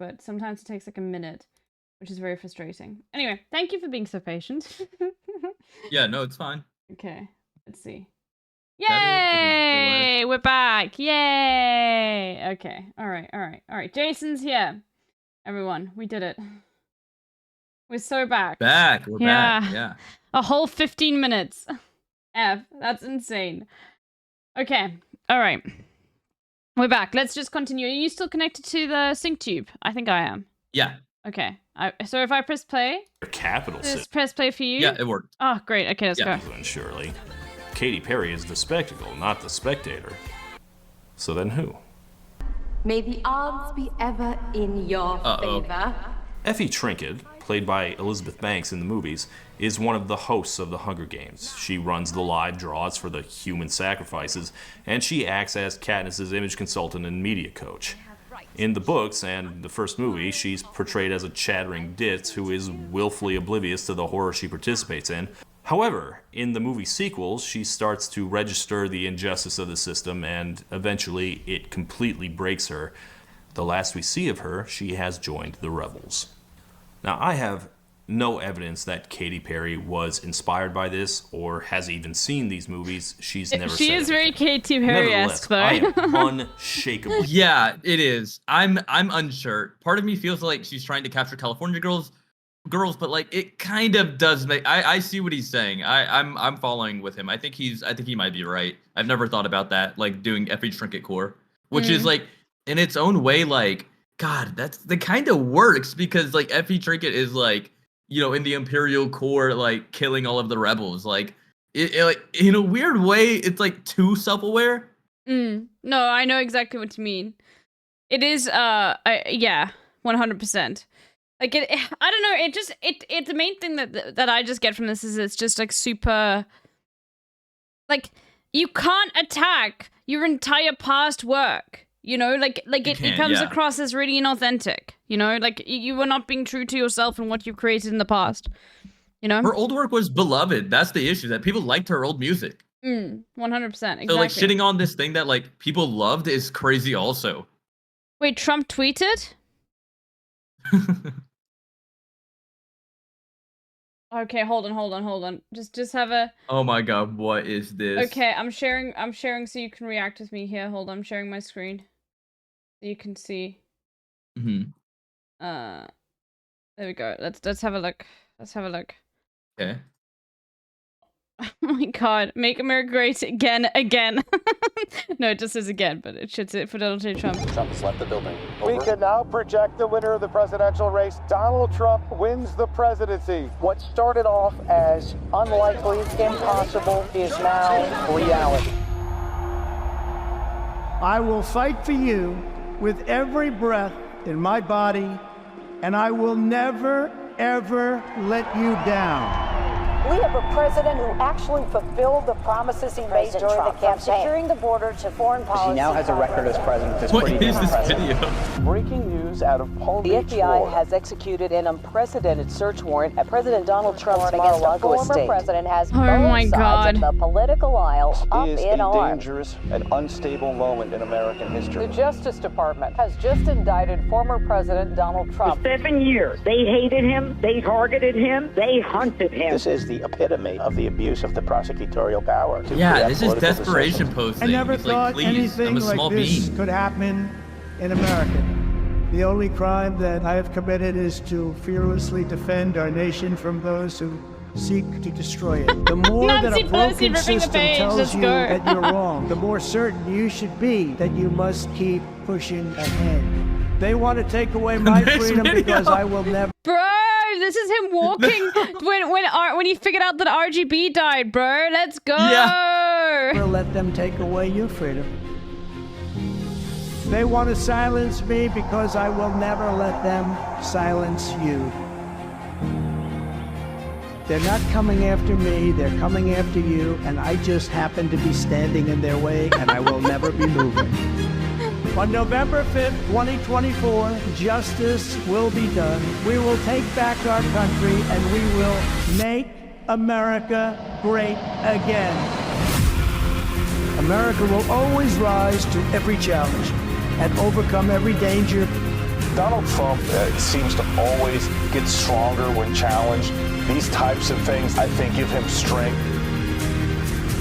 but sometimes it takes like a minute, which is very frustrating. Anyway, thank you for being so patient. Yeah, no, it's fine. Okay, let's see. Yay! We're back. Yay! Okay. All right. Jason's here. Everyone, we did it. We're so back. We're back. Yeah. A whole 15 minutes. That's insane. Okay. All right. We're back. Let's just continue. Are you still connected to the sync tube? I think I am. Yeah. Okay. So if I press play, just press play for you. Yeah, it worked. Oh, great. Okay, let's go. And surely, Katy Perry is the spectacle, not the spectator. So then who? May the odds be ever in your favor. Effie Trinket, played by Elizabeth Banks in the movies, is one of the hosts of the Hunger Games. She runs the live draws for the human sacrifices, and she acts as Katniss's image consultant and media coach. In the books and the first movie, she's portrayed as a chattering ditz who is willfully oblivious to the horror she participates in. However, in the movie sequels, she starts to register the injustice of the system, and eventually it completely breaks her. The last we see of her, she has joined the rebels. Now, I have no evidence that Katy Perry was inspired by this or has even seen these movies. She's never She said is anything. very Katy Perry-esque, though. I am unshakable. Yeah, it is. I'm unsure. Part of me feels like she's trying to capture California girls, but like it kind of does make. I see what he's saying. I'm following with him. I think he might be right. I've never thought about that, like doing Effie Trinket Corps, which is like in its own way, like God, that kind of works because like Effie Trinket is like, you know, in the Imperial Corps, like killing all of the rebels. Like it like in a weird way, it's like too self-aware. No, I know exactly what you mean. It is yeah, 100%. Like I don't know, it the main thing that I just get from this is it's just like super, like you can't attack your entire past work, you know, like it comes across as really inauthentic, you know, like you were not being true to yourself and what you created in the past, you know. Her old work was beloved. That's the issue, that people liked her old music. 100%, exactly. So like shitting on this thing that like people loved is crazy also. Wait, Trump tweeted? Okay, hold on. Just have a. Oh my God, what is this? Okay, I'm sharing so you can react with me here. Hold on, I'm sharing my screen. So you can see. There we go. Let's have a look. Okay. Oh my God, make America great again. No, it just says again, but it should say for Donald J. Trump. Trump has left the building. We can now project the winner of the presidential race. Donald Trump wins the presidency. What started off as unlikely, impossible, is now reality. I will fight for you with every breath in my body, and I will never, ever let you down. We have a president who actually fulfilled the promises he made during the campaign, securing the border to foreign policy. He now has a record as president. What is this video? Breaking news out of Palm Beach, The FBI has executed an unprecedented search warrant at President Donald Trump's Mar-a-Lago estate. The former president has both sides of the political aisle up in arms. It is a dangerous and unstable moment in American history. The Justice Department has just indicted former President Donald Trump. For 7 years, they hated him, they targeted him, they hunted him. This is the epitome of the abuse of the prosecutorial power. Yeah, this is desperation posting. I never He's thought like, please, I'm anything a small like this bean. could happen in America. The only crime that I have committed is to fearlessly defend our nation from those who seek to destroy it. The more that a broken system tells you that you're wrong, the more certain you should be that you must keep pushing ahead. They want to take away my freedom because I will never. Bro, this is him walking when he figured out that RGB died, bro. Let's go. Never let them take away your freedom. They want to silence me because I will never let them silence you. They're not coming after me, they're coming after you, and I just happen to be standing in their way, and I will never be moving. On November 5th, 2024, justice will be done. We will take back our country, and we will make America great again. America will always rise to every challenge and overcome every danger. Donald Trump seems to always get stronger when challenged. These types of things, I think, give him strength.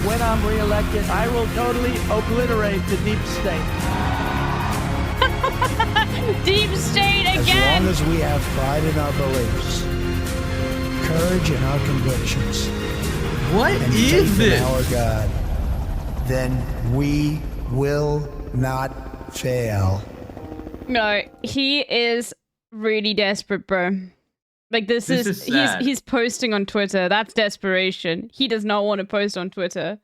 When I'm reelected, I will totally obliterate the deep state. Deep state again. As long as we have pride in our beliefs, courage in our convictions, What and is faith this? in our God, then we will not fail. No, he is really desperate, bro. Like this is sad. he's posting on Twitter. That's desperation. He does not want to post on Twitter.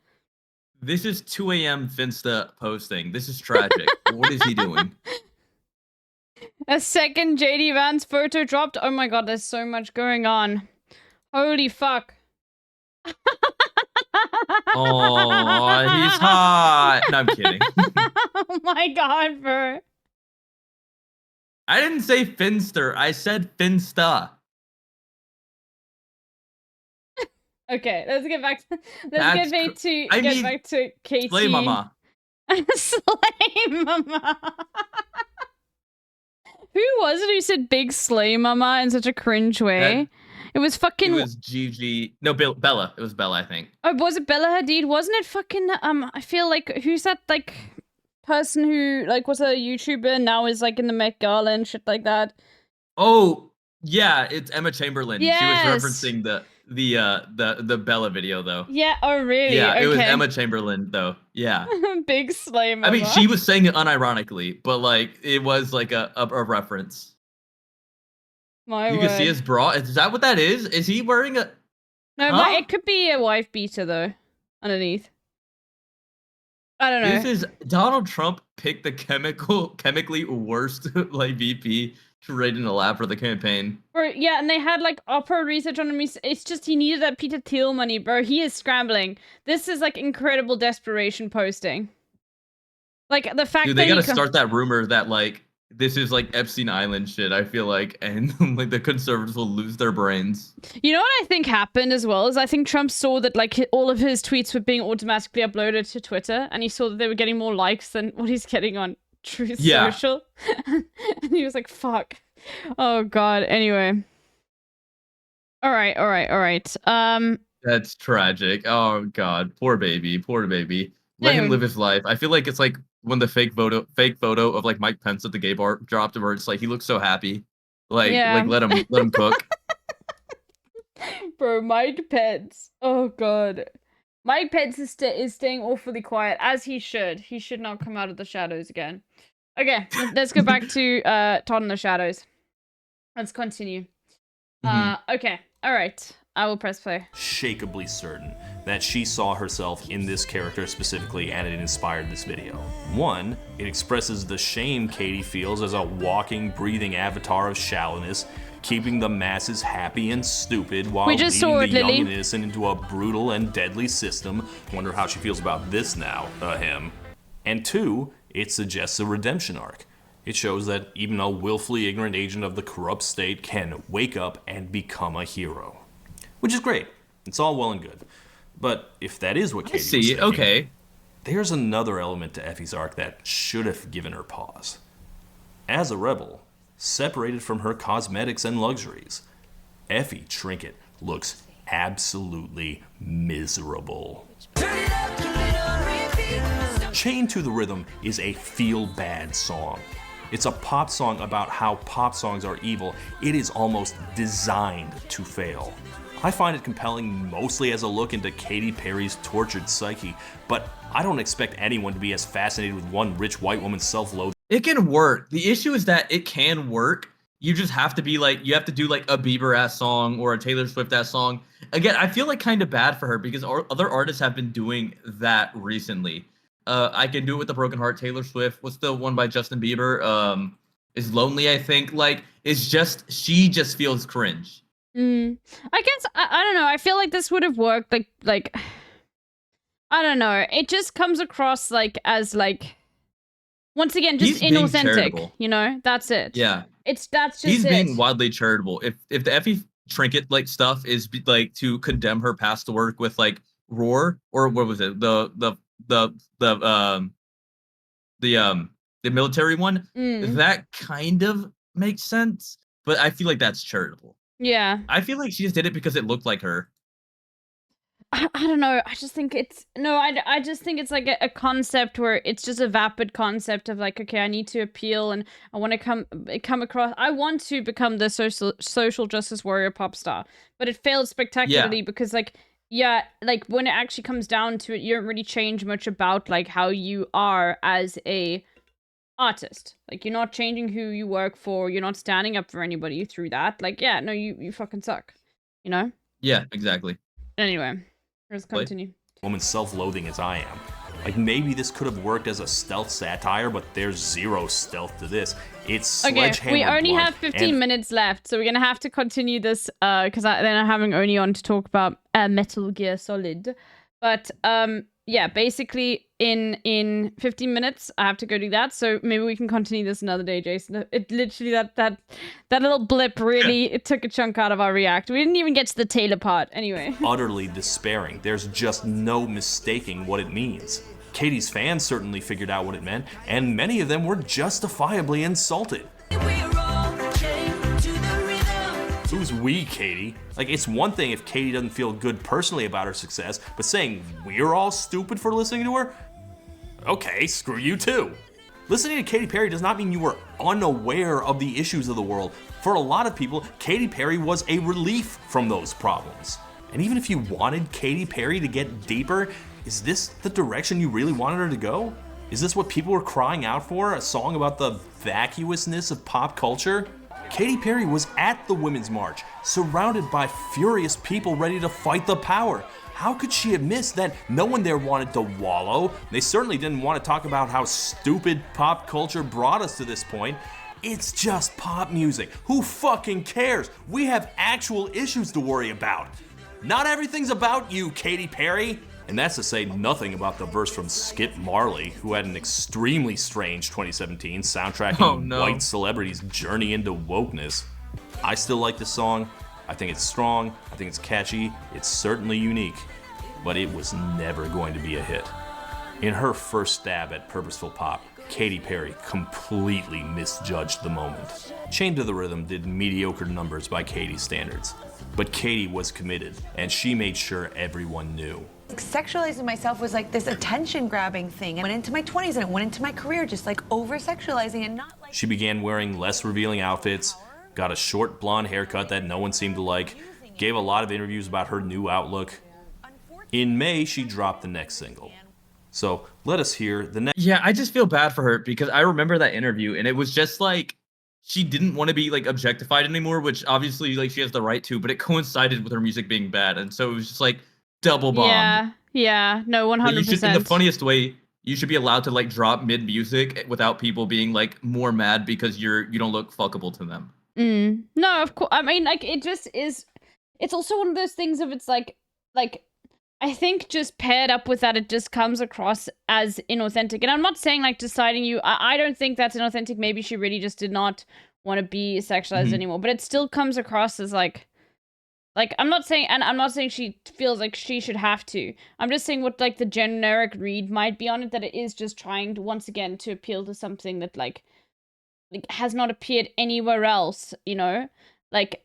This is 2 a.m. Finsta posting. This is tragic. What is he doing? A second JD Vance photo dropped. Oh my god, there's so much going on. Holy fuck. Oh, he's hot. No, I'm kidding. Oh my god, bro. I didn't say Finster. I said Finsta. Okay, let's get back to That's back to I mean, back to KATY. Slay mama. Slay mama. Who was it who said big slay mama in such a cringe way? It was fucking. It was Gigi. No, Bella. It was Bella, I think. Oh, was it Bella Hadid? Wasn't it fucking I feel like who's that like person who like was a YouTuber and now is like in the Met Gala and shit like that? Oh, yeah, it's Emma Chamberlain. Yes. She was referencing the Bella video thow. Yeah, oh really? Yeah, okay. it was Emma Chamberlain though. Yeah. Big slay mama. I mean, she was saying it unironically, but like it was like a reference. My You word. can see his bra. Is that what that is? Is he wearing a? No, Huh? but it could be a wife beater though, underneath. I don't know. This is Donald Trump picked the chemically worst like VP to raid in the lab for the campaign. Bro, yeah, and they had like opera research on him. It's just he needed that Peter Thiel money, bro. He is scrambling. This is like incredible desperation posting. Like the fact Dude, that they gotta start that rumor that like this is like Epstein Island shit. I feel like, and like the conservatives will lose their brains. You know what I think happened as well is I think Trump saw that like all of his tweets were being automatically uploaded to Twitter, and he saw that they were getting more likes than what he's getting on Truth Social, and he was like, "Fuck." Oh god. Anyway. All right. That's tragic. Oh god, poor baby. Let him Anyway. live his life. I feel like it's like when the fake photo of like Mike Pence at the gay bar dropped, where it's like he looks so happy. Like let him cook. Bro, Mike Pence. Oh god. Mike Pence is staying awfully quiet, as he should. He should not come out of the shadows again. Okay, let's go back to Todd in the Shadows. Let's continue. Okay, alright. I will press play. Shakably certain that she saw herself in this character specifically, and it inspired this video. One, it expresses the shame KATY feels as a walking, breathing avatar of shallowness, keeping the masses happy and stupid while We just leading saw the it, young Lily. and innocent into a brutal and deadly system. Wonder how she feels about this now, him. And two, it suggests a redemption arc. It shows that even a willfully ignorant agent of the corrupt state can wake up and become a hero. Which is great. It's all well and good. But if that is what KATY was thinking, Okay. there's another element to Effie's arc that should have given her pause. As a rebel, separated from her cosmetics and luxuries, Effie Trinket looks absolutely miserable. Chained to the Rhythm is a feel-bad song. It's a pop song about how pop songs are evil. It is almost designed to fail. I find it compelling mostly as a look into Katy Perry's tortured psyche, but I don't expect anyone to be as fascinated with one rich white woman's self-loathing. It can work. The issue is that it can work. You just have to be like, you have to do like a Bieber-ass song or a Taylor Swift-ass song. Again, I feel like kind of bad for her because other artists have been doing that recently. I Can Do It With a Broken Heart, Taylor Swift. What's the one by Justin Bieber? Is Lonely, I think. Like, it's just, she just feels cringe. I guess, I don't know. I feel like this would have worked like, I don't know. It just comes across like as like, once again, just He's being inauthentic, charitable. you know? That's it. Yeah. That's just He's it. being wildly charitable. If the Effie Trinket like stuff is like to condemn her past work with like Roar, or what was it? The military one, that kind of makes sense, but I feel like that's charitable. Yeah. I feel like she just did it because it looked like her. I don't know. I just think it's I just think it's like a concept where it's just a vapid concept of like, okay, I need to appeal and I want to come across. I want to become the social justice warrior pop star, but it failed spectacularly because like like when it actually comes down to it, you don't really change much about like how you are as a artist. Like you're not changing who you work for. You're not standing up for anybody through that. Like yeah, no, you fucking suck. You know? Yeah, exactly. Anyway. Let's continue. Woman self-loathing as I am. Like maybe this could have worked as a stealth satire, but there's zero stealth to this. It's sledgehammer. Okay, we only have 15 minutes left, so we're gonna have to continue this because then I'm having Oni on to talk about Metal Gear Solid. But yeah, basically in 15 minutes I have to go do that. So maybe we can continue this another day, Jason. It literally that little blip really it took a chunk out of our react. We didn't even get to the Taylor part. Anyway. Utterly despairing. There's just no mistaking what it means. KATY's fans certainly figured out what it meant, and many of them were justifiably insulted. Who's we, KATY? Like, it's one thing if KATY doesn't feel good personally about her success, but saying we're all stupid for listening to her? Okay, screw you too. Listening to Katy Perry does not mean you were unaware of the issues of the world. For a lot of people, Katy Perry was a relief from those problems. And even if you wanted Katy Perry to get deeper, is this the direction you really wanted her to go? Is this what people were crying out for? A song about the vacuousness of pop culture? Katy Perry was at the Women's March, surrounded by furious people ready to fight the power. How could she have missed that no one there wanted to wallow? They certainly didn't want to talk about how stupid pop culture brought us to this point. It's just pop music. Who fucking cares? We have actual issues to worry about. Not everything's about you, Katy Perry. And that's to say nothing about the verse from Skip Marley, who had an extremely strange 2017 soundtracking white celebrities' journey into wokeness. I still like this song. I think it's strong. I think it's catchy. It's certainly unique. But it was never going to be a hit. In her first stab at purposeful pop, Katy Perry completely misjudged the moment. Chained to the Rhythm did mediocre numbers by Katy's standards. But Katy was committed, and she made sure everyone knew. Sexualizing myself was like this attention-grabbing thing. I went into my 20s and it went into my career just like over-sexualizing and not like... She began wearing less revealing outfits, got a short blonde haircut that no one seemed to like, gave a lot of interviews about her new outlook. In May, she dropped the next single. So let us hear the next... Yeah, I just feel bad for her because I remember that interview and it was just like, she didn't want to be like objectified anymore, which obviously like she has the right to, but it coincided with her music being bad. And so it was just like, double bomb. Yeah, no, 100%. In the funniest way, you should be allowed to like drop mid music without people being like more mad because you don't look fuckable to them. No, of course. I mean, like it just is. It's also one of those things of it's like I think just paired up with that, it just comes across as inauthentic. And I'm not saying like deciding you. I don't think that's inauthentic. Maybe she really just did not want to be sexualized anymore. But it still comes across as like I'm not saying she feels like she should have to. I'm just saying what like the generic read might be on it, that it is just trying to once again to appeal to something that like has not appeared anywhere else, you know? Like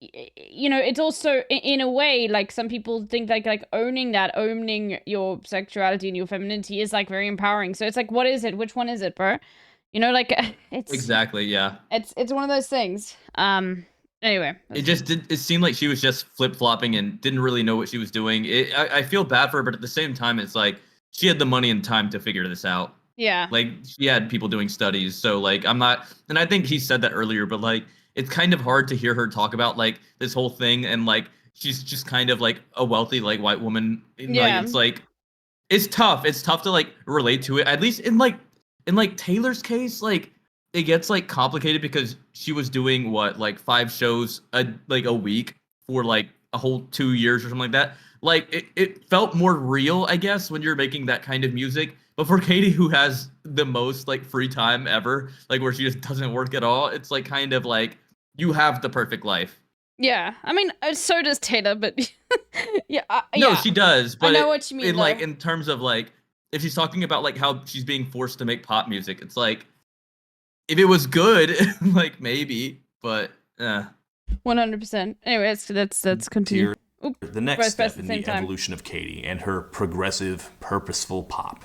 you know, it's also in a way like some people think like owning your sexuality and your femininity is like very empowering. So it's like, what is it? Which one is it, bro? You know, like it's exactly, yeah. It's one of those things. Anyway, it seemed like she was just flip-flopping and didn't really know what she was doing. I feel bad for her, but at the same time, it's like she had the money and time to figure this out. Yeah. Like she had people doing studies, so like I'm not, and I think he said that earlier, but like it's kind of hard to hear her talk about like this whole thing, and like she's just kind of like a wealthy like white woman. Yeah. Like it's tough. It's tough to like relate to it. At least in Taylor's case, like it gets like complicated because she was doing what, like 5 shows a week for like a whole 2 years or something like that. Like it felt more real, I guess, when you're making that kind of music. But for Katy, who has the most like free time ever, like where she just doesn't work at all, it's like kind of like you have the perfect life. Yeah, I mean, so does Taylor, but yeah. No, she does. But I know what you mean. Like in terms of like, if she's talking about like how she's being forced to make pop music, it's like if it was good, like maybe, but 100%. Anyway, let's continue. The next step in the evolution of KATY and her progressive, purposeful pop.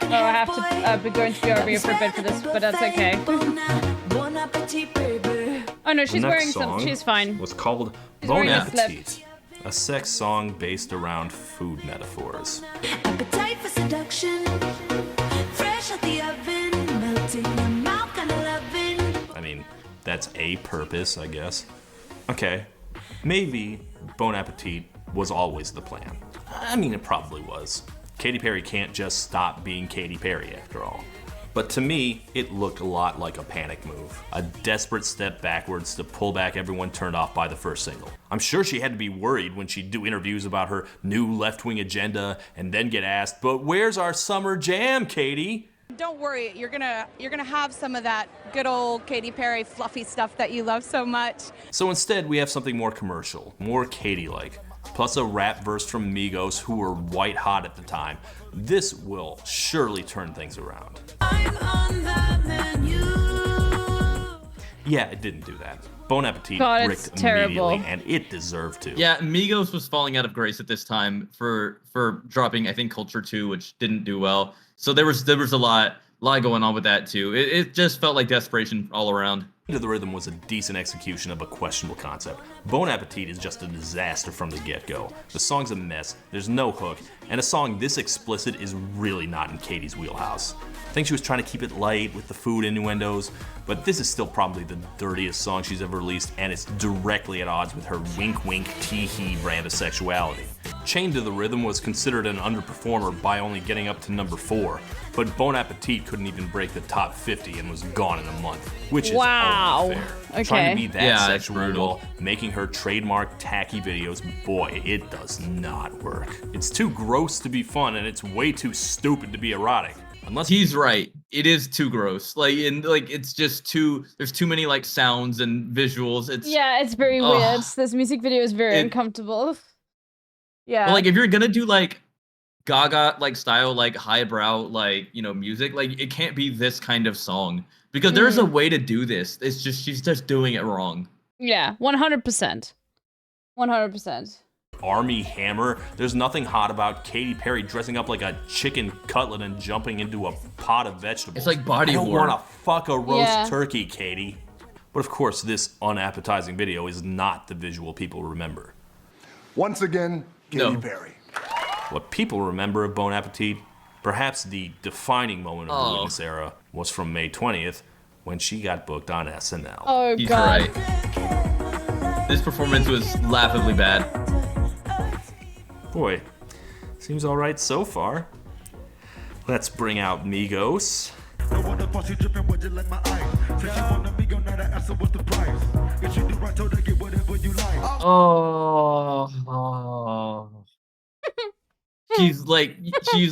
I have to be going to BRB for a bit for this, but that's okay. Oh no, she's wearing some. She's fine. Was called Bon Appetit, a sex song based around food metaphors. Appetite for seduction, fresh out the oven, melting your mouth kind of loving. I mean, that's a purpose, I guess. Okay, maybe Bon Appetit was always the plan. I mean, it probably was. Katy Perry can't just stop being Katy Perry after all. But to me, it looked a lot like a panic move. A desperate step backwards to pull back everyone turned off by the first single. I'm sure she had to be worried when she'd do interviews about her new left-wing agenda and then get asked, but where's our summer jam, Katy? Don't worry, you're gonna have some of that good old Katy Perry fluffy stuff that you love so much. So instead, we have something more commercial, more Katy-like. Plus a rap verse from Migos, who were white hot at the time. This will surely turn things around. Yeah, it didn't do that. Bon Appetit bricked immediately, and it deserved to. Yeah, Migos was falling out of grace at this time for dropping, I think, Culture 2, which didn't do well. So there was a lot going on with that too. It just felt like desperation all around. Into the Rhythm was a decent execution of a questionable concept. Bon Appetit is just a disaster from the get-go. The song's a mess, there's no hook, and a song this explicit is really not in Katy's wheelhouse. I think she was trying to keep it light with the food innuendos, but this is still probably the dirtiest song she's ever released, and it's directly at odds with her wink-wink, tee-hee brand of sexuality. Chained to the Rhythm was considered an underperformer by only getting up to number 4, but Bon Appetit couldn't even break the top 50 and was gone in a month, which is only fair. Okay. Trying to be that sexual while making her trademark tacky videos, boy, it does not work. It's too gross to be fun, and it's way too stupid to be erotic. Unless he's right, it is too gross. It's just too. There's too many sounds and visuals. It's very weird. This music video is very uncomfortable. Yeah. Well, if you're gonna do Gaga style highbrow music, it can't be this kind of song because there's a way to do this. It's just she's just doing it wrong. Yeah, 100%. 100%. Army Hammer. There's nothing hot about Katy Perry dressing up like a chicken cutlet and jumping into a pot of vegetables. It's like body horror. I don't want to fuck a roast turkey, Katy. But of course, this unappetizing video is not the visual people remember. Once again, Katy Perry. What people remember of Bon Appetit, perhaps the defining moment of the Witness era, was from May 20th, when she got booked on SNL. Oh, He's God. Right. This performance was laughably bad. Boy, seems all right so far. Let's bring out Migos. Oh. She's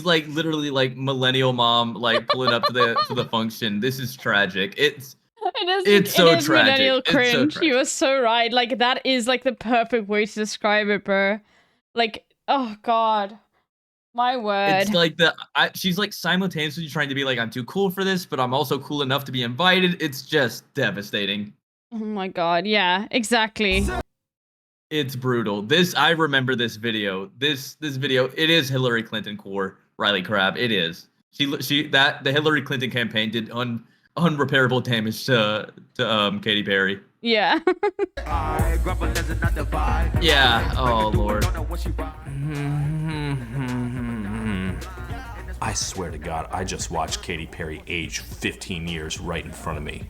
literally millennial mom pulling up to the function. This is tragic. It's so tragic. Millennial cringe. So tragic. You were so right. That is the perfect way to describe it, bro. Oh God, my word. It's she's simultaneously trying to be I'm too cool for this, but I'm also cool enough to be invited. It's just devastating. Oh my God, yeah, exactly. It's brutal. I remember this video. This video, it is Hillary Clinton core Riley Crabb. It is. The Hillary Clinton campaign did unrepairable damage to Katy Perry. Yeah. Yeah. Oh Lord. I swear to God, I just watched Katy Perry age 15 years right in front of me.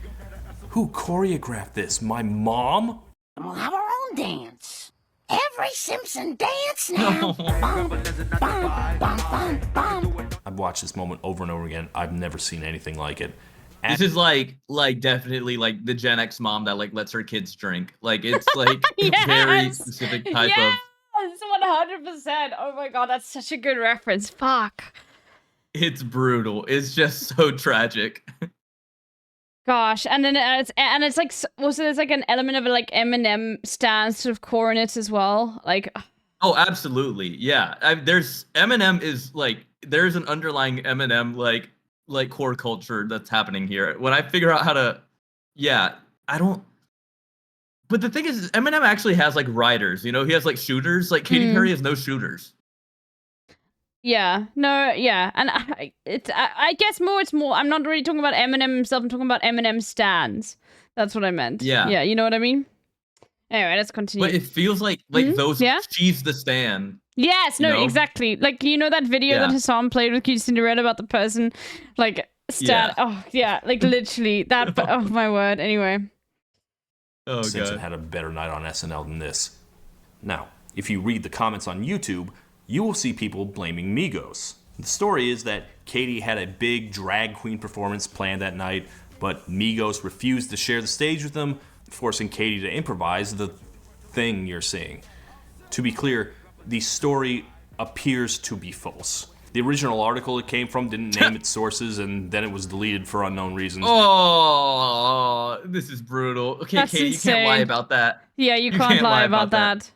Who choreographed this? My mom? We'll have our own dance. Every Simpson dance now. Bum, bum, bum, bum. I've watched this moment over and over again. I've never seen anything like it. This is definitely the Gen X mom that lets her kids drink. It's yes! very specific type of. Yes, 100%. Oh my God, that's such a good reference. Fuck. It's brutal. It's just so tragic. Gosh, and then there's also there's an element of Eminem stance sort of core in it as well. Oh, absolutely. Yeah. There's Eminem is like there's an underlying Eminem like core culture that's happening here. When I figure out how to, yeah, I don't. But the thing is, Eminem actually has like riders. You know, he has like shooters. Like Katy Perry has no shooters. Yeah, no, yeah, and I guess it's more. I'm not really talking about Eminem himself. I'm talking about Eminem stans. That's what I meant. Yeah, you know what I mean. Anyway, let's continue. But it feels like those. Yeah? She's the stan. Yes, no, exactly. Like that video that Hassan played with Cute Cinderella about the person, like stan. Yeah. Oh yeah, like literally that. Oh my word. Anyway. Oh, Simpson had a better night on SNL than this. Now, if you read the comments on YouTube, you will see people blaming Migos. The story is that Katy had a big drag queen performance planned that night, but Migos refused to share the stage with them, forcing Katy to improvise the thing you're seeing. To be clear, the story appears to be false. The original article it came from didn't name its sources, and then it was deleted for unknown reasons. Oh, this is brutal. Okay, That's Katy, insane. you can't lie about that. Yeah, you can't lie about that.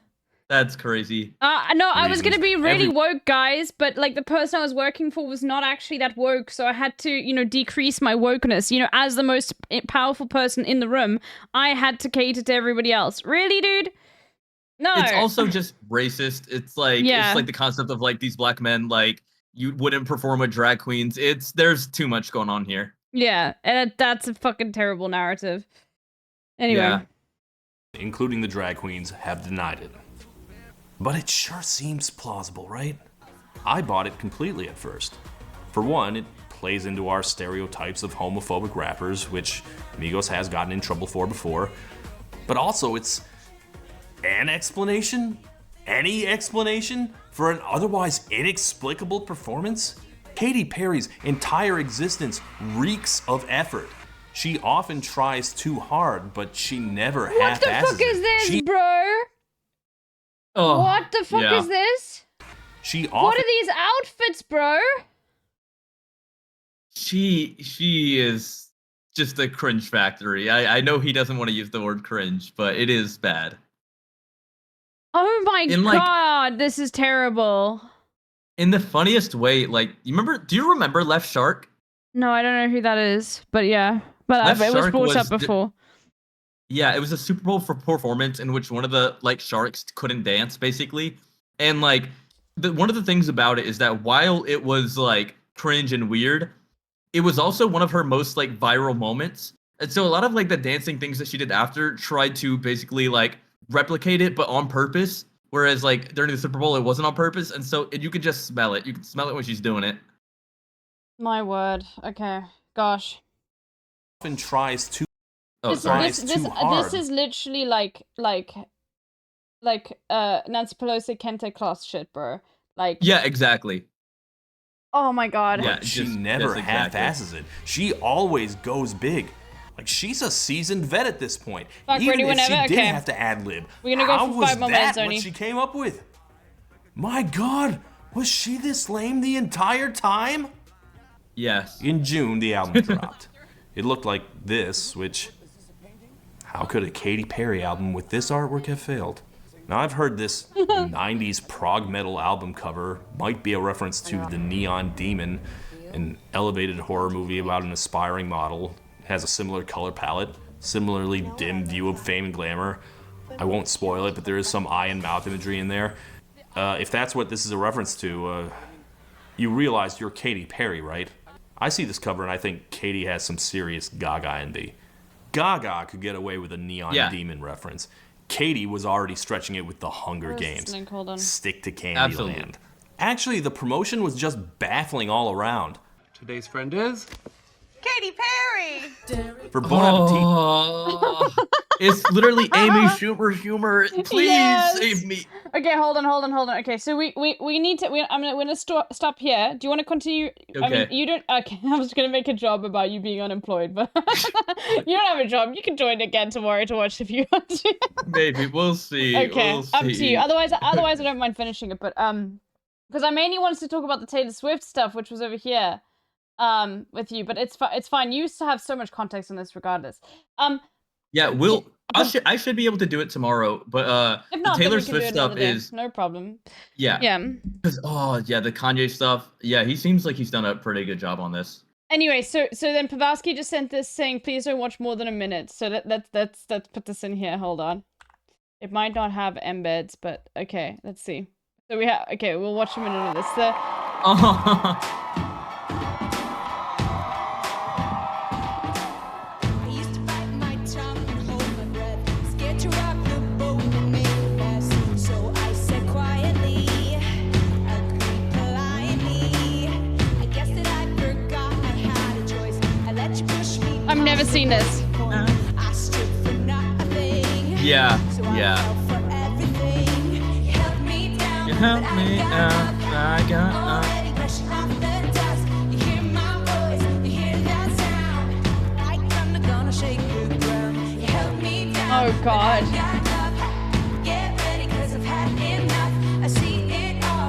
That's crazy. No, I was gonna be really woke, guys, but like the person I was working for was not actually that woke, so I had to, decrease my wokeness. As the most powerful person in the room, I had to cater to everybody else. Really, dude? No. It's also just racist. It's like the concept of like these black men like you wouldn't perform with drag queens. There's too much going on here. Yeah, and that's a fucking terrible narrative. Anyway. Including the drag queens have denied it. But it sure seems plausible, right? I bought it completely at first. For one, it plays into our stereotypes of homophobic rappers, which Migos has gotten in trouble for before. But also, it's an explanation? Any explanation for an otherwise inexplicable performance? Katy Perry's entire existence reeks of effort. She often tries too hard, but she never half-asses it. What the fuck is this, bro? Oh, what the fuck is this? What are these outfits, bro? She is just a cringe factory. I know he doesn't want to use the word cringe, but it is bad. Oh my god, this is terrible. In the funniest way, like do you remember Left Shark? No, I don't know who that is, but yeah. But it was brought up before. Yeah, it was a Super Bowl performance in which one of the sharks couldn't dance, basically. And one of the things about it is that while it was cringe and weird, it was also one of her most viral moments. And so a lot of the dancing things that she did after tried to basically replicate it, but on purpose. Whereas during the Super Bowl, it wasn't on purpose, and so you could just smell it. You can smell it when she's doing it. My word. Okay. Gosh. Often tries to. This is literally like Nancy Pelosi Kente class shit, bro. Yeah, exactly. Oh my god. Yeah, she never half-asses it. She always goes big. She's a seasoned vet at this point. Fuck, even if whenever? she did have to ad-lib. We're gonna go for 5 more minutes, what she came up with? My god, was she this lame the entire time? Yes. In June, the album dropped. It looked like this, which... How could a Katy Perry album with this artwork have failed? Now, I've heard this 90s prog metal album cover might be a reference to The Neon Demon, an elevated horror movie about an aspiring model. It has a similar color palette, similarly dim view of fame and glamour. I won't spoil it, but there is some eye and mouth imagery in there. If that's what this is a reference to, you realize you're Katy Perry, right? I see this cover and I think Katy has some serious Gaga envy. Gaga could get away with a Neon Demon reference. Katy was already stretching it with the Hunger Games. Stick to Candyland. Actually, the promotion was just baffling all around. Today's friend is... Katy Perry! For Bon Appetit. It's literally Amy Schumer. Please save me. Okay, hold on. Okay, so we need to. We're gonna stop here. Do you want to continue? Okay. I mean, you don't. Okay, I was gonna make a job about you being unemployed, but you don't have a job. You can join again tomorrow to watch if you want to. Maybe we'll see. Okay, we'll up see. to you. Otherwise, I don't mind finishing it. But because I mainly wanted to talk about the Taylor Swift stuff, which was over here, with you. But it's fine. You used to have so much context on this, regardless. Yeah, we'll I should be able to do it tomorrow, but If the not, then Taylor we can do Swift it another stuff day. is No problem. yeah. Yeah. Because the Kanye stuff. Yeah, he seems like he's done a pretty good job on this. Anyway, so then Pavasky just sent this saying, please don't watch more than a minute. So let's put this in here. Hold on. It might not have embeds, but okay, let's see. So we'll watch a minute of this. I've never seen this. Yeah. You help me out, I got Oh God.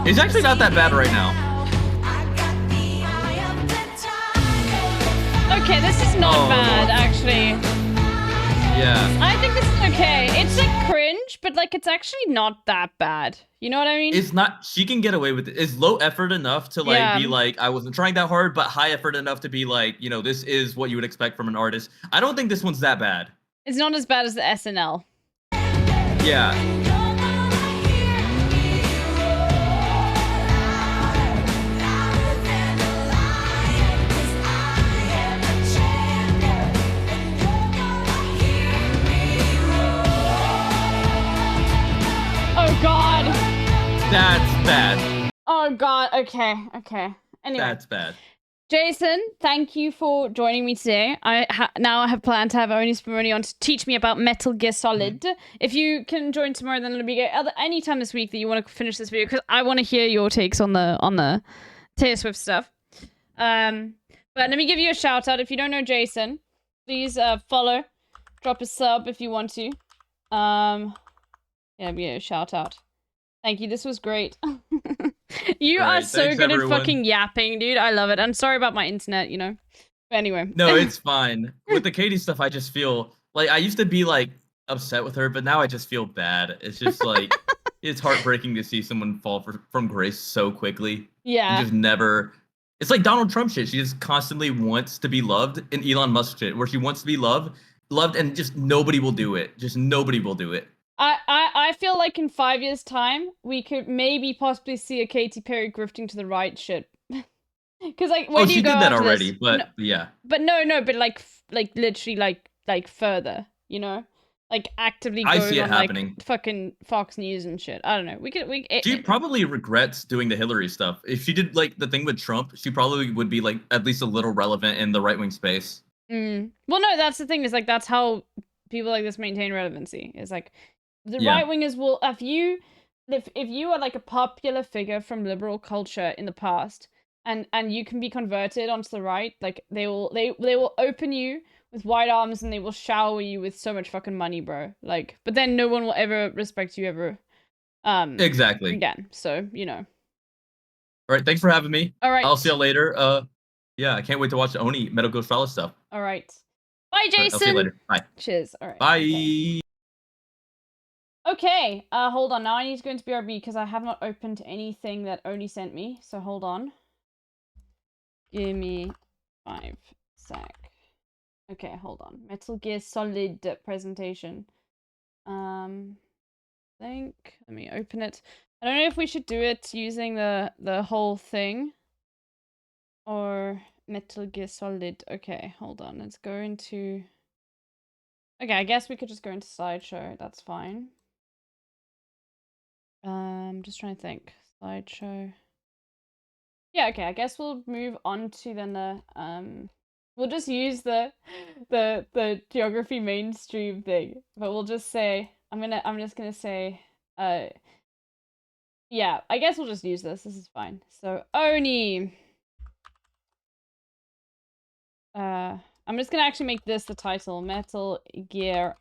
It's actually not that bad right now. Okay, this is not bad, actually. Yeah. I think this is okay. It's like cringe, but like it's actually not that bad. You know what I mean? It's not. She can get away with it. It's low effort enough to like be like, I wasn't trying that hard, but high effort enough to be like, this is what you would expect from an artist. I don't think this one's that bad. It's not as bad as the SNL. Yeah. Oh God. That's bad. Oh God. Okay. Anyway. That's bad. Jason, thank you for joining me today. Now I have planned to have Oni Spumoni on to teach me about Metal Gear Solid. If you can join tomorrow, then it'll be good. Any time this week that you want to finish this video, because I want to hear your takes on the Taylor Swift stuff. But let me give you a shout out. If you don't know Jason, please follow, drop a sub if you want to. Yeah, be a shout out. Thank you. This was great. You are so good at fucking yapping, dude. I love it. I'm sorry about my internet, But anyway. No, it's fine. With the KATY stuff, I just feel like I used to be like upset with her, but now I just feel bad. It's just like it's heartbreaking to see someone fall from grace so quickly. Yeah. And just never. It's like Donald Trump shit. She just constantly wants to be loved, and Elon Musk shit, where she wants to be loved, and just nobody will do it. Just nobody will do it. I feel like in 5 years' time, we could maybe possibly see a Katy Perry grifting to the right shit. Because like, where do you go she did that after already, this? but yeah. But no, but like literally like further, like actively I going see it on happening. like fucking Fox News and shit. I don't know. She probably regrets doing the Hillary stuff. If she did like the thing with Trump, she probably would be like at least a little relevant in the right wing space. Well, no, that's the thing. Is like that's how people like this maintain relevancy. Is like the right wingers will if you are like a popular figure from liberal culture in the past and you can be converted onto the right, like they will open you with wide arms and they will shower you with so much fucking money, bro. Like, but then no one will ever respect you ever. Exactly. Again, so All right, thanks for having me. All right, I'll see you later. Yeah, I can't wait to watch the Oni Metal Gear Solid stuff. All right, bye, Jason. Right, I'll see you later. Bye. Cheers. All right. Bye. Okay, hold on. Now I need to go into BRB because I have not opened anything that Oni sent me. So hold on. Give me 5 sec. Okay, hold on. Metal Gear Solid presentation. Let me open it. I don't know if we should do it using the whole thing or Metal Gear Solid. Okay, hold on. Let's go into. Okay, I guess we could just go into slideshow. That's fine. Just trying to think. Slideshow. Yeah, okay, I guess we'll move on to then the we'll just use the geography mainstream thing. But we'll just say I'm just gonna say yeah, I guess we'll just use this. This is fine. So Oni. I'm just gonna actually make this the title. Metal Gear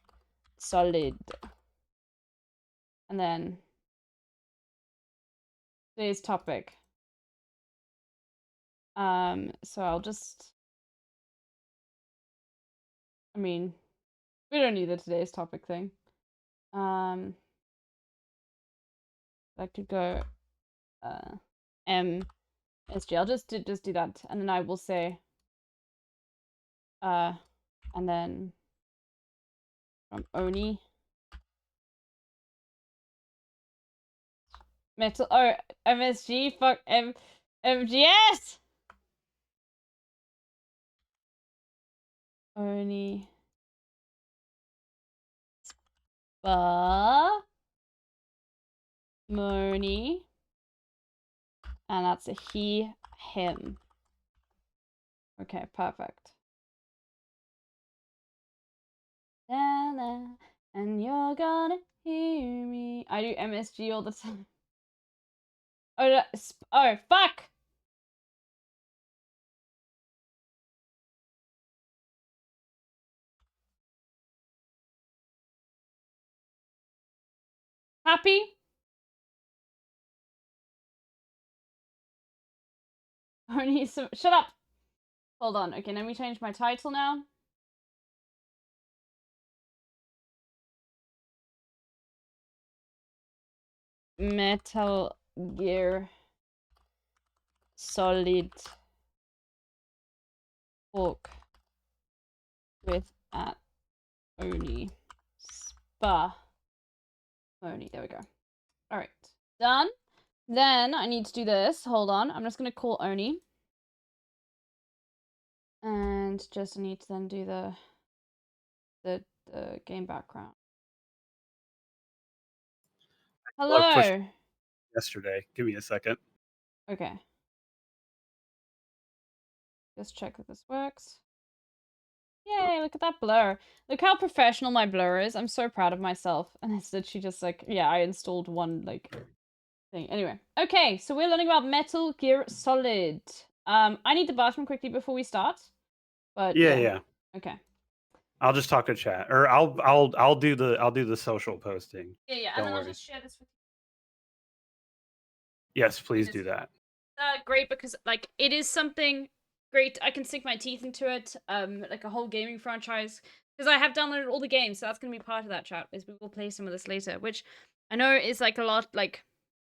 Solid. And then today's topic. So I'll just, We don't need the today's topic thing. I could go MSG. I'll just do that, and then I will say and then Oni. Metal MSG, fuck MGS. Oni Spa Moni. And that's a he, him. Okay, perfect. And you're gonna hear me. I do MSG all the time. Oh, fuck! Happy? Only some. Shut up! Hold on. Okay, let me change my title now. Metal Gear Solid Talk with Oni Spa Oni. There we go. Alright. Done. Then I need to do this. Hold on. I'm just gonna call Oni. And just need to then do the game background. Hello. Yesterday. Give me a second. Okay. Just check that this works. Yay, look at that blur. Look how professional my blur is. I'm so proud of myself. And instead she just like, yeah, I installed one like thing. Anyway. Okay, so we're learning about Metal Gear Solid. I need the bathroom quickly before we start. But yeah. Okay. I'll just talk to chat. Or I'll do the social posting. Yeah, and then I'll just share this with you. Yes, please do that. Great, because like it is something great. I can sink my teeth into it. Like a whole gaming franchise, because I have downloaded all the games, so that's gonna be part of that chat. Is we will play some of this later, which I know is like a lot. Like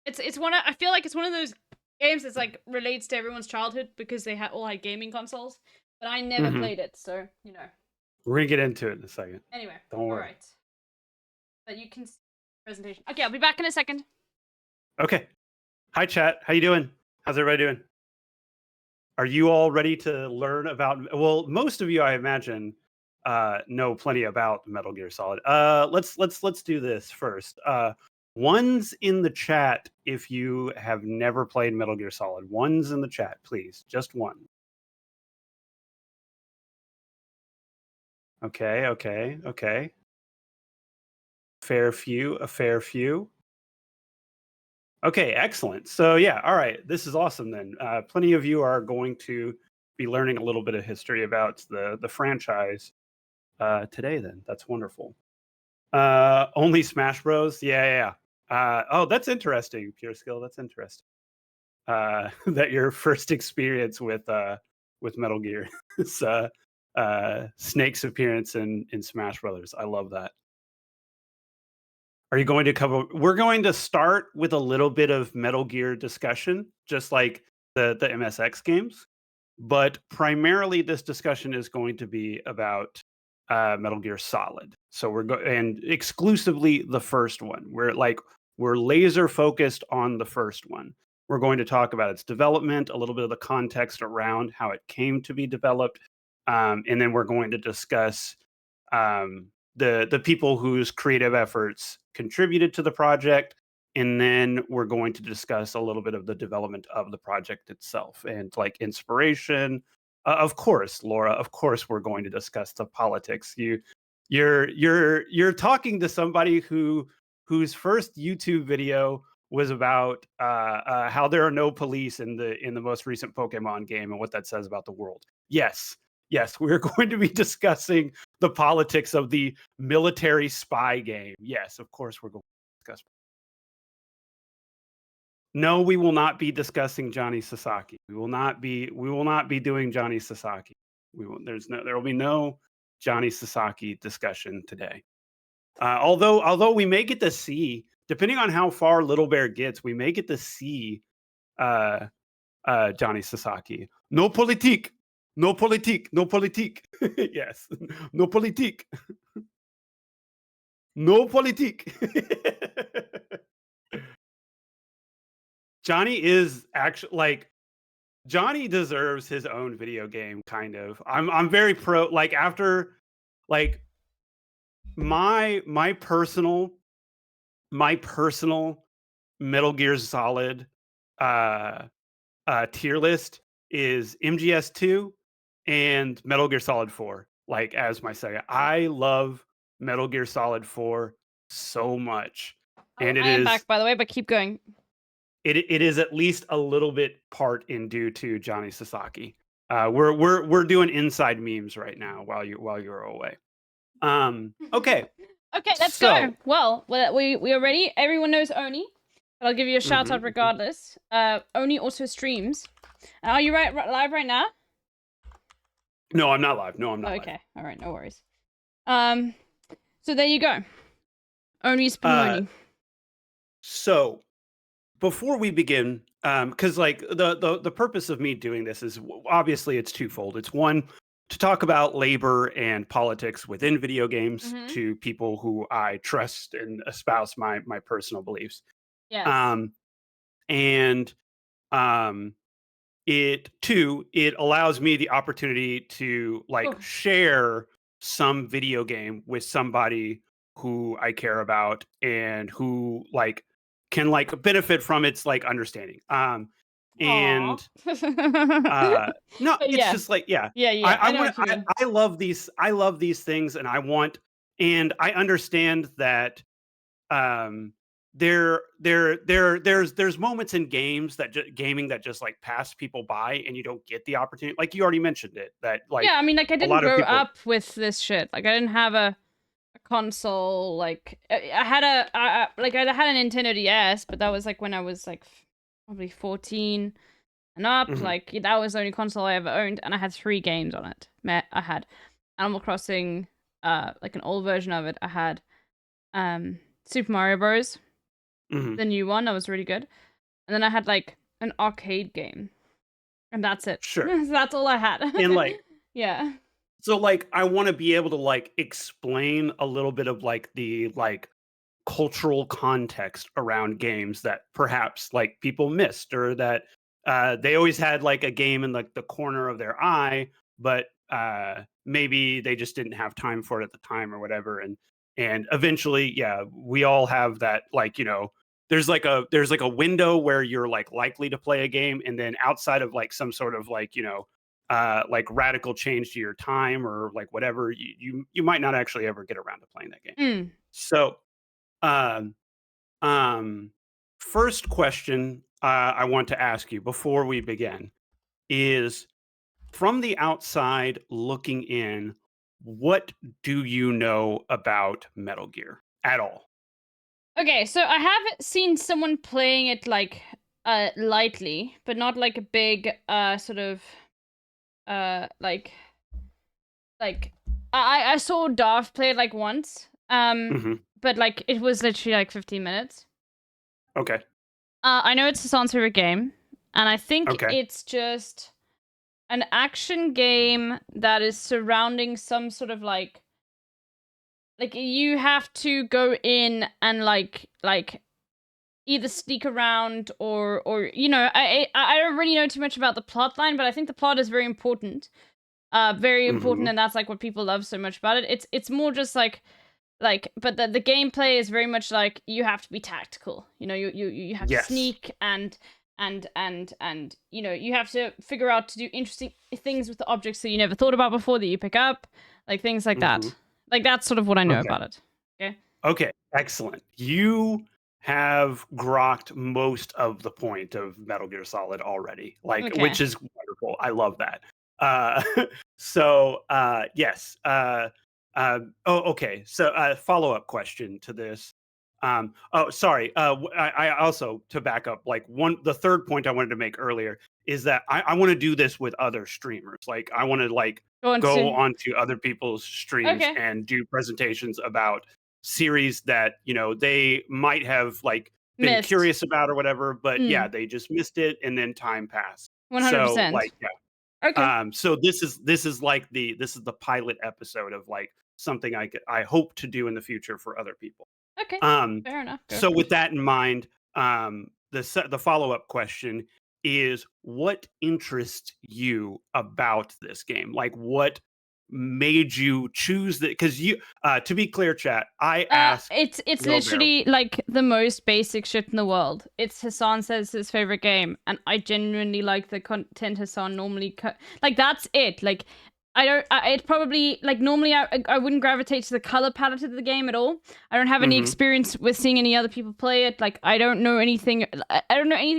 it's one. I feel like it's one of those games that's like relates to everyone's childhood because they all had gaming consoles, but I never played it, so you know. We're gonna get into it in a second. Anyway, don't worry. All right. But you can see the presentation. Okay, I'll be back in a second. Okay. Hi, chat. How you doing? How's everybody doing? Are you all ready to learn about? Well, most of you, I imagine, know plenty about Metal Gear Solid. Let's do this first. Ones in the chat if you have never played Metal Gear Solid. Ones in the chat, please. Just one. Okay. A fair few. Okay, excellent. So yeah, all right. This is awesome then. Plenty of you are going to be learning a little bit of history about the franchise today then. That's wonderful. Only Smash Bros? Yeah. Oh, that's interesting, Pure Skill. That's interesting. That your first experience with Metal Gear is Snake's appearance in Smash Brothers. I love that. Are you going to cover? We're going to start with a little bit of Metal Gear discussion, just like the MSX games. But primarily, this discussion is going to be about Metal Gear Solid. So and exclusively the first one. We're laser focused on the first one. We're going to talk about its development, a little bit of the context around how it came to be developed, and then we're going to discuss the people whose creative efforts contributed to the project, and then we're going to discuss a little bit of the development of the project itself and like inspiration. Of course, Laura. Of course, we're going to discuss the politics. You're talking to somebody whose first YouTube video was about how there are no police in the most recent Pokemon game and what that says about the world. Yes, we're going to be discussing the politics of the military spy game. Yes, of course we're going to discuss. No, we will not be discussing Johnny Sasaki. We will not be doing Johnny Sasaki. There will be no Johnny Sasaki discussion today. Although we may get to see, depending on how far Little Bear gets, we may get to see Johnny Sasaki. No politique. No politique. No politique. Yes. No politique. No politique. Johnny is actually like Johnny deserves his own video game, kind of. I'm very pro, like, after like my personal Metal Gear Solid tier list is MGS2 and Metal Gear Solid 4, like, as my second. I love Metal Gear Solid 4 so much. And I am back, by the way, but keep going. It is at least a little bit part in due to Johnny Sasaki. We're doing inside memes right now while you're away. Okay. Okay, let's go. Well, we are ready. Everyone knows Oni, but I'll give you a shout out regardless. Oni also streams. Are you live right now? No, I'm not live. No, I'm not. Okay, all right, no worries. So there you go. Oni's Oni. So before we begin, because like the purpose of me doing this is obviously it's twofold. It's one, to talk about labor and politics within video games to people who I trust and espouse my personal beliefs. Yes. It allows me the opportunity to share some video game with somebody who I care about and who can benefit from its understanding. No, it's just I love these. I love these things, and I understand that there's moments in games that gaming that just pass people by, and you don't get the opportunity. Like you already mentioned it. That yeah, I mean, I didn't grow up with this shit. I didn't have a console. I had a Nintendo DS, but that was when I was probably 14 and up. That was the only console I ever owned, and I had 3 games on it. I had Animal Crossing, an old version of it. I had Super Mario Bros. The new one that was really good, and then I had an arcade game, and that's it. Sure, that's all I had. And yeah. So I want to be able to explain a little bit of the cultural context around games that perhaps people missed, or that they always had a game in the corner of their eye, but maybe they just didn't have time for it at the time or whatever. And eventually, yeah, we all have that, there's a window where you're likely to play a game, and then outside of some sort of radical change to your time or whatever, you might not actually ever get around to playing that game. So first question I want to ask you before we begin is, from the outside looking in, what do you know about Metal Gear at all? Okay, so I have seen someone playing it lightly, but not a big sort of I saw Darth play it once. But it was literally 15 minutes. Okay. I know it's Hassan's favorite game, and I think it's just an action game that is surrounding some sort of you have to go in and either sneak around or I don't really know too much about the plot line, but I think the plot is very important. Very important, and that's what people love so much about it. It's more just but the gameplay is very much you have to be tactical. You have to sneak and you have to figure out to do interesting things with the objects that you never thought about before that you pick up, things like that. That's sort of what I know about it. Okay. Okay, excellent. You have grokked most of the point of Metal Gear Solid already, which is wonderful. I love that. Yes. Okay. So follow-up question to this. Oh, sorry. I also, to back up, like the third point I wanted to make earlier is that I want to do this with other streamers. Like I want to like go onto other people's streams and do presentations about series that, you know, they might have like been curious about or whatever, but yeah, they just missed it and then time passed. 100%. So like, yeah. Okay. So this is like this is the pilot episode of like something I hope to do in the future for other people. Okay. Fair enough. So with that in mind, the follow-up question is, what interests you about this game? Like, what made you choose that? Because you, to be clear, chat, I asked. It's Littlebear. literally like the most basic shit in the world. It's Hassan says his favorite game, and I genuinely like the content Hassan normally like that's it. Like it's probably like normally I wouldn't gravitate to the color palette of the game at all. I don't have any experience with seeing any other people play it. Like I don't know anything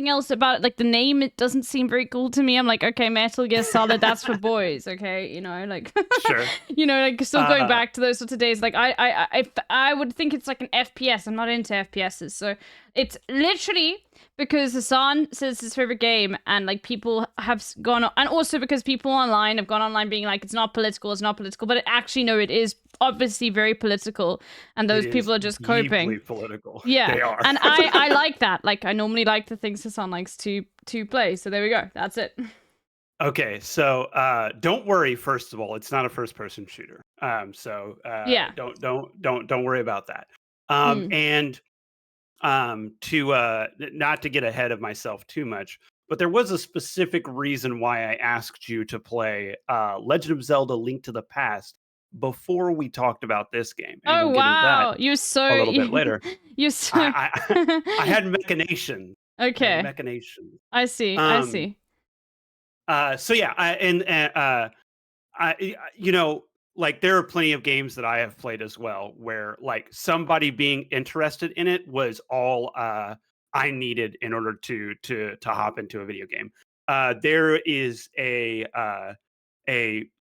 else about it. Like the name, it doesn't seem very cool to me. I'm like, okay, Metal Gear Solid, that's for boys, okay, you know, like sure, you know, like still going back to those sorts of days. Like I would think it's like an FPS. I'm not into FPSs, so it's literally because Hassan says his favorite game, and like people have gone on, and also because people online have gone online being like, it's not political, but it is obviously very political, and those people are just coping. Political. Yeah, they are. And I like that. Like I normally like the things Hassan likes to play. So there we go. That's it. Okay, so don't worry. First of all, it's not a first-person shooter. Yeah, don't worry about that. And to not to get ahead of myself too much, but there was a specific reason why I asked you to play Legend of Zelda: Link to the Past before we talked about this game. And we'll get into that you're so a little bit later. You're so I had machinations. Okay, machinations. I see. I see. So yeah, you know, like there are plenty of games that I have played as well where like somebody being interested in it was all I needed in order to hop into a video game. There is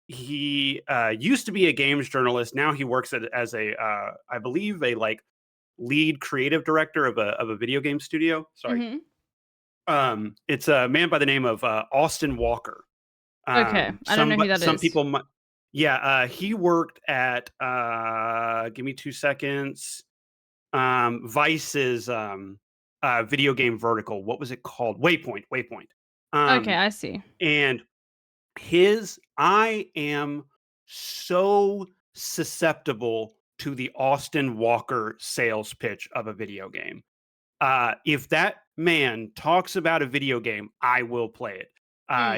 he used to be a games journalist. Now he works as a I believe a like lead creative director of a video game studio. Sorry. It's a man by the name of Austin Walker. Okay, I don't know who that some is. people might. Yeah, he worked at give me 2 seconds. Vice's video game vertical. What was it called? Waypoint. Okay, I see. And I am so susceptible to the Austin Walker sales pitch of a video game. If that man talks about a video game, I will play it.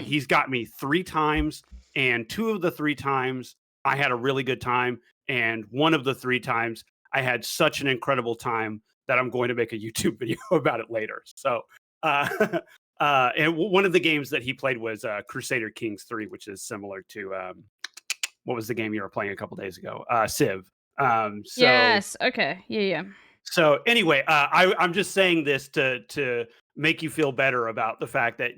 He's got me 3 times, and 2 of the 3 times I had a really good time, and 1 of the 3 times I had such an incredible time that I'm going to make a YouTube video about it later. So, and one of the games that he played was Crusader Kings 3, which is similar to what was the game you were playing a couple days ago? Civ. Yes. Okay. Yeah. So anyway, I'm just saying this to make you feel better about the fact that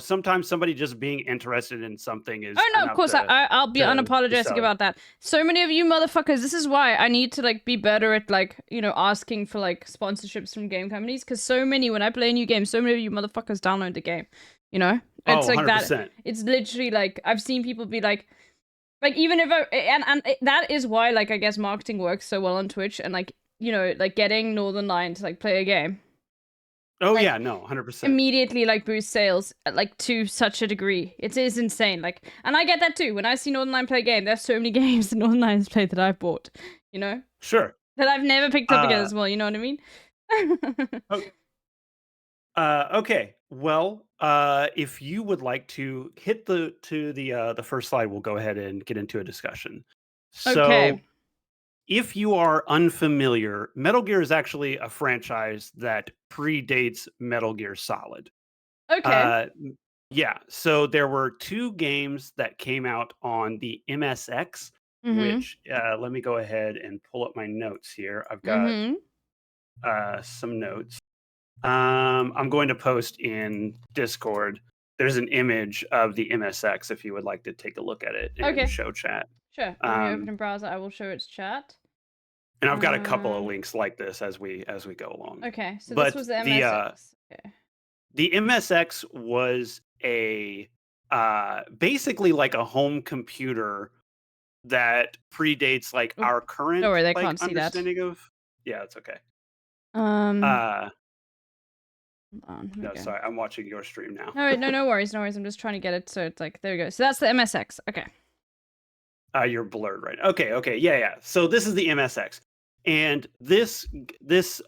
sometimes somebody just being interested in something is. Oh no, of course I'll be unapologetic about that. So many of you motherfuckers, this is why I need to like be better at like, you know, asking for like sponsorships from game companies, because so many, when I play a new game, so many of you motherfuckers download the game. You know, it's like 100%. that. It's literally like I've seen people be like even if that is why like I guess marketing works so well on Twitch, and like, you know, like getting Northern Lion to like play a game. Oh like, yeah, no, 100%. Immediately like boost sales like to such a degree. It is insane. Like, and I get that too. When I see Northern Lion play a game, there's so many games that Northern Lion's played that I've bought, you know? Sure. That I've never picked up again as well, you know what I mean? Okay. Well, if you would like to hit the first slide, we'll go ahead and get into a discussion. So okay. If you are unfamiliar, Metal Gear is actually a franchise that predates Metal Gear Solid. Okay. Yeah, so there were 2 games that came out on the MSX, which let me go ahead and pull up my notes here. I've got some notes. I'm going to post in Discord. There's an image of the MSX if you would like to take a look at it and show chat. Sure. Let me open a browser. I will show its chat. And I've got a couple of links like this as we go along. Okay, so But this was the MSX. Okay. The MSX was a basically like a home computer that predates like our current Don't worry, they like can't see that. understanding of. Yeah, it's okay. Hold No, on, here we go. sorry, I'm watching your stream now. No worries, no worries. I'm just trying to get it so it's like there we go. So that's the MSX. Okay. You're blurred right. Okay, yeah. So this is the MSX, and this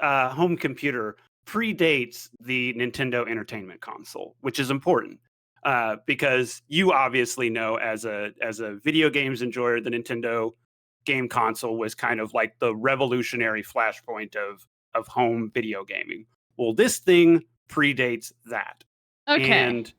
home computer predates the Nintendo Entertainment Console, which is important because you obviously know as a video games enjoyer, the Nintendo game console was kind of like the revolutionary flashpoint of home video gaming. Well, this thing predates that. Okay. And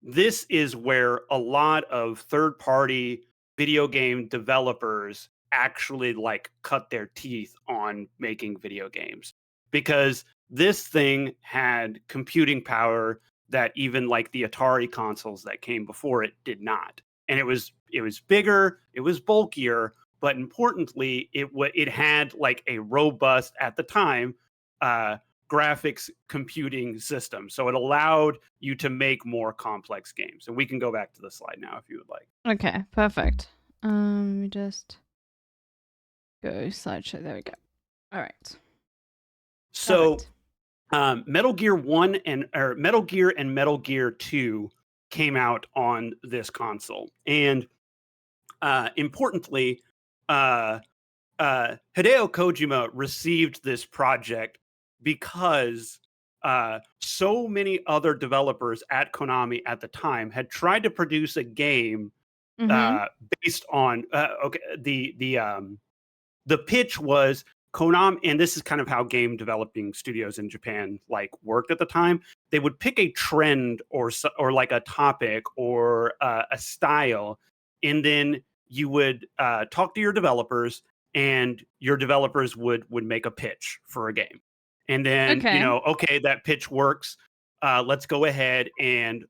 this is where a lot of third-party video game developers actually like cut their teeth on making video games, because this thing had computing power that even like the Atari consoles that came before it did not. And it was bigger, it was bulkier, but importantly, it had like a robust, at the time, graphics computing system. So it allowed you to make more complex games. And we can go back to the slide now if you would like. Okay, perfect. Let me just go slideshow. There we go. All right. So Metal Gear 1 and Metal Gear and Metal Gear 2 came out on this console. And importantly, Hideo Kojima received this project because so many other developers at Konami at the time had tried to produce a game based on the pitch was Konami, and this is kind of how game developing studios in Japan like worked at the time. They would pick a trend or like a topic or a style, and then you would talk to your developers, and your developers would make a pitch for a game. And then, okay, that pitch works. Let's go ahead and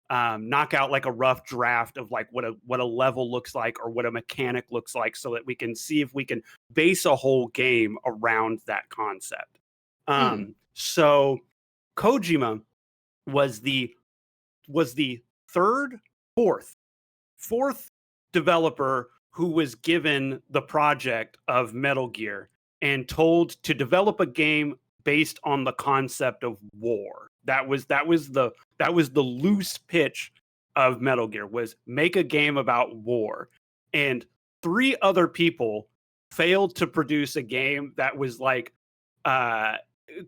knock out like a rough draft of like what a level looks like or what a mechanic looks like, so that we can see if we can base a whole game around that concept. So Kojima was the fourth developer who was given the project of Metal Gear and told to develop a game based on the concept of war. That was the loose pitch of Metal Gear, was make a game about war. And 3 other people failed to produce a game that was like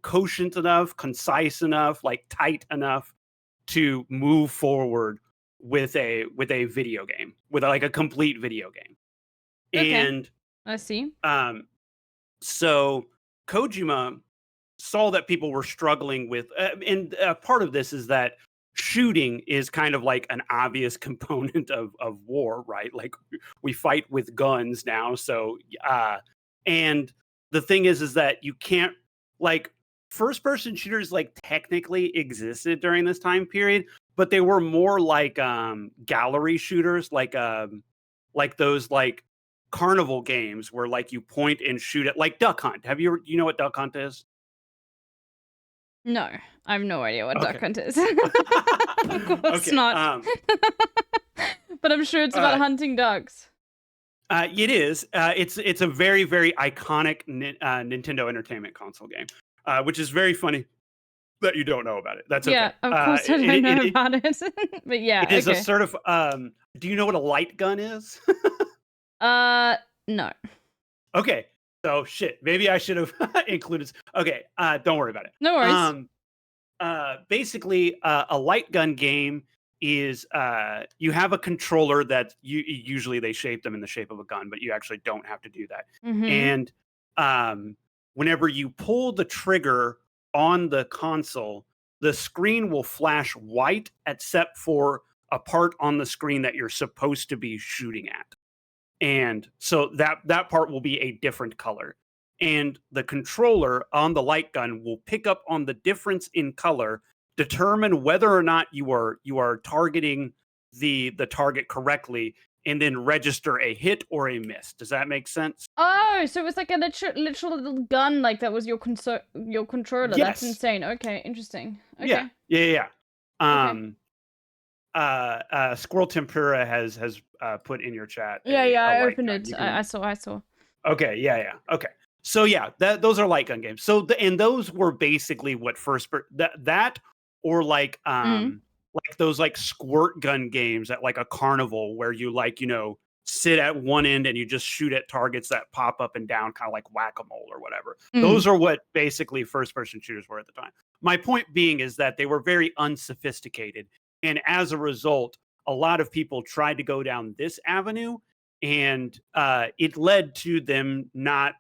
quotient enough, concise enough, like tight enough to move forward with a video game, with like a complete video game. Okay. And I see. So Kojima saw that people were struggling with, and part of this is that shooting is kind of like an obvious component of war, right? Like we fight with guns now. So, and the thing is that you can't, like, first person shooters like technically existed during this time period, but they were more like gallery shooters, like those like carnival games where like you point and shoot at, like Duck Hunt. You know what Duck Hunt is? No, I have no idea what Duck Hunt is. Of course not. But I'm sure it's about hunting ducks. It is. It's a very, very iconic Nintendo Entertainment Console game, which is very funny that you don't know about it. That's okay. Yeah, of course I don't know about it. But yeah, it is a sort of. Do you know what a light gun is? No. Okay. So shit, maybe I should have included. Okay, don't worry about it. No worries. Basically, a light gun game is you have a controller that usually they shape them in the shape of a gun, but you actually don't have to do that. And whenever you pull the trigger on the console, the screen will flash white except for a part on the screen that you're supposed to be shooting at. And so that part will be a different color. And the controller on the light gun will pick up on the difference in color, determine whether or not you are targeting the target correctly, and then register a hit or a miss. Does that make sense? Oh, so it's like a literal little gun, like that was your controller. Yes. That's insane. Okay, interesting. Okay. Yeah, yeah, yeah. Squirrel Tempura has put in your chat. Yeah, I opened gun. it. I saw. Okay, yeah. Okay, so yeah, those are light gun games. So and those were basically what that or like those like squirt gun games at like a carnival where you like sit at one end and you just shoot at targets that pop up and down, kind of like whack-a-mole or whatever. Those are what basically first-person shooters were at the time. My point being is that they were very unsophisticated, and as a result, a lot of people tried to go down this avenue, and it led to them not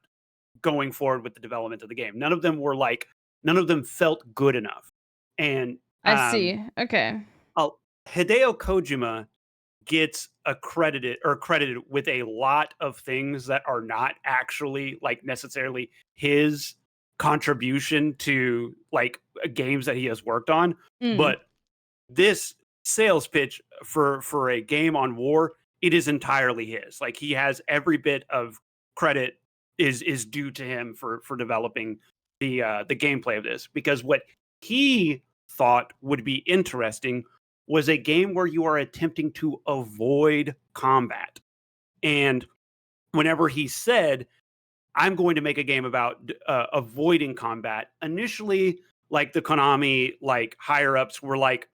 going forward with the development of the game. None of them felt good enough. And I see. Okay. Hideo Kojima gets credited with a lot of things that are not actually like necessarily his contribution to like games that he has worked on. But this sales pitch for a game on war, it is entirely his. Like he has every bit of credit is due to him for developing the gameplay of this, because what he thought would be interesting was a game where you are attempting to avoid combat. And whenever he said, I'm going to make a game about avoiding combat, initially, like the Konami like higher ups were like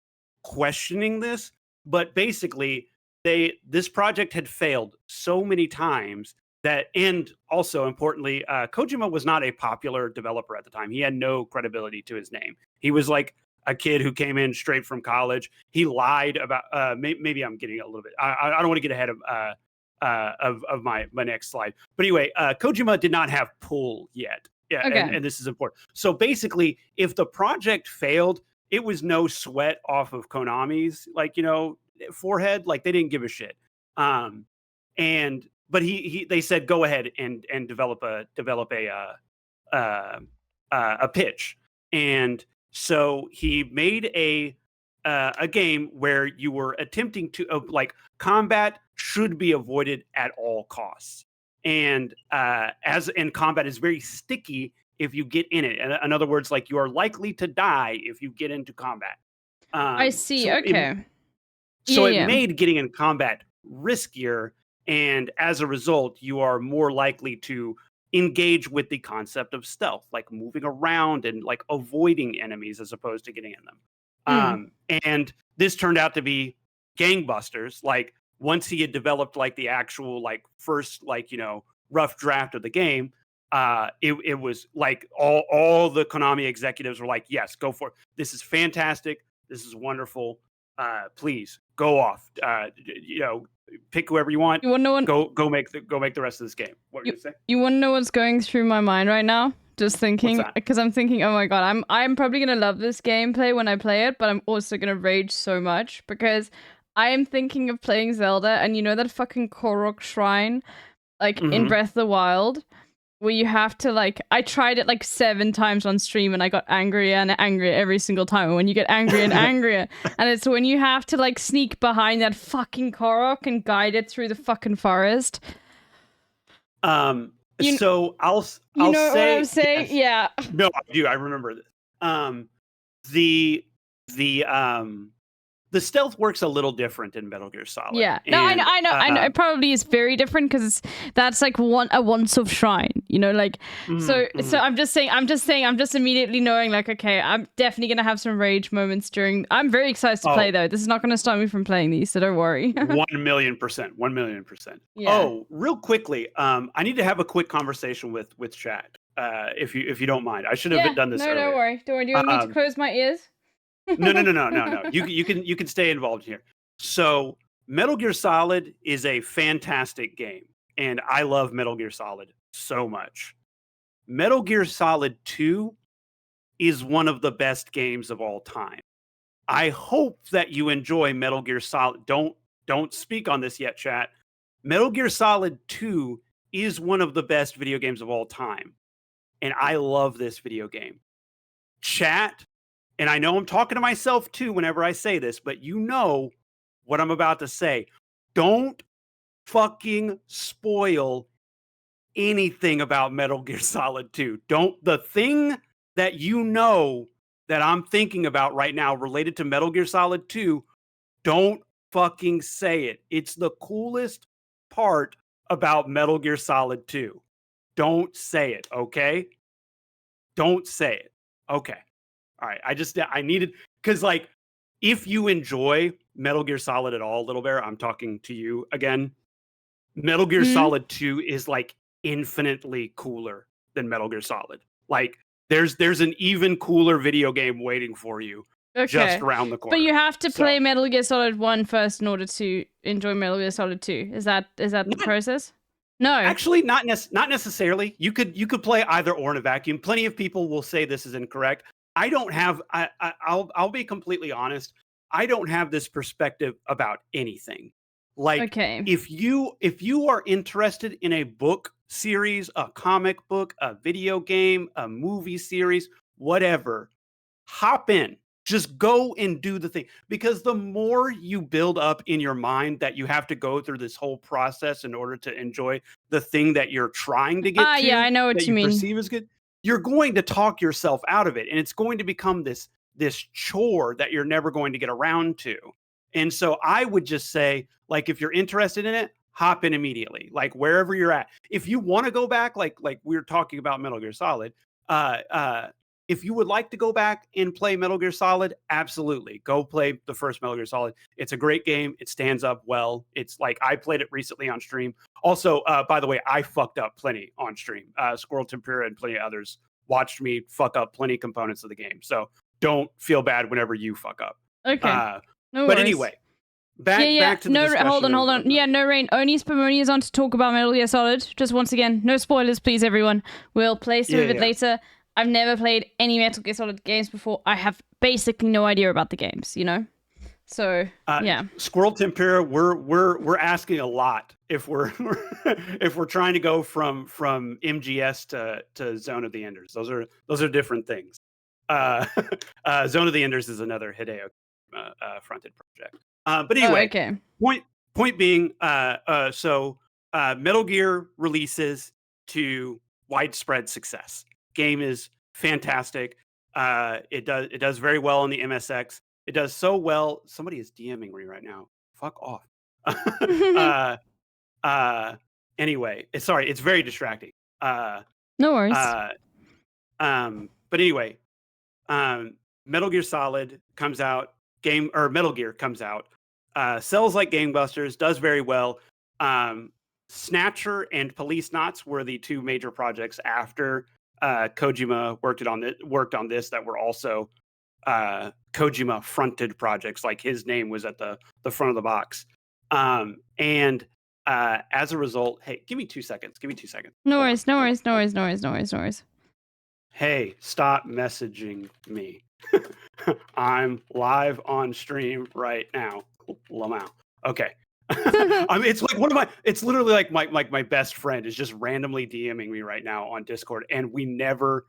questioning this, but basically this project had failed so many times that, and also importantly, Kojima was not a popular developer at the time. He had no credibility to his name. He was like a kid who came in straight from college. He lied about. Maybe I'm getting a little bit. I don't want to get ahead of my next slide. But anyway, Kojima did not have pull yet. Yeah, okay. and this is important. So basically, if the project failed, it was no sweat off of Konami's forehead. Like they didn't give a shit. But they said go ahead and develop a pitch. And so he made a game where you were attempting to like combat should be avoided at all costs. And combat is very sticky if you get in it. In other words, like you are likely to die if you get into combat. I see. Okay. It made getting in combat riskier, and as a result, you are more likely to engage with the concept of stealth, like moving around and like avoiding enemies as opposed to getting in them. And this turned out to be gangbusters. Like once he had developed like the actual like first rough draft of the game, it was like all the Konami executives were like, yes, go for it. This is fantastic. This is wonderful. Please go off. Pick whoever you want. You want to know go make the rest of this game. What were you say? You want to know what's going through my mind right now? Just thinking, because I'm thinking, oh my god, I'm probably gonna love this gameplay when I play it, but I'm also gonna rage so much because I am thinking of playing Zelda, and you know that fucking Korok shrine, like in Breath of the Wild, where you have to like, I tried it like 7 times on stream, and I got angrier and angrier every single time. And when you get angrier and angrier, and it's when you have to like sneak behind that fucking Korok and guide it through the fucking forest. So I'll know say what I'm saying? Yes. Yeah. No, I do. I remember this. The stealth works a little different in Metal Gear Solid. Yeah. No, I know. It probably is very different because that's like a once-off shrine, like. So I'm just immediately knowing like, okay, I'm definitely gonna have some rage moments during. I'm very excited to play though. This is not gonna stop me from playing these, so don't worry. 1,000,000%. 1,000,000%. Yeah. Oh, real quickly, I need to have a quick conversation with chat. If you don't mind, I should have done this. No, earlier. don't worry. Don't worry. Do you want me to close my ears? No. You can stay involved here. So Metal Gear Solid is a fantastic game, and I love Metal Gear Solid so much. Metal Gear Solid 2 is one of the best games of all time. I hope that you enjoy Metal Gear Solid. Don't speak on this yet, chat. Metal Gear Solid 2 is one of the best video games of all time, and I love this video game. Chat. And I know I'm talking to myself too whenever I say this, but you know what I'm about to say. Don't fucking spoil anything about Metal Gear Solid 2. Don't. The thing that you know that I'm thinking about right now related to Metal Gear Solid 2, don't fucking say it. It's the coolest part about Metal Gear Solid 2. Don't say it, okay? Don't say it. Okay. All right. I needed, because like, if you enjoy Metal Gear Solid at all, Little Bear, I'm talking to you again. Metal Gear Solid 2 is like infinitely cooler than Metal Gear Solid. Like, there's an even cooler video game waiting for you just around the corner. But you have to play Metal Gear Solid 1 first in order to enjoy Metal Gear Solid 2. Is that the process? No. Actually, not necessarily. You could play either or in a vacuum. Plenty of people will say this is incorrect. I don't have. I'll be completely honest. I don't have this perspective about anything. Like, if you are interested in a book series, a comic book, a video game, a movie series, whatever, hop in. Just go and do the thing. Because the more you build up in your mind that you have to go through this whole process in order to enjoy the thing that you're trying to get to, yeah, I know what that you mean. Perceive as good, you're going to talk yourself out of it, and it's going to become this chore that you're never going to get around to. And so I would just say, like, if you're interested in it, hop in immediately, like wherever you're at. If you want to go back, like we were talking about Metal Gear Solid, if you would like to go back and play Metal Gear Solid, absolutely. Go play the first Metal Gear Solid. It's a great game. It stands up well. It's like, I played it recently on stream. Also, by the way, I fucked up plenty on stream. Squirrel Tempura and plenty of others watched me fuck up plenty of components of the game. So don't feel bad whenever you fuck up. Okay. No but worries. anyway, back to the discussion. Hold on. Yeah, no, Rain. Only Spumoni is on to talk about Metal Gear Solid. Just once again, no spoilers, please, everyone. We'll play some of it later. I've never played any Metal Gear Solid games before. I have basically no idea about the games, you know? So, yeah. Squirrel Tempura, we're asking a lot if we're if we're trying to go from MGS to Zone of the Enders. Those are different things. Zone of the Enders is another Hideo fronted project. But anyway, point being, so Metal Gear releases to widespread success. Game is fantastic. It does very well on the MSX. It does so well. Somebody is DMing me right now. Fuck off. Anyway, sorry, it's very distracting. No worries. But anyway, Metal Gear Solid comes out. Metal Gear comes out. Sells like gangbusters. Does very well. Snatcher and Police Knots were the two major projects after Kojima worked on this that were also Kojima fronted projects. Like, his name was at the front of the box. And as a result, hey, give me 2 seconds. No worries. Hey, stop messaging me. I'm live on stream right now. Lamau. Okay. It's like it's literally like my best friend is just randomly DMing me right now on Discord, and we never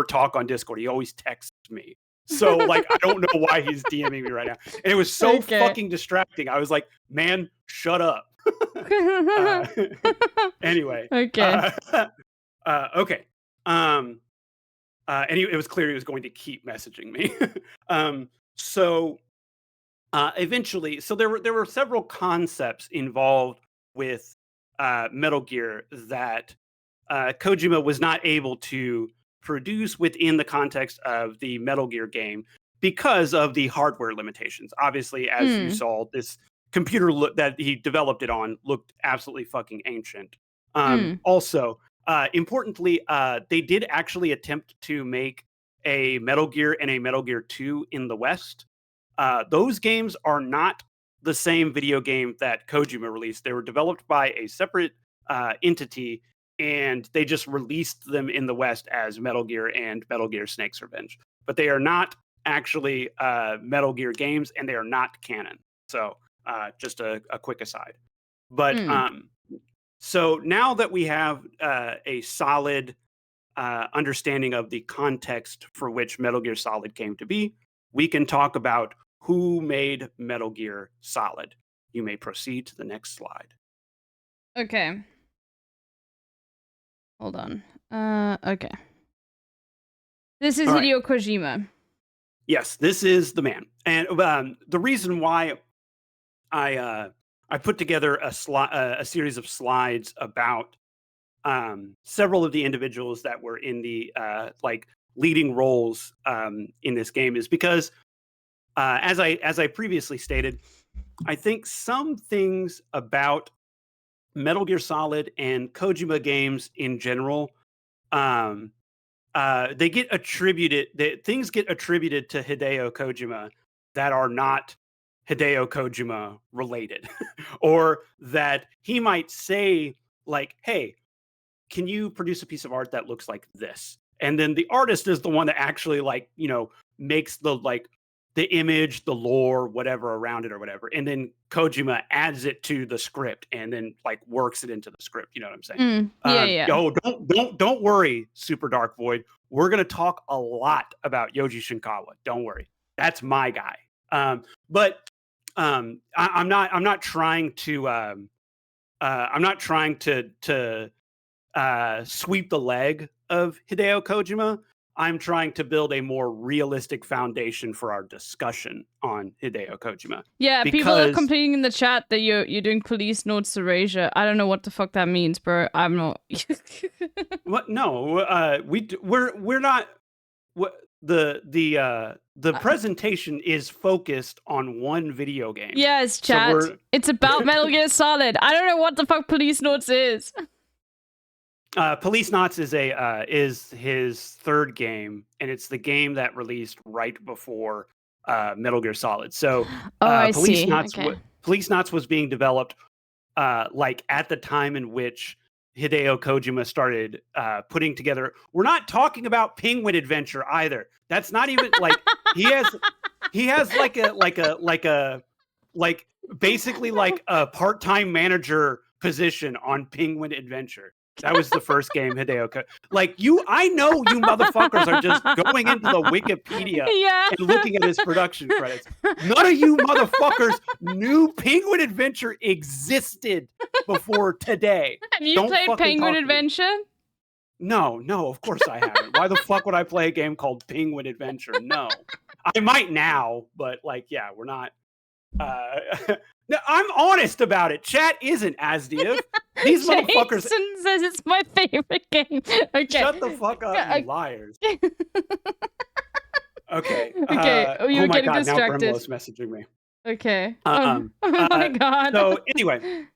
talk on Discord. He always texts me. So like, I don't know why he's DMing me right now. And it was so fucking distracting. I was like, man, shut up. Anyway. Okay. Okay. And it was clear he was going to keep messaging me. Eventually, so there were several concepts involved with Metal Gear that Kojima was not able to produce within the context of the Metal Gear game because of the hardware limitations. Obviously, as you saw, this computer that he developed it on looked absolutely fucking ancient. Also, importantly, they did actually attempt to make a Metal Gear and a Metal Gear 2 in the West. Those games are not the same video game that Kojima released. They were developed by a separate entity, and they just released them in the West as Metal Gear and Metal Gear Snake's Revenge. But they are not actually Metal Gear games, and they are not canon. So just a quick aside. But so now that we have a solid understanding of the context for which Metal Gear Solid came to be, we can talk about who made Metal Gear Solid. You may proceed to the next slide. Okay. Hold on. Okay. This is Hideo Kojima. Yes, this is the man. And the reason why I put together a series of slides about several of the individuals that were in the like leading roles in this game is because as I previously stated, I think some things about Metal Gear Solid and Kojima games in general, they get attributed. Things get attributed to Hideo Kojima that are not Hideo Kojima related, or that he might say like, "Hey, can you produce a piece of art that looks like this?" And then the artist is the one that actually like, makes the image, the lore, whatever around it or whatever. And then Kojima adds it to the script and then like works it into the script. You know what I'm saying? Yeah. Oh, don't worry, Super Dark Void. We're going to talk a lot about Yoji Shinkawa. Don't worry. That's my guy. But I'm not trying to sweep the leg of Hideo Kojima. I'm trying to build a more realistic foundation for our discussion on Hideo Kojima. Yeah, people are complaining in the chat that you're doing police notes to Erasure. I don't know what the fuck that means, bro. I'm not. What? No, we're not. What the presentation is focused on one video game. Yes, chat. So it's about Metal Gear Solid. I don't know what the fuck police notes is. Police Knots is his third game, and it's the game that released right before Metal Gear Solid. So, Police Knots was being developed like at the time in which Hideo Kojima started putting together. We're not talking about Penguin Adventure either. That's not even like he has basically like a part-time manager position on Penguin Adventure. That was the first game Hideo I know you motherfuckers are just going into the Wikipedia and looking at his production credits. None of you motherfuckers knew Penguin Adventure existed before today. Have you played Penguin Adventure? No, of course I haven't. Why the fuck would I play a game called Penguin Adventure? No. I might now, but we're not. No, I'm honest about it. Chat isn't as div. These motherfuckers says it's my favorite game. Okay. Shut the fuck up, you liars. Okay. You're getting God, distracted. Now Grimlo's messaging me. Okay. Oh my god. So anyway,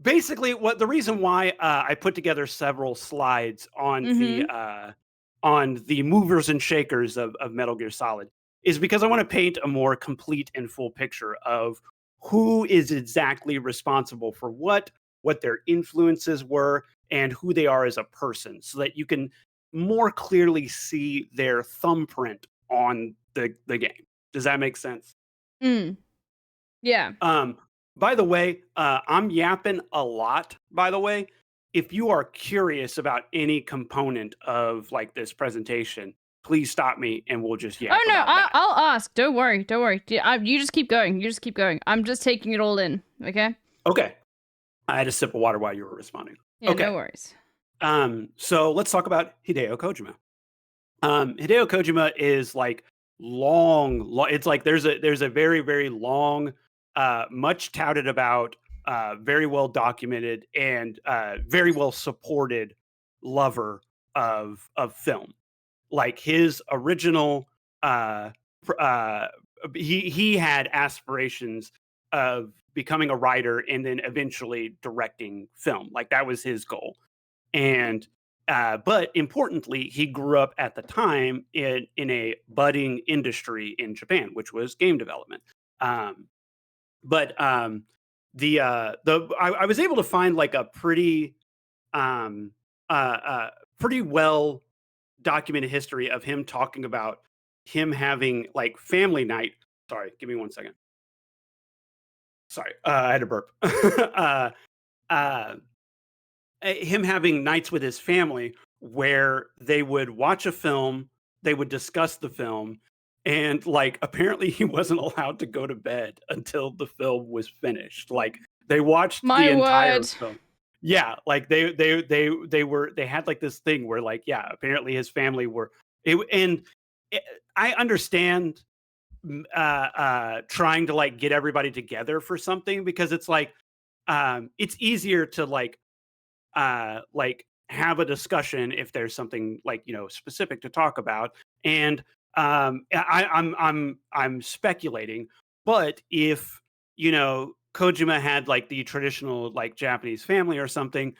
basically, the reason why I put together several slides on the movers and shakers of Metal Gear Solid is because I want to paint a more complete and full picture of who is exactly responsible for what their influences were, and who they are as a person, so that you can more clearly see their thumbprint on the game. Does that make sense? Yeah. By the way, I'm yapping a lot, by the way. If you are curious about any component of this presentation, please stop me and we'll just yap. Oh no, I'll ask. Don't worry. You just keep going. I'm just taking it all in. Okay. Okay. I had a sip of water while you were responding. Yeah, okay. No worries. So let's talk about Hideo Kojima. Hideo Kojima is long. It's there's a very, very long, much touted about, very well documented and very well supported lover of film. His original, he had aspirations of becoming a writer and then eventually directing film. That was his goal. And but importantly, he grew up at the time in a budding industry in Japan, which was game development. I was able to find a pretty pretty well documented history of him talking about him having family night. Sorry, give me 1 second. Sorry, I had to burp. Him having nights with his family where they would watch a film, they would discuss the film, and apparently he wasn't allowed to go to bed until the film was finished. They watched My the entire word. film. Yeah, like they had like this thing where like yeah, apparently his family were I understand trying to like get everybody together for something because it's like it's easier to like have a discussion if there's something like specific to talk about and I'm speculating but if Kojima had like the traditional like Japanese family or something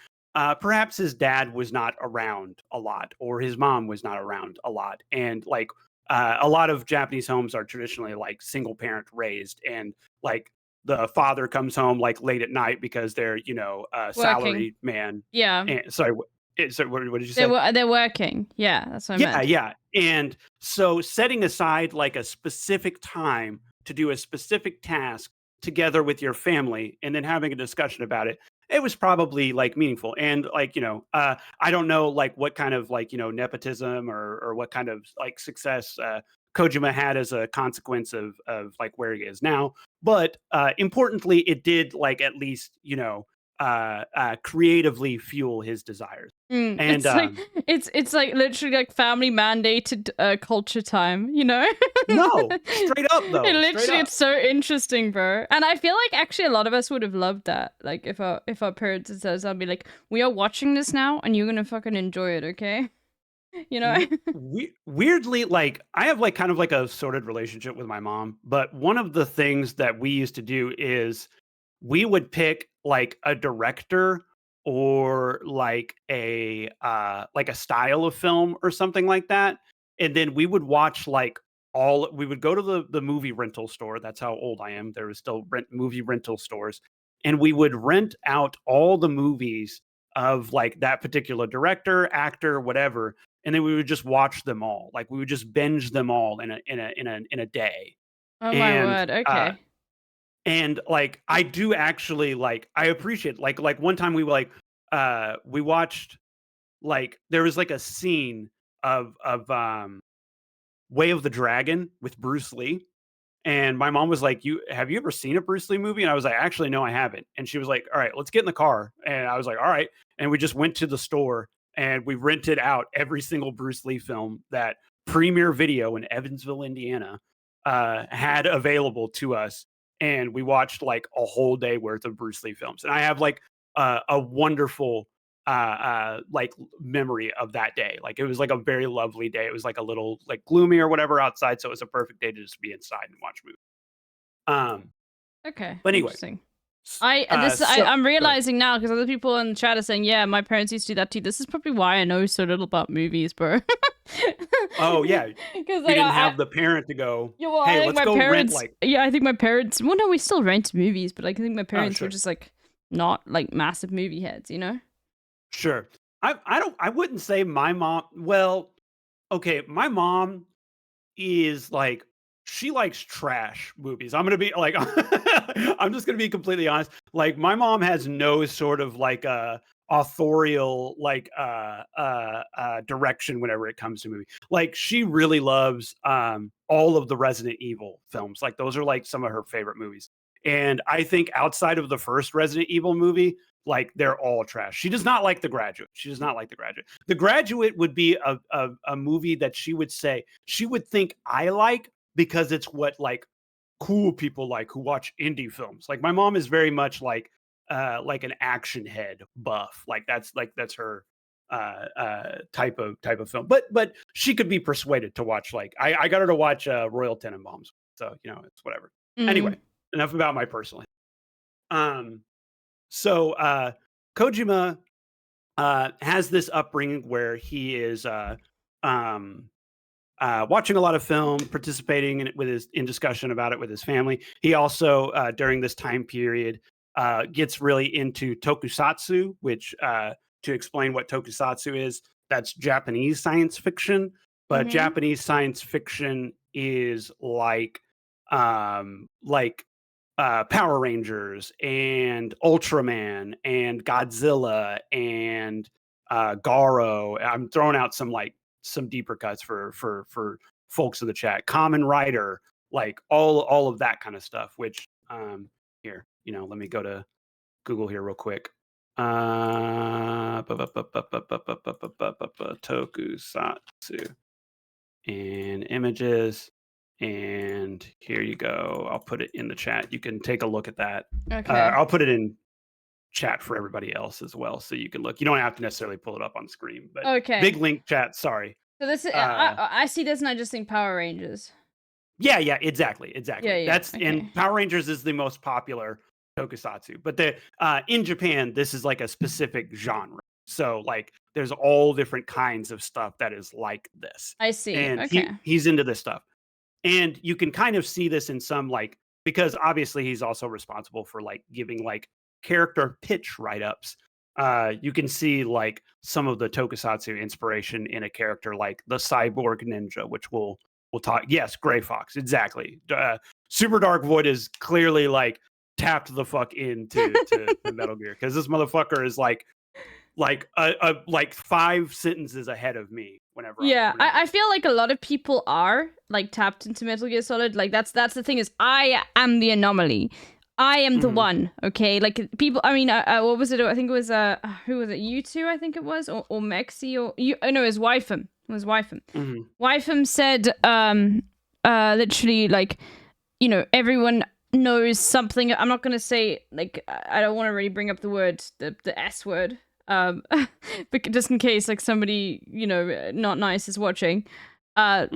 perhaps his dad was not around a lot or his mom was not around a lot and like a lot of Japanese homes are traditionally like single parent raised and like the father comes home like late at night because they're a Working. salary man. Yeah. And, sorry, what did you say? They're working. Yeah, that's what I meant. Yeah. And so setting aside like a specific time to do a specific task together with your family and then having a discussion about it, it was probably like meaningful. And like, I don't know like what kind of like, nepotism or what kind of like success Kojima had as a consequence of like where he is now. But importantly, it did like at least, creatively fuel his desires. And it's like literally like family mandated culture time, no, straight up though. It's so interesting, bro. And I feel like actually a lot of us would have loved that. Like if our parents had said, I'd be like, we are watching this now, and you're gonna fucking enjoy it, okay? Weirdly, like I have like kind of like a sorted relationship with my mom, but one of the things that we used to do is we would pick like a director or like a style of film or something like that and then we would watch like we would go to the movie rental store. That's how old I am. There was still movie rental stores and we would rent out all the movies of like that particular director, actor, whatever, and then we would just watch them all. Like we would just binge them all in a day. Oh my word. Okay. And like I do actually like I appreciate like one time we were like we watched like there was like a scene of Way of the Dragon with Bruce Lee. And my mom was like, have you ever seen a Bruce Lee movie? And I was like, actually, no, I haven't. And she was like, all right, let's get in the car. And I was like, all right. And we just went to the store and we rented out every single Bruce Lee film that Premier Video in Evansville, Indiana, had available to us. And we watched like a whole day worth of Bruce Lee films. And I have like a wonderful like memory of that day. Like it was like a very lovely day. It was like a little like gloomy or whatever outside, so it was a perfect day to just be inside and watch movies. Okay. But anyway, interesting. I'm realizing now because other people in the chat are saying, yeah, my parents used to do that too. This is probably why I know so little about movies, bro. Oh yeah, because like, didn't have the parent to go. Yeah, well, hey, let's go rent like. Yeah, I think my parents. Well, no, we still rent movies, but like I think my parents were just like not like massive movie heads, you know. Sure. I wouldn't say my mom. Well, okay, my mom is like she likes trash movies. I'm gonna be like, I'm just gonna be completely honest. Like my mom has no sort of like authorial like direction whenever it comes to movie. Like she really loves all of the Resident Evil films. Like those are like some of her favorite movies. And I think outside of the first Resident Evil movie, like they're all trash. She does not like The Graduate. She does not like The Graduate. The Graduate would be a movie that she would say she would think I like because it's what like cool people like who watch indie films. Like my mom is very much like an action head buff. Like that's her type of film. But she could be persuaded to watch like I got her to watch Royal Tenenbaums. So it's whatever. Anyway, enough about my personal. So Kojima has this upbringing where he is watching a lot of film, participating in discussion about it with his family. He also during this time period gets really into tokusatsu, which to explain what tokusatsu is, that's Japanese science fiction, but Japanese science fiction is like Power Rangers and Ultraman and Godzilla and Garo. I'm throwing out some deeper cuts for folks in the chat. Kamen Rider, like all of that kind of stuff. Which here, let me go to Google here real quick. Tokusatsu and images. And here you go. I'll put it in the chat. You can take a look at that. Okay. I'll put it in chat for everybody else as well, so you can look. You don't have to necessarily pull it up on screen, but Okay. big link chat. Sorry. So this is I see this and I just think Power Rangers. Yeah, exactly. Yeah, That's okay. and Power Rangers is the most popular tokusatsu, but in Japan, this is like a specific genre. So like, there's all different kinds of stuff that is like this. I see. And Okay. he's into this stuff, and you can kind of see this in some like, because obviously he's also responsible for like giving like character pitch write-ups. You can see like some of the tokusatsu inspiration in a character like the Cyborg Ninja, which we'll talk. Yes, Gray Fox, exactly. Super Dark Void is clearly like tapped the fuck into to Metal Gear, because this motherfucker is like 5 sentences ahead of me whenever. I feel like a lot of people are like tapped into Metal Gear Solid. Like that's the thing, is I am the anomaly. I am the one, okay? Like people, I mean, what was it? I think it was who was it? U2, I think it was, or Mexi, or you? Oh no, it was Wypham. It was Wypham. Wypham said, literally, like, you know, everyone knows something. I'm not gonna say like, I don't want to really bring up the word, the S word, but just in case like somebody, you know, not nice is watching, but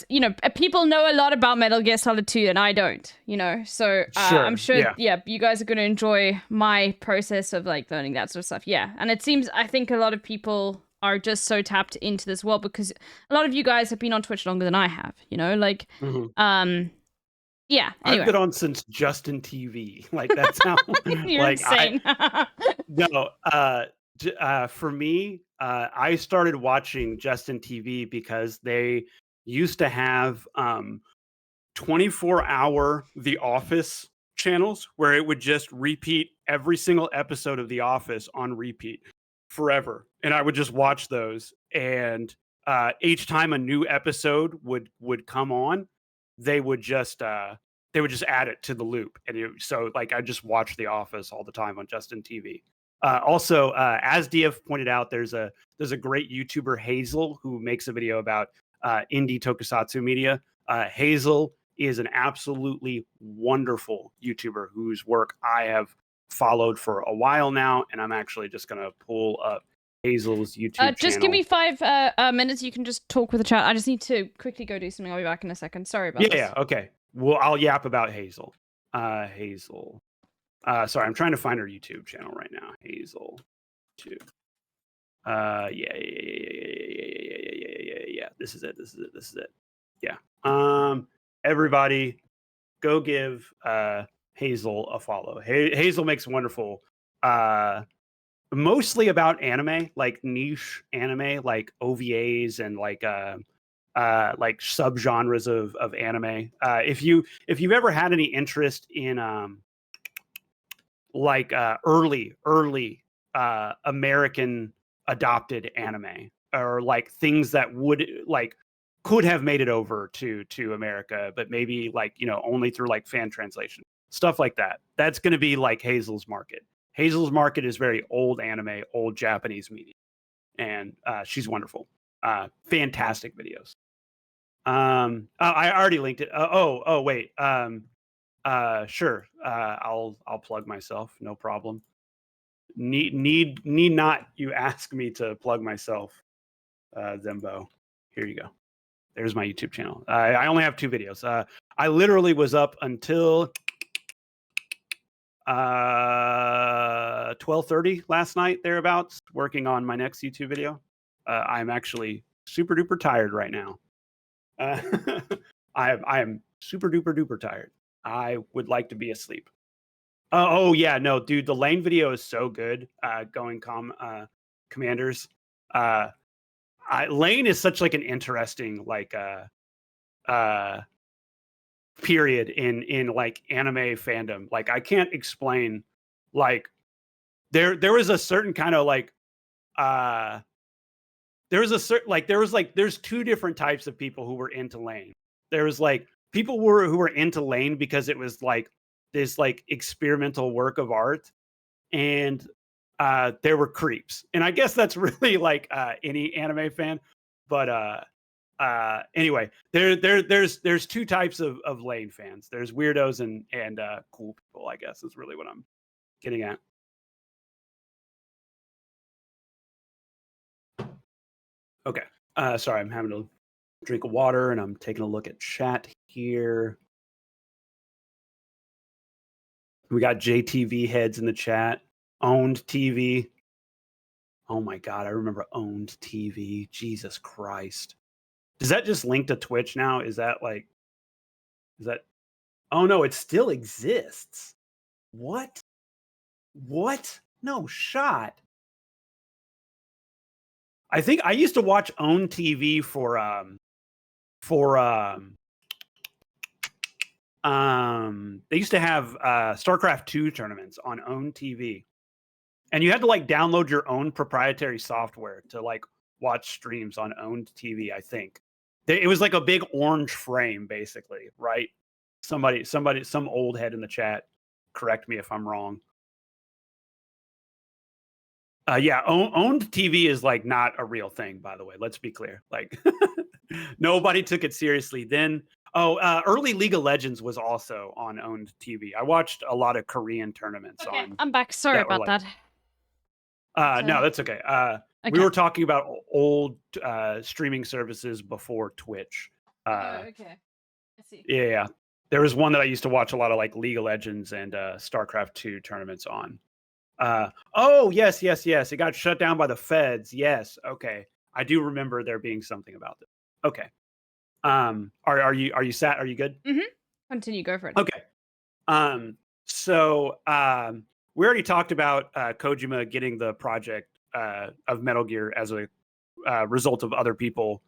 you know, people know a lot about Metal Gear Solid 2 and I don't, you know, so I'm sure, you guys are going to enjoy my process of like learning that sort of stuff. Yeah, and it seems, I think a lot of people are just so tapped into this world because a lot of you guys have been on Twitch longer than I have, you know, like, yeah. Anyway. I've been on since Justin TV. Like that's how. You're like, insane. For me, I started watching Justin TV because they used to have 24-hour The Office channels where it would just repeat every single episode of The Office on repeat forever, and I would just watch those. And each time a new episode would come on, they would just add it to the loop, and so like I just watched The Office all the time on Justin TV. Also, as DF pointed out, there's a great YouTuber, Hazel, who makes a video about indie tokusatsu media. Hazel is an absolutely wonderful YouTuber whose work I have followed for a while now, and I'm actually just gonna pull up Hazel's YouTube channel. Just give me 5 minutes. You can just talk with the chat. I just need to quickly go do something. I'll be back in a second. Sorry about this. Yeah, okay. Well, I'll yap about Hazel. Hazel. Sorry, I'm trying to find her YouTube channel right now. Hazel. YouTube. Yeah. This is it. Yeah. Everybody, go give Hazel a follow. Hazel makes wonderful, mostly about anime, like niche anime, like OVAs and like subgenres of anime. If you've ever had any interest in early American adopted anime, or like things that could have made it over to America, but maybe like, you know, only through like fan translation, stuff like that. That's going to be like Hazel's market. Hazel's market is very old anime, old Japanese media, and she's wonderful. Fantastic videos. I already linked it. Wait. Sure. I'll plug myself. No problem. Need not you ask me to plug myself, Zembo. Here you go. There's my YouTube channel. I only have 2 videos. I literally was up until 12:30 last night, thereabouts, working on my next YouTube video. I'm actually super duper tired right now. I am super duper duper tired. I would like to be asleep. Oh yeah, no, dude, the Lane video is so good. Commanders. Lane is such like an interesting period in like anime fandom. Like I can't explain. Like there was a certain kind of like there's 2 different types of people who were into Lane. There was like people who were into Lane because it was like this like experimental work of art, and there were creeps. And I guess that's really like any anime fan. But anyway, there's two types of Lane fans. There's weirdos and cool people, I guess, is really what I'm getting at. Okay. Sorry, I'm having to drink of water and I'm taking a look at chat here. We got JTV heads in the chat. Owned TV. Oh my God, I remember Owned TV. Jesus Christ. Does that just link to Twitch now? Is that? Oh no, it still exists. What? No shot. I think I used to watch Own TV for they used to have StarCraft 2 tournaments on Own TV. And you had to like download your own proprietary software to like watch streams on Owned TV, I think. It was like a big orange frame, basically, right? Some old head in the chat, correct me if I'm wrong. Yeah, Owned TV is like not a real thing, by the way. Let's be clear. Like nobody took it seriously then. Early League of Legends was also on Owned TV. I watched a lot of Korean tournaments. Okay, I'm back. Sorry about that. No, that's okay. Okay. We were talking about old streaming services before Twitch. Okay. I see. Yeah. There was one that I used to watch a lot of, like League of Legends and StarCraft 2 tournaments on. Yes. It got shut down by the feds. Yes. Okay. I do remember there being something about this. Okay. Are you set? Are you good? Mm-hmm. Continue. Go for it. Okay. So we already talked about Kojima getting the project of Metal Gear as a result of other people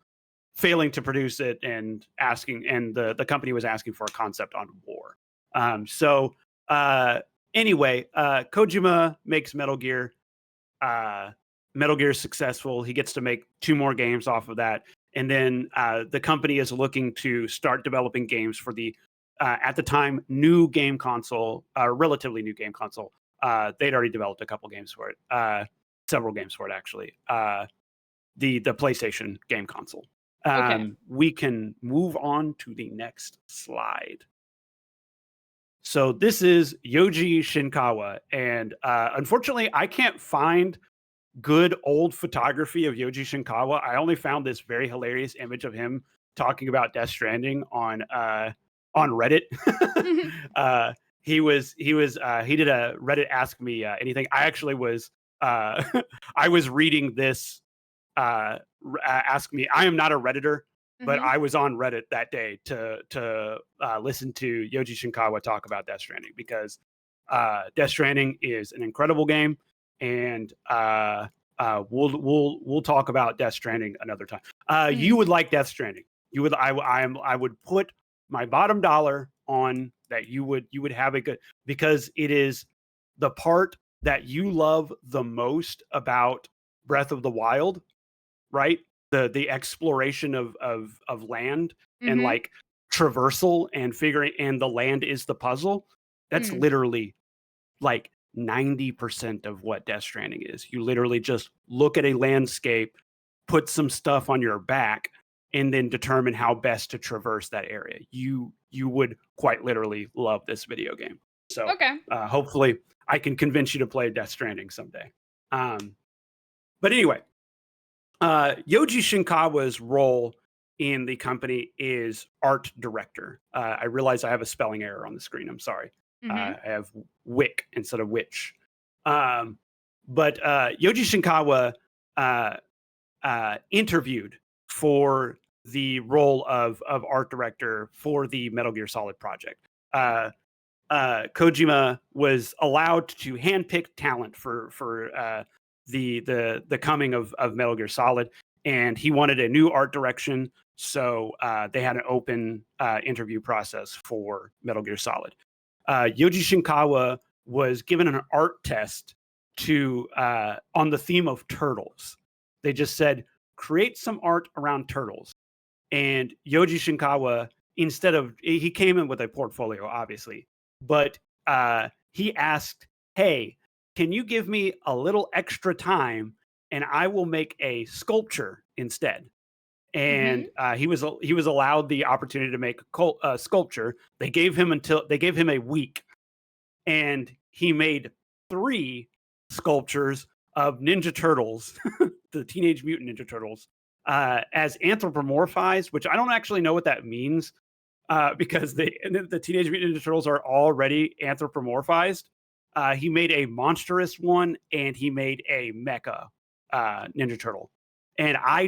failing to produce it and the company was asking for a concept on war. Anyway, Kojima makes Metal Gear. Metal Gear is successful. He gets to make 2 more games off of that. And then the company is looking to start developing games for the, at the time, new game console, relatively new game console. They'd already developed a couple games for it, several games for it, actually. The PlayStation game console. Okay. We can move on to the next slide. So this is Yoji Shinkawa. And unfortunately, I can't find good old photography of Yoji Shinkawa. I only found this very hilarious image of him talking about Death Stranding on Reddit. He did a Reddit Ask Me Anything. I actually was I was reading this Ask Me. I am not a Redditor, but I was on Reddit that day to listen to Yoji Shinkawa talk about Death Stranding because Death Stranding is an incredible game, and we'll talk about Death Stranding another time. You would like Death Stranding. You would. I would put my bottom dollar on that. You would have a good, because it is the part that you love the most about Breath of the Wild, right? The exploration of land and like traversal and figuring, and the land is the puzzle. That's literally like 90% of what Death Stranding is. You literally just look at a landscape, put some stuff on your back, and then determine how best to traverse that area. You would quite literally love this video game. So hopefully I can convince you to play Death Stranding someday. But anyway, Yoji Shinkawa's role in the company is art director. I realize I have a spelling error on the screen. I'm sorry. I have Wick instead of Witch. But Yoji Shinkawa interviewed for the role of art director for the Metal Gear Solid project. Kojima was allowed to handpick talent for the coming of Metal Gear Solid, and he wanted a new art direction, so they had an open interview process for Metal Gear Solid. Yoji Shinkawa was given an art test on the theme of turtles. They just said, create some art around turtles. And Yoji Shinkawa, he came in with a portfolio, obviously, but he asked, "Hey, can you give me a little extra time and I will make a sculpture instead?" And he was allowed the opportunity to make a sculpture. They gave him a week, and he made 3 sculptures of Ninja Turtles, the Teenage Mutant Ninja Turtles, as anthropomorphized, which I don't actually know what that means, because the Teenage Mutant Ninja Turtles are already anthropomorphized. He made a monstrous one, and he made a mecha Ninja Turtle. And I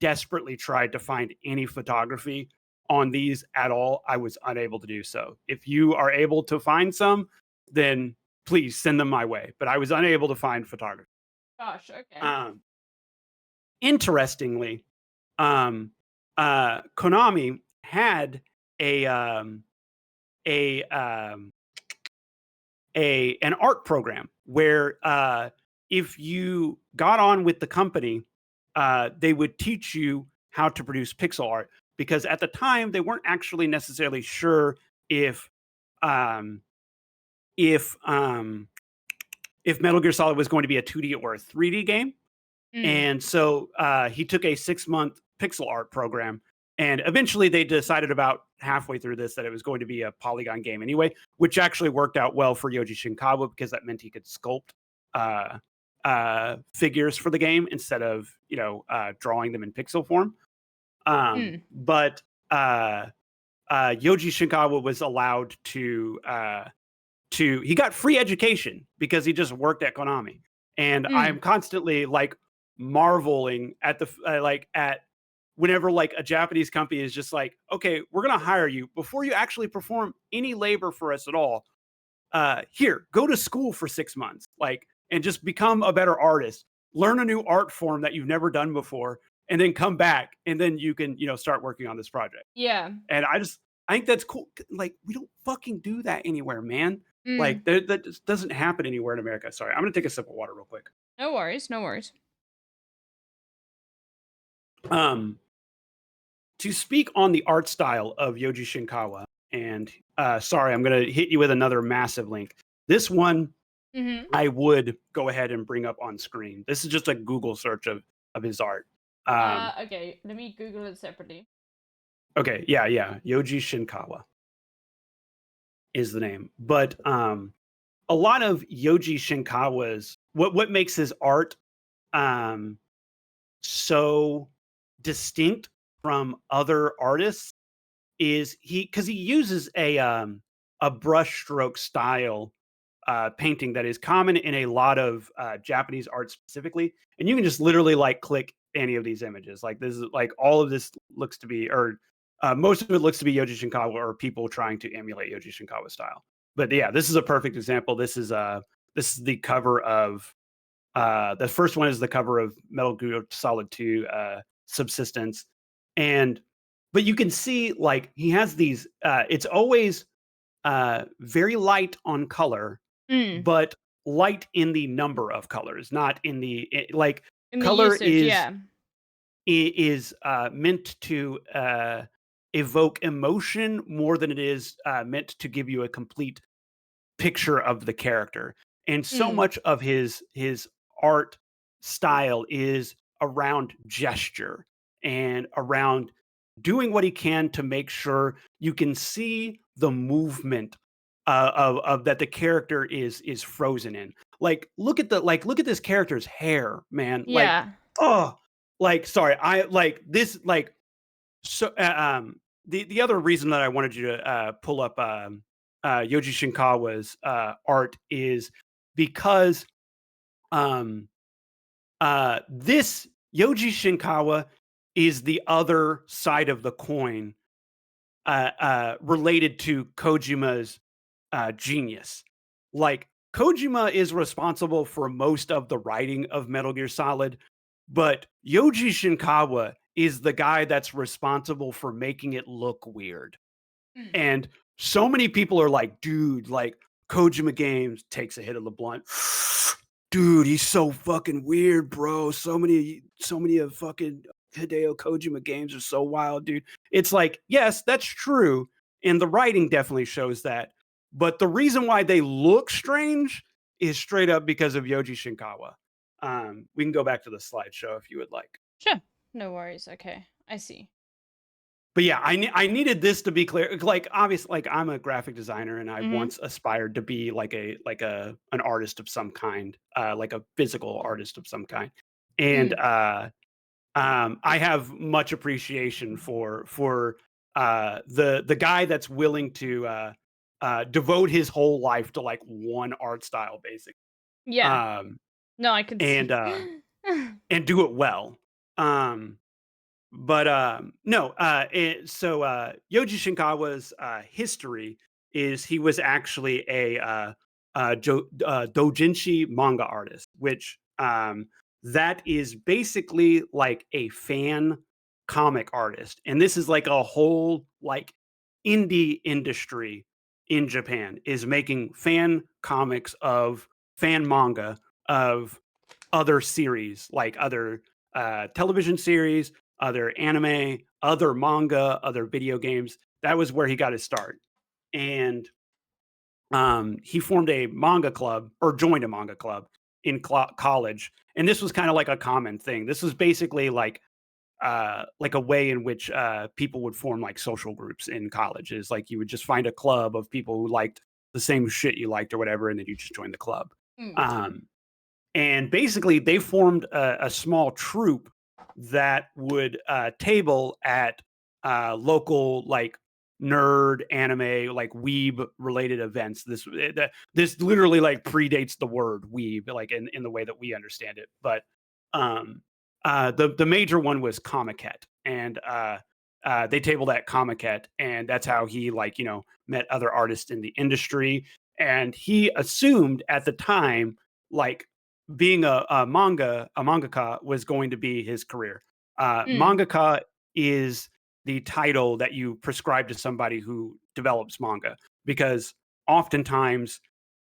desperately tried to find any photography on these at all. I was unable to do so. If you are able to find some, then please send them my way. But I was unable to find photography. Gosh, okay. Interestingly, Konami had an art program where if you got on with the company, they would teach you how to produce pixel art, because at the time they weren't actually necessarily sure if Metal Gear Solid was going to be a 2D or a 3D game. And so he took a 6-month pixel art program, and eventually they decided about halfway through this that it was going to be a polygon game anyway, which actually worked out well for Yoji Shinkawa, because that meant he could sculpt figures for the game instead of drawing them in pixel form. But Yoji Shinkawa was allowed to he got free education because he just worked at Konami. And I'm constantly like marveling at at whenever like a Japanese company is just like, okay, we're gonna hire you before you actually perform any labor for us at all. Here, go to school for 6 months, and just become a better artist. Learn a new art form that you've never done before, and then come back, and then you can start working on this project. Yeah. And I think that's cool. Like, we don't fucking do that anywhere, man. Like that just doesn't happen anywhere in America. Sorry, I'm gonna take a sip of water real quick. No worries, no worries. To speak on the art style of Yoji Shinkawa, and sorry, I'm gonna hit you with another massive link. This one I would go ahead and bring up on screen. This is just a Google search of his art. Okay, let me Google it separately. Okay, yeah, Yoji Shinkawa is the name. But a lot of Yoji Shinkawa's what makes his art so distinct from other artists is because he uses a brushstroke style painting that is common in a lot of Japanese art specifically. And you can just literally click any of these images. Like, this is all of this looks to be, or most of it looks to be Yoji Shinkawa or people trying to emulate Yoji Shinkawa style. But yeah, this is a perfect example. This is the cover of the first one is the cover of Metal Gear Solid 2 Subsistence. But you can see he has these it's always very light on color, but light in the number of colors, not in the in color the usage, is meant to evoke emotion more than it is meant to give you a complete picture of the character. And so much of his art style is around gesture and around doing what he can to make sure you can see the movement of that the character is frozen in. Look at this character's hair, man. Yeah. Sorry, the other reason that I wanted you to pull up Yoji Shinkawa's art is because this Yoji Shinkawa is the other side of the coin related to Kojima's genius. Kojima is responsible for most of the writing of Metal Gear Solid, but Yoji Shinkawa is the guy that's responsible for making it look weird. And so many people are like, dude, Kojima Games takes a hit of the blunt. Dude, he's so fucking weird, bro. So many of fucking Hideo Kojima games are so wild, dude. It's yes, that's true. and the writing definitely shows that. But the reason why they look strange is straight up because of Yoji Shinkawa. We can go back to the slideshow if you would like. Sure. No worries. Okay. I see. But yeah, I needed this to be clear. Like obviously, like I'm a graphic designer, and I Mhm. once aspired to be like an artist of some kind, like a physical artist of some kind. And I have much appreciation for the guy that's willing to devote his whole life to like one art style, basically. Yeah. No, I could see. And do it well. But no, so Yoji Shinkawa's history is he was actually a doujinshi manga artist, which that is basically like a fan comic artist, and this is like a whole like indie industry in Japan is making fan comics of fan manga of other series, like other television series, other anime, other manga, other video games. That was where he got his start. And he formed a manga club or joined a manga club in college. And this was kind of like a common thing. This was basically like a way in which people would form like social groups in colleges. Like you would just find a club of people who liked the same shit you liked or whatever, and then you just join the club. And basically, they formed a small troupe that would table at local like nerd anime like weeb related events. This literally like predates the word weeb, like in the way that we understand it. But the major one was Comiket, and they tabled at Comiket, and that's how he like met other artists in the industry. And he assumed at the time like being a mangaka was going to be his career. Mangaka is the title that you prescribe to somebody who develops manga, because oftentimes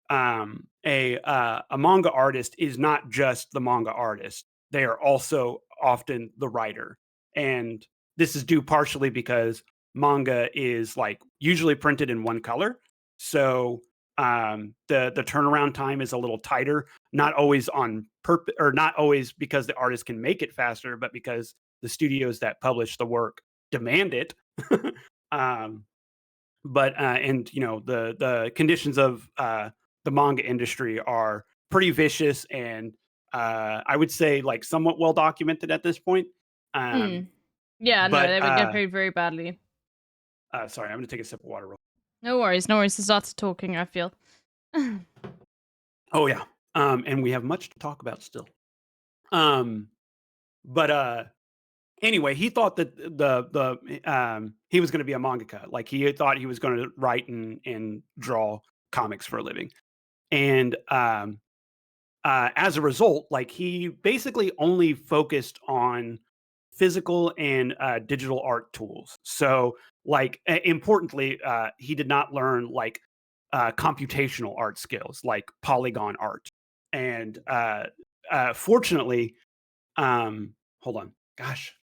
a manga artist is not just the manga artist. They are also often the writer. And this is due partially because manga is like usually printed in one color. So the turnaround time is a little tighter, not always on purpose, or not always because the artist can make it faster, but because the studios that publish the work demand it. But and the conditions of the manga industry are pretty vicious, and I would say like somewhat well documented at this point. Yeah, no, but they would get paid very badly. Sorry, I'm gonna take a sip of water. No worries, no worries. There's lots of talking, I feel. Oh yeah, and we have much to talk about still. But anyway, he thought that he was going to be a mangaka. Like he thought he was going to write and draw comics for a living. And as a result, like he basically only focused on physical and digital art tools. So like importantly, he did not learn like computational art skills like polygon art. And fortunately, hold on, gosh.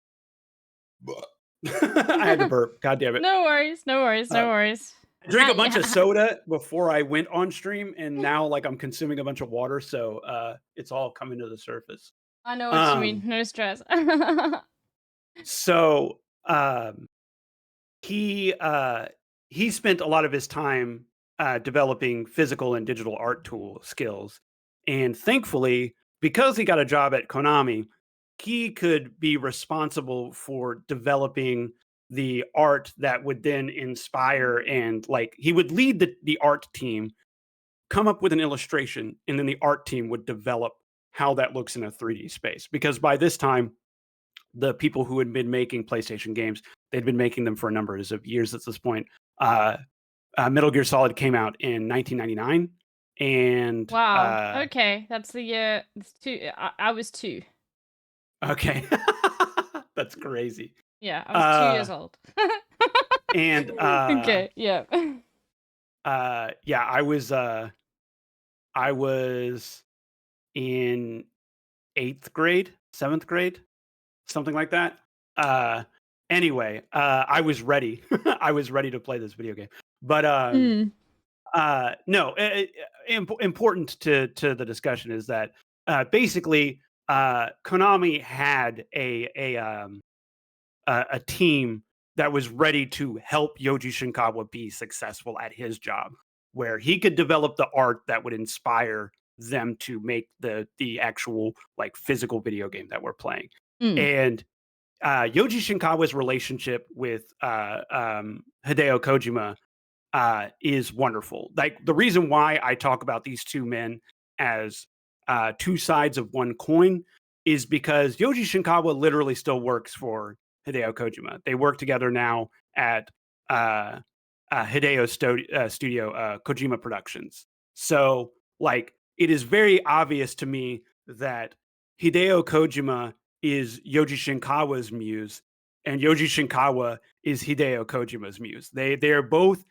I had to burp. God damn it. No worries, no worries, no worries. I drank a bunch of soda before I went on stream, and now like I'm consuming a bunch of water, so it's all coming to the surface. I know what you mean. No stress. So he spent a lot of his time developing physical and digital art tool skills, and thankfully, because he got a job at Konami, he could be responsible for developing the art that would then inspire, and like he would lead the art team, come up with an illustration, and then the art team would develop how that looks in a 3D space. Because by this time, the people who had been making PlayStation games, they'd been making them for a number of years at this point. Metal Gear Solid came out in 1999. And wow. Okay. That's the year. I was 2. Okay. That's crazy. Yeah, I was 2 years old. And okay, yeah. Yeah, I was in 8th grade, 7th grade, something like that. Anyway, I was ready. I was ready to play this video game. But no, important to the discussion is that basically Konami had a team that was ready to help Yoji Shinkawa be successful at his job, where he could develop the art that would inspire them to make the actual like physical video game that we're playing. And Yoji Shinkawa's relationship with Hideo Kojima is wonderful. Like the reason why I talk about these two men as two sides of one coin is because Yoji Shinkawa literally still works for Hideo Kojima. They work together now at Hideo Studio, Kojima Productions. So, like, it is very obvious to me that Hideo Kojima is Yoji Shinkawa's muse, and Yoji Shinkawa is Hideo Kojima's muse. They are both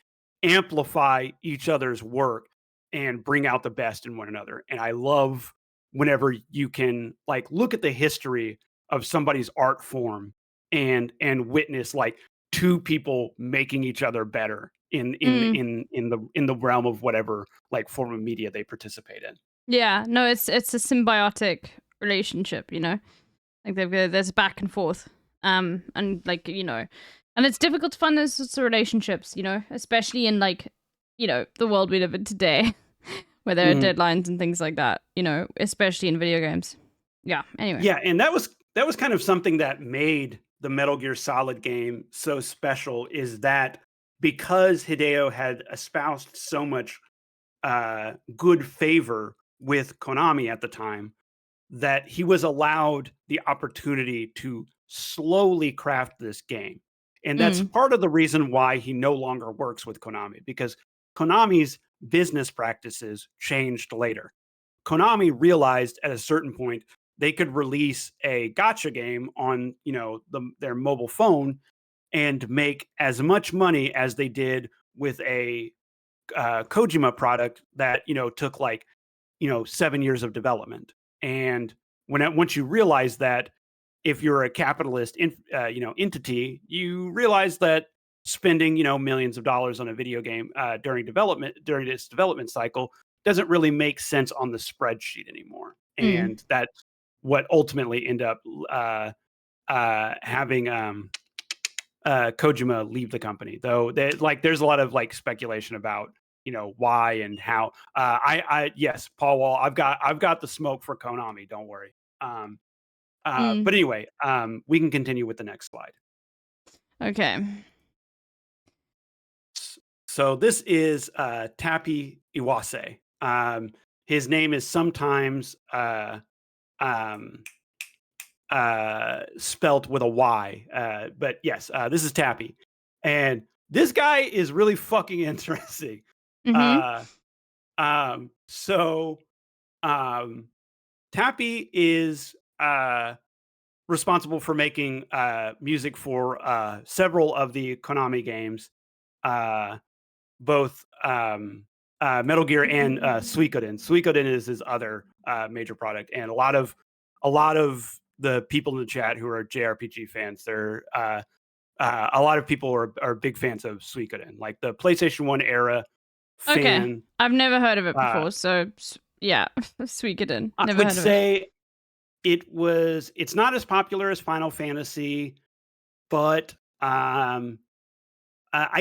amplify each other's work and bring out the best in one another. And I love whenever you can like look at the history of somebody's art form and witness like two people making each other better in the realm of whatever like form of media they participate in. Yeah, no, it's a symbiotic relationship, you know, like there's back and forth, and like and it's difficult to find those sorts of relationships, you know, especially in like the world we live in today, where there are deadlines and things like that, you know, especially in video games. Yeah. Anyway. Yeah, and that was kind of something that made the Metal Gear Solid game so special, is that because Hideo had espoused so much good favor with Konami at the time, that he was allowed the opportunity to slowly craft this game. And that's part of the reason why he no longer works with Konami, because Konami's business practices changed later. Konami realized at a certain point they could release a gacha game on, their mobile phone and make as much money as they did with a Kojima product that, took like, 7 years of development. And once you realize that, if you're a capitalist entity, you realize that spending millions of dollars on a video game during its development cycle doesn't really make sense on the spreadsheet anymore. And that's what ultimately ended up having Kojima leave the company. Though there's a lot of like speculation about why and how. Yes, Paul Wall, I've got the smoke for Konami. Don't worry. But anyway, we can continue with the next slide. Okay. So this is Tapi Iwase. His name is sometimes spelt with a Y. But yes, this is Tapi. And this guy is really fucking interesting. Tapi is responsible for making music for several of the Konami games, both Metal Gear and Suikoden. Suikoden is his other major product, and a lot of the people in the chat who are JRPG fans, they're a lot of people are big fans of Suikoden, like the PlayStation 1 era fan. Okay, I've never heard of it before, so yeah, Suikoden. I would say it's not as popular as Final Fantasy, but I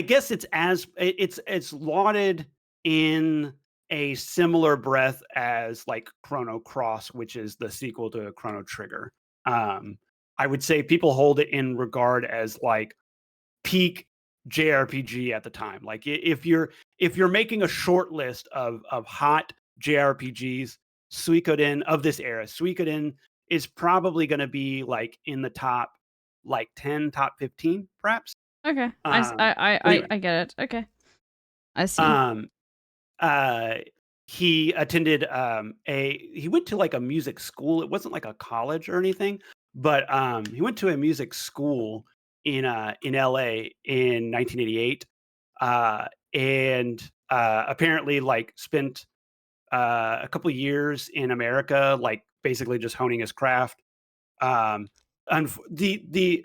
guess it's lauded in a similar breath as like Chrono Cross, which is the sequel to Chrono Trigger. I would say people hold it in regard as like peak JRPG at the time. Like if you're making a short list of hot JRPGs, Suikoden of this era, Suikoden is probably going to be like in the top like 10, top 15, perhaps. Okay. I get it. Okay. I see. He attended he went to like a music school. It wasn't like a college or anything, but he went to a music school in LA in 1988, and apparently like spent a couple of years in America, like basically just honing his craft. And the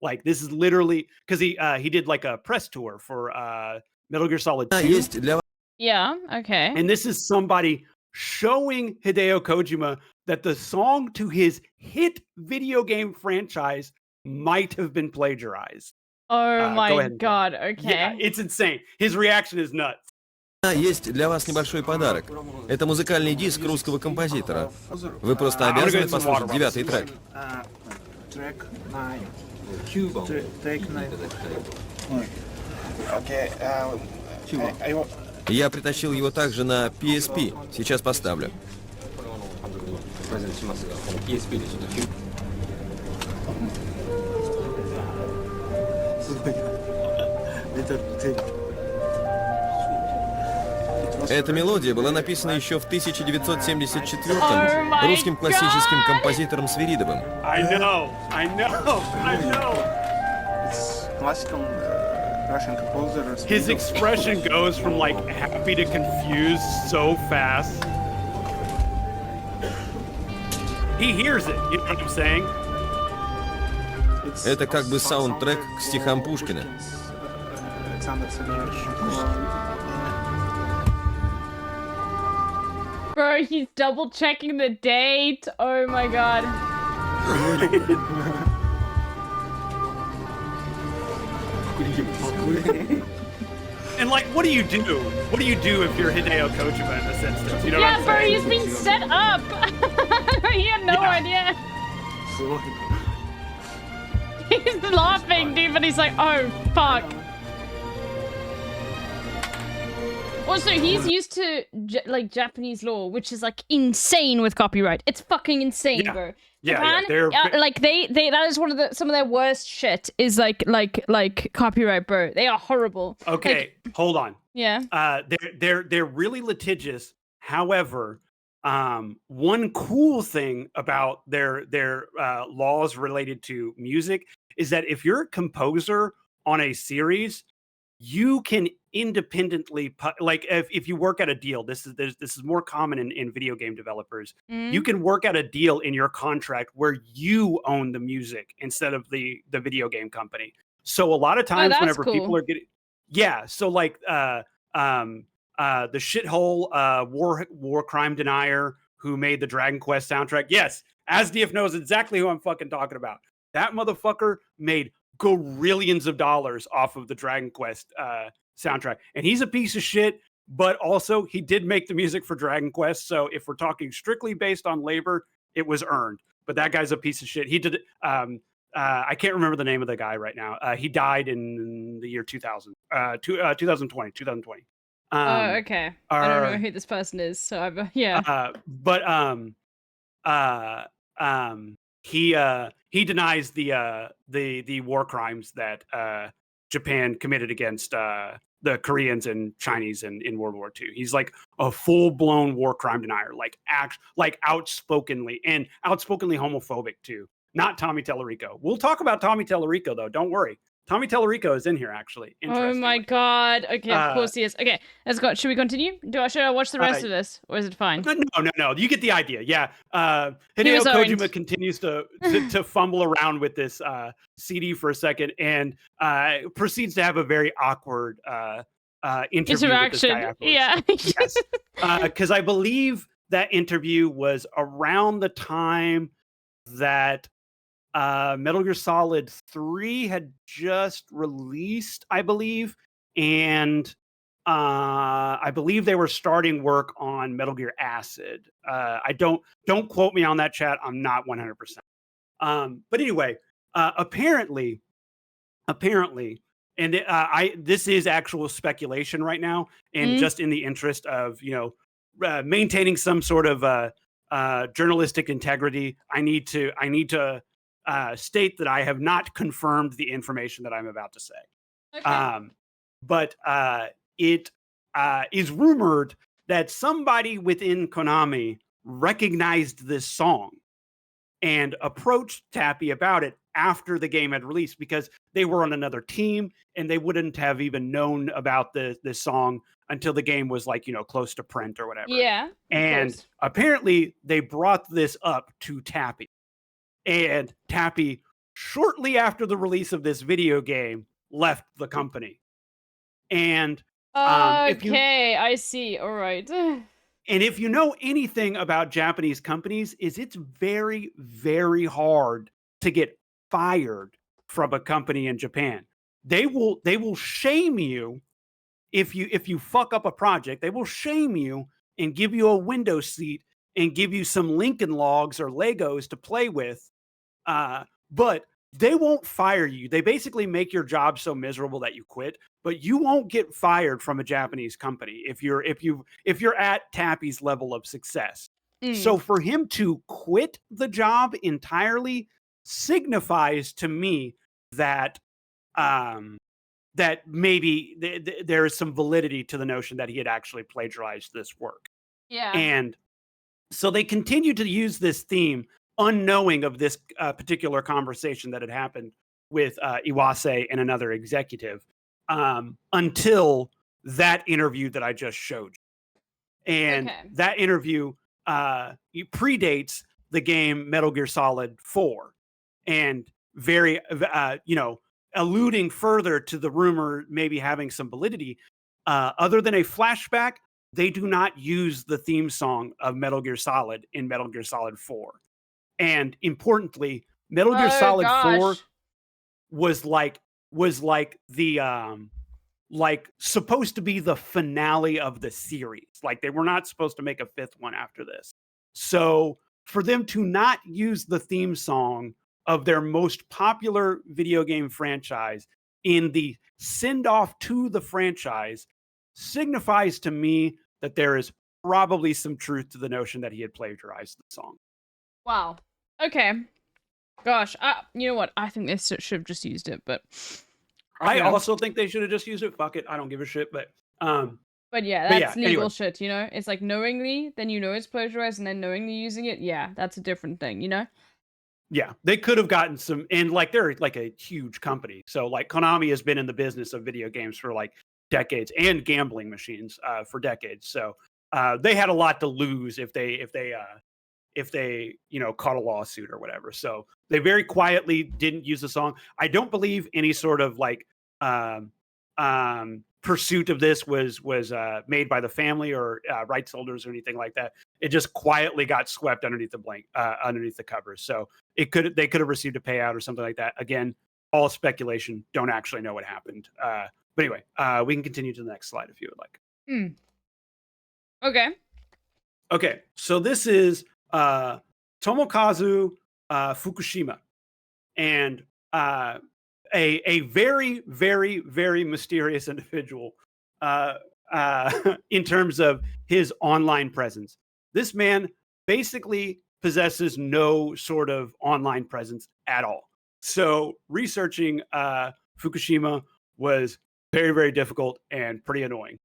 Like this is literally because he did like a press tour for Metal Gear Solid 2. Yeah, okay. And this is somebody showing Hideo Kojima that the song to his hit video game franchise might have been plagiarized. Oh my go god, okay. Yeah, it's insane. His reaction is nuts. Есть для вас небольшой подарок. Это музыкальный диск русского композитора. Вы просто обязаны послушать 9-й трек. Track 9. Track 9. Okay. Я притащил его также на PSP. Сейчас поставлю. Эта мелодия была написана еще в 1974-м русским классическим композитором Свиридовым. I know. It's classical Russian composer. His expression goes from like happy to confused so fast. He hears it, you know what I'm saying? Это как бы саундтрек к стихам Пушкина. Bro, he's double checking the date. Oh my god. And like, what do you do? What do you do if you're Hideo Kojima in this instance? You know yeah, what I'm bro, saying? he's been set up. He had no idea. He's laughing, dude, but he's like, oh, fuck. Also, he's used to like Japanese law, which is like insane with copyright. It's fucking insane, bro. Japan, like they that is one of some of their worst shit is like copyright, bro. They are horrible. Okay, like, hold on. Yeah. They're really litigious. However, one cool thing about their laws related to music is that if you're a composer on a series, you can independently, like if you work out a deal, this is more common in video game developers. You can work out a deal in your contract where you own the music instead of the video game company. So a lot of times whenever people are getting, so like the shithole war crime denier who made the Dragon Quest soundtrack. Yes, Asdf knows exactly who I'm fucking talking about. That motherfucker made gorillions of dollars off of the Dragon Quest soundtrack. And he's a piece of shit, but also he did make the music for Dragon Quest. So if we're talking strictly based on labor, it was earned. But that guy's a piece of shit. He did, I can't remember the name of the guy right now. He died in the year 2020. Oh, okay. I don't know who this person is, so he denies the war crimes that Japan committed against the Koreans and Chinese in World War II. He's like a full-blown war crime denier, like outspokenly homophobic too. Not Tommy Tallarico. We'll talk about Tommy Tallarico though. Don't worry. Tommy Tallarico is in here actually. Oh my god. Okay, of course he is. Okay, let's go. Should we continue? Should I watch the rest of this, or is it fine? No. You get the idea. Yeah. Hideo Kojima continues to fumble around with this CD for a second and proceeds to have a very awkward interview with this guy afterwards. Yeah. Yes. Because I believe that interview was around the time that Metal Gear Solid 3 had just released, I believe, and I believe they were starting work on Metal Gear Acid. I don't quote me on that, chat. I'm not 100%. But anyway, apparently, and this is actual speculation right now, and just in the interest of maintaining some sort of journalistic integrity, I need to state that I have not confirmed the information that I'm about to say. Okay. But it is rumored that somebody within Konami recognized this song and approached Tappy about it after the game had released because they were on another team and they wouldn't have even known about this song until the game was like, close to print or whatever. Yeah. And apparently they brought this up to Tappy. And Tappy shortly after the release of this video game, left the company. And Okay, I see. All right. And if you know anything about Japanese companies, is it's very, very hard to get fired from a company in Japan. They will shame you if you fuck up a project. They will shame you and give you a window seat and give you some Lincoln Logs or Legos to play with. But they won't fire you. They basically make your job so miserable that you quit, but you won't get fired from a Japanese company if you're at Tappy's level of success. So for him to quit the job entirely signifies to me that that maybe there is some validity to the notion that he had actually plagiarized this work. Yeah. And so they continued to use this theme, unknowing of this particular conversation that had happened with Iwase and another executive, until that interview that I just showed you. And that interview predates the game Metal Gear Solid 4, and very, alluding further to the rumor maybe having some validity. Other than a flashback, they do not use the theme song of Metal Gear Solid in Metal Gear Solid 4. And importantly, Metal Gear Solid 4 was like the supposed to be the finale of the series. Like, they were not supposed to make a fifth one after this. So for them to not use the theme song of their most popular video game franchise in the send-off to the franchise signifies to me that there is probably some truth to the notion that he had plagiarized the song. Wow. Okay. Gosh, you know what? I think they should have just used it, but I also think they should have just used it. Fuck it, I don't give a shit. But yeah, that's legal shit, you know? It's like knowingly, then you know it's plagiarized, and then knowingly using it, yeah, that's a different thing, you know? Yeah, they could have gotten some, and like they're like a huge company. So like Konami has been in the business of video games for like decades, and gambling machines for decades. So they had a lot to lose if they caught a lawsuit or whatever. So they very quietly didn't use the song. I don't believe any sort of like pursuit of this was made by the family or rights holders or anything like that. It just quietly got swept underneath underneath the covers. So they could have received a payout or something like that. Again, all speculation. Don't actually know what happened. But anyway, we can continue to the next slide if you would like. Okay. Okay, so this is Tomokazu Fukushima, and a very, very, very mysterious individual in terms of his online presence. This man basically possesses no sort of online presence at all. So researching Fukushima was very, very difficult and pretty annoying.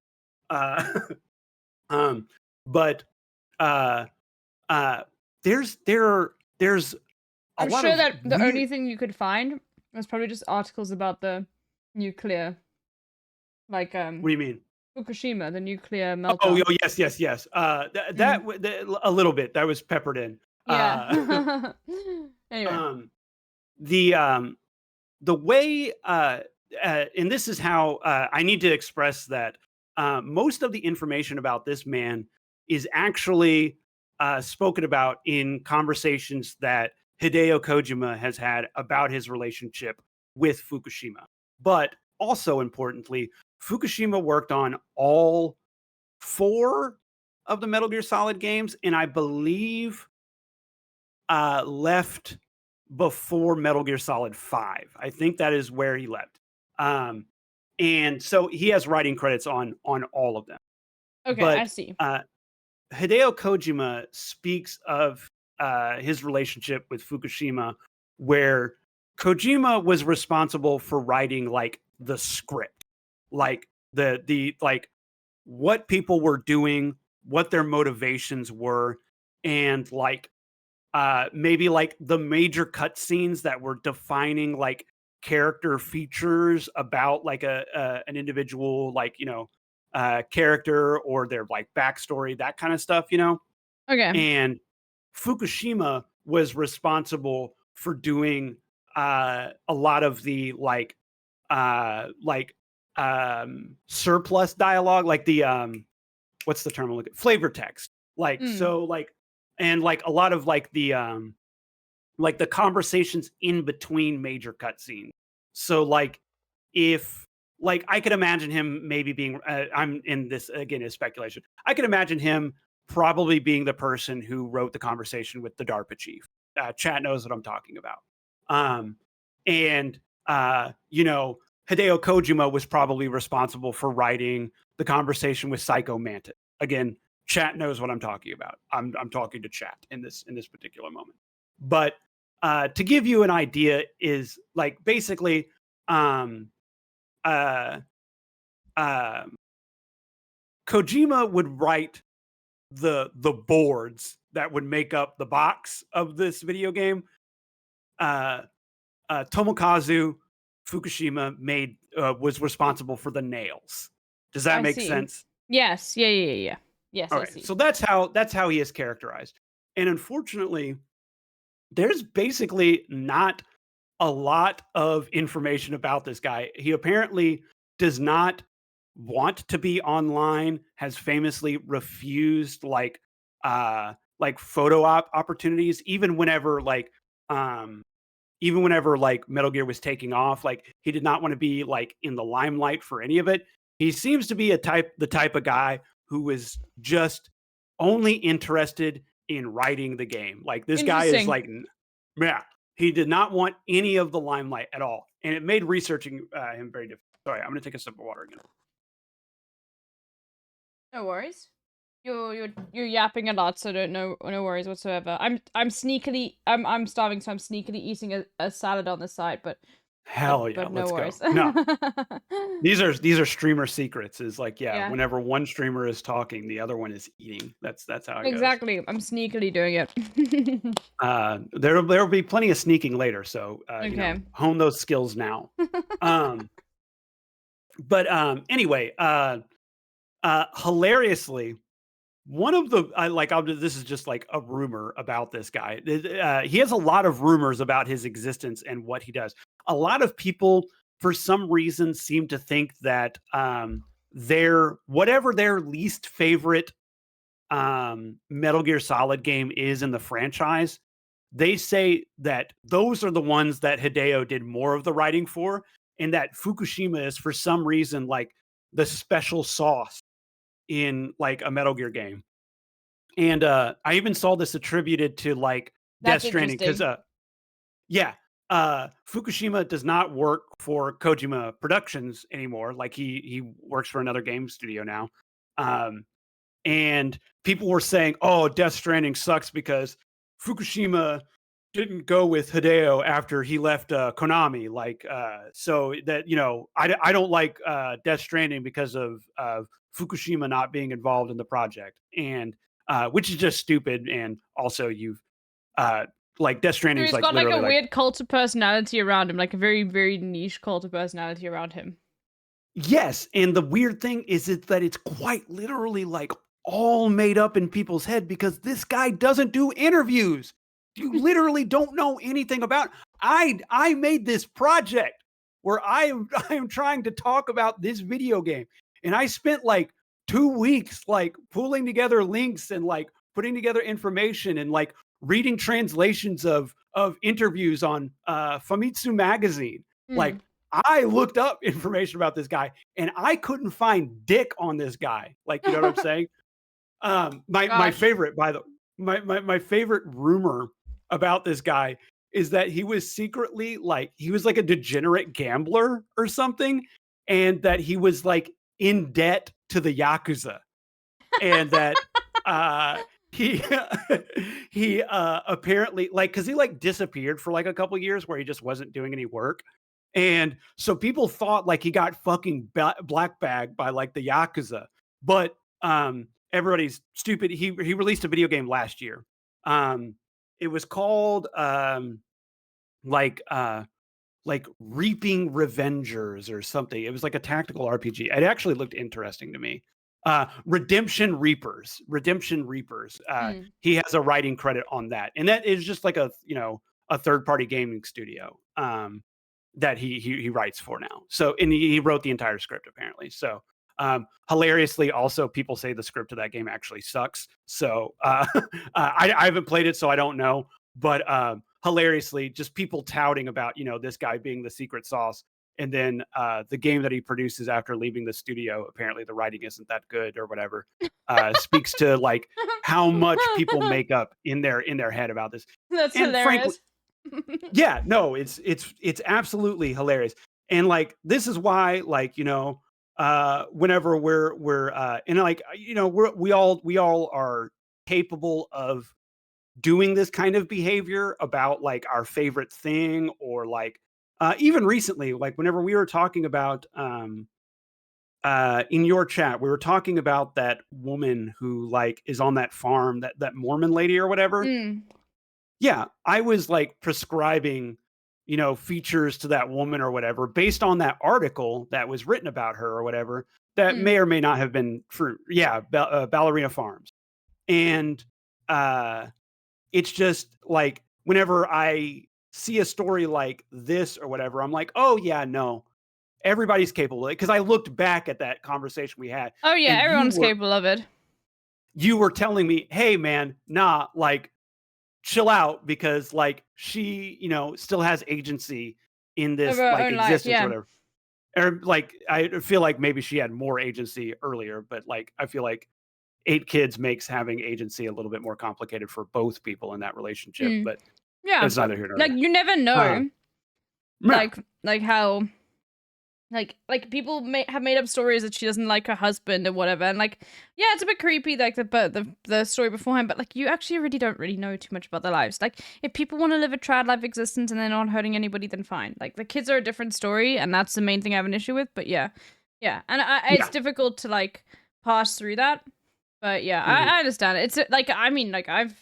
But there's I'm sure that the only thing you could find was probably just articles about the nuclear, like What do you mean? Fukushima, the nuclear meltdown. Oh, yes. That a little bit that was peppered in. Yeah. Anyway, the way and this is how I need to express that most of the information about this man is actually spoken about in conversations that Hideo Kojima has had about his relationship with Fukushima. But also importantly, Fukushima worked on all 4 of the Metal Gear Solid games, and I believe left before Metal Gear Solid 5. I think that is where he left. And so he has writing credits on all of them. Okay, but, I see. Hideo Kojima speaks of his relationship with Fukushima, where Kojima was responsible for writing like the script, like the like what people were doing, what their motivations were, and like maybe like the major cutscenes that were defining like character features about like an individual, like character or their like backstory, that kind of stuff, Okay. And Fukushima was responsible for doing a lot of the surplus dialogue, like the what's the term I'm looking, flavor text, so and a lot of the conversations in between major cutscenes. So if I could imagine him maybe being I'm in this again is speculation. I could imagine him probably being the person who wrote the conversation with the DARPA chief. Chat knows what I'm talking about. And Hideo Kojima was probably responsible for writing the conversation with Psycho Mantis. Again, chat knows what I'm talking about. I'm talking to chat in this particular moment. But to give you an idea is basically Kojima would write the boards that would make up the box of this video game. Tomokazu Fukushima was responsible for the nails. Does that make sense? Yes. Yeah. Yes. All right. So that's how he is characterized. And unfortunately, there's basically not a lot of information about this guy. He apparently does not want to be online, has famously refused photo opportunities, even whenever Metal Gear was taking off. He did not want to be in the limelight for any of it. He seems to be the type of guy who is just only interested in writing the game. This guy is yeah, he did not want any of the limelight at all, and it made researching him very difficult. Sorry, I'm going to take a sip of water again. No worries. You're yapping a lot, so no worries whatsoever. I'm starving, so I'm sneakily eating a salad on the side, but hell yeah, but no let's worries. go. No, these are streamer secrets. Is whenever one streamer is talking, the other one is eating. That's how it exactly. I'm sneakily doing it. There'll be plenty of sneaking later, so hone those skills now. But anyway, hilariously, one of the this is just a rumor about this guy. He has a lot of rumors about his existence and what he does. A lot of people, for some reason, seem to think that whatever their least favorite Metal Gear Solid game is in the franchise, they say that those are the ones that Hideo did more of the writing for, and that Fukushima is for some reason the special sauce in a Metal Gear game. And I even saw this attributed to Death Stranding because Fukushima does not work for Kojima Productions anymore. He works for another game studio now. And people were saying, "Oh, Death Stranding sucks because Fukushima didn't go with Hideo after he left Konami." So that I don't like Death Stranding because of Fukushima not being involved in the project, and which is just stupid. And also, you've Death Stranding is he's got a weird cult of personality around him, a very, very niche cult of personality around him. Yes, and the weird thing is that it's quite literally all made up in people's head because this guy doesn't do interviews. You literally don't know anything about. I made this project where I am trying to talk about this video game, and I spent 2 weeks pulling together links and putting together information and reading translations of interviews on Famitsu magazine. I looked up information about this guy and I couldn't find dick on this guy. You know what I'm saying? My favorite, my favorite rumor about this guy is that he was secretly he was a degenerate gambler or something, and that he was in debt to the Yakuza, and that he apparently because he disappeared for a couple years where he just wasn't doing any work. And so people thought he got fucking black bagged by the Yakuza, but everybody's stupid. He released a video game last year. It was called Reaping Revengers or something. It was a tactical RPG. It actually looked interesting to me. Redemption Reapers. He has a writing credit on that, and that is just a a third-party gaming studio that he writes for now. So, and he wrote the entire script apparently. So, hilariously, also people say the script of that game actually sucks. So, I haven't played it, so I don't know. But hilariously, just people touting about this guy being the secret sauce, and then the game that he produces after leaving the studio, apparently the writing isn't that good or whatever. Speaks to like how much people make up in their head about this. That's and hilarious. Yeah, no, it's absolutely hilarious. And like this is why, like, whenever we're and like we all are capable of doing this kind of behavior about like our favorite thing, or like even recently, like whenever we were talking about in your chat, we were talking about that woman who like is on that farm, that Mormon lady or whatever. Yeah, I was like prescribing, features to that woman or whatever based on that article that was written about her or whatever that may or may not have been true. Yeah, Ballerina Farms. And it's just like whenever I see a story like this or whatever, I'm like, oh yeah, no, everybody's capable of it. Because I looked back at that conversation we had. Oh yeah, everyone's capable of it. You were telling me, hey man, nah, like chill out, because like she, still has agency in this like existence life, or whatever. Or like I feel like maybe she had more agency earlier, but like I feel like 8 kids makes having agency a little bit more complicated for both people in that relationship. But yeah, it's neither here nor like there. you never know, Yeah. like how. Like people have made up stories that she doesn't like her husband or whatever, and like yeah, it's a bit creepy, like the story beforehand, but like you actually really don't know too much about their lives. Like if people want to live a trad life existence and they're not hurting anybody, then fine. Like the kids are a different story, and that's the main thing I have an issue with. But yeah, and it's difficult to like pass through that. But yeah, I understand it. It's like I mean, like I've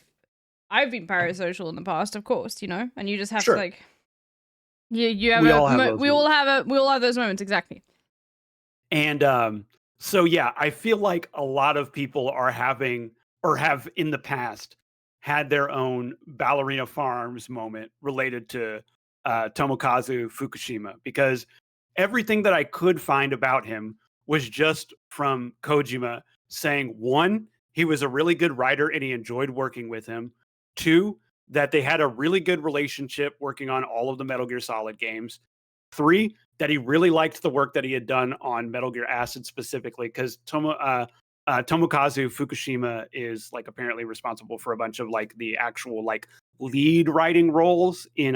been parasocial in the past, of course, and you just have to like. You have we all have those moments, exactly. And so yeah, I feel like a lot of people are having or have in the past had their own Ballerina Farms moment related to Tomokazu Fukushima, because everything that I could find about him was just from Kojima saying, 1, he was a really good writer and he enjoyed working with him. 2, that they had a really good relationship working on all of the Metal Gear Solid games. 3, that he really liked the work that he had done on Metal Gear Acid specifically, because Tomokazu Fukushima is like apparently responsible for a bunch of like the actual like lead writing roles in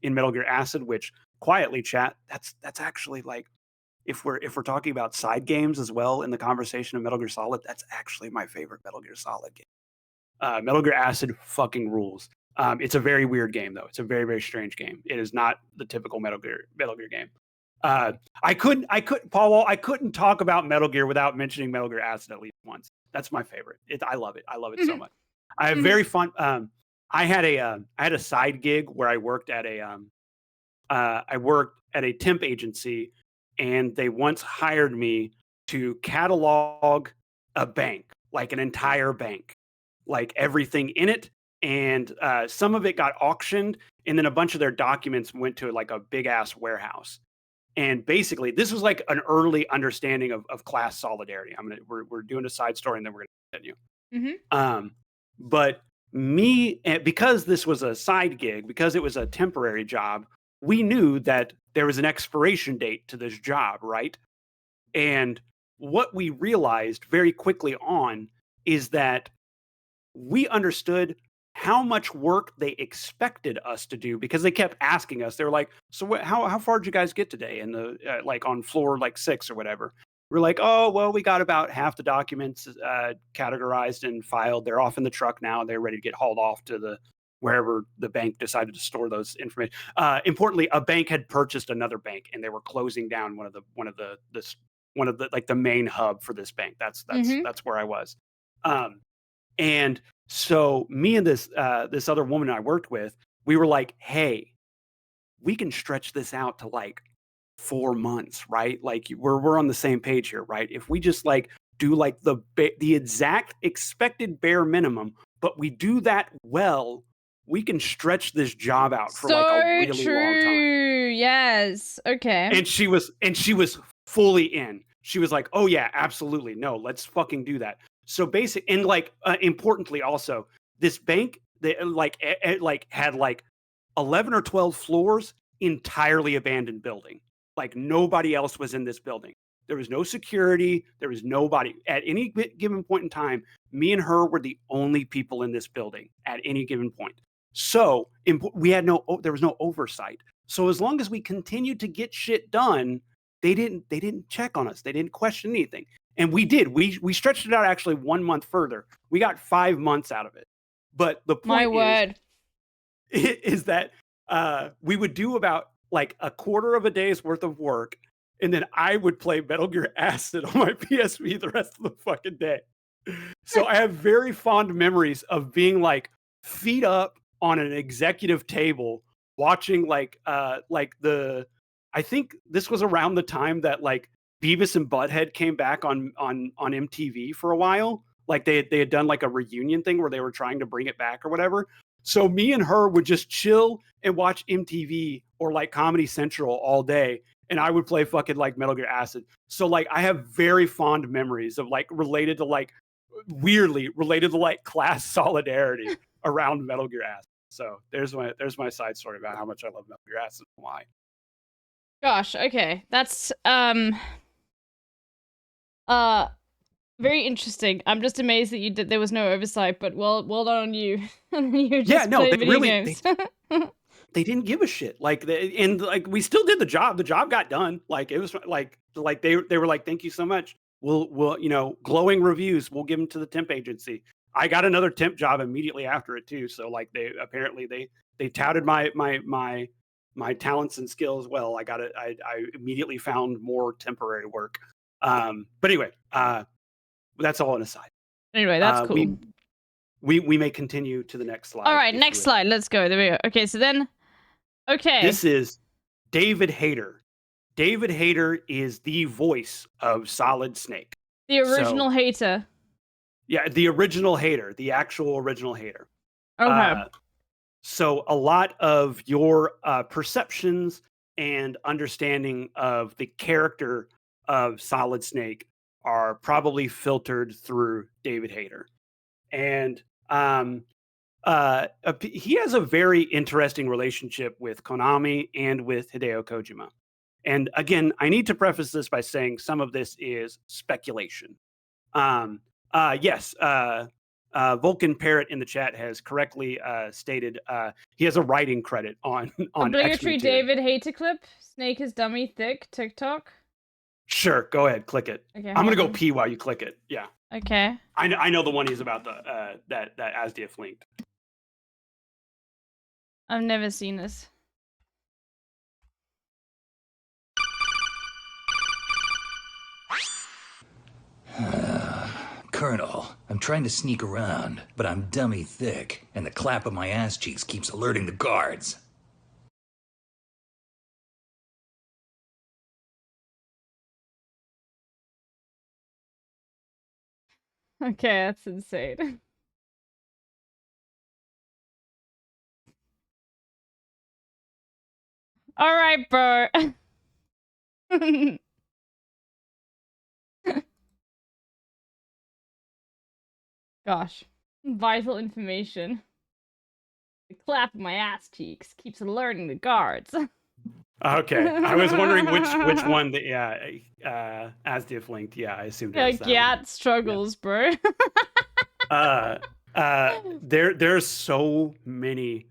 Metal Gear Acid, which quietly, chat, that's actually like if we're talking about side games as well in the conversation of Metal Gear Solid, that's actually my favorite Metal Gear Solid game. Metal Gear Acid fucking rules. It's a very weird game, though. It's a very, very strange game. It is not the typical Metal Gear game. I couldn't talk about Metal Gear without mentioning Metal Gear Acid at least once. That's my favorite. I love it. I love it so much. I have very fun. I had a side gig where I worked at a temp agency, and they once hired me to catalog a bank, like an entire bank, like everything in it. And some of it got auctioned, and then a bunch of their documents went to like a big ass warehouse. And basically, this was like an early understanding of class solidarity. We're doing a side story, and then we're gonna continue. But me, because this was a side gig, because it was a temporary job, we knew that there was an expiration date to this job, right? And what we realized very quickly on is that we understood how much work they expected us to do, because they kept asking us. They were like, so how far did you guys get today in the like on floor like 6 or whatever? We're like, oh, well, we got about half the documents categorized and filed. They're off in the truck now. They're ready to get hauled off to wherever the bank decided to store those information. Importantly, a bank had purchased another bank, and they were closing down one of the like the main hub for this bank. That's where I was. And so me and this other woman I worked with, we were like, hey, we can stretch this out to like 4 months, right? Like we're on the same page here, right? If we just like do like the exact expected bare minimum, but we do that well, we can stretch this job out for So like a really true. long time. Yes. Okay. And she was fully in. She was like, "Oh yeah, absolutely. No, let's fucking do that." So and like importantly also, this bank they had like 11 or 12 floors, entirely abandoned building. Like nobody else was in this building. There was no security. There was nobody at any given point in time. Me and her were the only people in this building at any given point. So there was no oversight. So as long as we continued to get shit done, they didn't check on us. They didn't question anything. And we did. We stretched it out actually 1 month further. We got 5 months out of it. But the point is that we would do about like a quarter of a day's worth of work, and then I would play Metal Gear Acid on my PSP the rest of the fucking day. So I have very fond memories of being like feet up on an executive table watching I think this was around the time that like Beavis and Butthead came back on MTV for a while. Like they had done like a reunion thing where they were trying to bring it back or whatever. So me and her would just chill and watch MTV or like Comedy Central all day. And I would play fucking like Metal Gear Acid. So like I have very fond memories of like weirdly related to like class solidarity around Metal Gear Acid. So there's my side story about how much I love Metal Gear Acid and why. Gosh, okay. That's very interesting. I'm just amazed that there was no oversight, but well done on you. And you just play video games. They didn't give a shit. Like we still did the job. The job got done. Like it was like they were like, thank you so much. We'll glowing reviews. We'll give them to the temp agency. I got another temp job immediately after it too. So like they touted my talents and skills. Well, I immediately found more temporary work. But anyway, that's all an aside. Anyway, that's cool. We may continue to the next slide. All right, next slide. Let's go. There we go. Okay, so then, this is David Hayter. David Hayter is the voice of Solid Snake. The original Hater. Yeah, the original Hater, the actual original Hater. Okay. So a lot of your perceptions and understanding of the character of Solid Snake are probably filtered through David Hayter. And he has a very interesting relationship with Konami and with Hideo Kojima. And again, I need to preface this by saying some of this is speculation. Yes, Vulcan Parrot in the chat has correctly stated he has a writing credit on obligatory X-Men David Hayter clip. Snake is dummy thick. TikTok. Sure, go ahead, click it. Okay, I'm gonna go pee while you click it. Yeah. Okay. I know the one he's about that Asdief linked. I've never seen this. Colonel, I'm trying to sneak around, but I'm dummy thick, and the clap of my ass cheeks keeps alerting the guards. Okay, that's insane. All right, bro. Gosh, vital information. The clap of my ass cheeks keeps alerting the guards. Okay, I was wondering which one that Asdief linked. Yeah, I assumed. Gat struggles, bro. There's so many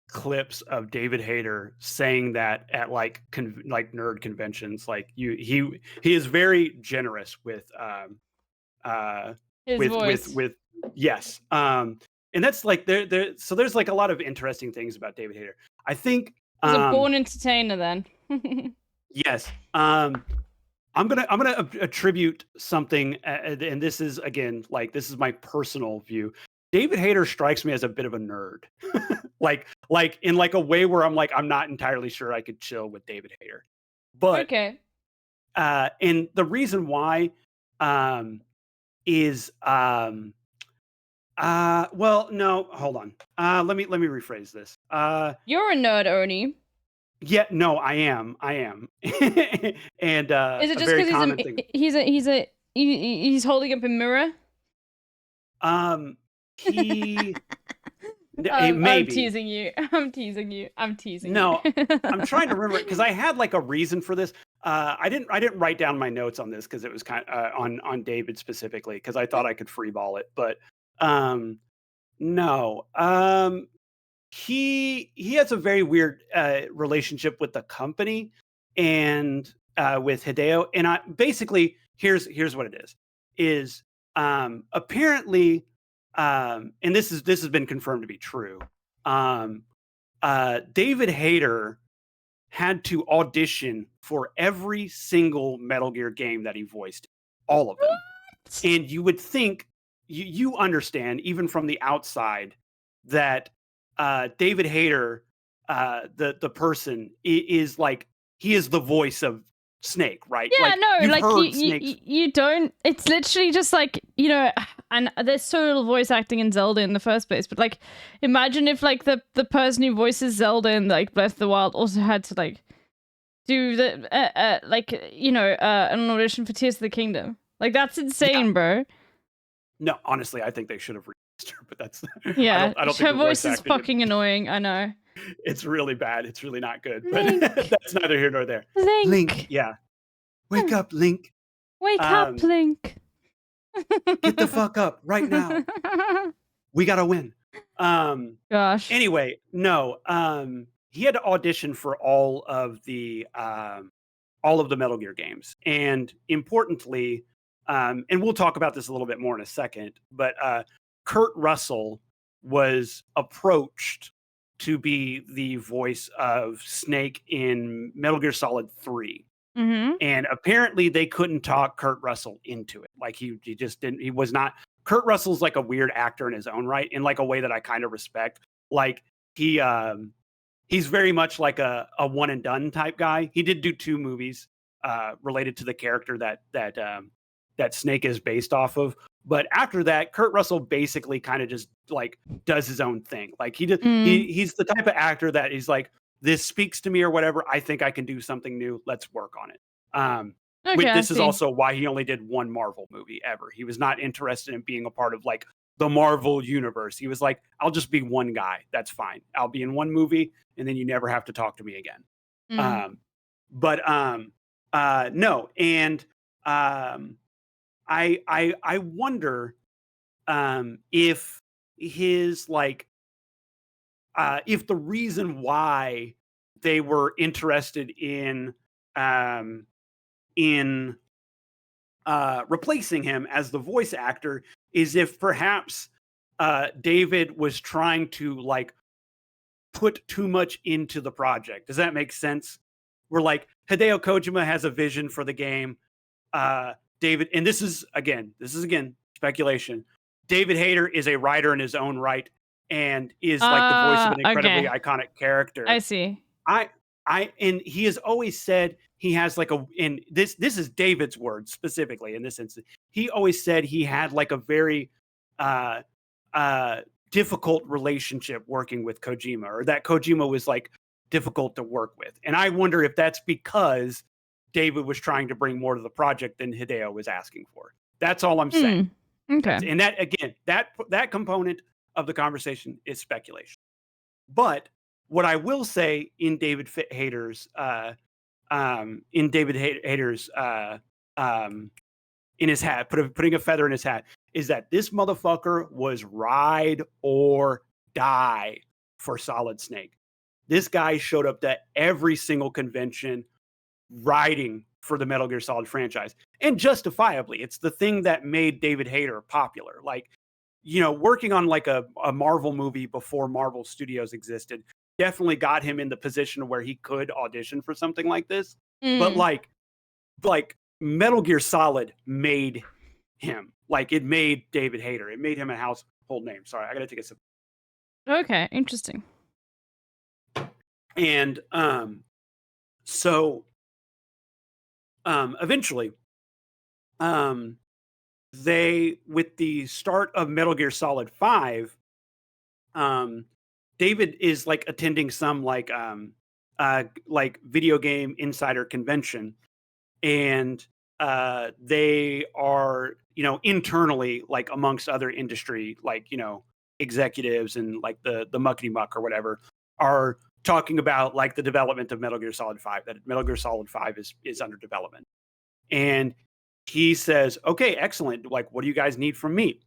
clips of David Hayter saying that at like nerd conventions. Like he is very generous with his voice. with yes. And that's like so there's like a lot of interesting things about David Hayter. I think he's a born entertainer then. Yes. I'm gonna attribute something, and this is again like this is my personal view. David Hayter strikes me as a bit of a nerd, like in like a way where I'm like I'm not entirely sure I could chill with David Hayter, but okay. And the reason why is Well, no, hold on. Let me rephrase this. You're a nerd, Oni. Yeah, no, I am. And Is it a just very because common thing. he's holding up a mirror? He I'm maybe. teasing you. I'm teasing you. I'm teasing No, you. I'm trying to remember because I had like a reason for this. I didn't write down my notes on this because it was kind of on David specifically because I thought I could freeball it, but no. He has a very weird relationship with the company and with Hideo. And I basically here's what it is apparently and this has been confirmed to be true. David Hayter had to audition for every single Metal Gear game that he voiced, all of them. What? And you would think you understand even from the outside that David Hayter, the person, is like he is the voice of Snake, right? Yeah, like, no, you've like heard you don't. It's literally just like, you know, and there's so little voice acting in Zelda in the first place. But like, imagine if like the person who voices Zelda in like Breath of the Wild also had to like do the like you know an audition for Tears of the Kingdom. Like that's insane, bro. No, honestly, I think they should have released her, but that's yeah. I don't Her think the voice is fucking annoying. I know. It's really bad. It's really not good. Link. But that's neither here nor there. Link. Yeah. Wake up, Link. Wake up, Link. Get the fuck up right now. We gotta win. Gosh. Anyway, no. He had to audition for all of the Metal Gear games, and importantly, and we'll talk about this a little bit more in a second. But Kurt Russell was approached to be the voice of Snake in Metal Gear Solid 3. Mm-hmm. And apparently they couldn't talk Kurt Russell into it. Like he just didn't, he was not, Kurt Russell's like a weird actor in his own right, in like a way that I kind of respect. Like he's very much like a one and done type guy. He did do 2 movies related to the character that Snake is based off of. But after that, Kurt Russell basically kind of just like does his own thing. Like he's the type of actor that he's like, this speaks to me or whatever. I think I can do something new. Let's work on it. This is also why he only did 1 Marvel movie ever. He was not interested in being a part of like the Marvel universe. He was like, I'll just be one guy. That's fine. I'll be in 1 movie and then you never have to talk to me again. No. And I wonder if his like if the reason why they were interested in replacing him as the voice actor is if perhaps David was trying to like put too much into the project. Does that make sense? We're like, Hideo Kojima has a vision for the game. David, and this is again speculation. David Hayter is a writer in his own right and is like the voice of an incredibly iconic character. I see. And he has always said he has like and this is David's words specifically in this instance. He always said he had like a very difficult relationship working with Kojima, or that Kojima was like difficult to work with. And I wonder if that's because David was trying to bring more to the project than Hideo was asking for. That's all I'm saying. Okay. And that again, that component of the conversation is speculation. But what I will say in David Hayter's in his hat, putting a feather in his hat, is that this motherfucker was ride or die for Solid Snake. This guy showed up to every single convention riding for the Metal Gear Solid franchise, and justifiably. It's the thing that made David Hayter popular. Like, you know, working on like a Marvel movie before Marvel Studios existed definitely got him in the position where he could audition for something like this. But like Metal Gear Solid made him. Like, it made David Hayter. It made him a household name. Sorry, I gotta take a sip. Okay, interesting. And so eventually with the start of Metal Gear Solid 5, David is like attending some like video game insider convention, and they are, internally, like amongst other industry, like, executives and like the muckety muck or whatever, are talking about like the development of Metal Gear Solid 5, that Metal Gear Solid 5 is under development. And he says, okay, excellent. Like, what do you guys need from me?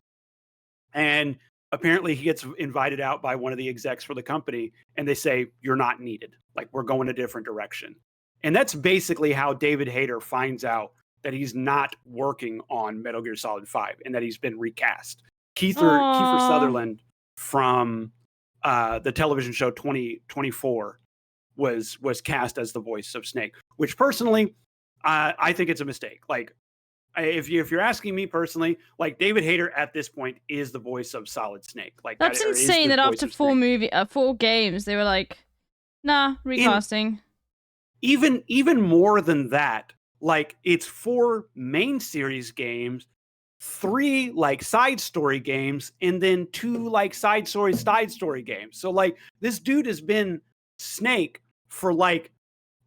And apparently he gets invited out by one of the execs for the company, and they say, you're not needed. Like, we're going a different direction. And that's basically how David Hayter finds out that he's not working on Metal Gear Solid 5 and that he's been recast. Kiefer Sutherland from the television show 2024 was cast as the voice of Snake, which personally, I think it's a mistake. Like, if you're asking me personally, like, David Hayter at this point is the voice of Solid Snake. Like, that's insane that after 4 games they were like, nah, recasting. Even more than that, like, it's 4 main series games, 3 like side story games, and then 2 like side story games. So like, this dude has been Snake for like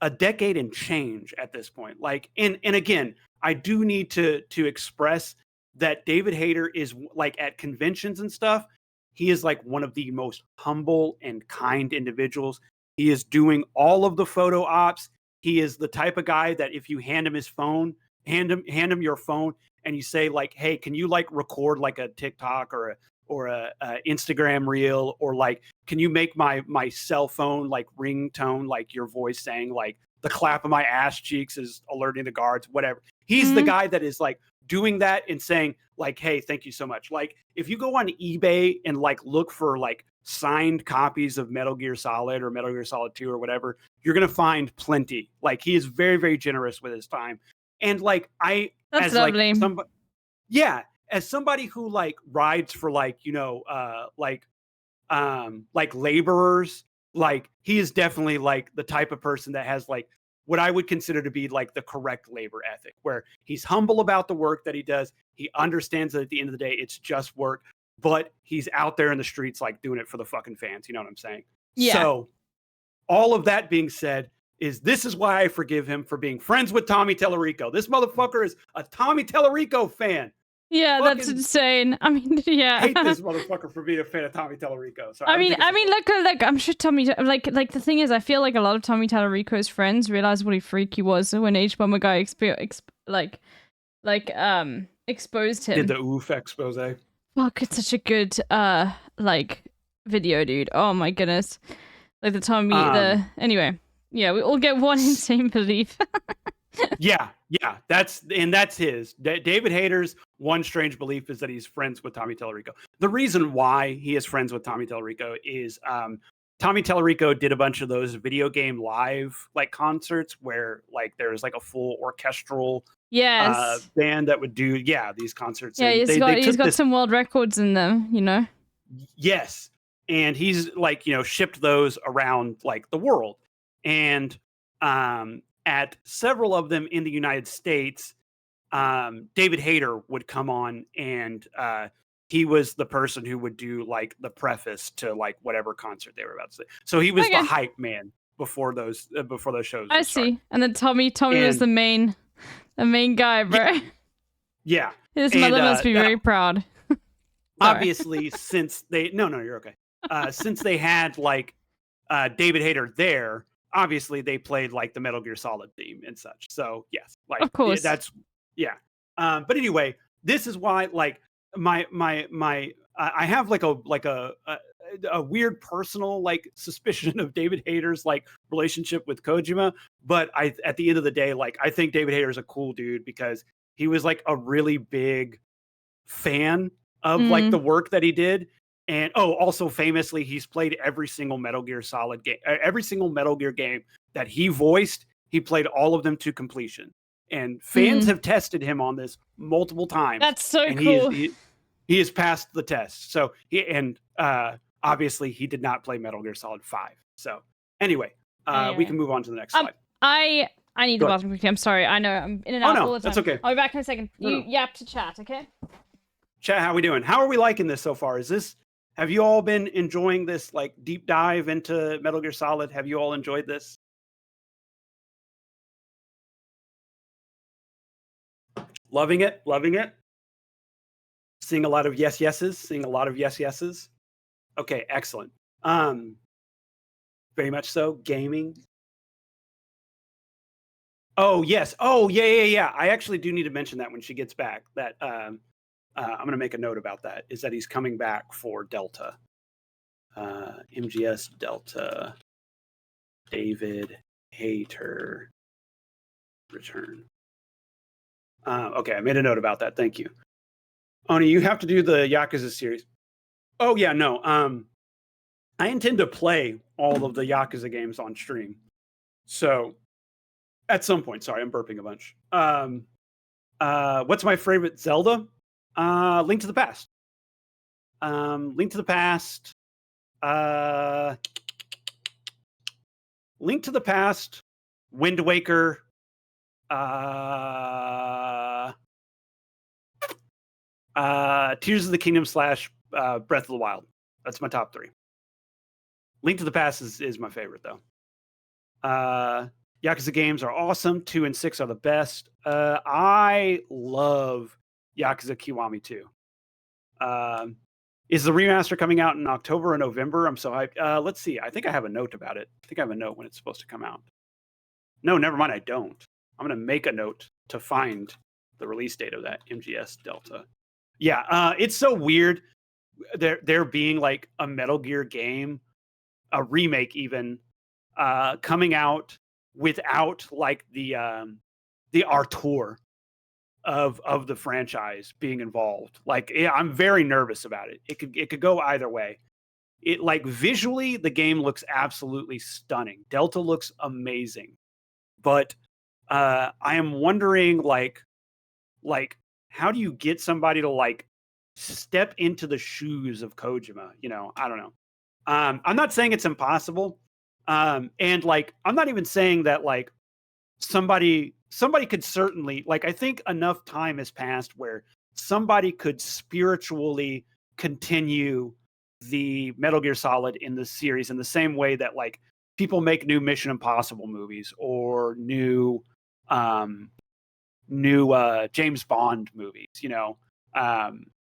a decade and change at this point. Like, and again, I do need to express that David Hayter is, like, at conventions and stuff, he is like one of the most humble and kind individuals. He is doing all of the photo ops. He is the type of guy that if you hand him his phone, hand him your phone, and you say like, hey, can you like record like a TikTok or a Instagram reel, or like, can you make my cell phone like ringtone, like your voice saying like the clap of my ass cheeks is alerting the guards, whatever. He's the guy that is like doing that and saying like, hey, thank you so much. Like, if you go on eBay and like look for like signed copies of Metal Gear Solid or Metal Gear Solid 2 or whatever, you're going to find plenty. Like, he is very, very generous with his time. And like, that's lovely. As somebody who like rides for like, like laborers, like, he is definitely like the type of person that has like what I would consider to be like the correct labor ethic, where he's humble about the work that he does. He understands that at the end of the day, it's just work, but he's out there in the streets, like, doing it for the fucking fans. You know what I'm saying? Yeah. So all of that being said, this is why I forgive him for being friends with Tommy Tallarico. This motherfucker is a Tommy Tallarico fan. Yeah, that's insane. I mean, yeah. I hate this motherfucker for being a fan of Tommy Tallarico. So I mean, look, I'm sure Tommy, like the thing is, I feel like a lot of Tommy Tallarico's friends realized what a freak he was when H-Bomber Guy exposed him. Did the oof expose? Fuck, it's such a good like video, dude. Oh my goodness. Like the Tommy, anyway. Yeah, we all get one insane belief. yeah, that's his. David Hayter's one strange belief is that he's friends with Tommy Tallarico. The reason why he is friends with Tommy Tallarico is Tommy Tallarico did a bunch of those video game live like concerts where like there's like a full orchestral band that would do these concerts. Yeah, he's got some world records in them, you know. Yes, and he's like, shipped those around like the world, and at several of them in the United States, David Hayter would come on, and he was the person who would do like the preface to like whatever concert they were about to say. So he was the hype man before those shows. I see. And then Tommy was the main guy, bro. Yeah. His mother must be very proud. Obviously, since they you're okay. Since they had like David Hayter there, obviously they played like the Metal Gear Solid theme and such. So yes, like, of course, that's but anyway, this is why like my I have like a weird personal like suspicion of David Hayter's like relationship with Kojima, but at the end of the day, like, I think David Hayter is a cool dude because he was like a really big fan of like the work that he did. And also famously, he's played every single Metal Gear Solid game, every single Metal Gear game that he voiced. He played all of them to completion, and fans have tested him on this multiple times. That's so cool. He has passed the test. So obviously he did not play Metal Gear Solid 5. So anyway, we can move on to the next slide. I need the bathroom quickly. I'm sorry. I know I'm in and out all the time. That's okay. I'll be back in a second. No, You no. yap to chat, okay? Chat, how we doing? How are we liking this so far? Have you all been enjoying this like deep dive into Metal Gear Solid? Have you all enjoyed this? Loving it, loving it. Seeing a lot of yes yeses, seeing a lot of yes yeses. Okay, excellent. Very much so. Gaming. Oh yes. Oh yeah. I actually do need to mention that when she gets back. That I'm gonna make a note about that. Is that he's coming back for Delta. MGS Delta. David Hayter. Return. Okay, I made a note about that. Thank you. Oni, you have to do the Yakuza series. Oh yeah, no. I intend to play all of the Yakuza games on stream. So at some point, sorry, I'm burping a bunch. What's my favorite Zelda? Link to the Past. Link to the Past. Link to the Past. Wind Waker. Tears of the Kingdom / Breath of the Wild. That's my top 3. Link to the Past is my favorite though. Yakuza games are awesome. 2 and 6 are the best. I love Yakuza Kiwami 2. Is the remaster coming out in October or November? I'm so hyped. Let's see. I think I have a note about it. I think I have a note when it's supposed to come out. No, never mind. I don't. I'm going to make a note to find the release date of that MGS Delta. Yeah, it's so weird. There being like a Metal Gear game, a remake even, coming out without like the auteur of the franchise being involved. Like, yeah, I'm very nervous about it. It could go either way. It like visually, the game looks absolutely stunning. Delta looks amazing, but I am wondering like how do you get somebody to like step into the shoes of Kojima? You know, I don't know. I'm not saying it's impossible. And like, I'm not even saying that like somebody could certainly, like, I think enough time has passed where somebody could spiritually continue the Metal Gear Solid in the series in the same way that like people make new Mission Impossible movies or new James Bond movies, you know.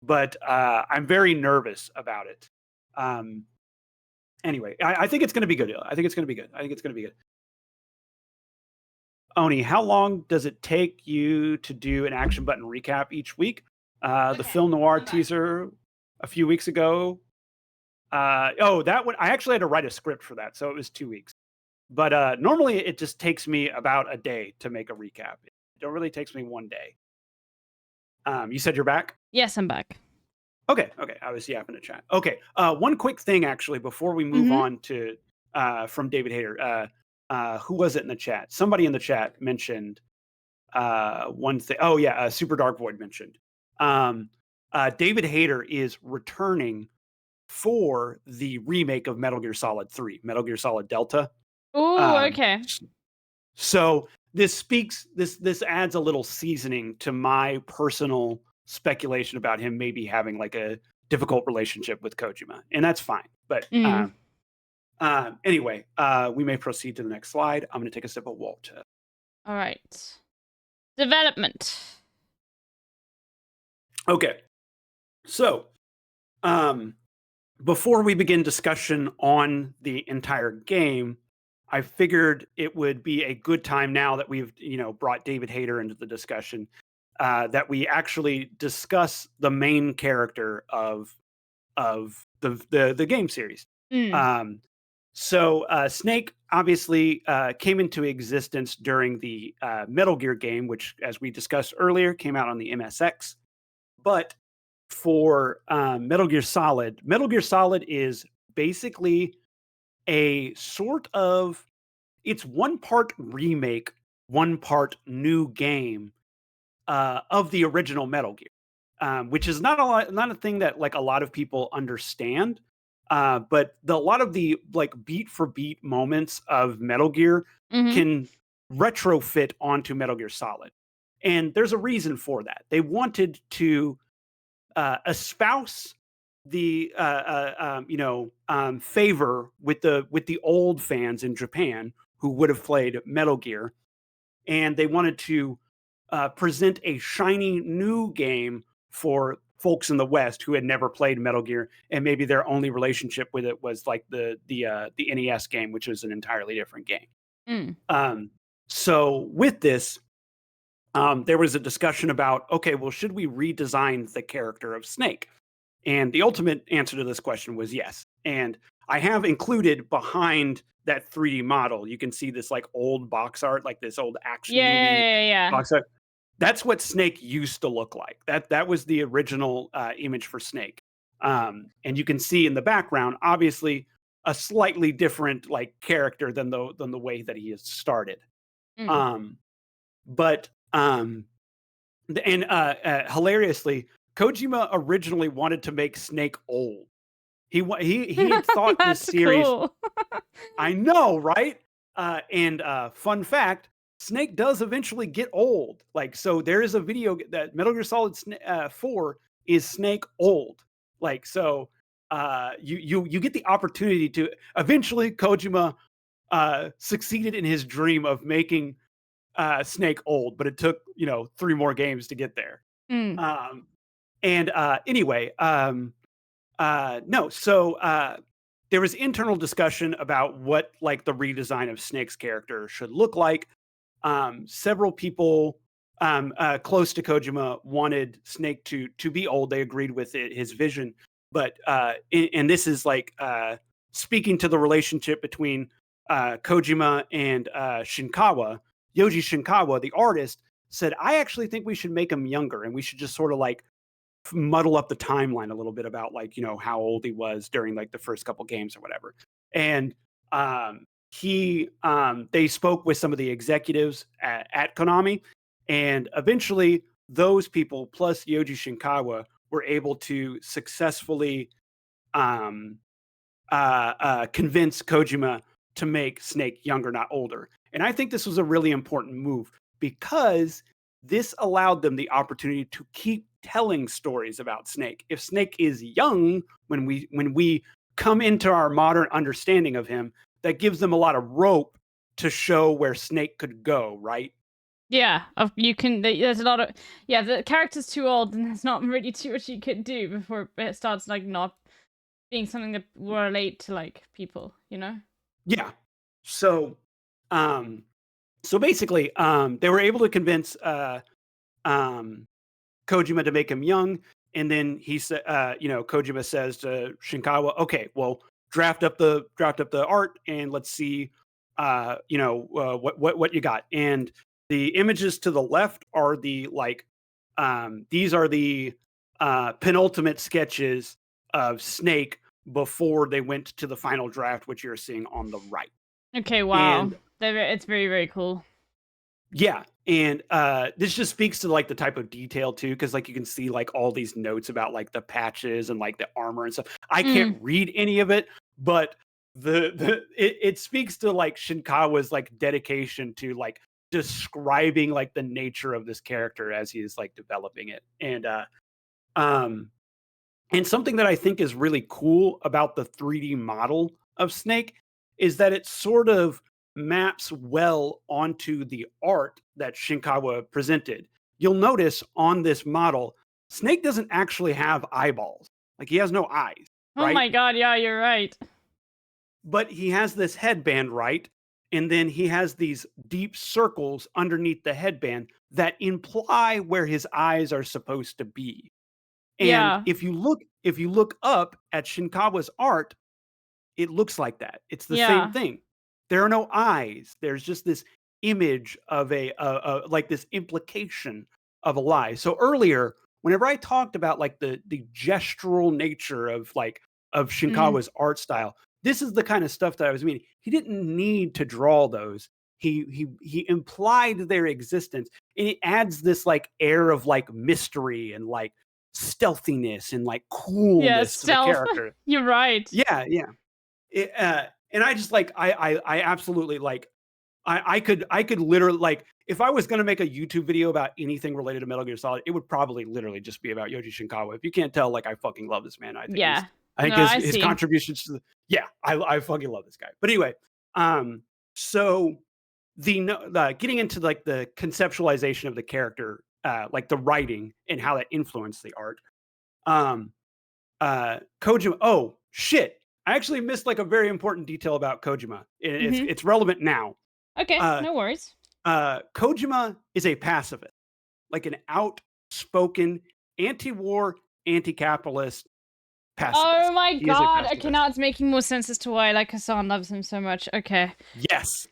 But I'm very nervous about it. Anyway, I think it's going to be good. I think it's going to be good. Oni, how long does it take you to do an action button recap each week? The film noir teaser a few weeks ago. That one, I actually had to write a script for that, so it was 2 weeks. But normally it just takes me about a day to make a recap. It really takes me 1 day. You said you're back? Yes, I'm back. Okay. I was yapping to chat. Okay. One quick thing actually before we move on to from David Hayter. Who was it in the chat? Somebody in the chat mentioned one thing. Oh yeah, Super Dark Void mentioned. David Hayter is returning for the remake of Metal Gear Solid 3, Metal Gear Solid Delta. Oh, okay. So this adds a little seasoning to my personal speculation about him maybe having like a difficult relationship with Kojima, and that's fine. But anyway, we may proceed to the next slide. I'm going to take a sip of water. All right. Development. Okay. So, before we begin discussion on the entire game, I figured it would be a good time now that we've, brought David Hayter into the discussion, that we actually discuss the main character of the game series. So Snake obviously came into existence during the Metal Gear game, which, as we discussed earlier, came out on the MSX. But for Metal Gear Solid is basically a sort of, it's one part remake, one part new game of the original Metal Gear, which is not a thing that like a lot of people understand. But a lot of the like beat for beat moments of Metal Gear can retrofit onto Metal Gear Solid. And there's a reason for that. They wanted to espouse the favor with the old fans in Japan who would have played Metal Gear, and they wanted to present a shiny new game for folks in the West who had never played Metal Gear, and maybe their only relationship with it was like the NES game, which was an entirely different game. So with this, there was a discussion about, okay, well, should we redesign the character of Snake? And the ultimate answer to this question was yes. And I have included behind that 3D model, you can see this like old box art, like this old action movie box art. That's what Snake used to look like. That was the original image for Snake. And you can see in the background, obviously, a slightly different like character than the way that he has started. Hilariously, Kojima originally wanted to make Snake old. He had thought this series. Cool. I know, right? Fun fact: Snake does eventually get old. Like, so there is a video that Metal Gear Solid 4 is Snake old. Like, so you get the opportunity to eventually Kojima succeeded in his dream of making Snake old, but it took 3 more games to get there. There was internal discussion about what like the redesign of Snake's character should look like. Several people close to Kojima wanted Snake to be old. They agreed with his vision, but and this is like speaking to the relationship between Kojima and Shinkawa. Yoji Shinkawa, the artist, said, I actually think we should make him younger, and we should just sort of like muddle up the timeline a little bit about like, how old he was during like the first couple games or whatever. And they spoke with some of the executives at Konami, and eventually those people plus Yoji Shinkawa were able to successfully convince Kojima to make Snake younger, not older. And I think this was a really important move because this allowed them the opportunity to keep telling stories about Snake. If Snake is young, when we come into our modern understanding of him, that gives them a lot of rope to show where Snake could go, right? Yeah, you can. There's a lot of the character's too old, and there's not really too much you can do before it starts like not being something that will relate to like people, Yeah. So basically, they were able to convince Kojima to make him young, and then he said, Kojima says to Shinkawa, "Okay, well, draft up the art, and let's see, what you got." And the images to the left are the these are the penultimate sketches of Snake before they went to the final draft, which you're seeing on the right. Okay, wow. It's very, very cool. Yeah, and this just speaks to like the type of detail too, because like you can see like all these notes about like the patches and like the armor and stuff. I can't read any of it, but it speaks to like Shinkawa's like dedication to like describing like the nature of this character as he is like developing it. And something that I think is really cool about the 3D model of Snake is that it sort of maps well onto the art that Shinkawa presented. You'll notice on this model, Snake doesn't actually have eyeballs. Like, he has no eyes. Right? Oh my god, yeah, you're right. But he has this headband, right? And then he has these deep circles underneath the headband that imply where his eyes are supposed to be. And if you look up at Shinkawa's art, it looks like that. It's the same thing. There are no eyes. There's just this image of like this implication of a lie. So earlier, whenever I talked about like the gestural nature of Shinkawa's art style, this is the kind of stuff that I was meaning. He didn't need to draw those. He implied their existence, and it adds this air of mystery and stealthiness and coolness to the character. You're right. Yeah. And I just I absolutely I could literally, like, if I was going to make a YouTube video about anything related to Metal Gear Solid, it would probably literally just be about Yoji Shinkawa. If you can't tell, like, I fucking love this man. I think Yeah. I think No, his contributions to I fucking love this guy. But anyway, so the getting into like the conceptualization of the character, like the writing and how that influenced the art. Kojima. Oh shit! I actually missed like a very important detail about Kojima. It's relevant now. Okay, no worries. Kojima is a pacifist, like an outspoken anti-war, anti-capitalist pacifist. Oh my god! Okay, now it's making more sense as to why like Hassan loves him so much. Okay. Yes.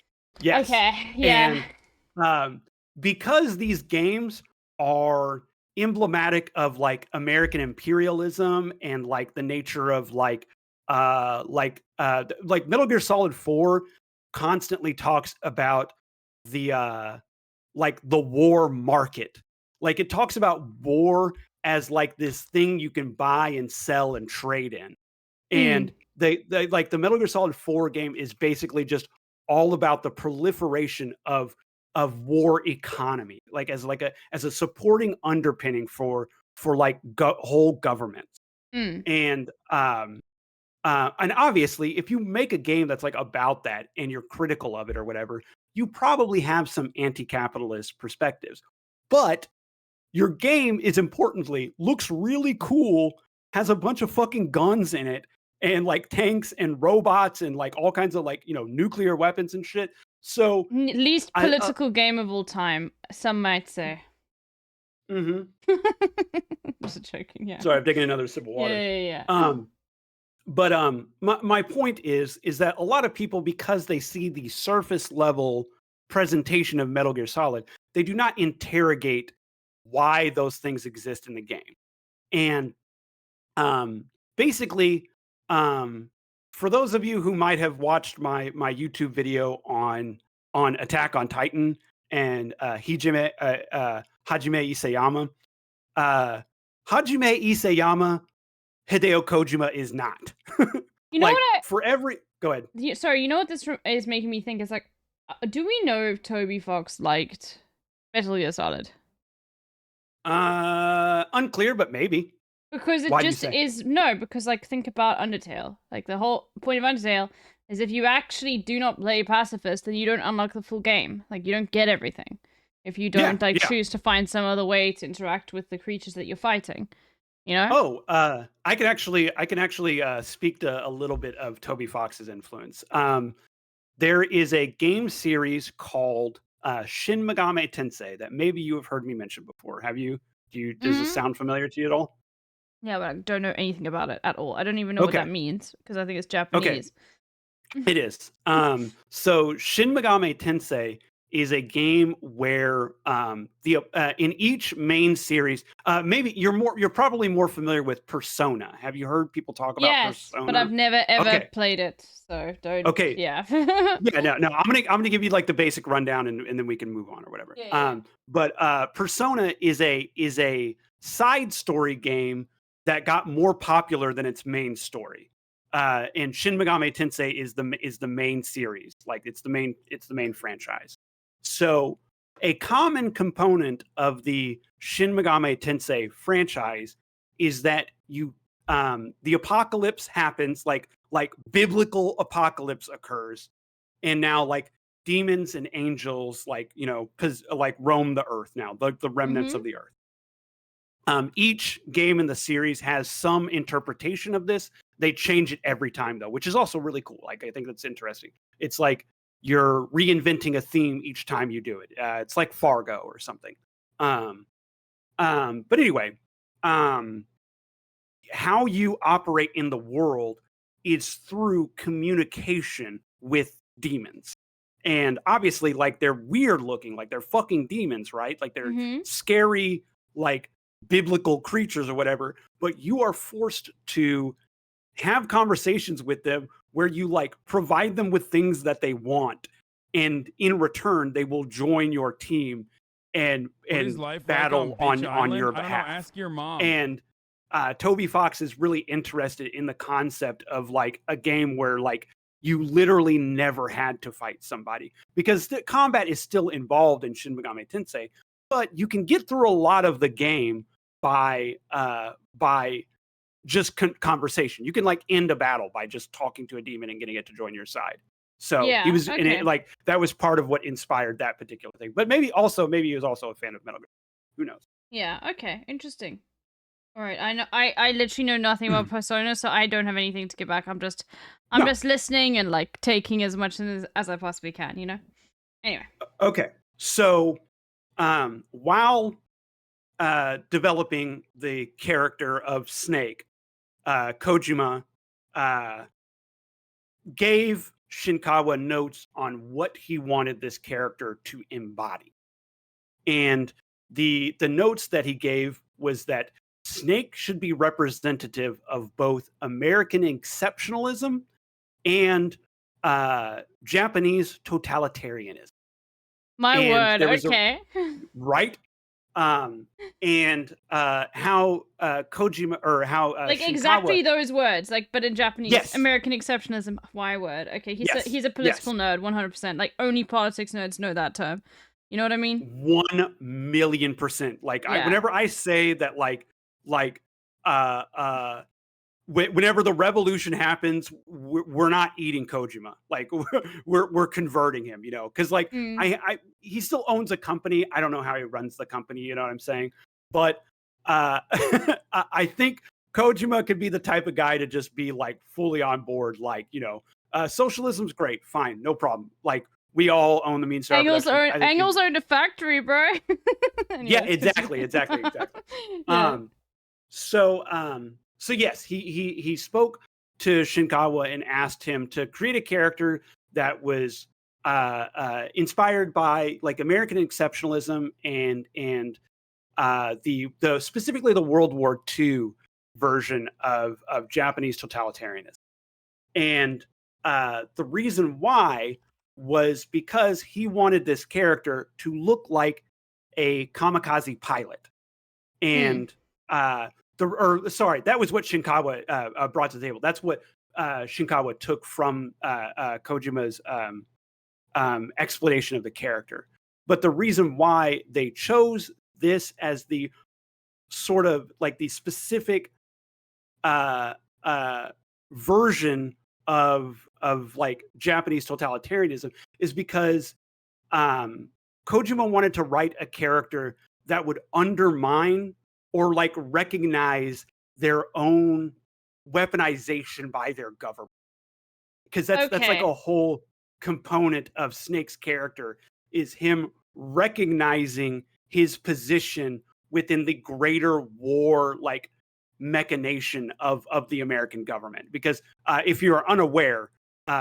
Okay. Yeah. And because these games are emblematic of like American imperialism and like the nature of like Metal Gear Solid 4 constantly talks about the like the war market. Like it talks about war as like this thing you can buy and sell and trade in. And they like the Metal Gear Solid 4 game is basically just all about the proliferation of war economy, like as a supporting underpinning for like whole governments. And obviously, if you make a game that's like about that and you're critical of it or whatever, you probably have some anti-capitalist perspectives. But your game is importantly looks really cool, has a bunch of fucking guns in it, and like tanks and robots and like all kinds of like, you know, nuclear weapons and shit. So least political game of all time, some might say. Just joking, yeah. Sorry, I'm taking another sip of water. Yeah. But my point is that a lot of people, because they see the surface level presentation of Metal Gear Solid, they do not interrogate why those things exist in the game. And basically, for those of you who might have watched my YouTube video on Attack on Titan and Hajime Isayama, Hajime Isayama, Hideo Kojima is not. You know like, what? Go ahead. Sorry, you know what this is making me think? It's like, do we know if Toby Fox liked Metal Gear Solid? Unclear, but maybe. Because it because like think about Undertale. Like the whole point of Undertale is if you actually do not play pacifist, then you don't unlock the full game. Like you don't get everything if you don't choose to find some other way to interact with the creatures that you're fighting. You know? I can actually speak to a little bit of Toby Fox's influence. There is a game series called Shin Megami Tensei that maybe you have heard me mention before. Have you? Does this sound familiar to you at all? Yeah, but I don't know anything about it at all. I don't even know what that means because I think it's Japanese. Okay. It is. So Shin Megami Tensei is a game where in each main series, maybe you're probably more familiar with Persona. Have you heard people talk about Persona? But I've never ever played it, so don't. Okay. Yeah. No. I'm gonna give you like the basic rundown, and then we can move on or whatever. But Persona is a side story game that got more popular than its main story. And Shin Megami Tensei is the main series, like it's the main franchise. So a common component of the Shin Megami Tensei franchise is that the apocalypse happens, like biblical apocalypse occurs, and now like demons and angels like roam the earth now, the remnants of the earth. Each game in the series has some interpretation of this. They change it every time though, which is also really cool. Like I think that's interesting. It's like you're reinventing a theme each time you do it. It's like Fargo or something. But anyway, how you operate in the world is through communication with demons. And obviously, like they're weird looking, like they're fucking demons, right? Like they're scary, like biblical creatures or whatever. But you are forced to have conversations with them where you like provide them with things that they want, and in return they will join your team and battle on your behalf. I don't know, ask your mom. And Toby Fox is really interested in the concept of like a game where like you literally never had to fight somebody, because the combat is still involved in Shin Megami Tensei, but you can get through a lot of the game by just conversation. You can like end a battle by just talking to a demon and getting it to join your side. So he was in it, like that was part of what inspired that particular thing. But maybe he was also a fan of Metal Gear. Who knows? Yeah. Okay. Interesting. All right. I know. I literally know nothing about Persona, so I don't have anything to get back. I'm just listening and like taking as much as I possibly can. You know. Anyway. Okay. So, while developing the character of Snake, Kojima gave Shinkawa notes on what he wanted this character to embody. And the notes that he gave was that Snake should be representative of both American exceptionalism and Japanese totalitarianism. My word, okay. Right? And how Kojima, or how like Shinkawa, exactly those words, like, but in Japanese. Yes. American exceptionalism. Why word? Okay, he's a political nerd, 100%. Like only politics nerds know that term. You know what I mean? 1,000,000%. Like whenever I say that, whenever the revolution happens, we're not eating Kojima. Like we're converting him, you know, because like he still owns a company. I don't know how he runs the company, you know what I'm saying? But I think Kojima could be the type of guy to just be like fully on board. Like, you know, socialism's great, fine, no problem. Like we all own the means. Engels owned a factory, bro. Anyways, yeah, exactly. Yeah. So yes, he spoke to Shinkawa and asked him to create a character that was inspired by like American exceptionalism and the specifically the World War II version of Japanese totalitarianism. And the reason why was because he wanted this character to look like a kamikaze pilot. And that was what Shinkawa brought to the table. That's what Shinkawa took from Kojima's explanation of the character. But the reason why they chose this as the sort of like the specific version of like Japanese totalitarianism is because Kojima wanted to write a character that would undermine or like recognize their own weaponization by their government. Because that's like a whole component of Snake's character, is him recognizing his position within the greater war like machination of the American government. Because if you're unaware,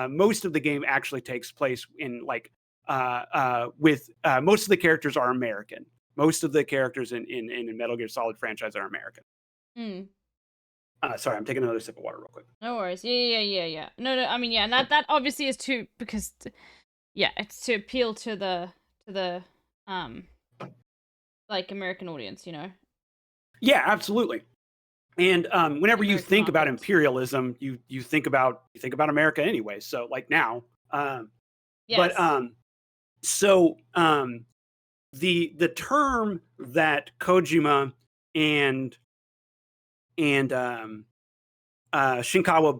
most of the game actually takes place in like with most of the characters are American. Most of the characters in Metal Gear Solid franchise are American. Sorry, I'm taking another sip of water real quick. No worries. Yeah. No, I mean, yeah, and that obviously is it's to appeal to the like American audience, you know. Yeah, absolutely. And whenever you think about imperialism, you think about America anyway. So like now, yes. But the term that Kojima and Shinkawa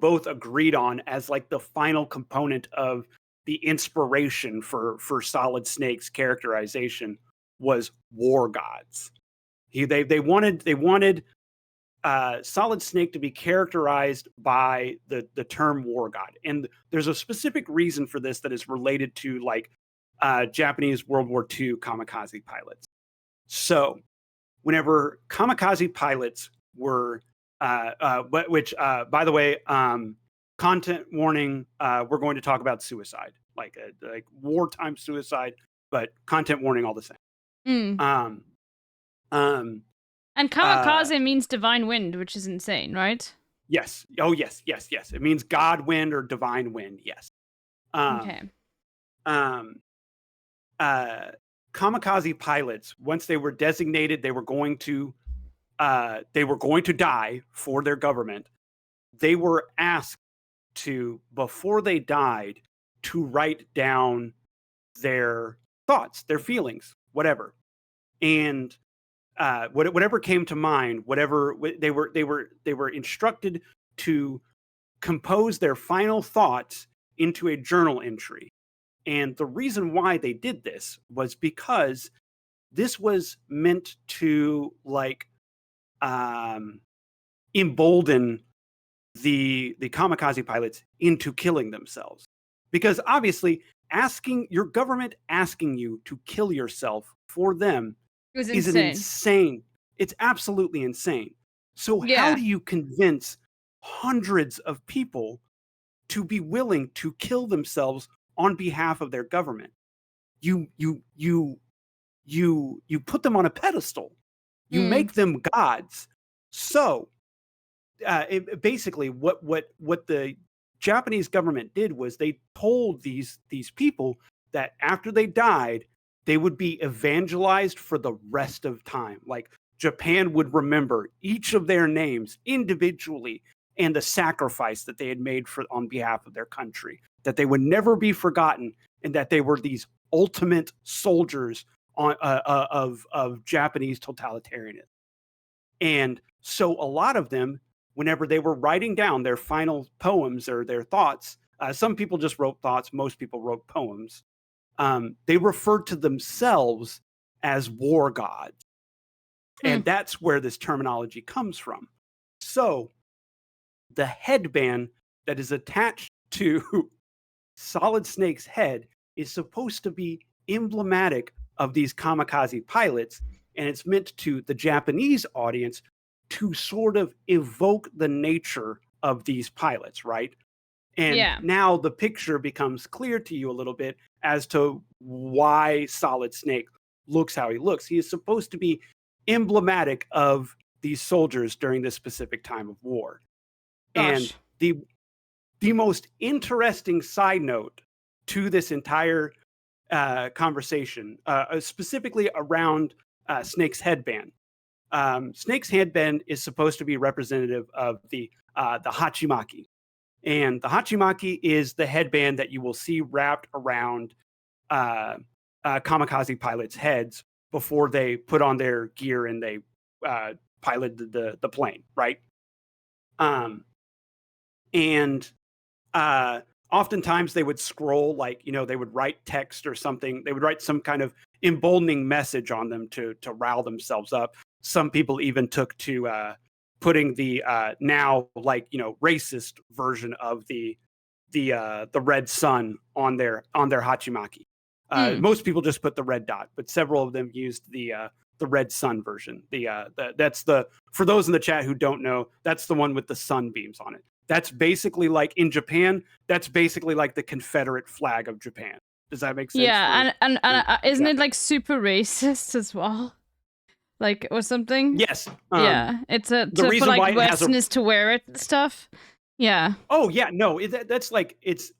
both agreed on as like the final component of the inspiration for Solid Snake's characterization was war gods. They wanted Solid Snake to be characterized by the term war god, and there's a specific reason for this that is related to like Japanese World War II kamikaze pilots. So whenever kamikaze pilots were which by the way, content warning, we're going to talk about suicide, like wartime suicide, but content warning all the same. And kamikaze means divine wind, which is insane, right? Yes. Oh, yes. It means God wind or divine wind. Yes. Okay. Kamikaze pilots, once they were designated, they were going to die for their government. They were asked to, before they died, to write down their thoughts, their feelings, whatever. And whatever came to mind, whatever they were instructed to compose their final thoughts into a journal entry. And the reason why they did this was because this was meant to like embolden the kamikaze pilots into killing themselves. Because obviously your government asking you to kill yourself for them is an insane. It's absolutely insane. So how do you convince hundreds of people to be willing to kill themselves on behalf of their government? You put them on a pedestal. You make them gods. So basically what the Japanese government did was they told these people that after they died, they would be evangelized for the rest of time. Like Japan would remember each of their names individually and the sacrifice that they had made on behalf of their country, that they would never be forgotten, and that they were these ultimate soldiers of Japanese totalitarianism. And so a lot of them, whenever they were writing down their final poems or their thoughts, some people just wrote thoughts, most people wrote poems, they referred to themselves as war gods. And that's where this terminology comes from. So the headband that is attached to Solid Snake's head is supposed to be emblematic of these kamikaze pilots, and it's meant to the Japanese audience to sort of evoke the nature of these pilots, right? And now the picture becomes clear to you a little bit as to why Solid Snake looks how he looks. He is supposed to be emblematic of these soldiers during this specific time of war. Gosh. And the most interesting side note to this entire conversation, specifically around Snake's headband. Snake's headband is supposed to be representative of the hachimaki. And the hachimaki is the headband that you will see wrapped around kamikaze pilots' heads before they put on their gear and they pilot the plane, right? And oftentimes they would scroll, like, they would write text or something. They would write some kind of emboldening message on them to rile themselves up. Some people even took to putting the now racist version of the red sun on their hachimaki. Most people just put the red dot, but several of them used the red sun version. That's for those in the chat who don't know, that's the one with the sunbeams on it. That's basically like in Japan. That's basically like the Confederate flag of Japan. Does that make sense? Yeah, and isn't it like super racist as well? Like or something? Yes. Yeah, it's for like Westerners to wear it and stuff. Yeah. Oh yeah, no, that's like it's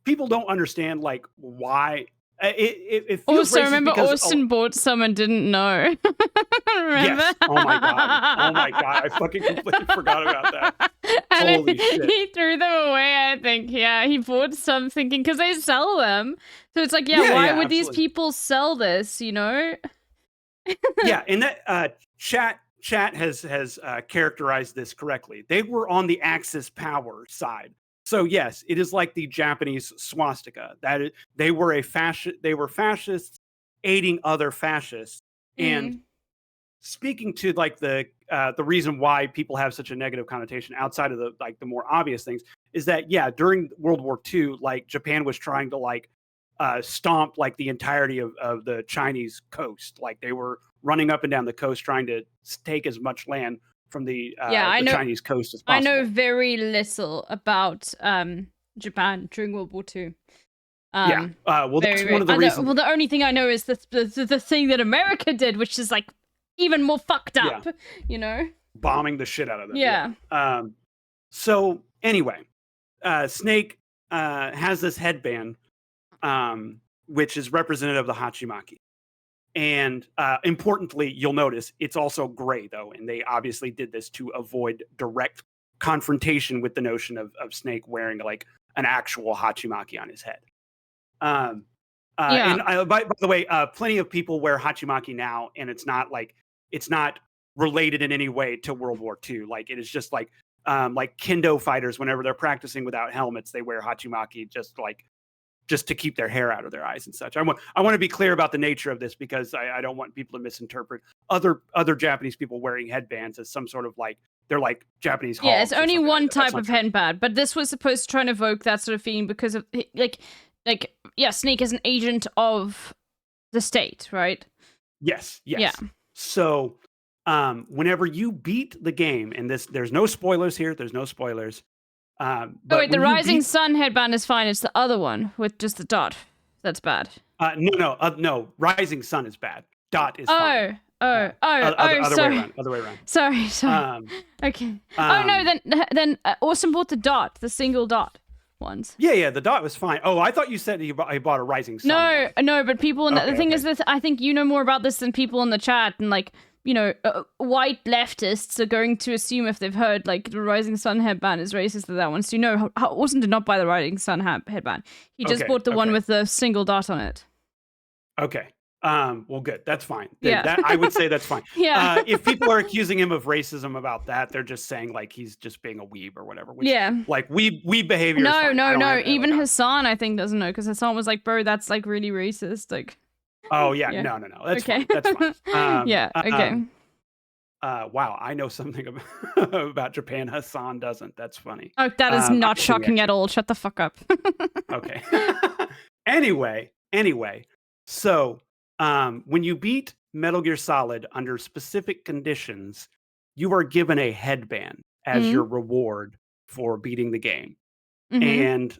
people don't understand like why. It feels also, remember Austin bought some and didn't know. Remember? Yes. Oh my god! I fucking completely forgot about that. And Holy shit! He threw them away. I think. Yeah, he bought some thinking because they sell them. So it's like, why would these people sell this? Yeah, and that chat has characterized this correctly. They were on the Axis power side. So yes, it is like the Japanese swastika. They were fascists aiding other fascists. And speaking to like the reason why people have such a negative connotation outside of the more obvious things is that during World War II, like Japan was trying to stomp like the entirety of the Chinese coast. Like they were running up and down the coast trying to take as much land from the Chinese coast as possible. I know very little about Japan during World War II. Well, that's one of the reasons. Well, the only thing I know is the thing that America did, which is like even more fucked up. Bombing the shit out of them. Yeah. So anyway, Snake has this headband, which is representative of the hachimaki. And importantly, you'll notice it's also gray, though, and they obviously did this to avoid direct confrontation with the notion of Snake wearing like an actual Hachimaki on his head. And by the way, plenty of people wear Hachimaki now, and it's not related in any way to World War II. Like it is just like kendo fighters, whenever they're practicing without helmets, they wear Hachimaki just to keep their hair out of their eyes and such. I want to be clear about the nature of this because I don't want people to misinterpret other Japanese people wearing headbands as some sort of like they're like Japanese. Yeah, it's only one type of headband, but this was supposed to try and evoke that sort of feeling because of Snake is an agent of the state, right? Yes. Yeah. So, whenever you beat the game, and there's no spoilers here. There's no spoilers. But the Rising Sun headband is fine. It's the other one with just the dot that's bad. No. Rising Sun is bad. Dot is fine. Other way around. Sorry. Okay. Then Awesome bought the dot, the single dot ones. Yeah, the dot was fine. Oh, I thought you said he bought a Rising Sun. No, but people in the thing is that I think you know more about this than people in the chat, and like, you know, white leftists are going to assume if they've heard like the Rising Sun headband is racist to that one. So you know, Awesome did not buy the Rising Sun headband. He just bought the one with the single dot on it. Okay. Well, good. That's fine. Yeah. I would say that's fine. Yeah. If people are accusing him of racism about that, they're just saying like he's just being a weeb or whatever. Which, like weeb behavior. No. Even Hassan, I think, doesn't know because Hassan was like, "Bro, that's like really racist." Like. Oh yeah. No. That's okay. Fine. That's fine. Yeah. Okay. Wow, I know something about Japan. Hassan doesn't. That's funny. Oh, that is not shocking at all. Shut the fuck up. Okay. Anyway. So, when you beat Metal Gear Solid under specific conditions, you are given a headband as your reward for beating the game. And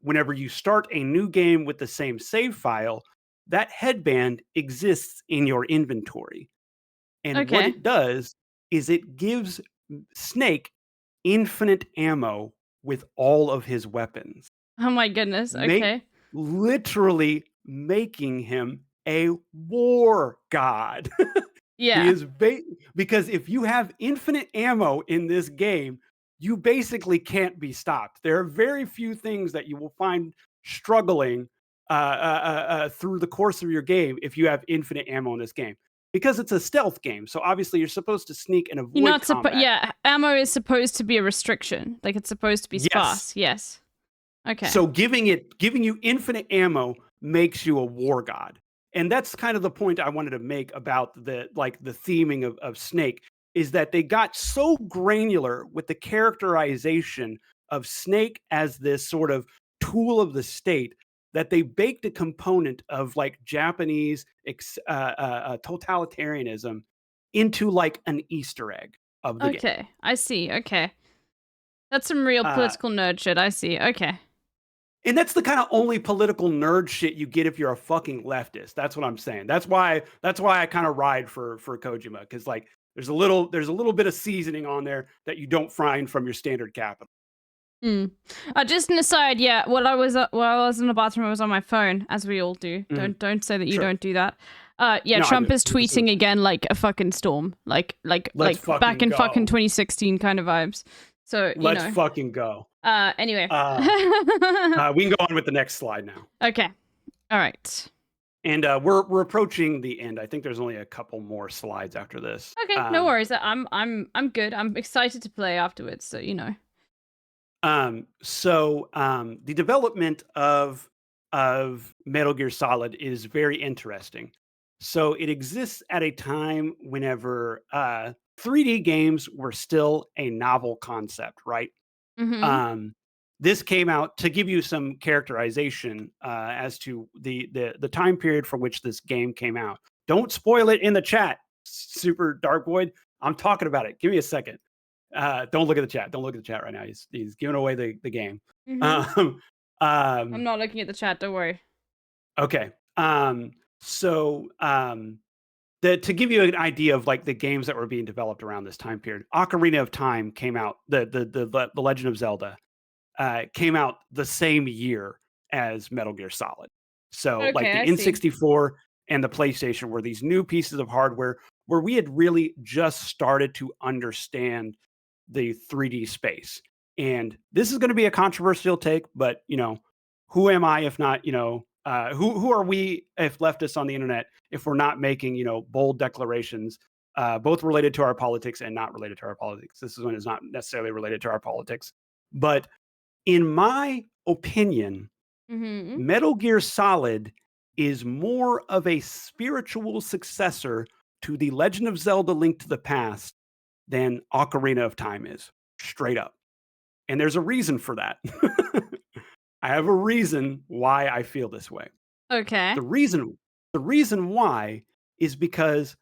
whenever you start a new game with the same save file, that headband exists in your inventory. And what it does is it gives Snake infinite ammo with all of his weapons. Oh my goodness. Okay. Literally making him a war god. Yeah. He is because if you have infinite ammo in this game, you basically can't be stopped. There are very few things that you will find struggling through the course of your game if you have infinite ammo in this game. Because it's a stealth game, so obviously you're supposed to sneak and avoid You're not combat. ammo is supposed to be a restriction. Like it's supposed to be sparse. Yes. Okay. So giving you infinite ammo makes you a war god. And that's kind of the point I wanted to make about the theming of Snake is that they got so granular with the characterization of Snake as this sort of tool of the state that they baked a component of like Japanese totalitarianism into like an Easter egg of the game. Okay, I see. Okay. That's some real political nerd shit. I see. Okay. And that's the kind of only political nerd shit you get if you're a fucking leftist. That's what I'm saying. That's why I kind of ride for Kojima, because like there's a little bit of seasoning on there that you don't find from your standard capital. Just an aside, while I was in the bathroom, I was on my phone, as we all do. Don't say that you don't do that. No, Trump is tweeting again like a fucking storm, like back in fucking 2016 kind of vibes. So let's fucking go. Anyway, we can go on with the next slide now. Okay, all right. And we're approaching the end. I think there's only a couple more slides after this. Okay, no worries. I'm good. I'm excited to play afterwards. So you know. The development of Metal Gear Solid is very interesting. So it exists at a time whenever 3D games were still a novel concept, right? This came out to give you some characterization as to the time period for which this game came out. Don't spoil it in the chat, Super Dark Void. I'm talking about it. Give me a second. Don't look at the chat. Don't look at the chat right now. He's giving away the game. I'm not looking at the chat. Don't worry. Okay. To give you an idea of like the games that were being developed around this time period, Ocarina of Time came out. The Legend of Zelda came out the same year as Metal Gear Solid. So like the N64 and the PlayStation were these new pieces of hardware where we had really just started to understand the 3D space. And this is going to be a controversial take, but who am I if not, who are we if leftists on the internet if we're not making, bold declarations, both related to our politics and not related to our politics. This one is not necessarily related to our politics. But in my opinion, Metal Gear Solid is more of a spiritual successor to The Legend of Zelda: Link to the Past than Ocarina of Time is, straight up. And there's a reason for that. I have a reason why I feel this way. Okay. The reason why is because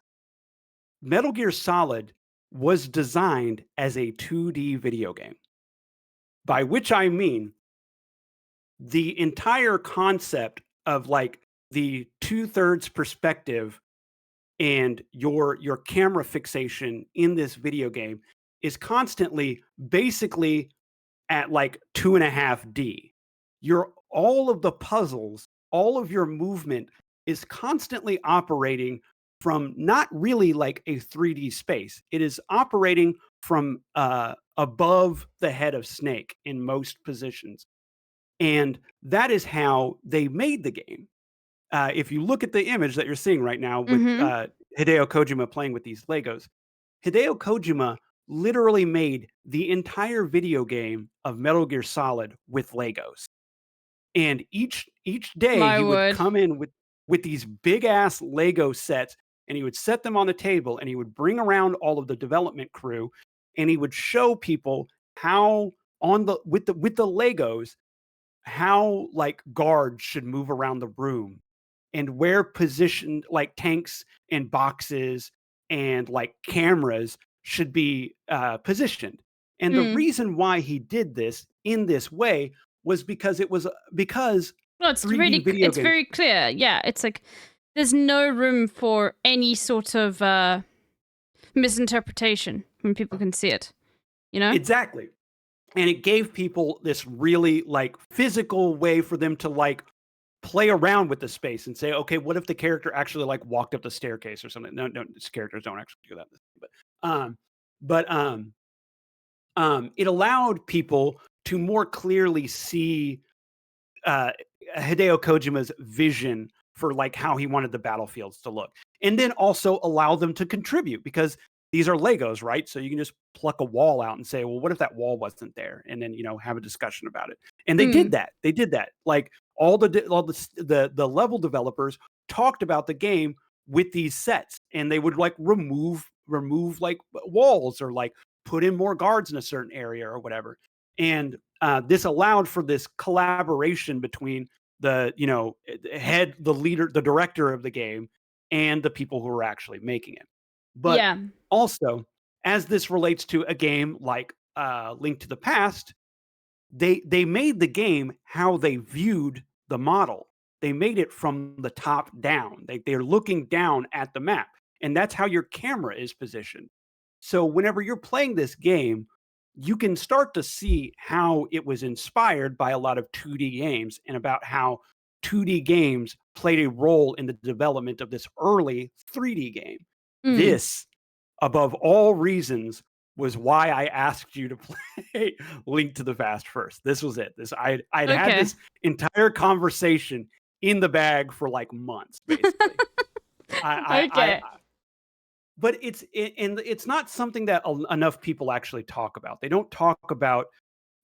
Metal Gear Solid was designed as a 2D video game. By which I mean the entire concept of like the 2/3 perspective and your camera fixation in this video game is constantly basically at like 2.5D. All of the puzzles, all of your movement is constantly operating from not really like a 3D space. It is operating from above the head of Snake in most positions. And that is how they made the game. If you look at the image that you're seeing right now with Hideo Kojima playing with these Legos, Hideo Kojima literally made the entire video game of Metal Gear Solid with Legos. And each day he would come in with these big ass Lego sets, and he would set them on the table, and he would bring around all of the development crew, and he would show people how with the Legos how like guards should move around the room and where positioned like tanks and boxes and like cameras should be positioned. And the reason why he did this in this way was because well, it's really it's very clear. Yeah, it's like there's no room for any sort of misinterpretation when people can see it. Exactly. And it gave people this really like physical way for them to like play around with the space and say, okay, what if the character actually like walked up the staircase or something? No, characters don't actually do that. But it allowed people to more clearly see Hideo Kojima's vision for like how he wanted the battlefields to look, and then also allow them to contribute because these are Legos, right? So you can just pluck a wall out and say, well, what if that wall wasn't there? And then, have a discussion about it. And they did that. They did that. Like all the level developers talked about the game with these sets, and they would like remove like walls or like put in more guards in a certain area or whatever. And this allowed for this collaboration between the leader, the director of the game, and the people who were actually making it. But also, as this relates to a game like Link to the Past, they made the game how they viewed the model. They made it from the top down. They're looking down at the map, and that's how your camera is positioned. So whenever you're playing this game, you can start to see how it was inspired by a lot of 2D games and about how 2D games played a role in the development of this early 3D game. This, above all reasons, was why I asked you to play Link to the Past first. This was it. I'd had this entire conversation in the bag for like months, basically. But it's not something that enough people actually talk about. They don't talk about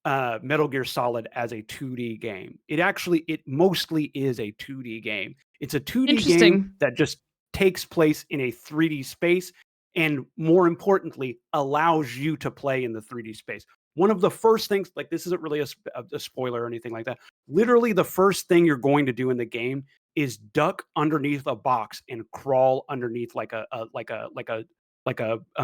Metal Gear Solid as a 2D game. It mostly is a 2D game. It's a 2D game that just takes place in a 3D space, and more importantly, allows you to play in the 3D space. One of the first things, like this isn't really a spoiler or anything like that. Literally, the first thing you're going to do in the game is duck underneath a box and crawl underneath like a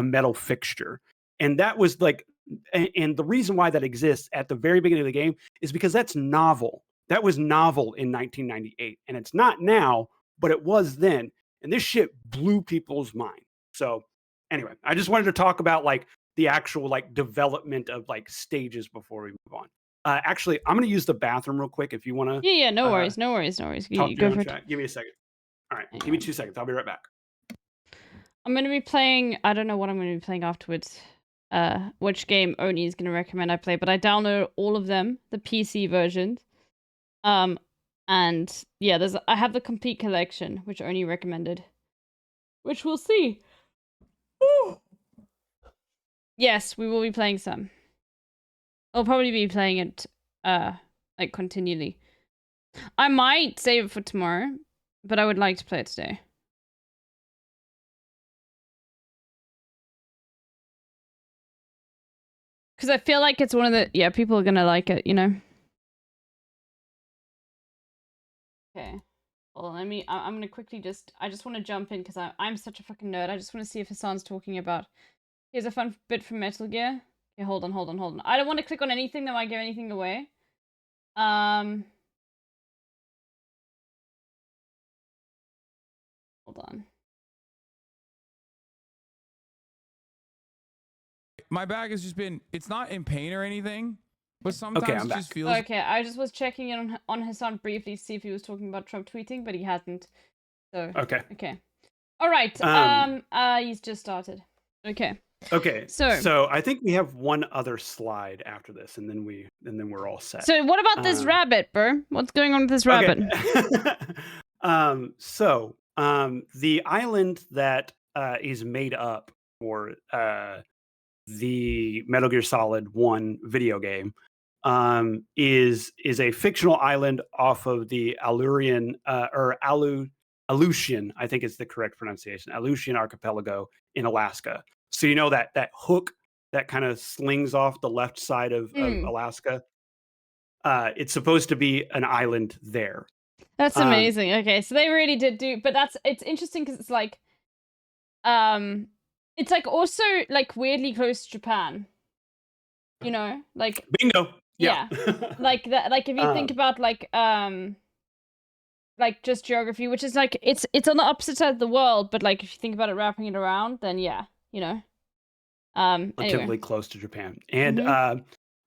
metal fixture. And that was like, and the reason why that exists at the very beginning of the game is because that's novel. That was novel in 1998, and it's not now, but it was then. And this shit blew people's mind. So anyway, I just wanted to talk about like the actual like development of like stages before we move on. Actually, I'm going to use the bathroom real quick if you want to. Yeah, no worries. Go for it. Give me a second. All right, give me 2 seconds. I'll be right back. I'm going to be playing, I don't know what I'm going to be playing afterwards. which game Oni is gonna recommend I play, but I downloaded all of them, the PC versions. And yeah, I have the complete collection, which Oni recommended, which we'll see. Yes, we will be playing some. I'll probably be playing it, like continually. I might save it for tomorrow, but I would like to play it today. Because I feel like it's one of the... Yeah, people are gonna like it, you know? Okay. Well, I'm gonna quickly just... I just want to jump in because I'm such a fucking nerd. I just want to see if Hassan's talking about... Here's a fun bit from Metal Gear. Okay, hold on. I don't want to click on anything that might give anything away. Hold on. My back has just been, it's not in pain or anything, but sometimes Okay, I'm it back. just feels... Okay, I just was checking in on Hassan briefly to see if he was talking about Trump tweeting, but he hadn't. So okay. All right. He's just started. Okay. Okay. So I think we have one other slide after this, and then we're all set. So what about this rabbit, bro? What's going on with this rabbit? The island that is made up for the Metal Gear Solid 1 video game is a fictional island off of the Aleutian, I think is the correct pronunciation, Aleutian archipelago in Alaska. So you know that hook that kind of slings off the left side of Alaska? It's supposed to be an island there. That's amazing. Okay, so they really did do, but it's interesting because it's like also like weirdly close to Japan. You know, like bingo. Yeah. like that. Like if you think about like just geography, which is like it's on the opposite side of the world, but like if you think about it, wrapping it around, then yeah, you know. Relatively close to Japan, and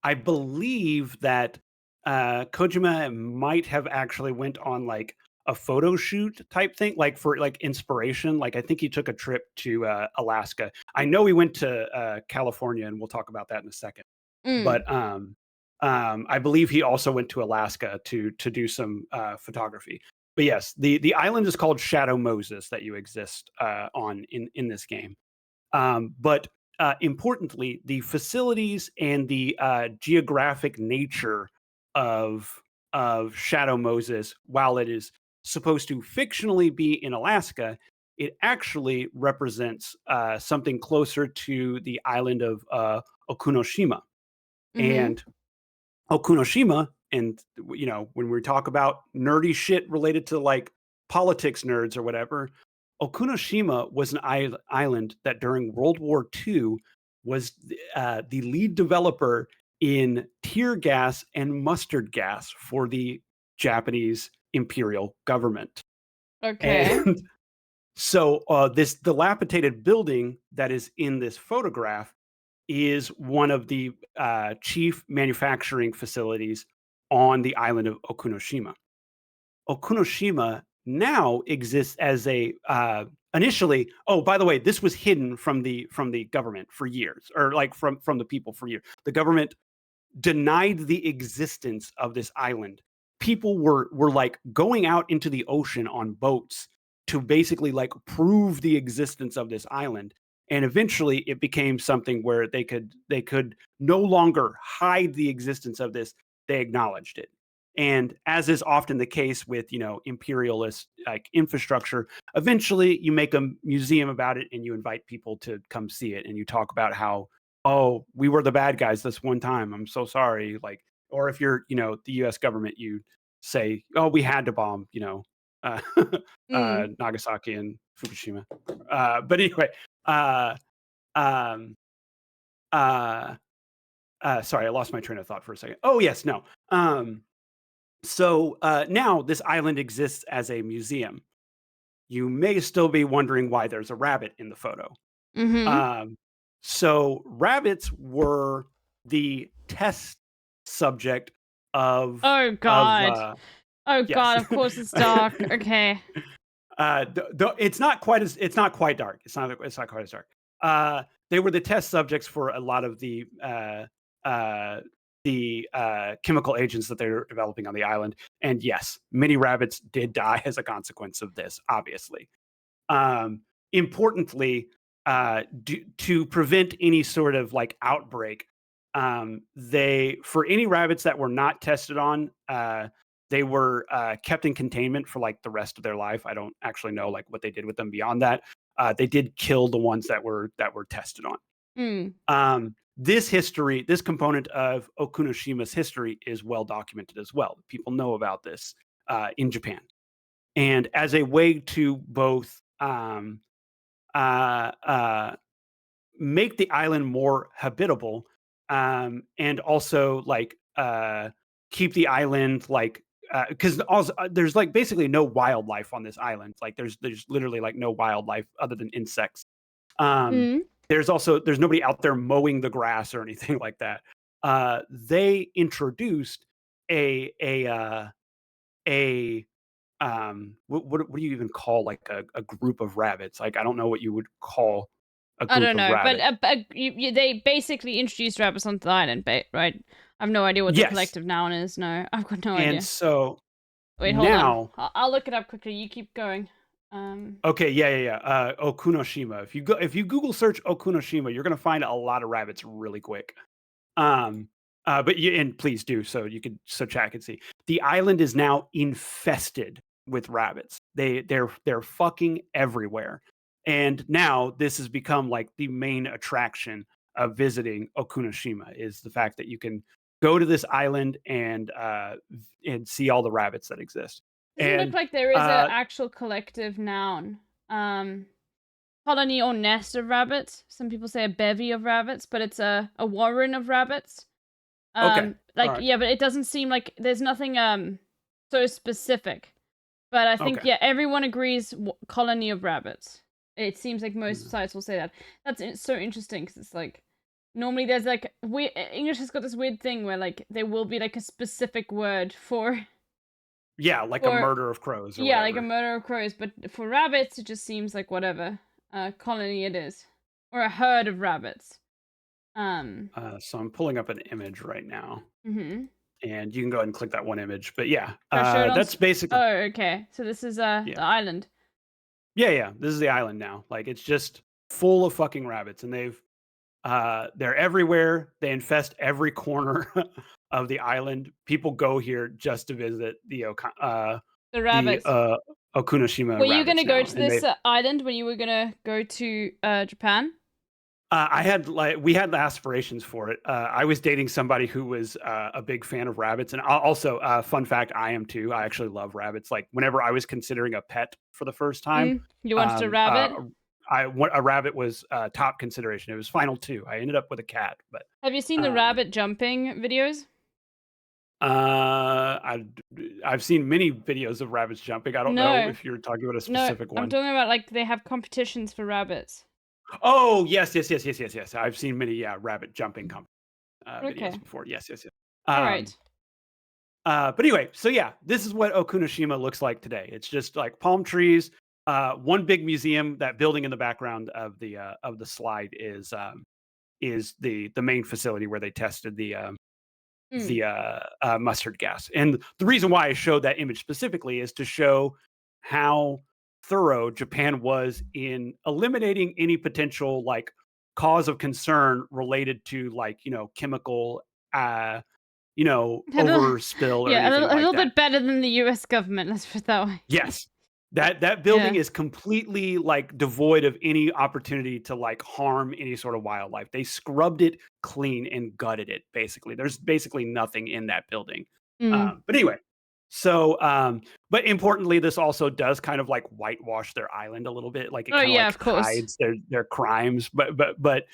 I believe that Kojima might have actually went on like a photo shoot type thing, like for like inspiration. Like I think he took a trip to Alaska. I know he went to California, and we'll talk about that in a second. But I believe he also went to Alaska to do some photography. But yes, the island is called Shadow Moses that you exist on in this game. But importantly, the facilities and the geographic nature of Shadow Moses, while it is supposed to fictionally be in Alaska, it actually represents something closer to the island of Okunoshima. And Okunoshima, and you know, when we talk about nerdy shit related to like politics nerds or whatever, Okunoshima was an island that during World War II was the lead developer in tear gas and mustard gas for the Japanese imperial government. Okay. And so this dilapidated building that is in this photograph is one of the chief manufacturing facilities on the island of Okunoshima. Okunoshima now exists as a initially. Oh, by the way, this was hidden from the government for years, or like from the people for years. The government denied the existence of this island. People were like going out into the ocean on boats to basically like prove the existence of this island. And eventually it became something where they could no longer hide the existence of this. They acknowledged it. And as is often the case with, you know, imperialist like infrastructure, eventually you make a museum about it and you invite people to come see it. And you talk about how, oh, we were the bad guys this one time. I'm so sorry. Like, or if you're, you know, the US government, you say, oh, we had to bomb, you know, Nagasaki and Fukushima. But anyway, sorry, I lost my train of thought for a second. Oh yes, no. So now this island exists as a museum. You may still be wondering why there's a rabbit in the photo. So rabbits were the test subject of. Oh God. God, of course it's dark. Okay. It's not quite dark. It's not quite as dark. they were the test subjects for a lot of the chemical agents that they're developing on the island. And yes, many rabbits did die as a consequence of this, obviously. Importantly, to prevent any sort of like outbreak, for any rabbits that were not tested on, they were kept in containment for like the rest of their life. I don't actually know like what they did with them beyond that. They did kill the ones that were tested on. This component of Okunoshima's history is well documented as well. People know about this in Japan, and as a way to both make the island more habitable, and also like keep the island like because there's like basically no wildlife on this island. Like there's literally like no wildlife other than insects. There's nobody out there mowing the grass or anything like that. They introduced what do you even call like a group of rabbits? Like I don't know what you would call a group I don't know, of rabbits. but they basically introduced rabbits onto the island, right? I have no idea what the collective noun is. No, I've got no idea. And so wait, hold on. I'll look it up quickly. You keep going. Okay, yeah. Okunoshima. If you Google search Okunoshima, you're gonna find a lot of rabbits really quick. And please do so chat can see. The island is now infested with rabbits. They're fucking everywhere. And now this has become like the main attraction of visiting Okunoshima is the fact that you can go to this island and see all the rabbits that exist. Doesn't look like there is an actual collective noun. Colony or nest of rabbits. Some people say a bevy of rabbits, but it's a warren of rabbits. Okay. Right. Yeah, but it doesn't seem like there's nothing so specific. But I think everyone agrees colony of rabbits. It seems like most sites will say that. That's so interesting because it's like normally there's like English has got this weird thing where like there will be like a specific word for. Yeah, like a murder of crows. Yeah, like a murder of crows. But for rabbits, it just seems like whatever colony it is, or a herd of rabbits. So I'm pulling up an image right now, and you can go ahead and click that one image. But yeah, that's basically. Oh, okay. So this is the island. Yeah. This is the island now. Like it's just full of fucking rabbits, and they're everywhere. They infest every corner of the island. People go here just to visit the rabbits. Okunoshima. Were you gonna go to this island when you were gonna go to Japan? We had aspirations for it. I was dating somebody who was a big fan of rabbits, and also fun fact, I am too. I actually love rabbits. Like whenever I was considering a pet for the first time, you wanted a rabbit. A rabbit was top consideration. It was final two. I ended up with a cat. But have you seen the rabbit jumping videos? I've seen many videos of rabbits jumping. I don't know if you're talking about a specific one. I'm talking about like they have competitions for rabbits. Oh yes. I've seen many rabbit jumping videos before. Yes. All right. But anyway, so yeah, this is what Okunoshima looks like today. It's just like palm trees. One big museum. That building in the background of the slide is the main facility where they tested the mustard gas. And the reason why I showed that image specifically is to show how thorough Japan was in eliminating any potential like cause of concern related to like chemical overspill or anything a little bit better than the US government, let's put it that way. Yes. That building is completely like devoid of any opportunity to like harm any sort of wildlife. They scrubbed it clean and gutted it. Basically, there's basically nothing in that building. But anyway, so but importantly, this also does kind of like whitewash their island a little bit. Like it kind of hides their crimes. But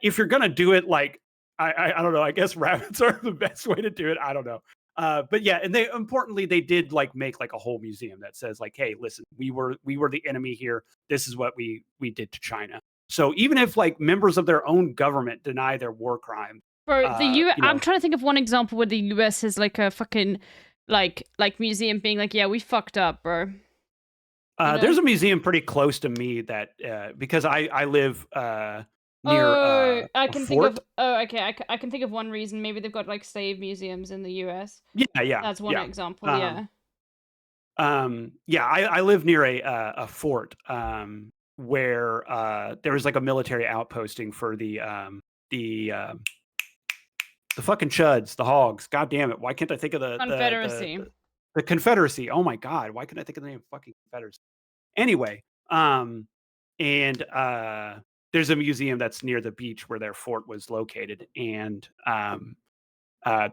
if you're gonna do it, like I don't know. I guess rabbits are the best way to do it. I don't know. But yeah, and they did like make like a whole museum that says like, hey, listen, we were the enemy here. This is what we did to China. So even if like members of their own government deny their war crime, bro, I'm trying to think of one example where the US has like a fucking like museum being like, yeah, we fucked up, bro. There's a museum pretty close to me that because I live near I a can think fort. of. Oh, okay. I can think of one reason. Maybe they've got like slave museums in the U.S. Yeah. That's one example. Yeah. I live near a fort where there was like a military outposting for the fucking chuds, the hogs. God damn it! Why can't I think of Confederacy. the Confederacy? Oh my god! Why can't I think of the name fucking Confederacy? Anyway, and there's a museum that's near the beach where their fort was located, and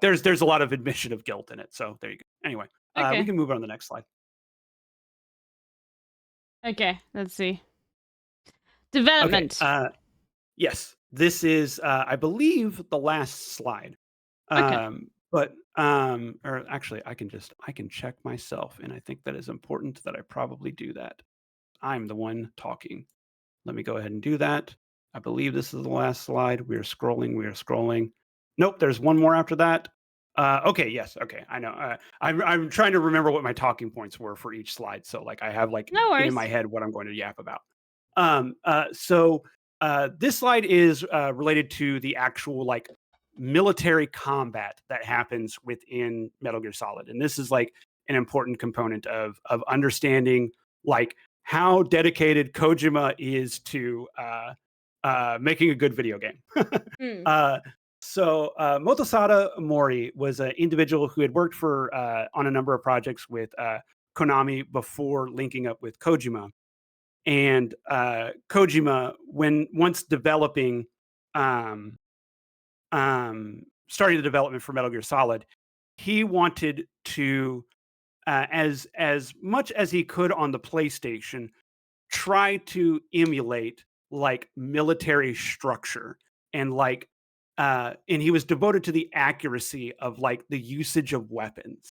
there's a lot of admission of guilt in it. So there you go. Anyway, Okay. we can move on to the next slide. Okay, let's see. Development. Okay, yes, this is, I believe, the last slide. Okay. Or actually, I can check myself, and I think that is important that I probably do that. I'm the one talking. Let me go ahead and do that. I believe this is the last slide. We are scrolling. Nope, there's one more after that. Okay, yes, okay, I know. I'm trying to remember what my talking points were for each slide, so like I have like in my head what I'm going to yap about. This slide is related to the actual like military combat that happens within Metal Gear Solid, and this is like an important component of understanding like how dedicated Kojima is to making a good video game. Motosada Mori was an individual who had worked for on a number of projects with Konami before linking up with Kojima. And Kojima, once developing, starting the development for Metal Gear Solid, he wanted to, as much as he could on the PlayStation, try to emulate like military structure and like and he was devoted to the accuracy of like the usage of weapons.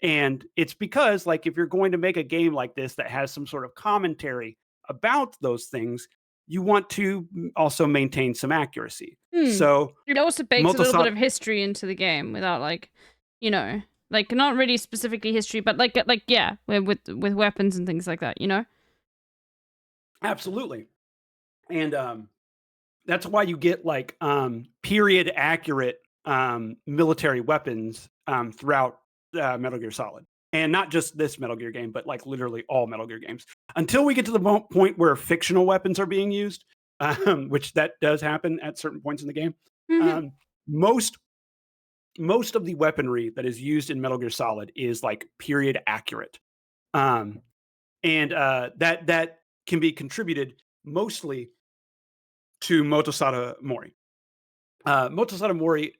And it's because like if you're going to make a game like this that has some sort of commentary about those things, you want to also maintain some accuracy. So it also bakes a little bit of history into the game without like, you know, like not really specifically history, but like yeah, with weapons and things like that, you know? Absolutely. And that's why you get like period accurate military weapons throughout Metal Gear Solid. And not just this Metal Gear game, but like literally all Metal Gear games. Until we get to the point where fictional weapons are being used, which that does happen at certain points in the game. Most of the weaponry that is used in Metal Gear Solid is like period accurate. And that can be contributed mostly to Motosada Mori. Motosada Mori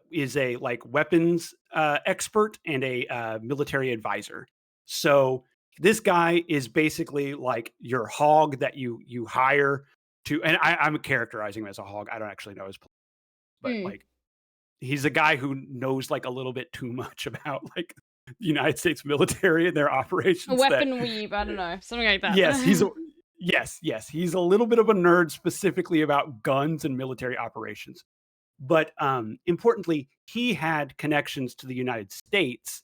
is a like weapons expert and a military advisor. So this guy is basically like your hog that you hire to, and I'm characterizing him as a hog. I don't actually know his, but like he's a guy who knows like a little bit too much about like the United States military and their operations. A weapon weeb, I don't know, something like that. Yes, he's a little bit of a nerd specifically about guns and military operations. But importantly, he had connections to the United States,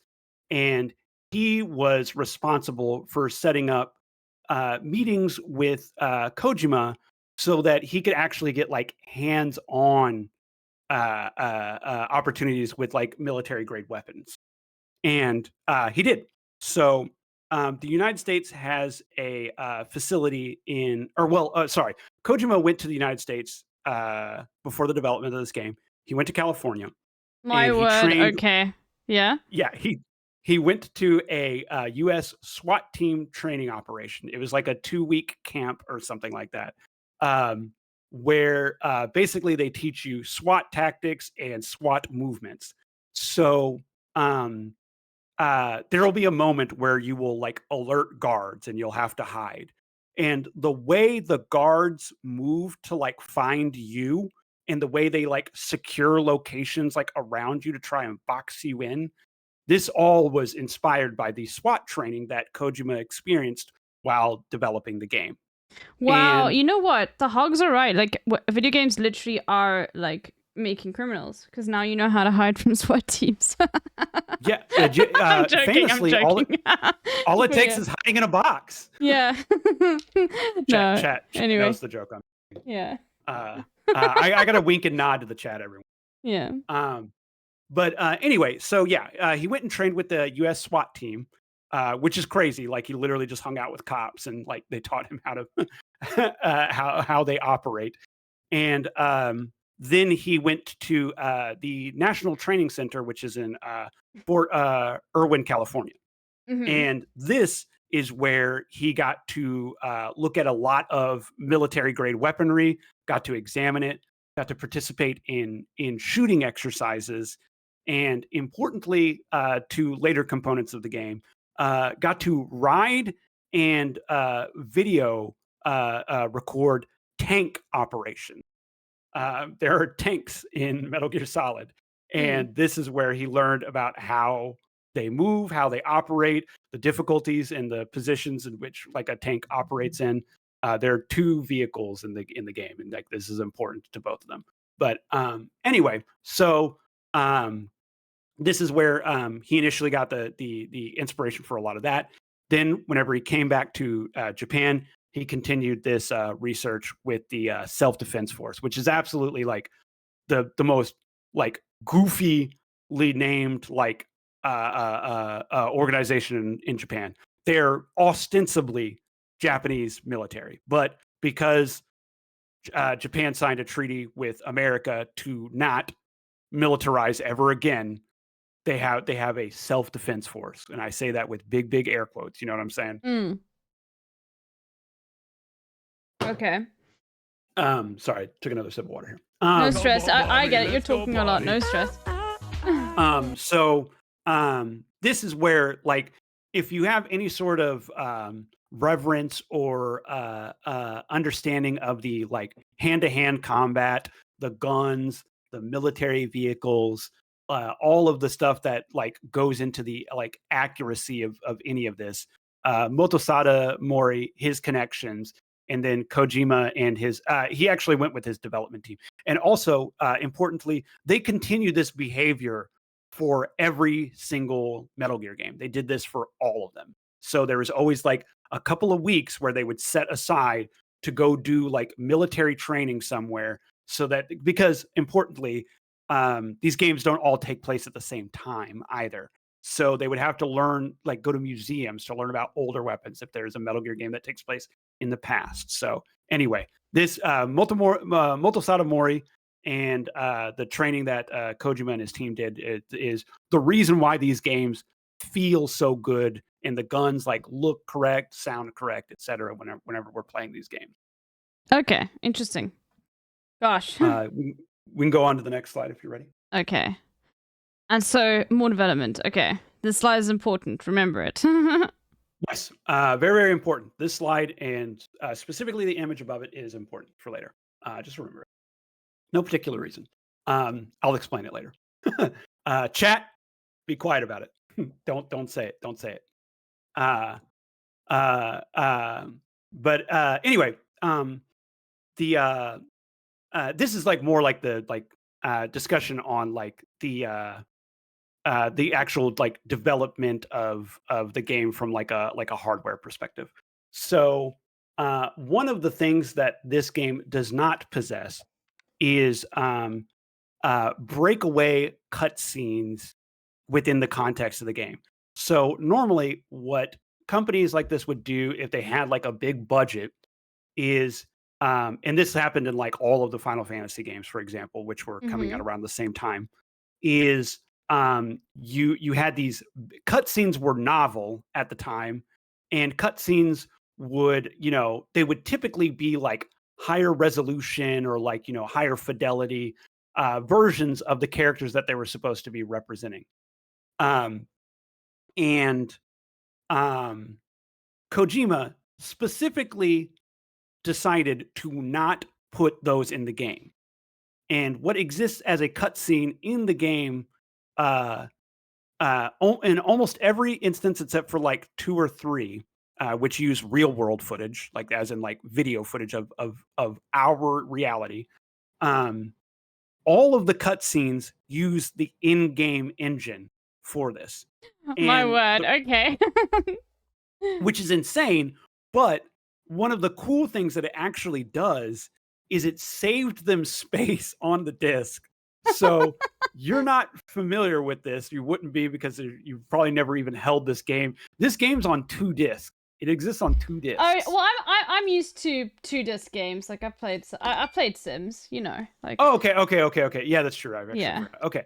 and he was responsible for setting up meetings with Kojima so that he could actually get like hands-on opportunities with like military-grade weapons. And he did. So the United States has a facility Kojima went to the United States before the development of this game. He went to California. My word. Okay. Yeah. Yeah. He went to a U.S. SWAT team training operation. It was like a 2-week camp or something like that, where basically they teach you SWAT tactics and SWAT movements. So there will be a moment where you will like alert guards and you'll have to hide. And the way the guards move to like find you and the way they like secure locations like around you to try and box you in, this all was inspired by the SWAT training that Kojima experienced while developing the game. Wow, you know what? The hogs are right. Like video games literally are like making criminals because now you know how to hide from SWAT teams. Yeah, I'm joking. famously, all it takes is hiding in a box. Yeah. Chat anyway. knows the joke. Yeah. I got to wink and nod to the chat, everyone. Yeah. But anyway, so yeah, he went and trained with the U.S. SWAT team, which is crazy. Like he literally just hung out with cops and like they taught him how to how they operate. And then he went to the National Training Center, which is in Fort Irwin, California. And this is where he got to look at a lot of military grade weaponry, got to examine it, got to participate in shooting exercises, and importantly, to later components of the game, got to ride and video record tank operations. There are tanks in Metal Gear Solid, and this is where he learned about how they move, how they operate, the difficulties and the positions in which like a tank operates in. There are 2 vehicles in the game, and like this is important to both of them. But anyway, so this is where he initially got the inspiration for a lot of that. Then, whenever he came back to Japan, he continued this research with the Self-Defense Force, which is absolutely like the most like goofily named like organization in Japan. They're ostensibly Japanese military, but because Japan signed a treaty with America to not militarize ever again, they have a self-defense force, and I say that with big air quotes. You know what I'm saying? Okay. Sorry, took another sip of water here. No stress. I get it. You're talking a lot. No stress. So this is where, like, if you have any sort of reverence or understanding of the like hand-to-hand combat, the guns, the military vehicles, all of the stuff that like goes into the like accuracy of any of this, Motosada Mori, his connections, and then Kojima and his he actually went with his development team. And also importantly, they continue this behavior for every single Metal Gear game. They did this for all of them. So there was always like a couple of weeks where they would set aside to go do like military training somewhere, so that, because importantly, these games don't all take place at the same time either. So they would have to learn, like go to museums to learn about older weapons if there's a Metal Gear game that takes place in the past. So anyway, this Motosada Mori and the training that Kojima and his team did is the reason why these games feel so good and the guns like look correct, sound correct, etc. Whenever we're playing these games. Okay, interesting. Gosh. We can go on to the next slide if you're ready. Okay. And so more development. Okay, this slide is important. Remember it. Yes, very important. This slide and specifically the image above it is important for later. Just remember it. No particular reason. I'll explain it later. Chat, be quiet about it. Don't say it. Don't say it. But anyway, this is like more like the discussion on like the actual like development of the game from like a hardware perspective. So one of the things that this game does not possess is breakaway cutscenes within the context of the game. So normally what companies like this would do if they had like a big budget is and this happened in like all of the Final Fantasy games, for example, which were coming out around the same time, is you had these cutscenes were novel at the time, and cutscenes would, they would typically be like higher resolution or like, higher fidelity versions of the characters that they were supposed to be representing. Kojima specifically decided to not put those in the game. And what exists as a cutscene in the game, in almost every instance except for like 2 or 3, which use real world footage, like as in like video footage of our reality. All of the cutscenes use the in-game engine for this. My word. Okay. Which is insane, but one of the cool things that it actually does is it saved them space on the disk. So you're not familiar with this. You wouldn't be because you've probably never even held this game. This game's on 2 discs. It exists on 2 discs. Oh well, I'm used to 2-disc games. Like I played Sims, you know. Like. Oh, okay. Yeah, that's true. I've actually forgot. Okay.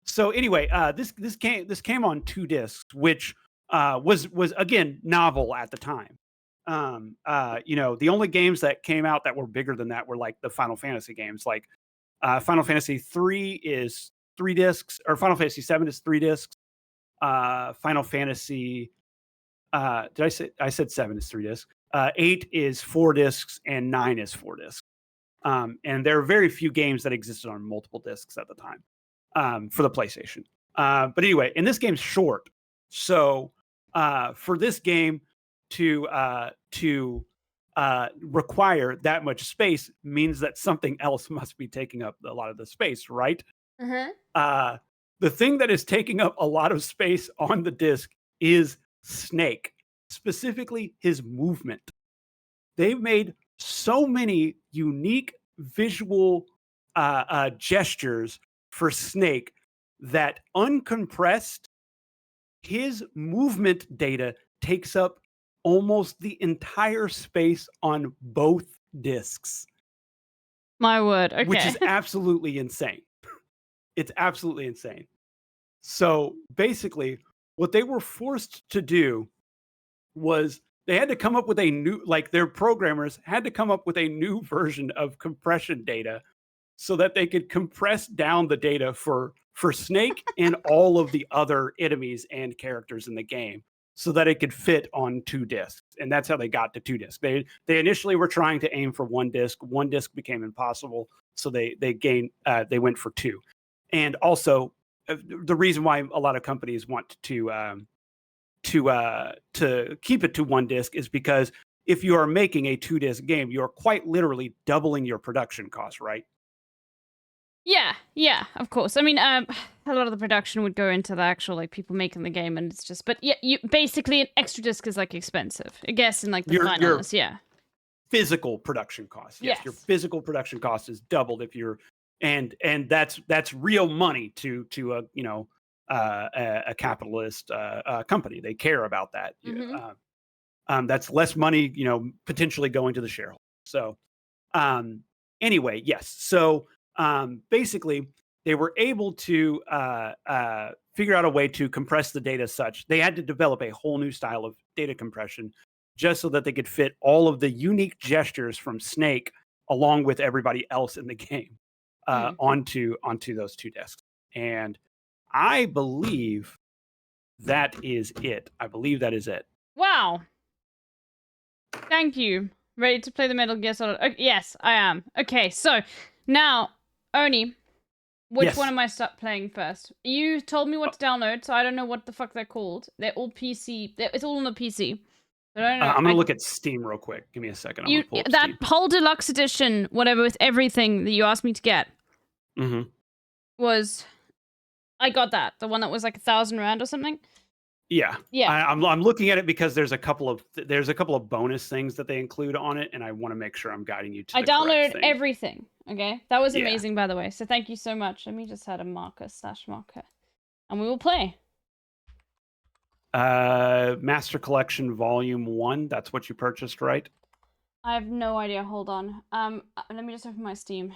So anyway, this came on 2 discs, which was again novel at the time. You know, the only games that came out that were bigger than that were like the Final Fantasy games. Like Final Fantasy 3 is 3 discs, or Final Fantasy 7 is 3 discs. Final Fantasy I said 7 is 3 discs. 8 is 4 discs and 9 is 4 discs. And there are very few games that existed on multiple discs at the time for the PlayStation. But anyway, and this game's short. So for this game to require that much space means that something else must be taking up a lot of the space, right? The thing that is taking up a lot of space on the disc is Snake, specifically his movement. They've made so many unique visual gestures for Snake that uncompressed, his movement data takes up almost the entire space on both discs. My word. Okay. Which is absolutely insane. It's absolutely insane. So basically, what they were forced to do was they had to come up with a new, like their programmers had to come up with a new version of compression data so that they could compress down the data for Snake and all of the other enemies and characters in the game so that it could fit on 2 discs. And that's how they got to 2 discs. They initially were trying to aim for 1 disc. 1 disc became impossible. So they went for 2. And also the reason why a lot of companies want to keep it to 1 disc is because if you are making a 2-disc game, you're quite literally doubling your production costs, right? Yeah, of course. I mean, a lot of the production would go into the actual like people making the game, and it's just. But yeah, you basically an extra disc is like expensive, I guess, in like the finals. Yeah. Physical production costs. Yes, your physical production cost is doubled if you're, and that's real money to a you know a capitalist company. They care about that. That's less money, you know, potentially going to the shareholder. So anyway, yes. So basically, they were able to figure out a way to compress the data such they had to develop a whole new style of data compression just so that they could fit all of the unique gestures from Snake along with everybody else in the game onto those 2 discs. And I believe that is it. Wow. Thank you. Ready to play the Metal Gear Solid? Yes, I am. Okay, so now, Oni, which one am I playing first? You told me what to download, so I don't know what the fuck they're called. They're all PC. It's all on the PC. I don't know. I'm gonna look at Steam real quick. Give me a second. I'm gonna pull up that Steam. whole deluxe edition, whatever, with everything that you asked me to get, was I got that. The one that was like 1,000 rand or something. Yeah. I'm looking at it because there's a couple of bonus things that they include on it, and I want to make sure I'm guiding you to. I downloaded everything. Okay, that was amazing, by the way. So thank you so much. Let me just add a marker /marker, and we will play. Master Collection Volume 1. That's what you purchased, right? I have no idea. Hold on. Let me just open my Steam.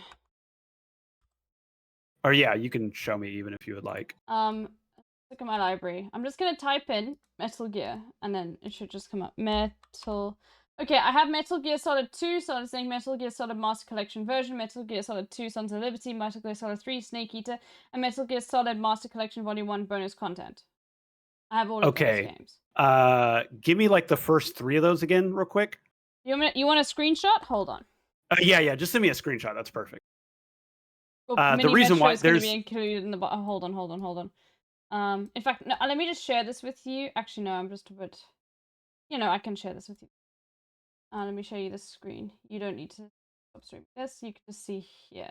Or yeah, you can show me even if you would like. Look at my library. I'm just gonna type in Metal Gear, and then it should just come up. Metal. Okay, I have Metal Gear Solid 2, Solid Snake, Metal Gear Solid Master Collection version, Metal Gear Solid 2, Sons of Liberty, Metal Gear Solid 3, Snake Eater, and Metal Gear Solid Master Collection Volume 1 bonus content. I have all of those games. Give me like the first 3 of those again, real quick. You want a screenshot? Hold on. Yeah. Just send me a screenshot. That's perfect. Well, the reason why there's going to be included in the bottom. Hold on. In fact, no, let me just share this with you. Actually, no, I'm just a bit. You know, I can share this with you. Let me show you the screen. You don't need to stop streaming this. You can just see here.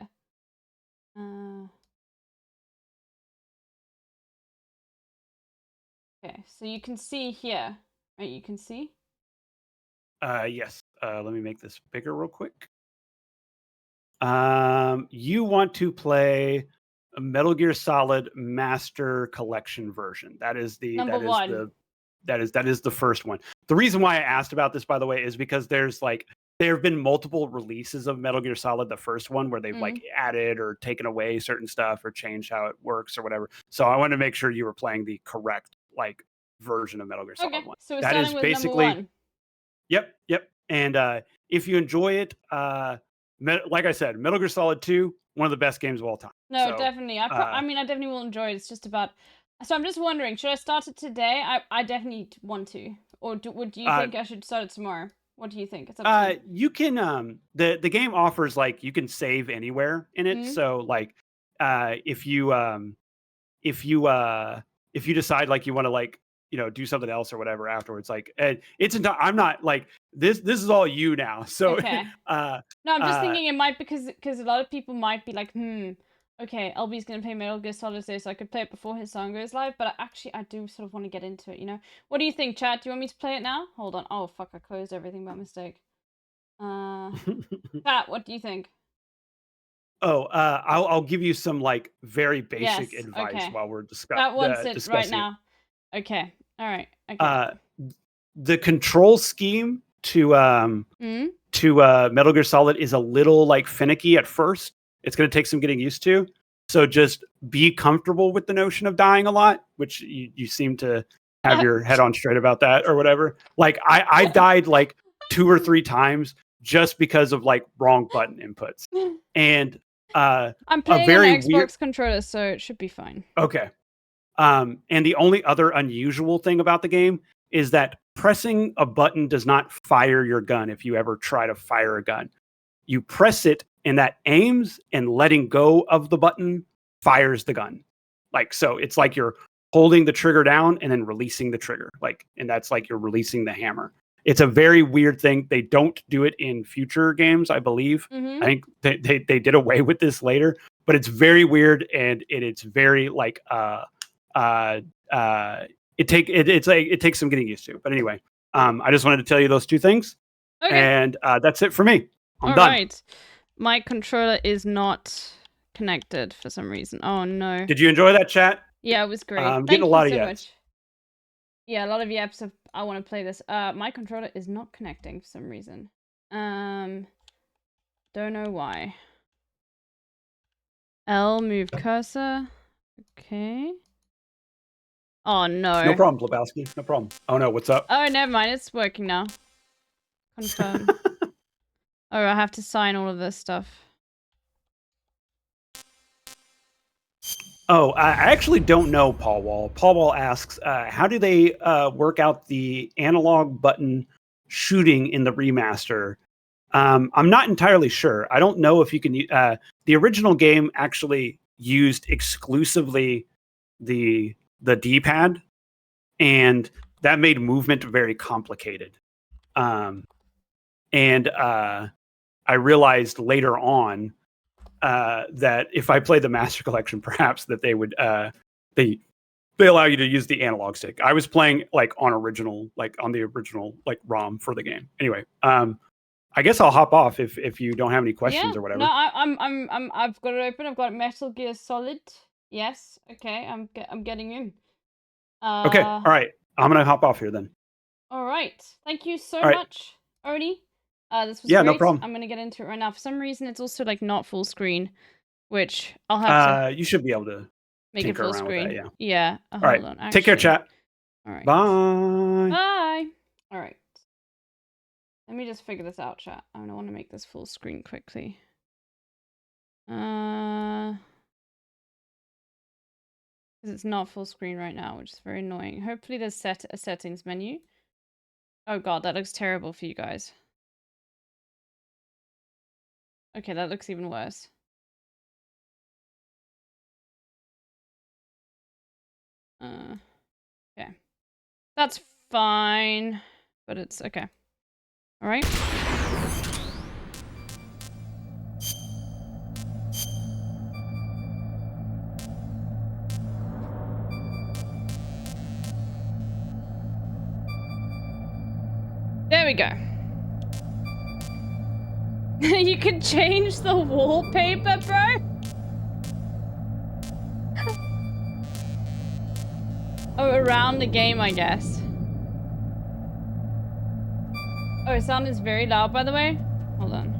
Okay, so you can see here, right? You can see. Yes. Let me make this bigger real quick. You want to play a Metal Gear Solid Master Collection version. That is the Number one. that is the first one. The reason why I asked about this, by the way, is because there have been multiple releases of Metal Gear Solid, the first one, where they've like added or taken away certain stuff or changed how it works or whatever. So I wanted to make sure you were playing the correct like version of Metal Gear Solid 1. So we're that starting is with basically number 1. Yep. And if you enjoy it, like I said, Metal Gear Solid 2, one of the best games of all time. No, So, definitely. I mean, I definitely will enjoy it. It's just about. So I'm just wondering, should I start it today? I definitely want to. Or would you think I should start it tomorrow? What do you think? It's up to you. You can the game offers like you can save anywhere in it. So like if you decide like you want to like do something else or whatever afterwards, like I'm not like this is all you now. So okay. No, I'm just thinking it might because a lot of people might be like, okay, LB's gonna play Metal Gear Solid today, so I could play it before his song goes live. But I do sort of want to get into it, What do you think, chat? Do you want me to play it now? Hold on. Oh fuck, I closed everything by mistake. Chat, what do you think? Oh, I'll give you some like very basic advice while we're discussing. That wants it right now. Okay. All right. Okay. The control scheme to Metal Gear Solid is a little like finicky at first. It's going to take some getting used to. So just be comfortable with the notion of dying a lot, which you seem to have your head on straight about that or whatever. Like I died like 2 or 3 times just because of like wrong button inputs. And I'm playing on an Xbox controller, so it should be fine. Okay. And the only other unusual thing about the game is that pressing a button does not fire your gun if you ever try to fire a gun. You press it and that aims, and letting go of the button fires the gun. Like, so it's like you're holding the trigger down and then releasing the trigger. Like, and that's like you're releasing the hammer. It's a very weird thing. They don't do it in future games, I believe. I think they did away with this later, but it's very weird and it's very like it takes some getting used to. But anyway, I just wanted to tell you those 2 things. Okay. And that's it for me. I'm done. Right. My controller is not connected for some reason. Oh no. Did you enjoy that, chat? Yeah, it was great. I'm getting a lot of yaps. Yeah, a lot of yaps of I want to play this. My controller is not connecting for some reason. Don't know why. L, move cursor. Okay. Oh no. No problem, Lebowski. No problem. Oh no, what's up? Oh, never mind. It's working now. Confirm. Oh, I have to sign all of this stuff. Oh, I actually don't know, Paul Wall. Paul Wall asks, how do they work out the analog button shooting in the remaster? I'm not entirely sure. I don't know if you can. The original game actually used exclusively the D-pad, and that made movement very complicated. And I realized later on that if I played the Master Collection, perhaps that they would they allow you to use the analog stick. I was playing like on the original like ROM for the game. Anyway, I guess I'll hop off if you don't have any questions or whatever. No, I've got it open. I've got Metal Gear Solid. Yes. Okay. I'm getting in. Okay. All right. I'm gonna hop off here then. All right. Thank you so much, Odie. This was great. No problem. I'm gonna get into it right now. For some reason, it's also like not full screen, which I'll have to. You should be able to make it full screen. That, yeah. All right. Hold on. Take care, chat. All right. Bye. Bye. All right. Let me just figure this out, chat. I want to make this full screen quickly. Because it's not full screen right now, which is very annoying. Hopefully there's a settings menu. Oh god, that looks terrible for you guys. Okay, that looks even worse. Okay. That's fine, but it's okay. All right. There we go. You can change the wallpaper, bro? Oh, around the game, I guess. Oh, sound is very loud, by the way. Hold on.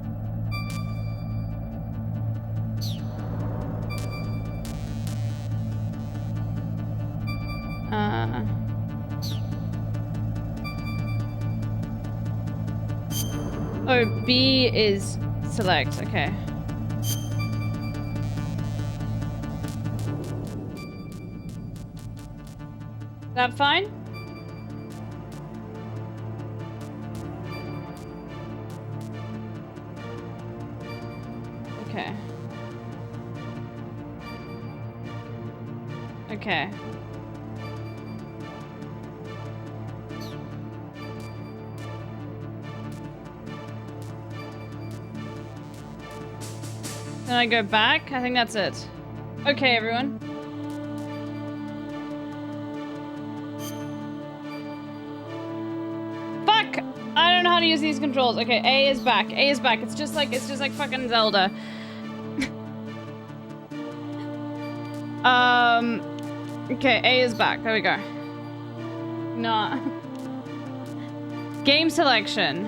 Oh, B is select. Okay. Is that fine? Okay. Okay. Then I go back? I think that's it. Okay, everyone. Fuck! I don't know how to use these controls. Okay, A is back. A is back. It's just like fucking Zelda. Okay, A is back. There we go. No. Game selection.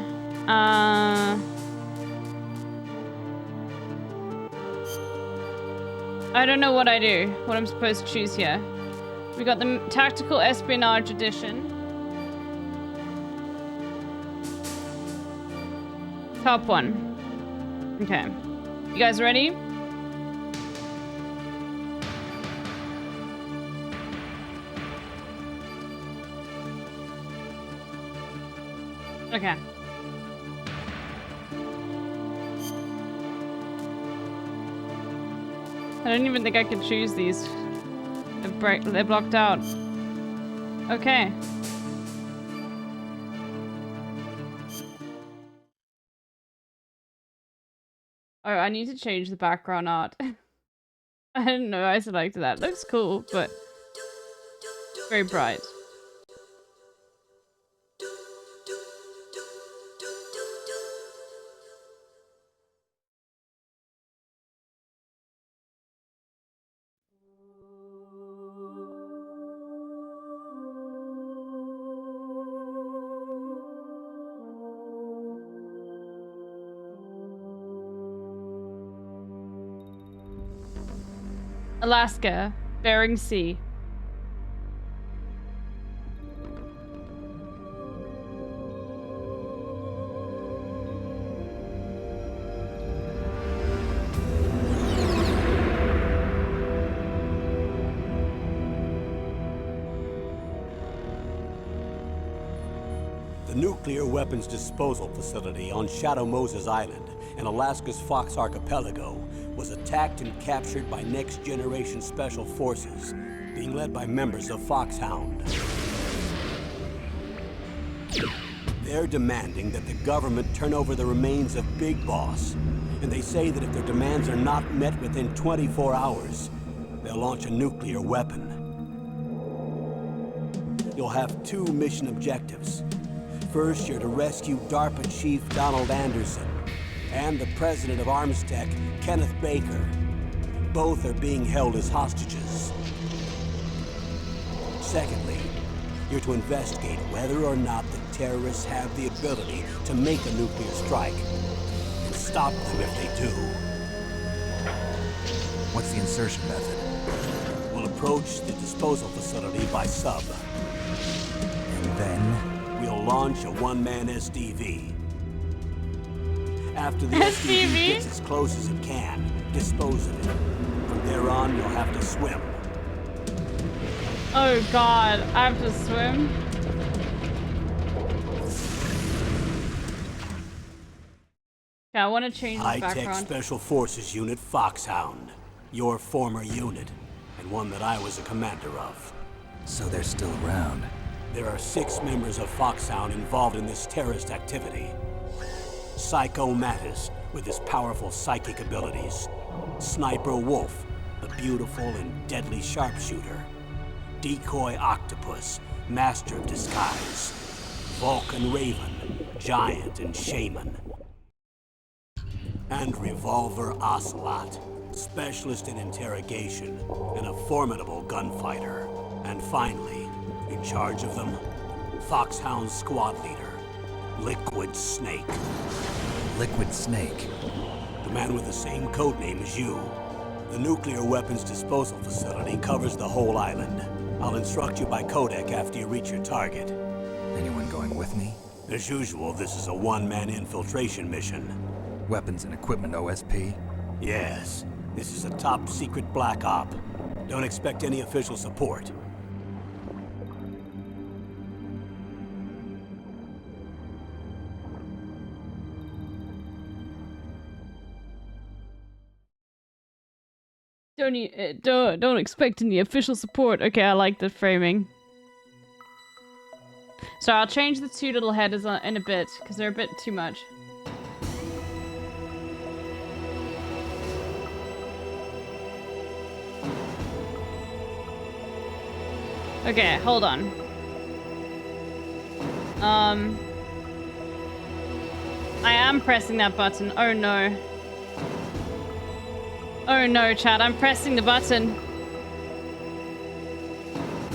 I don't know what I do. What I'm supposed to choose here. We got the Tactical Espionage Edition. Top one. Okay. You guys ready? Okay. I don't even think I can choose these. They're blocked out. Okay. Oh, I need to change the background art. I didn't know I selected that. Looks cool, but very bright. Alaska, Bering Sea. The nuclear weapons disposal facility on Shadow Moses Island in Alaska's Fox Archipelago was attacked and captured by Next Generation Special Forces, being led by members of Foxhound. They're demanding that the government turn over the remains of Big Boss, and they say that if their demands are not met within 24 hours, they'll launch a nuclear weapon. You'll have two mission objectives. First, you're to rescue DARPA Chief Donald Anderson and the president of Armstech, Kenneth Baker. Both are being held as hostages. Secondly, you're to investigate whether or not the terrorists have the ability to make a nuclear strike and stop them if they do. What's the insertion method? We'll approach the disposal facility by sub. And then? We'll launch a one-man SDV. After the SDV gets as close as it can, dispose of it. From there on, you'll have to swim. Oh god, I have to swim? Yeah, I want to change the background. High-Tech Special Forces Unit Foxhound. Your former unit, and one that I was a commander of. So they're still around. There are 6 members of Foxhound involved in this terrorist activity. Psycho Mattis, with his powerful psychic abilities. Sniper Wolf, the beautiful and deadly sharpshooter. Decoy Octopus, master of disguise. Vulcan Raven, giant and shaman. and Revolver Ocelot, specialist in interrogation and a formidable gunfighter. And finally, in charge of them, Foxhound squad leader, Liquid Snake. Liquid Snake? The man with the same codename as you. The nuclear weapons disposal facility covers the whole island. I'll instruct you by codec after you reach your target. Anyone going with me? As usual, this is a one-man infiltration mission. Weapons and equipment OSP? Yes. This is a top-secret black op. Don't expect any official support. Don't expect any official support. Okay, I like the framing. So I'll change the two little headers in a bit, because they're a bit too much. Okay, hold on. I am pressing that button. Oh no. Oh no, chat, I'm pressing the button.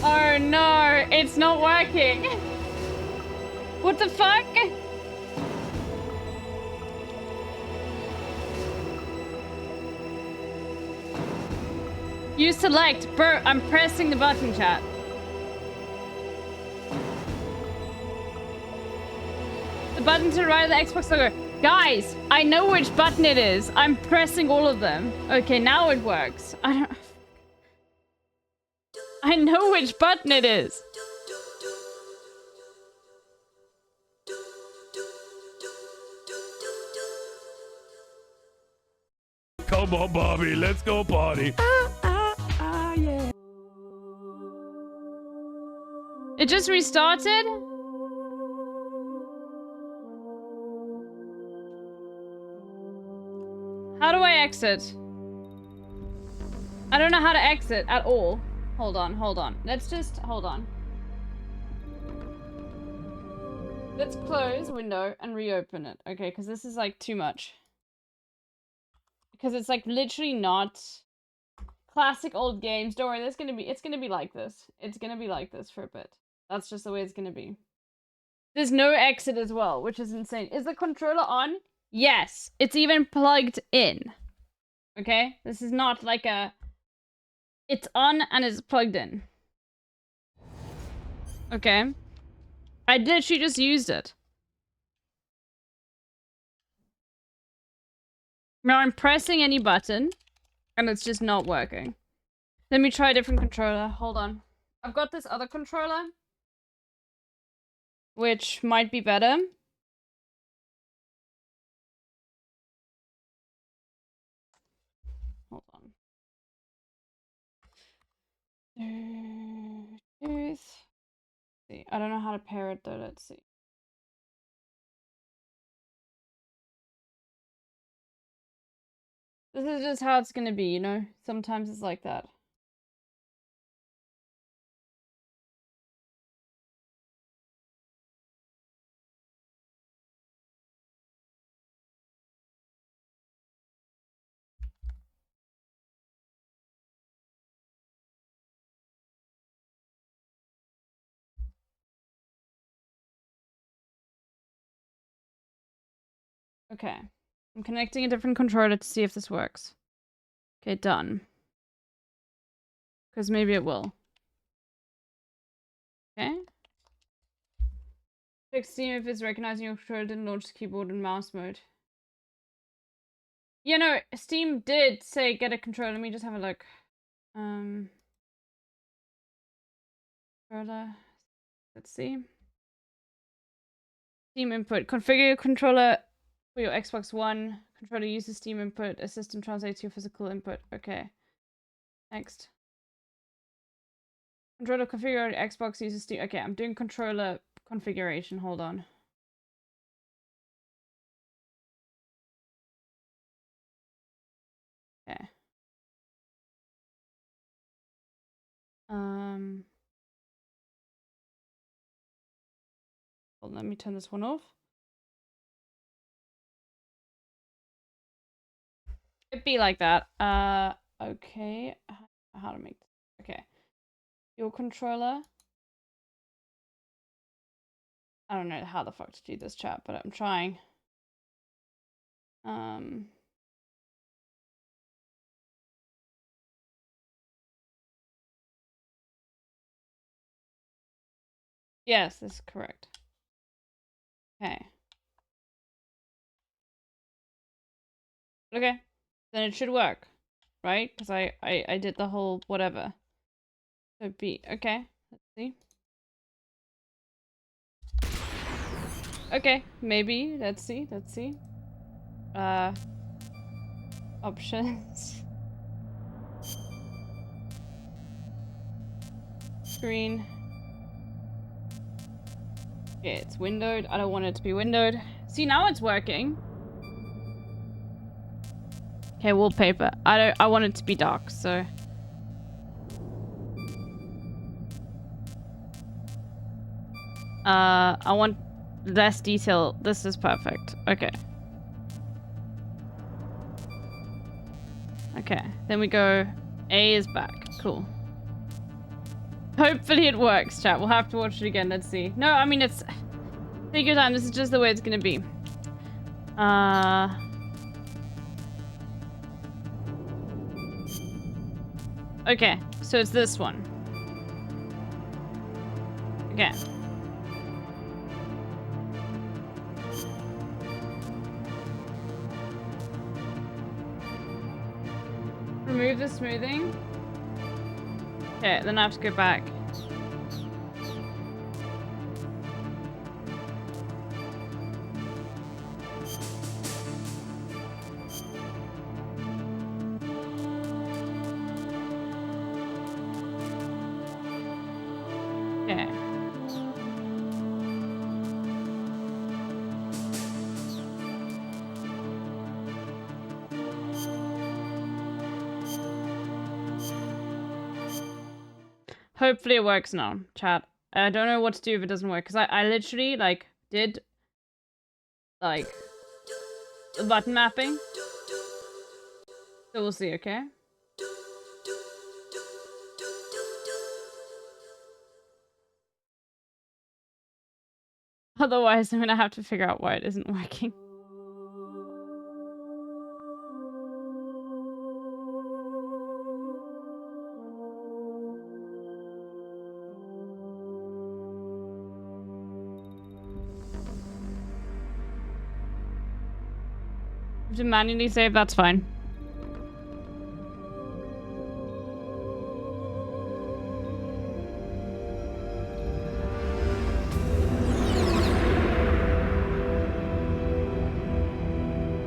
Oh no, it's not working. What the fuck? You select. Bro, I'm pressing the button, chat. The button to the right of the Xbox logo. Guys, I know which button it is. I'm pressing all of them. Okay, now it works. I know which button it is. Come on, Bobby, let's go party. Yeah. It just restarted? How do I exit? I don't know how to exit at all. Hold on, hold on. Let's just, hold on. Let's close window and reopen it. Okay, because this is like too much. Because it's like literally not classic old games. Don't worry, it's gonna be like this. It's gonna be like this for a bit. That's just the way it's gonna be. There's no exit as well, which is insane. Is the controller on? Yes, it's even plugged in. Okay, this is not like a... It's on and it's plugged in. Okay. I literally just used it. Now I'm pressing any button and it's just not working. Let me try a different controller. Hold on. I've got this other controller, which might be better. Hold on. See, I don't know how to pair it though. Let's see. This is just how it's gonna be, you know? Sometimes it's like that. Okay. I'm connecting a different controller to see if this works. Okay, done. Because maybe it will. Okay. Check Steam if it's recognizing your controller didn't launch the keyboard and mouse mode. Yeah, no, Steam did say get a controller. Let me just have a look. Controller. Let's see. Steam input. Configure your controller for your Xbox One. Controller uses Steam input. A system translates your physical input. Okay. Next. Controller configure Xbox uses Steam. Okay, I'm doing controller configuration. Hold on. Okay. Hold on, let me turn this one off. It'd be like that. Okay. How to make this? Okay. Your controller. I don't know how the fuck to do this, chat, but I'm trying. Yes, this is correct. Okay. Okay. Then it should work. Right? Because I did the whole whatever. So B. Okay. Let's see. Okay. Maybe. Let's see. Let's see. Options. Screen. Okay, it's windowed. I don't want it to be windowed. See, now it's working. Okay, wallpaper. I want it to be dark, so. I want less detail. This is perfect. Okay. Okay, then we go. A is back. Cool. Hopefully it works, chat. We'll have to watch it again. Let's see. No, I mean, it's... Take your time. This is just the way it's gonna be. Okay, so it's this one. Okay. Remove the smoothing. Okay, then I have to go back. Okay. Hopefully it works now, chat. I don't know what to do if it doesn't work, because I literally, like, did, like, the button mapping. So we'll see, okay? Otherwise, I'm gonna have to figure out why it isn't working. To manually save, that's fine.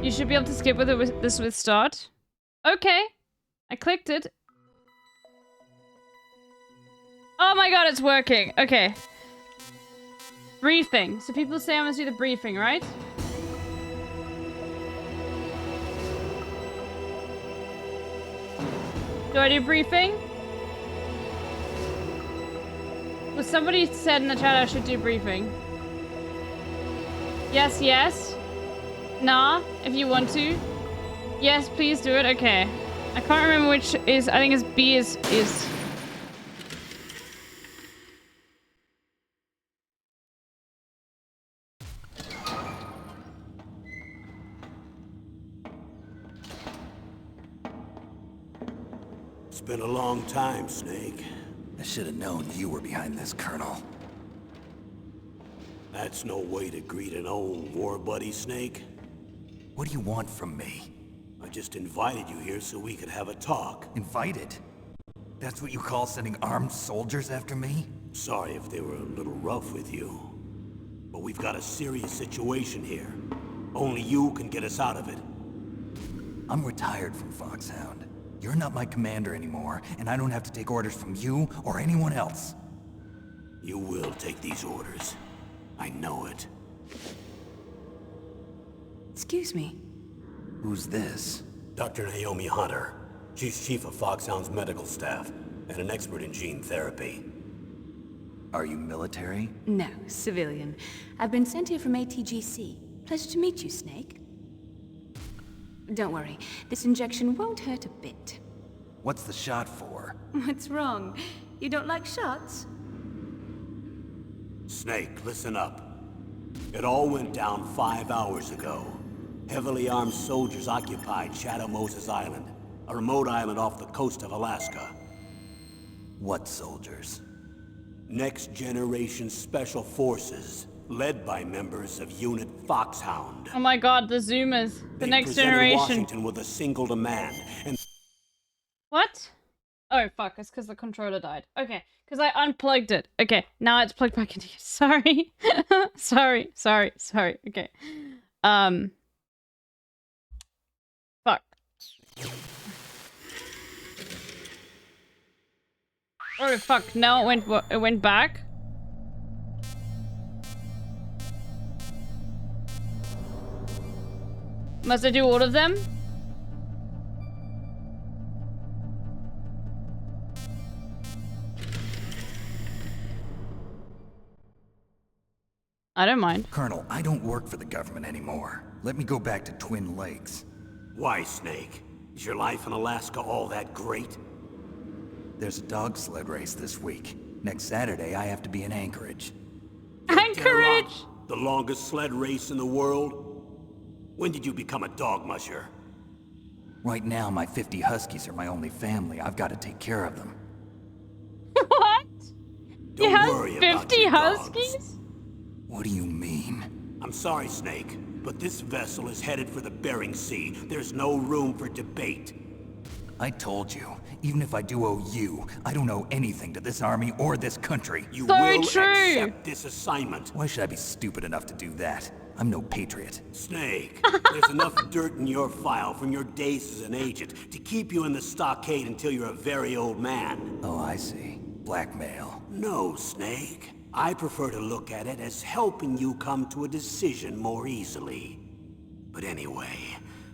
You should be able to skip this with start. Okay. I clicked it. Oh my god, it's working. Okay. Briefing. So people say I must do the briefing, right? Do I do briefing? Well, somebody said in the chat I should do briefing. Yes, yes. Nah, if you want to. Yes, please do it. Okay. I can't remember which is. I think it's B is. It's been a long time, Snake. I should have known you were behind this, Colonel. That's no way to greet an old war buddy, Snake. What do you want from me? I just invited you here so we could have a talk. Invited? That's what you call sending armed soldiers after me? Sorry if they were a little rough with you. But we've got a serious situation here. Only you can get us out of it. I'm retired from Foxhound. You're not my commander anymore, and I don't have to take orders from you or anyone else. You will take these orders. I know it. Excuse me. Who's this? Dr. Naomi Hunter. She's chief of Foxhound's medical staff, and an expert in gene therapy. Are you military? No, civilian. I've been sent here from ATGC. Pleasure to meet you, Snake. Don't worry, this injection won't hurt a bit. What's the shot for? What's wrong? You don't like shots? Snake, listen up. It all went down 5 hours ago. Heavily armed soldiers occupied Shadow Moses Island, a remote island off the coast of Alaska. What soldiers? Next Generation Special Forces, led by members of Unit Foxhound. Oh my god, the Zoomers. The They next presented generation. Washington with a single demand, and What? Oh, fuck. It's because the controller died. Okay. Because I unplugged it. Okay. Now it's plugged back into you. Sorry. Sorry. Okay. Fuck. Oh, fuck. Now it went back. Must I do all of them? I don't mind. Colonel, I don't work for the government anymore. Let me go back to Twin Lakes. why, Snake? Is your life in Alaska all that great? There's a dog sled race this week. Next Saturday, I have to be in Anchorage. Anchorage! The longest sled race in the world? When did you become a dog musher? Right now, my 50 huskies are my only family. I've got to take care of them. What? Don't you have worry about 50 your dogs. huskies? What do you mean? I'm sorry, Snake, but this vessel is headed for the Bering Sea. There's no room for debate. I told you, even if I do owe you, I don't owe anything to this army or this country. You will accept this assignment. Why should I be stupid enough to do that? I'm no patriot. Snake, there's enough dirt in your file from your days as an agent to keep you in the stockade until you're a very old man. Oh, I see. Blackmail. No, Snake. I prefer to look at it as helping you come to a decision more easily. But anyway,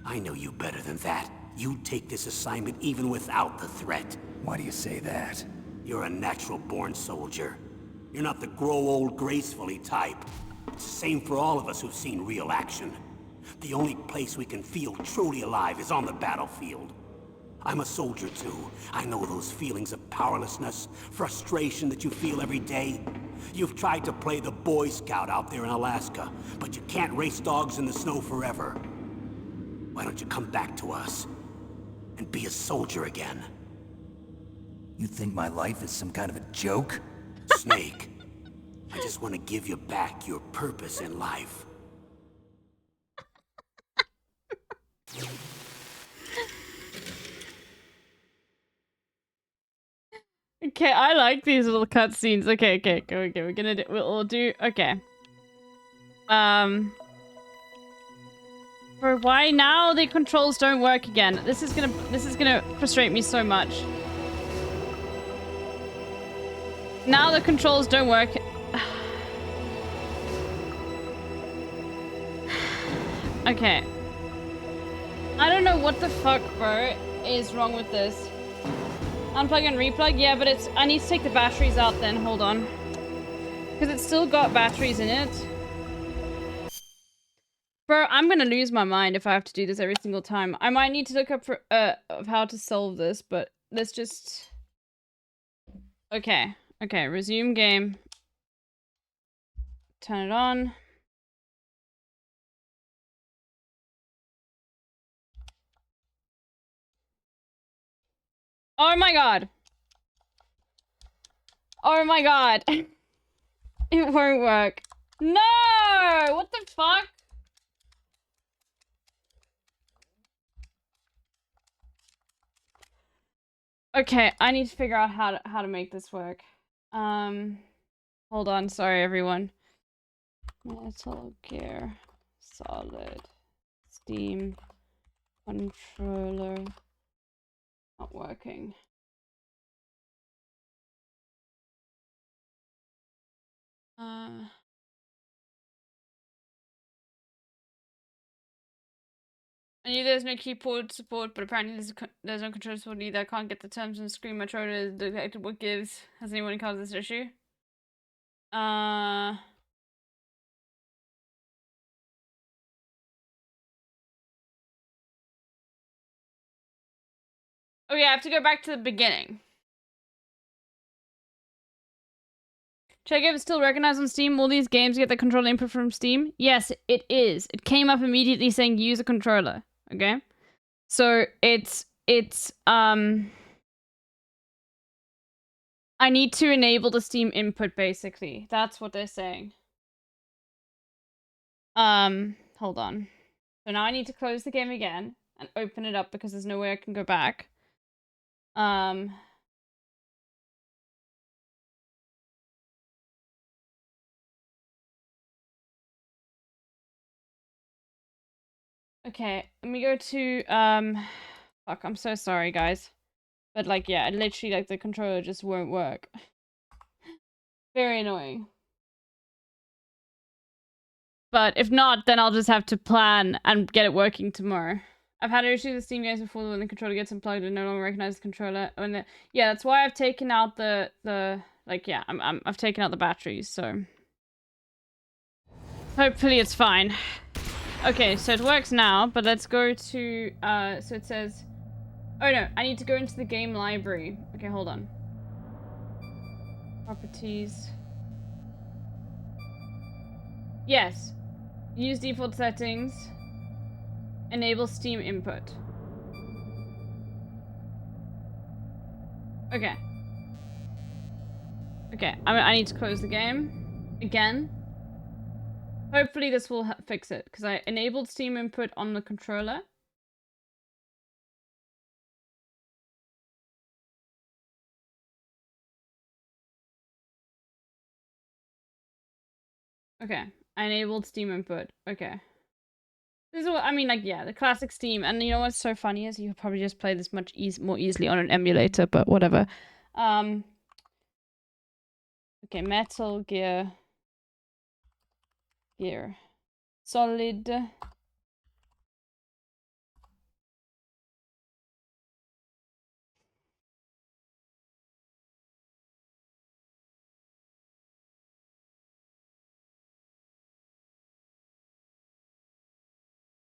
I know you better than that. You take this assignment even without the threat. Why do you say that? You're a natural-born soldier. You're not the grow old gracefully type. It's the same for all of us who've seen real action. The only place we can feel truly alive is on the battlefield. I'm a soldier too. I know those feelings of powerlessness, frustration that you feel every day. You've tried to play the Boy Scout out there in Alaska, but you can't race dogs in the snow forever. Why don't you come back to us and be a soldier again? You think my life is some kind of a joke? Snake, I just want to give you back your purpose in life. Okay, I like these little cutscenes. Okay, we're gonna do, we'll do, okay. For why now the controls don't work again? This is gonna frustrate me so much. Now the controls don't work. Okay. I don't know what the fuck, bro, is wrong with this. Unplug and replug? Yeah, but I need to take the batteries out then. Hold on. Because it's still got batteries in it. Bro, I'm gonna lose my mind if I have to do this every single time. I might need to look up for, of how to solve this, but let's just... Okay. Okay, resume game. Turn it on. Oh my god. Oh my god. It won't work. No! What the fuck? Okay, I need to figure out how to make this work. Hold on, sorry everyone. Metal Gear Solid Steam controller not working. I knew there's no keyboard support, but apparently there's no control support either. I can't get the terms on the screen. My controller is detected what gives. Has anyone encountered this issue? Okay, I have to go back to the beginning. Check if it's still recognized on Steam. Will these games get the controller input from Steam? Yes, it is. It came up immediately saying use a controller. Okay? So it's I need to enable the Steam input basically. That's what they're saying. Hold on. So now I need to close the game again and open it up because there's no way I can go back. Okay, let me go to, fuck, I'm so sorry, guys. But, like, yeah, literally, like, the controller just won't work. Very annoying. But if not, then I'll just have to plan and get it working tomorrow. I've had issues with Steam games before when the controller gets unplugged and no longer recognizes the controller. Yeah, that's why I've taken out the like, yeah, I've taken out the batteries, so... Hopefully it's fine. Okay, so it works now, but let's go to, so it says... Oh no, I need to go into the game library. Okay, hold on. Properties. Yes. Use default settings. Enable Steam input. Okay. Okay, I need to close the game. Again. Hopefully this will fix it, because I enabled Steam input on the controller. Okay, I enabled Steam input. Okay. This is what, I mean, like, yeah, the classic Steam. And you know what's so funny is you could probably just play this much more easily on an emulator, but whatever. Okay, Metal Gear. Solid.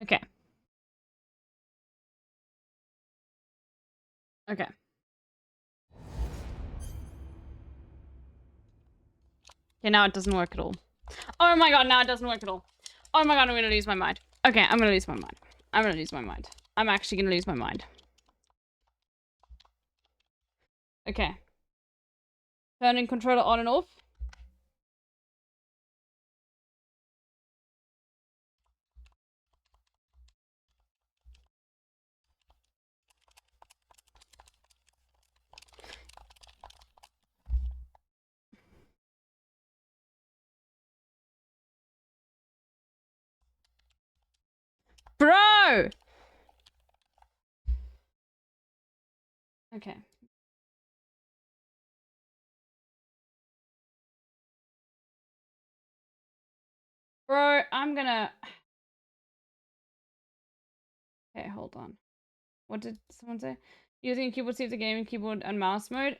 Okay. Okay. Okay, now it doesn't work at all. Oh my god, now it doesn't work at all. Oh my god, I'm gonna lose my mind. Okay, I'm gonna lose my mind. I'm gonna lose my mind. I'm actually gonna lose my mind. Okay. Turning controller on and off. Bro! Okay. Bro, I'm gonna... Okay, hold on. What did someone say? Using keyboard save the game in keyboard and mouse mode.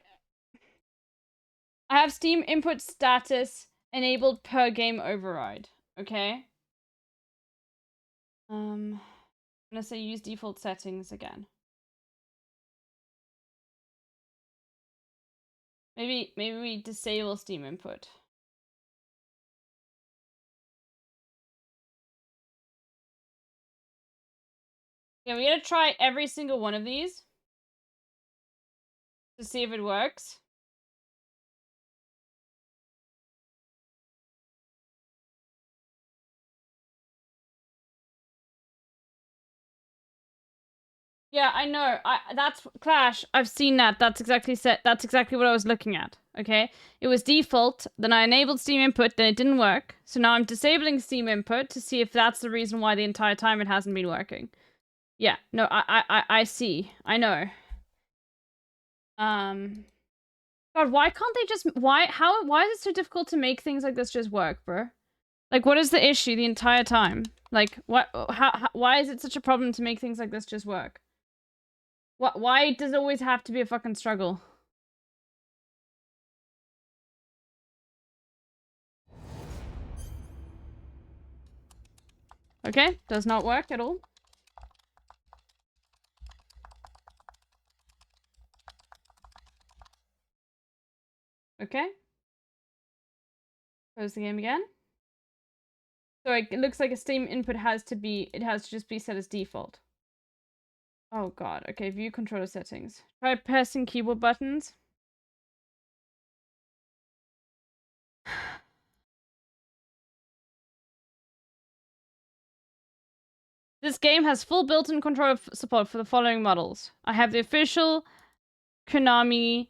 I have Steam input status enabled per game override. Okay. I'm gonna say use default settings again. Maybe we disable Steam input. Yeah, we're gonna try every single one of these to see if it works. Yeah, I know. That's Clash. I've seen that. That's exactly what I was looking at. Okay, it was default. Then I enabled Steam input. Then it didn't work. So now I'm disabling Steam input to see if that's the reason why the entire time it hasn't been working. Yeah. No, I see. I know. God, why can't they just why is it so difficult to make things like this just work, bro? Like, what is the issue the entire time? Like, why is it such a problem to make things like this just work? Why does it always have to be a fucking struggle? Okay, does not work at all. Okay. Close the game again. So it looks like a Steam input has to just be set as default. Oh god. Okay, view controller settings. Try pressing keyboard buttons. This game has full built-in controller support for the following models. I have the official Konami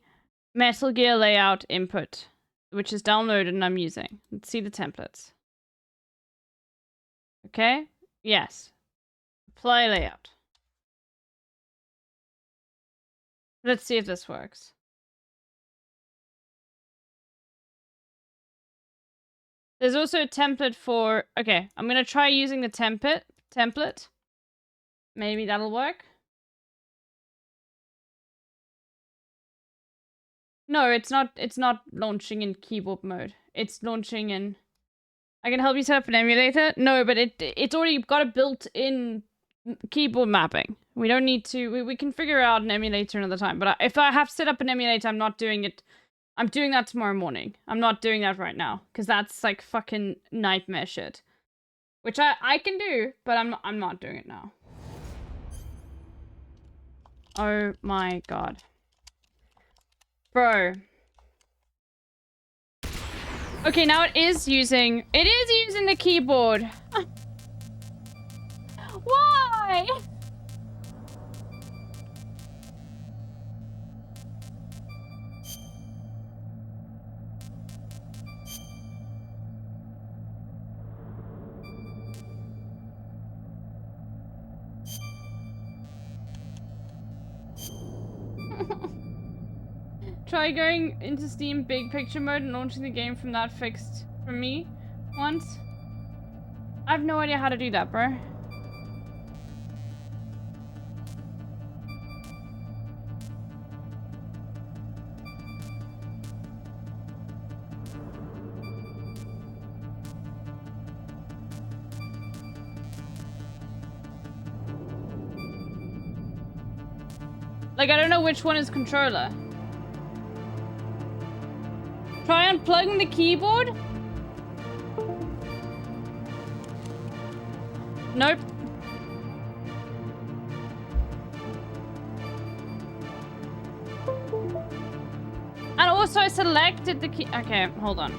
Metal Gear layout input, which is downloaded and I'm using. Let's see the templates. Okay. Yes. Apply layout. Let's see if this works. There's also a template for... Okay, I'm gonna try using the template. Maybe that'll work. No, it's not launching in keyboard mode. It's launching in... I can help you set up an emulator? No, but it's already got a built-in keyboard mapping. We don't need to... We can figure out an emulator another time. But if I have to set up an emulator, I'm not doing it... I'm doing that tomorrow morning. I'm not doing that right now. Because that's like fucking nightmare shit. Which I can do, but I'm not doing it now. Oh my god. Bro. Okay, now it is using the keyboard. Why? Try going into Steam big picture mode and launching the game from that fixed from me once. I have no idea how to do that, bro. Like, I don't know which one is controller. Try unplugging the keyboard? Nope. And also I selected the key. Okay, hold on.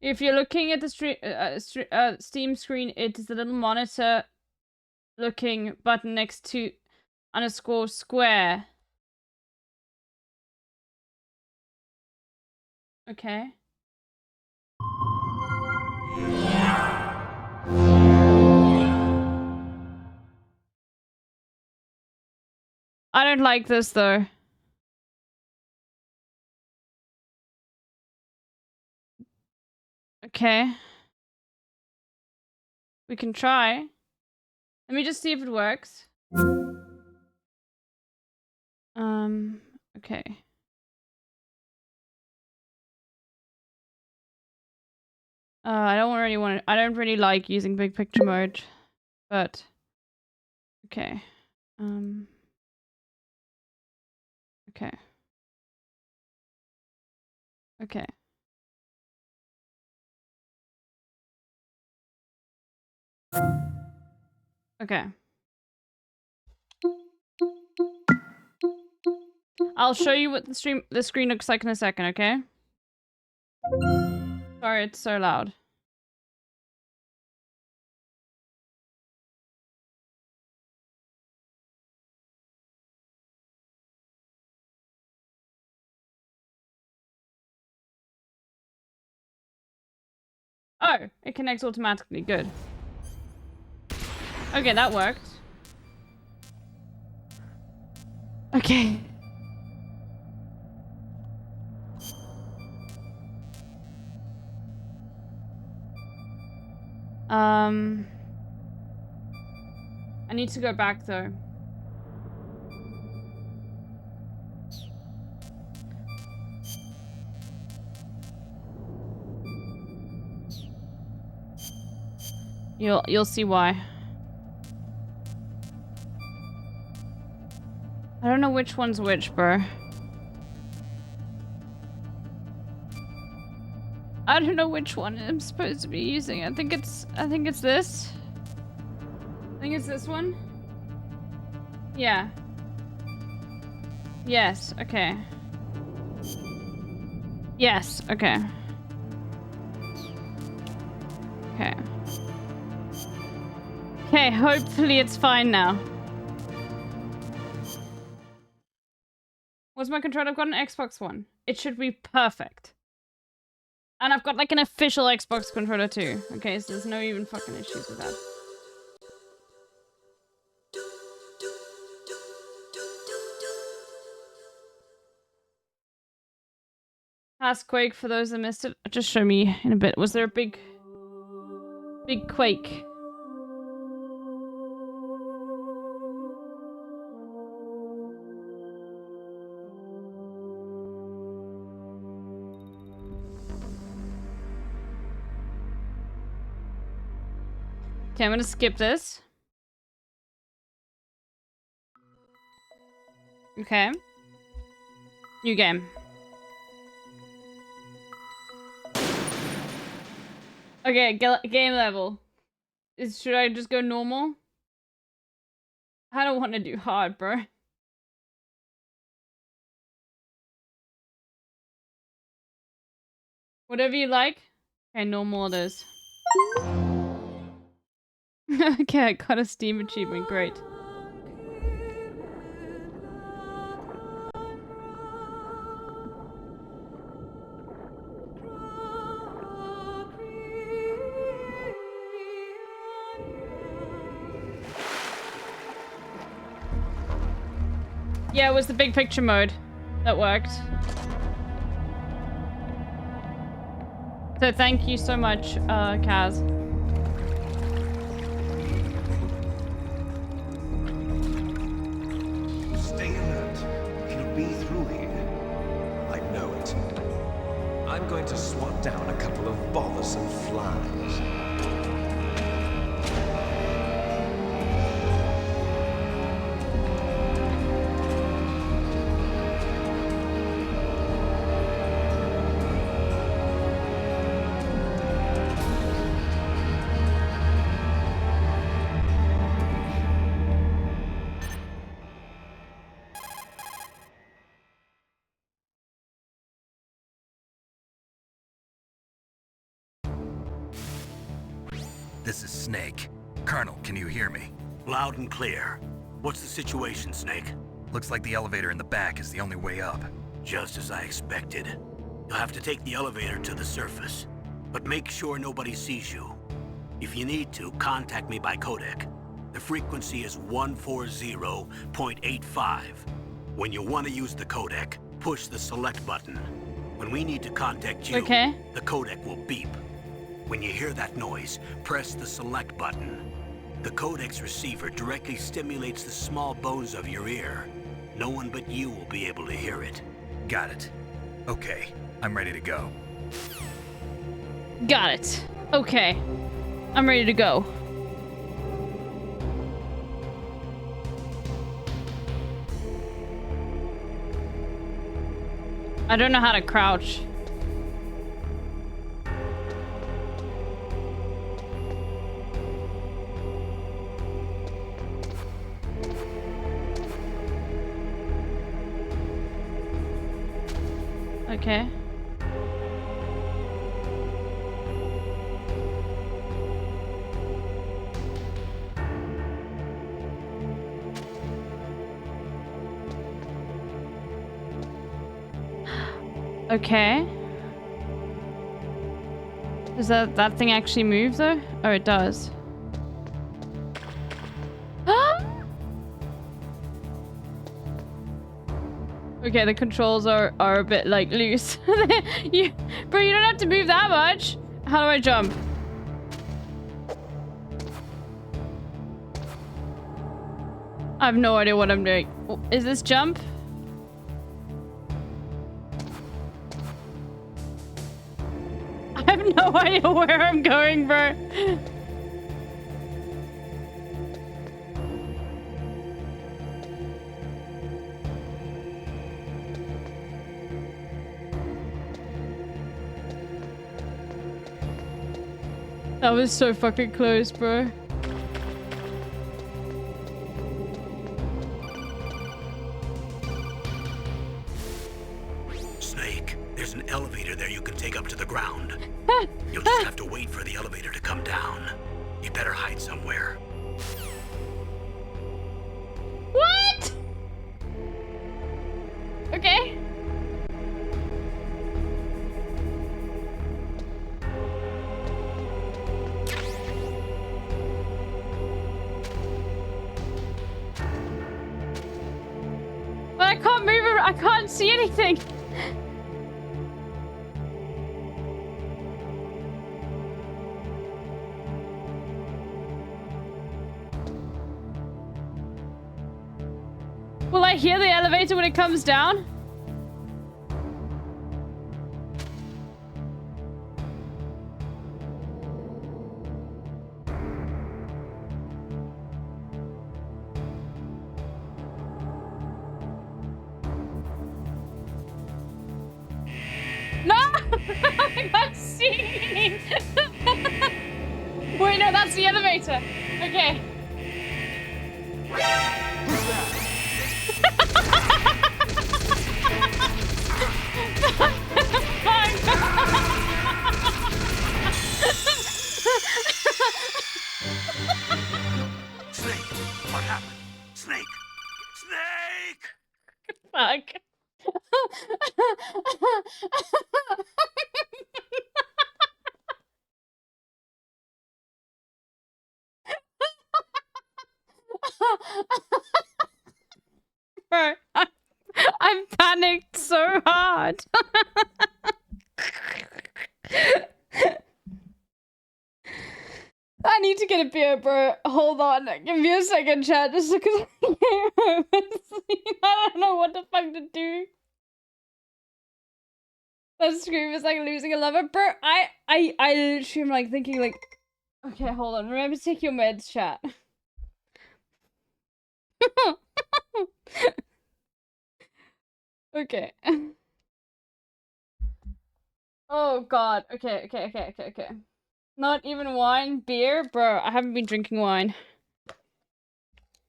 If you're looking at the Steam screen, it is the little monitor looking button next to _square. Okay. I don't like this though. Okay. We can try. Let me just see if it works. Okay. I don't really like using big picture mode, but okay. Okay. Okay. Okay. I'll show you what the screen looks like in a second, okay? Sorry, it's so loud. Oh, it connects automatically. Good. Okay, that worked. Okay. I need to go back though. You'll see why. I don't know which one's which, bro. I don't know which one I'm supposed to be using. I think it's this. I think it's this one. Yeah. Yes, okay. Yes, okay. Okay. Okay, hopefully it's fine now. What's my controller? I've got an Xbox One. It should be perfect. And I've got like an official Xbox controller too. Okay, so there's no even fucking issues with that. Ask Quake for those that missed it. Just show me in a bit. Was there a big quake? Okay, I'm gonna skip this. Okay. New game. Okay, game level. Should I just go normal? I don't want to do hard, bro. Whatever you like. Okay, normal it is. Okay, I got a Steam achievement. Great. Yeah, it was the big picture mode that worked. So thank you so much, Kaz. Stay alert. He'll be through here. I know it. I'm going to swat down a couple of bothersome flies. This is Snake. Colonel, can you hear me? Loud and clear. What's the situation, Snake? Looks like the elevator in the back is the only way up. Just as I expected. You'll have to take the elevator to the surface. But make sure nobody sees you. If you need to, contact me by codec. The frequency is 140.85. When you want to use the codec, push the select button. When we need to contact you, the codec will beep. When you hear that noise, press the select button. The codec's receiver directly stimulates the small bones of your ear. No one but you will be able to hear it. Got it. Okay, I'm ready to go. Got it. Okay. I'm ready to go. I don't know how to crouch. Okay. Okay. Does that thing actually move though? Oh, it does. Okay, the controls are a bit like loose. Bro, you don't have to move that much. How do I jump? I have no idea what I'm doing. Is this jump? I have no idea where I'm going, bro. That was so fucking close, bro. Snake, there's an elevator there you can take up to the ground. You'll just have to wait for the elevator to come down. You better hide somewhere. What? Okay. But I can't move it. I can't see anything. Will I hear the elevator when it comes down? No! I got seen! Wait, no, that's the elevator. Okay. Snake, what happened? Snake! Snake! Fuck. Bro, I'm panicked so hard. I need to get a beer, bro. Hold on. Give me a second, chat, just because I can't I don't know what the fuck to do. That scream is like losing a lover, bro. I literally am like thinking like, okay, hold on. Remember to take your meds, chat. Okay. Oh god. Okay. Not even wine, beer, bro. I haven't been drinking wine.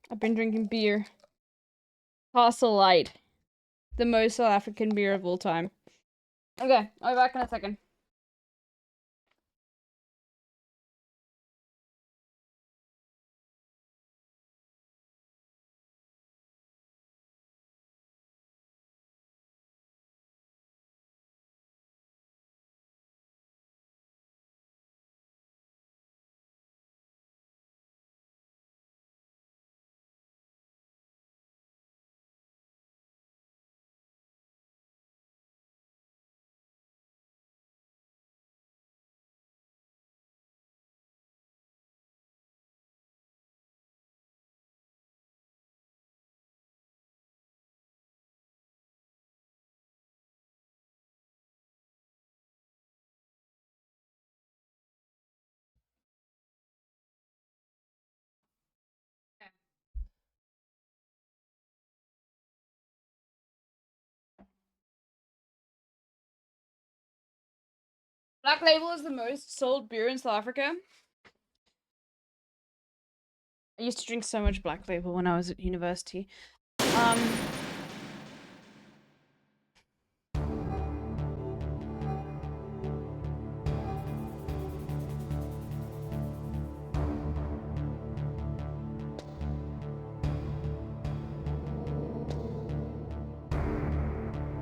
I've been drinking beer. Castle Light, the most South African beer of all time. Okay, I'll be back in a second. Black Label is the most sold beer in South Africa. I used to drink so much Black Label when I was at university.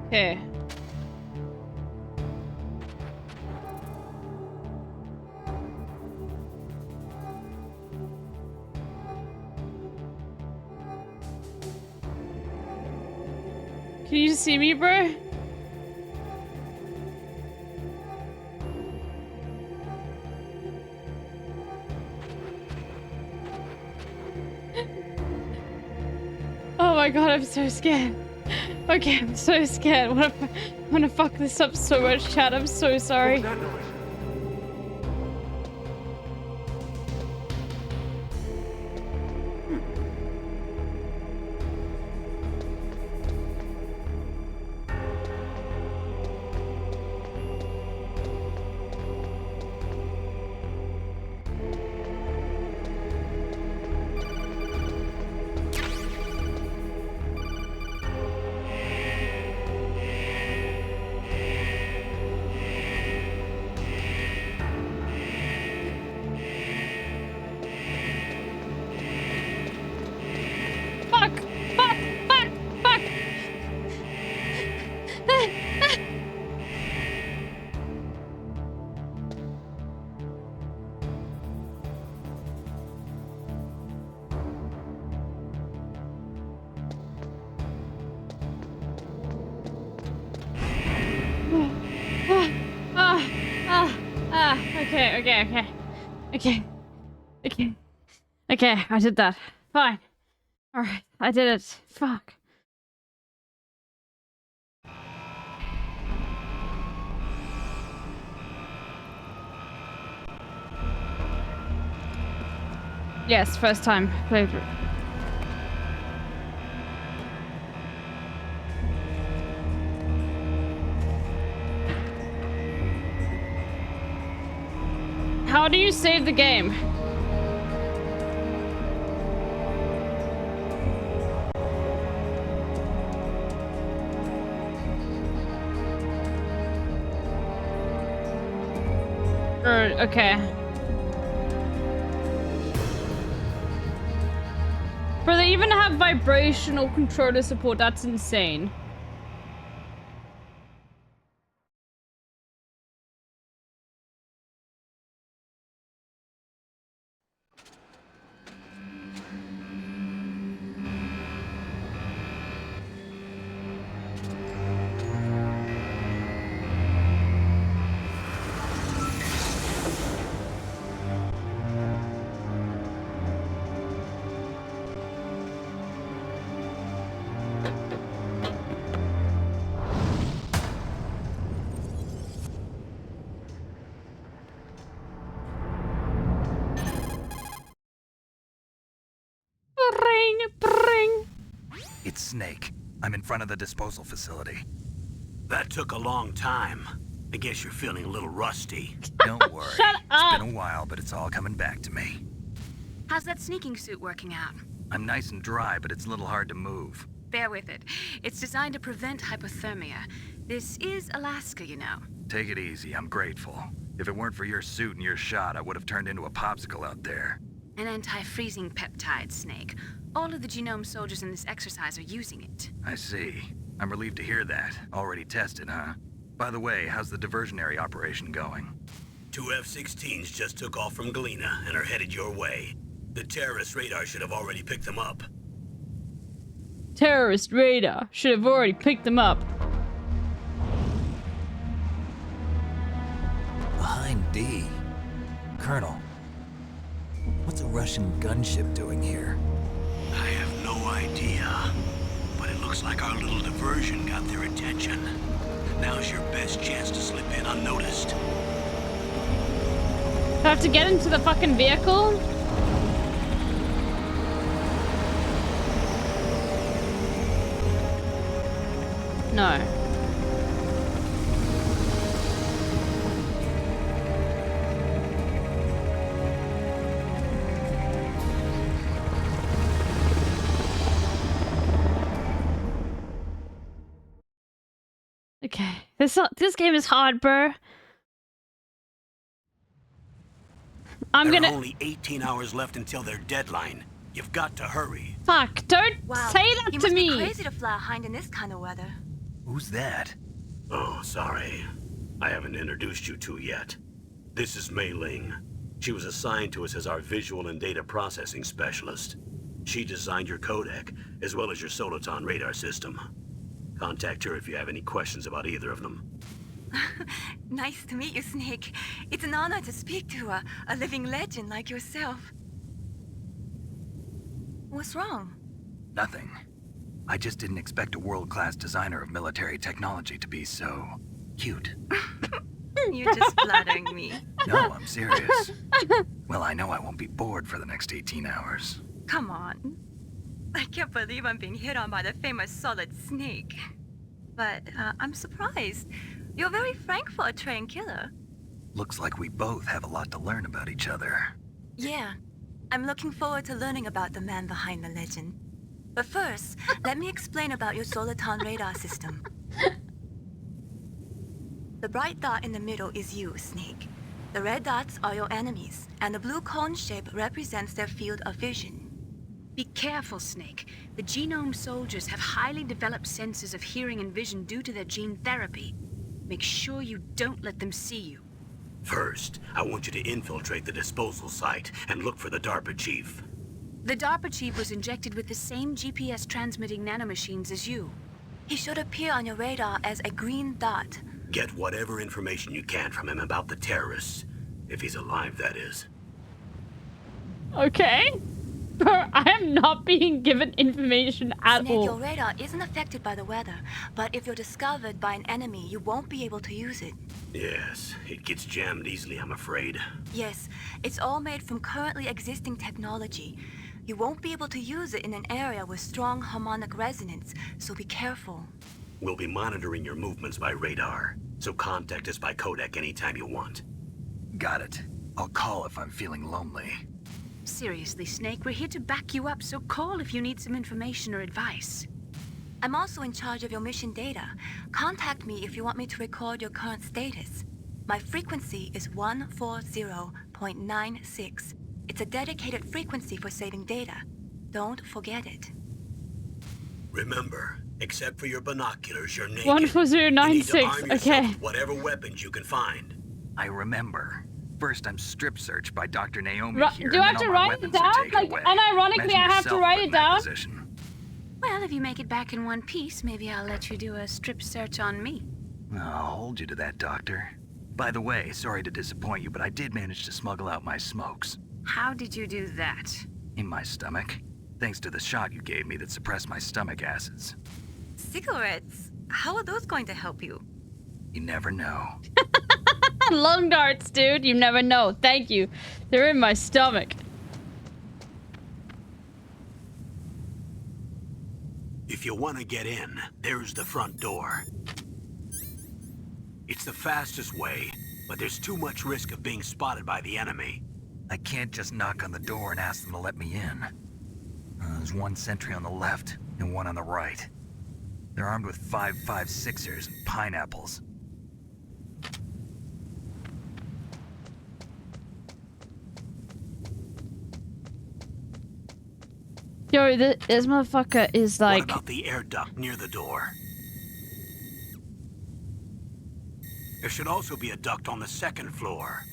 Okay. Can you see me, bro? Oh my god, I'm so scared. Okay, I'm so scared. I'm gonna fuck this up so much, chat. I'm so sorry. Okay, I did that. Fine. Alright, I did it. Fuck. Yes, first time playthrough. How do you save the game? Okay. Bro, they even have vibrational controller support. That's insane. It's Snake. I'm in front of the disposal facility. That took a long time. I guess you're feeling a little rusty. Don't worry. Shut up! It's been a while, but it's all coming back to me. How's that sneaking suit working out? I'm nice and dry, but it's a little hard to move. Bear with it. It's designed to prevent hypothermia. This is Alaska, you know. Take it easy, I'm grateful. If it weren't for your suit and your shot, I would have turned into a popsicle out there. An anti-freezing peptide, Snake. All of the genome soldiers in this exercise are using it. I see. I'm relieved to hear that. Already tested, huh? By the way, how's the diversionary operation going? 2 F-16s just took off from Galena and are headed your way. The terrorist radar should have already picked them up. Terrorist radar should have already picked them up. Behind D. Colonel, what's a Russian gunship doing here? I have no idea, but it looks like our little diversion got their attention. Now's your best chance to slip in unnoticed. Do I have to get into the fucking vehicle? No. Okay, this game is hard, bro. There are only 18 hours left until their deadline. You've got to hurry. Fuck! Don't say that you to must me. Be crazy to fly hind in this kind of weather. Who's that? Oh, sorry. I haven't introduced you to yet. This is Mei Ling. She was assigned to us as our visual and data processing specialist. She designed your codec, as well as your Soliton radar system. Contact her if you have any questions about either of them. Nice to meet you, Snake. It's an honor to speak to a living legend like yourself. What's wrong? Nothing. I just didn't expect a world-class designer of military technology to be so cute. You're just flattering me. No, I'm serious. Well, I know I won't be bored for the next 18 hours. Come on. I can't believe I'm being hit on by the famous Solid Snake. But I'm surprised. You're very frank for a trained killer. Looks like we both have a lot to learn about each other. Yeah. I'm looking forward to learning about the man behind the legend. But first, let me explain about your Soliton radar system. The bright dot in the middle is you, Snake. The red dots are your enemies, and the blue cone shape represents their field of vision. Be careful, Snake. The genome soldiers have highly developed senses of hearing and vision due to their gene therapy. Make sure you don't let them see you. First, I want you to infiltrate the disposal site and look for the DARPA chief. The DARPA chief was injected with the same GPS transmitting nanomachines as you. He should appear on your radar as a green dot. Get whatever information you can from him about the terrorists. If he's alive, that is. Okay. Bro, I am not being given information at Snake, all. your radar isn't affected by the weather, but if you're discovered by an enemy, you won't be able to use it. Yes, it gets jammed easily, I'm afraid. Yes, it's all made from currently existing technology. You won't be able to use it in an area with strong harmonic resonance, so be careful. We'll be monitoring your movements by radar, so contact us by codec anytime you want. Got it. I'll call if I'm feeling lonely. Seriously, Snake, we're here to back you up, so call if you need some information or advice. I'm also in charge of your mission data. Contact me if you want me to record your current status. My frequency is 140.96. It's a dedicated frequency for saving data. Don't forget it. Remember, except for your binoculars, you're naked. 14096, okay. With whatever weapons you can find. I remember. First, I'm strip searched by Dr. Naomi here. Do I have to write it down? Like, unironically, I have to write it down? Well, if you make it back in one piece, maybe I'll let you do a strip search on me. I'll hold you to that, Doctor. By the way, sorry to disappoint you, but I did manage to smuggle out my smokes. How did you do that? In my stomach. Thanks to the shot you gave me that suppressed my stomach acids. Cigarettes? How are those going to help you? You never know. Long darts, dude. You never know. Thank you. They're in my stomach. If you want to get in, there's the front door. It's the fastest way, but there's too much risk of being spotted by the enemy. I can't just knock on the door and ask them to let me in. There's one sentry on the left and one on the right. They're armed with 5.56ers and pineapples. Yo, this motherfucker is like... What about the air duct near the door? There should also be a duct on the second floor.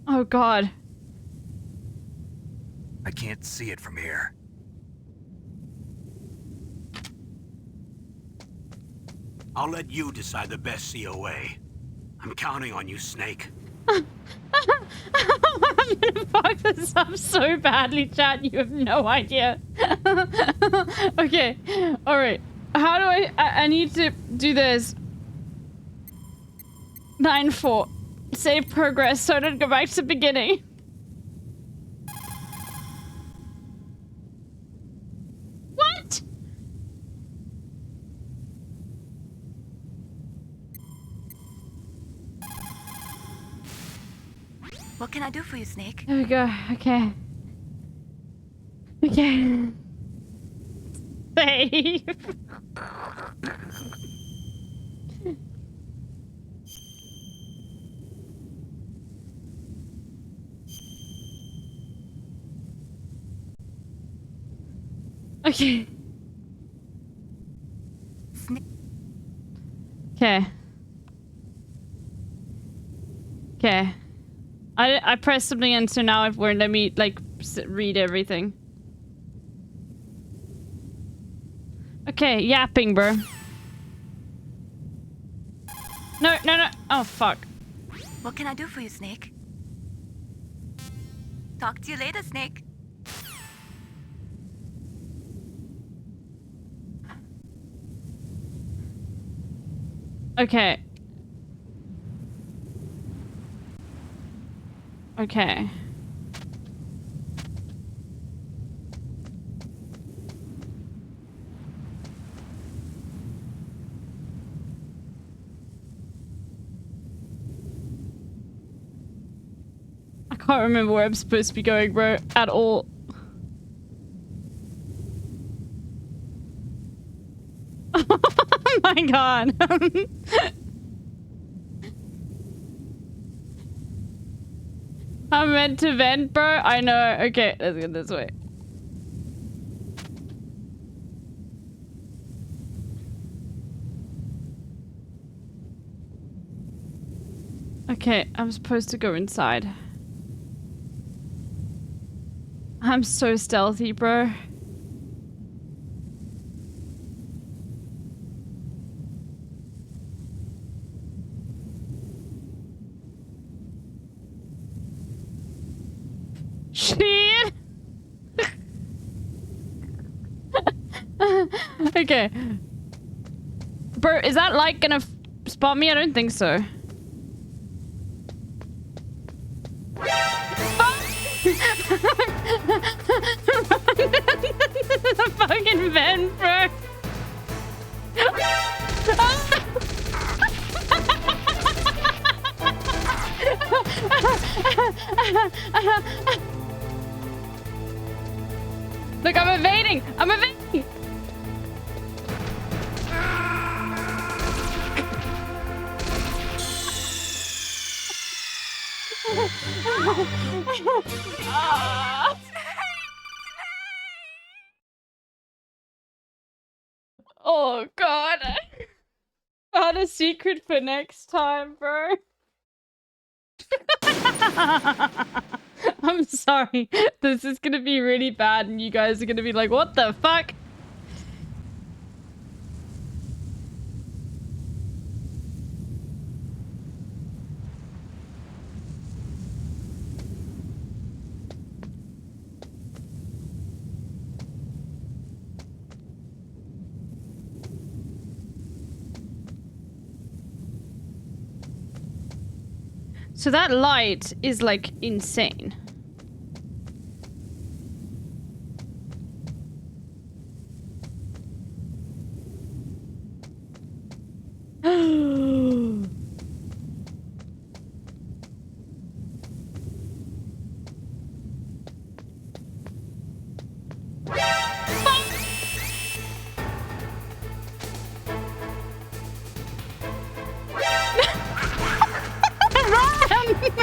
Oh god. I can't see it from here. I'll let you decide the best COA. I'm counting on you, Snake. I'm gonna fuck this up so badly, chat. You have no idea. Okay. Alright. How do I need to do this. 9-4. Save progress so I don't go back to the beginning. What? What can I do for you, Snake? There we go. Okay. Okay. Save. Okay. Okay. Okay. I pressed something in, so now it won't let me, like, read everything. Okay, yapping, bro. No, no, no. Oh, fuck. What can I do for you, Snake? Talk to you later, Snake. Okay. Okay. I can't remember where I'm supposed to be going, bro, at all. Oh my god. I'm meant to vent, bro. I know. Okay, let's go this way. Okay, I'm supposed to go inside. I'm so stealthy, bro. Shit! Okay. Bro, is that light gonna spot me? I don't think so. The fucking vent, bro. Look, I'm evading! I'm evading! Oh god. Found a secret for next time, bro. I'm sorry. This is gonna be really bad and you guys are gonna be like, what the fuck? So that light is like insane.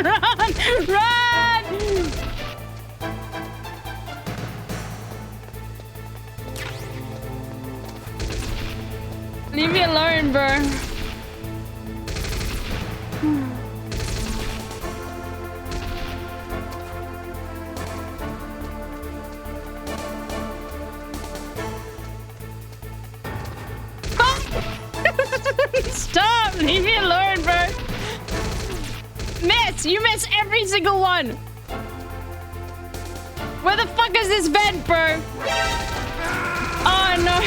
Run! Run! Leave me alone, bro. Stop! Leave me alone, bro. Miss! You miss every single one! Where the fuck is this vent, bro? Oh no!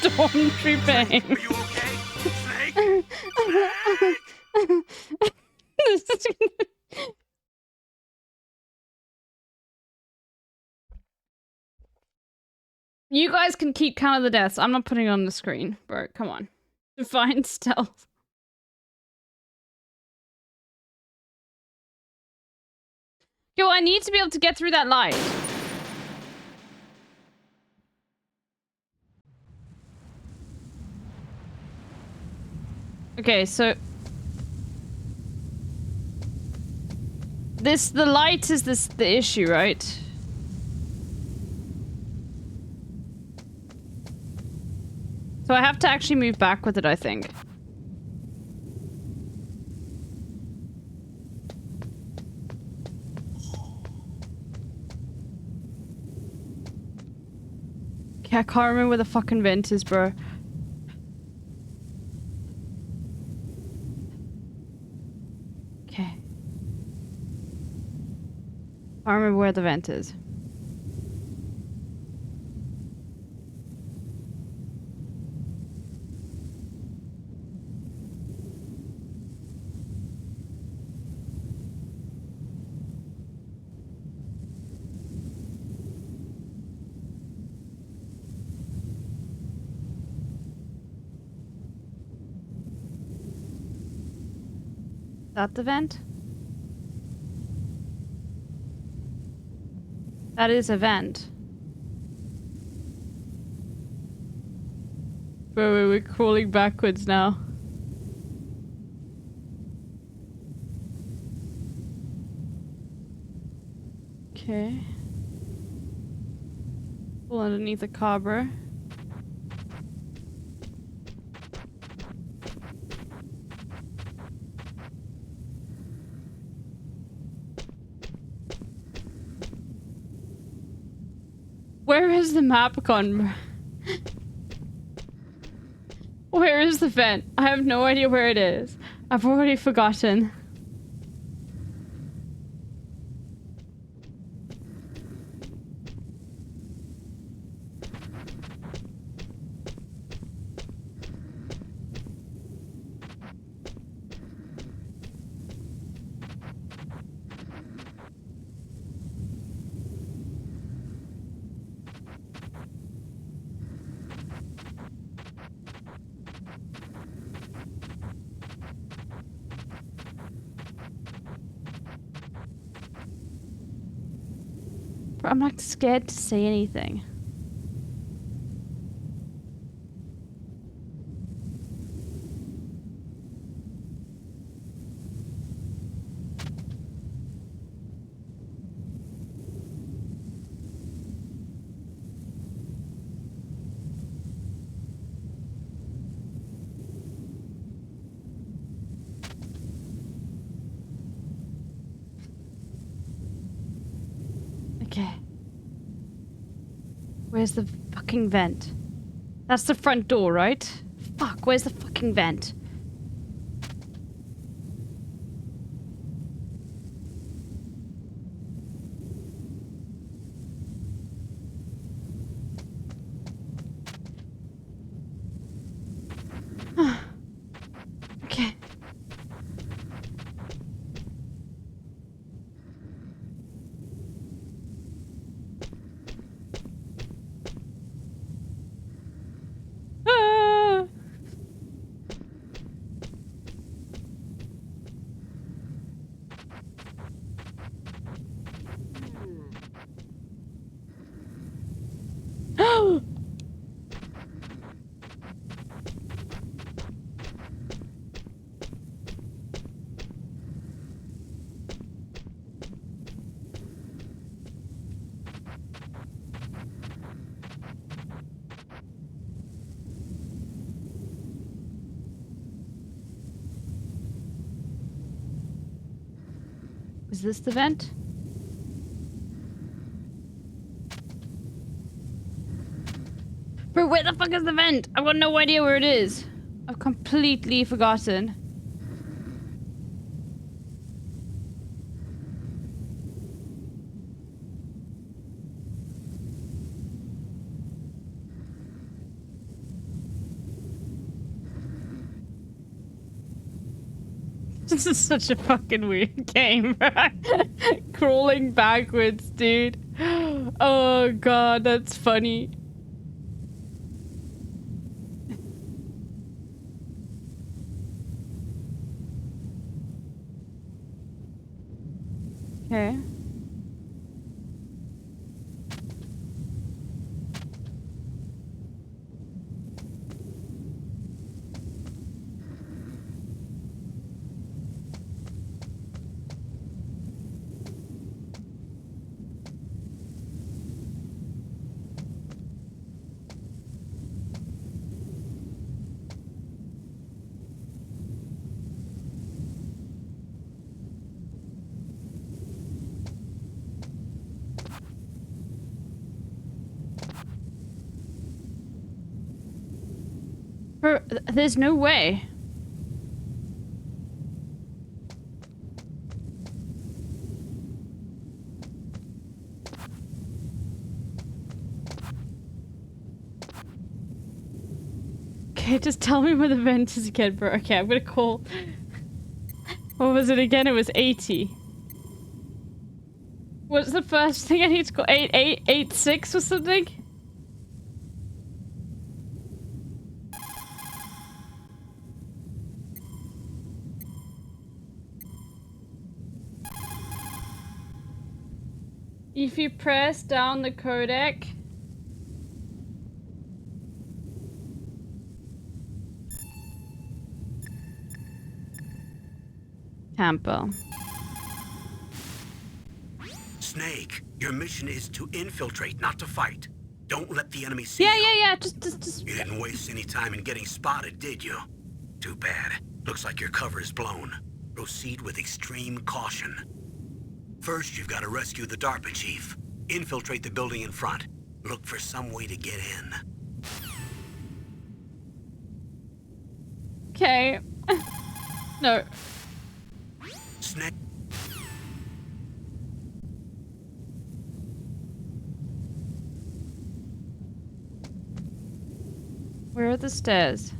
Stormtrooping. Are you okay? Snake? You guys can keep count of the deaths. I'm not putting it on the screen, bro. Come on. Define stealth. Yo, I need to be able to get through that light. Okay, so the light is the issue, right? So I have to actually move back with it, I think. Okay, I can't remember where the fucking vent is, bro. Okay. I remember where the vent is. That the vent? That is a vent. Bro, we're crawling backwards now. Okay. Pull underneath the car, bro. Where is the map gone? Where is the vent? I have no idea where it is. I've already forgotten. I'm not scared to say anything. Okay. Where's the fucking vent? That's the front door, right? Fuck, where's the fucking vent? Okay. Ah! Is this the vent? Bro, where the fuck is the vent? I've got no idea where it is. I've completely forgotten. This is such a fucking weird game. Crawling backwards, dude. Oh god, that's funny. Okay. Bro, there's no way. Okay, just tell me where the vent is again, bro. Okay, I'm gonna call. What was it again? It was 80. What's the first thing I need to call? 8886 or something? If you press down the codec. Campbell. Snake, your mission is to infiltrate, not to fight. Don't let the enemy see you. Yeah. Just. You didn't waste any time in getting spotted, did you? Too bad. Looks like your cover is blown. Proceed with extreme caution. First, you've got to rescue the DARPA chief. Infiltrate the building in front. Look for some way to get in. Okay. No. Snake. Where are the stairs?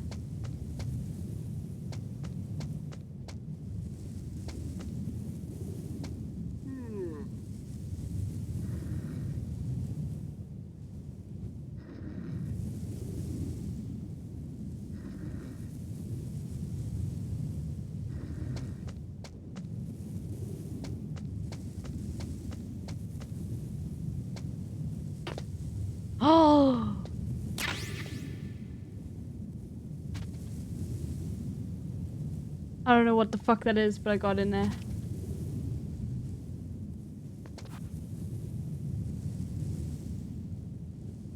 Oh. I don't know what the fuck that is, but I got in there.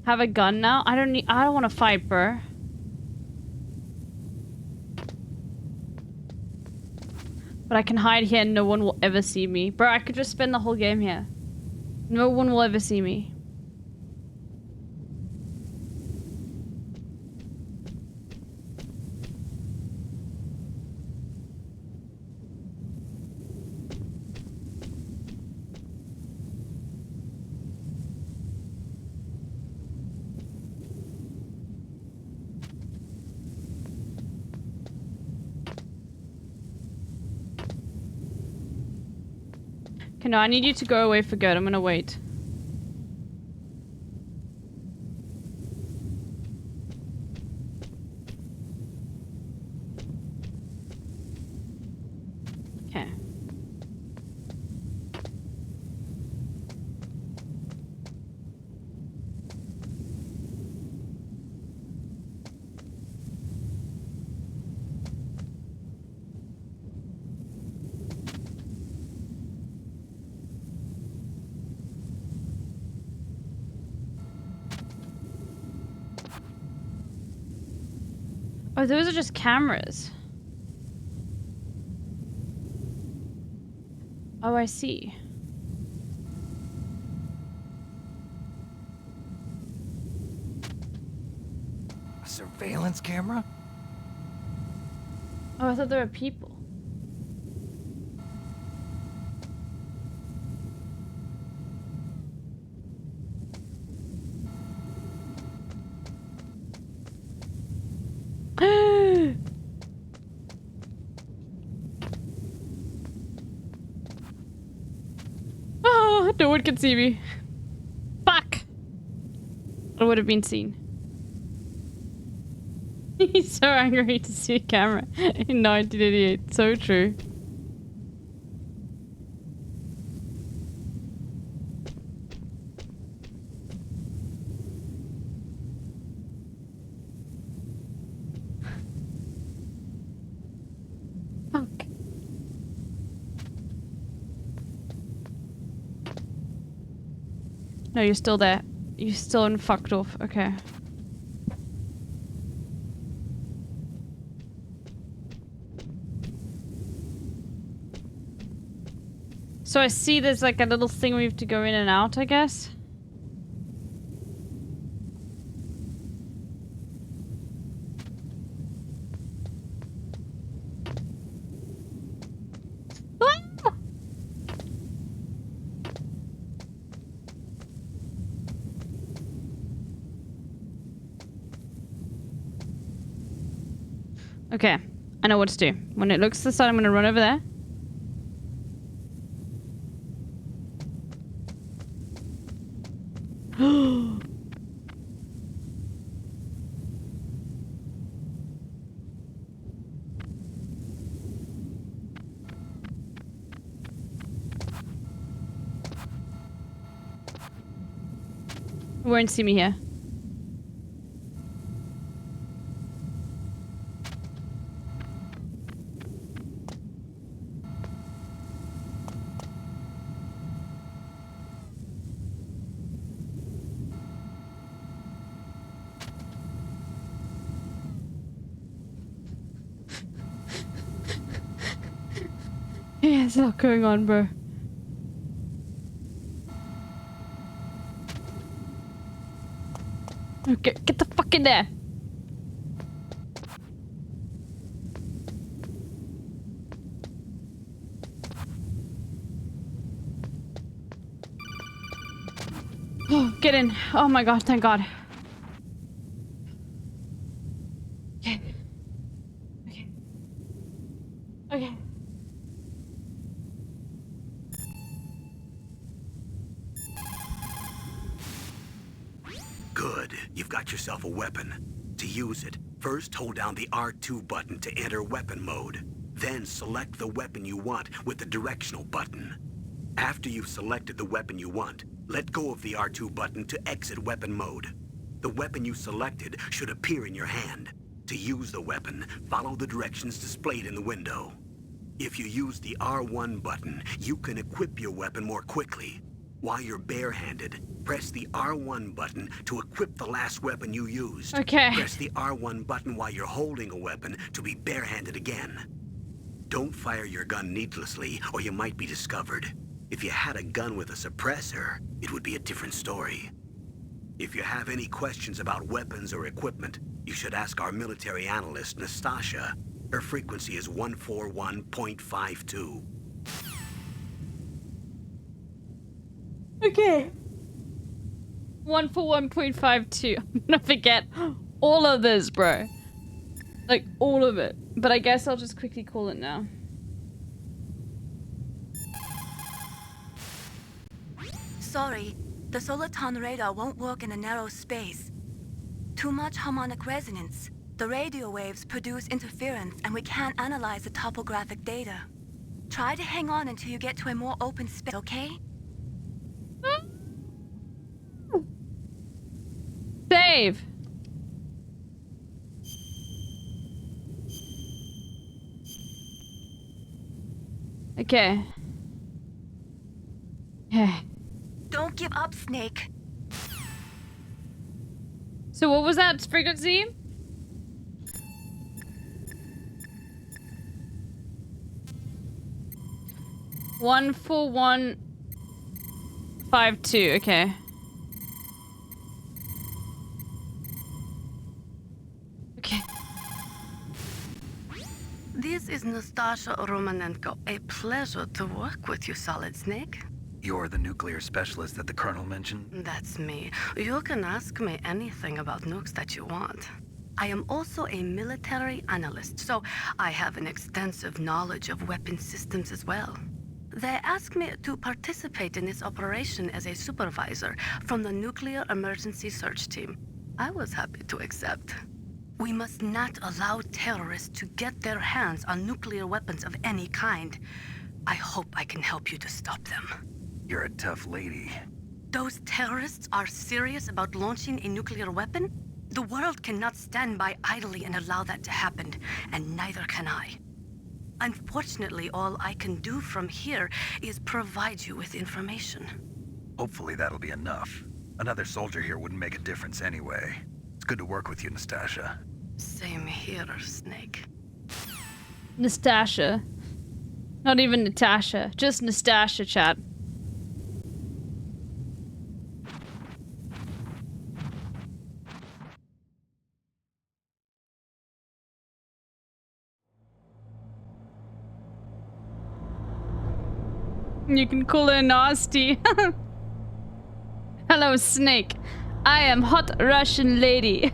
Have a gun now? I don't want to fight, bro. But I can hide here and no one will ever see me. Bro, I could just spend the whole game here. No one will ever see me. Okay, no, I need you to go away for good. I'm gonna wait. Okay. Oh, those are just cameras. Oh, I see. A surveillance camera? Oh, I thought there were people. Oh, no one can see me. Fuck! I would have been seen. He's so angry to see a camera in 1988. So true. Fuck. No, you're still there. You're still in fucked off. Okay. So I see there's like a little thing we have to go in and out, I guess. Ah! Okay, I know what to do. When it looks to the side, I'm gonna run over there. You won't see me here. Yeah, there's a lot going on, bro. Okay, get the fuck in there. Get in. Oh my god, thank god. Okay. Okay. Okay. Good. You've got yourself a weapon. To use it, first hold down the R2 button to enter weapon mode. Then select the weapon you want with the directional button. After you've selected the weapon you want, let go of the R2 button to exit weapon mode. The weapon you selected should appear in your hand. To use the weapon, follow the directions displayed in the window. If you use the R1 button, you can equip your weapon more quickly. While you're barehanded, press the R1 button to equip the last weapon you used. Okay. Press the R1 button while you're holding a weapon to be barehanded again. Don't fire your gun needlessly, or you might be discovered. If you had a gun with a suppressor, it would be a different story. If you have any questions about weapons or equipment, you should ask our military analyst, Nastasha. Her frequency is 141.52. Okay. 141.52. I'm gonna forget all of this, bro. Like, all of it. But I guess I'll just quickly call it now. Sorry, the Soliton radar won't work in a narrow space. Too much harmonic resonance. The radio waves produce interference and we can't analyze the topographic data. Try to hang on until you get to a more open space, okay? Save! Okay. Okay. Don't give up, Snake. So what was that frequency? One four one 5-2, okay. Okay. This is Nastasha Romanenko. A pleasure to work with you, Solid Snake. You're the nuclear specialist that the Colonel mentioned? That's me. You can ask me anything about nukes that you want. I am also a military analyst, so I have an extensive knowledge of weapon systems as well. They asked me to participate in this operation as a supervisor from the Nuclear Emergency Search Team. I was happy to accept. We must not allow terrorists to get their hands on nuclear weapons of any kind. I hope I can help you to stop them. You're a tough lady. Those terrorists are serious about launching a nuclear weapon? The world cannot stand by idly and allow that to happen, and neither can I. Unfortunately, all I can do from here is provide you with information. Hopefully that'll be enough. Another soldier here wouldn't make a difference anyway. It's good to work with you, Nastasha. Same here, Snake. Nastasha. Not even Natasha, just Nastasha, chat. You can call her nasty. Hello, Snake. I am hot Russian lady.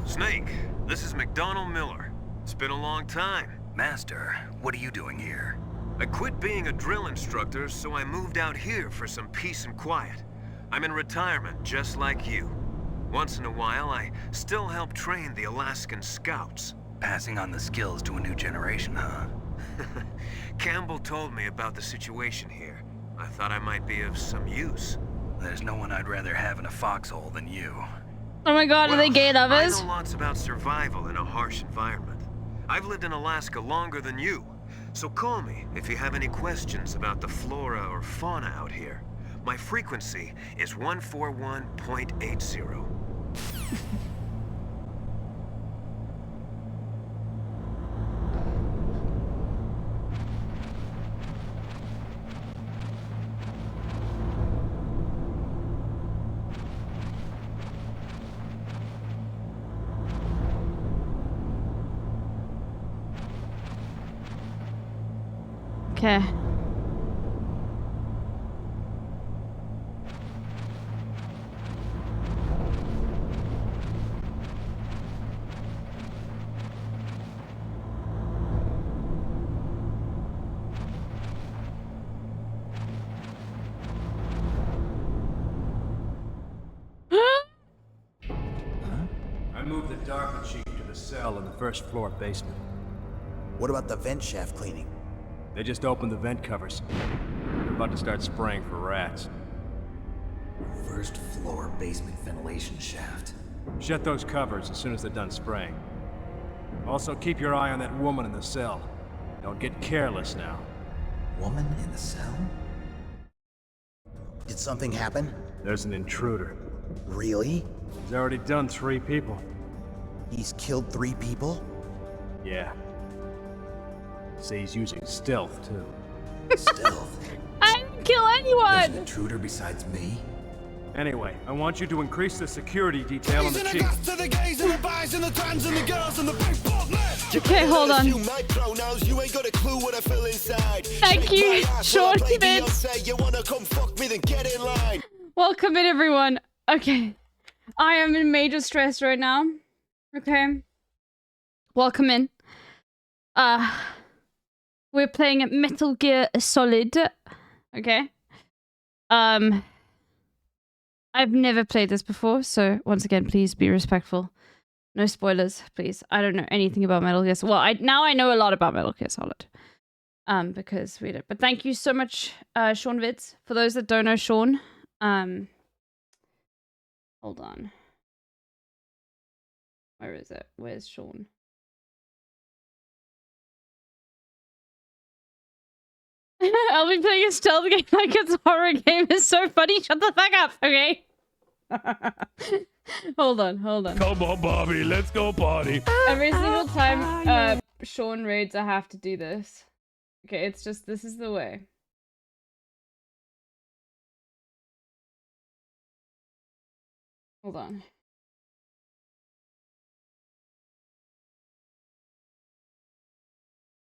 Snake, this is McDonald Miller. It's been a long time. Master, what are you doing here? I quit being a drill instructor, so I moved out here for some peace and quiet. I'm in retirement, just like you. Once in a while, I still help train the Alaskan Scouts. Passing on the skills to a new generation, huh? Campbell told me about the situation here. I thought I might be of some use. There's no one I'd rather have in a foxhole than you. Oh my god, are they gay lovers? I know lots about survival in a harsh environment. I've lived in Alaska longer than you, so call me if you have any questions about the flora or fauna out here. My frequency is 141.80. Okay. I moved the Darker Chief to the cell in the first floor basement. What about the vent shaft cleaning? They just opened the vent covers. They're about to start spraying for rats. First floor basement ventilation shaft. Shut those covers as soon as they're done spraying. Also, keep your eye on that woman in the cell. Don't get careless now. Woman in the cell? Did something happen? There's an intruder. Really? He's already done 3 people. He's killed 3 people? Yeah. See, he's using stealth, too. Stealth? I didn't kill anyone! There's an intruder besides me? Anyway, I want you to increase the security detail on the chief. Okay, hold on. Thank you, Sean Vince. Welcome in, everyone. Okay. I am in major stress right now. Okay. Welcome in. We're playing Metal Gear Solid. Okay. I've never played this before, so once again, please be respectful. No spoilers, please. I don't know anything about Metal Gear Solid. Well, now I know a lot about Metal Gear Solid. Because we did. But thank you so much, Sean Vids. For those that don't know Sean, hold on. Where is it? Where's Sean? I'll be playing a stealth game like it's a horror game. It's so funny. Shut the fuck up, okay? Hold on. Come on, Bobby, let's go party. Every single time Sean raids, I have to do this. Okay, it's just, this is the way. Hold on.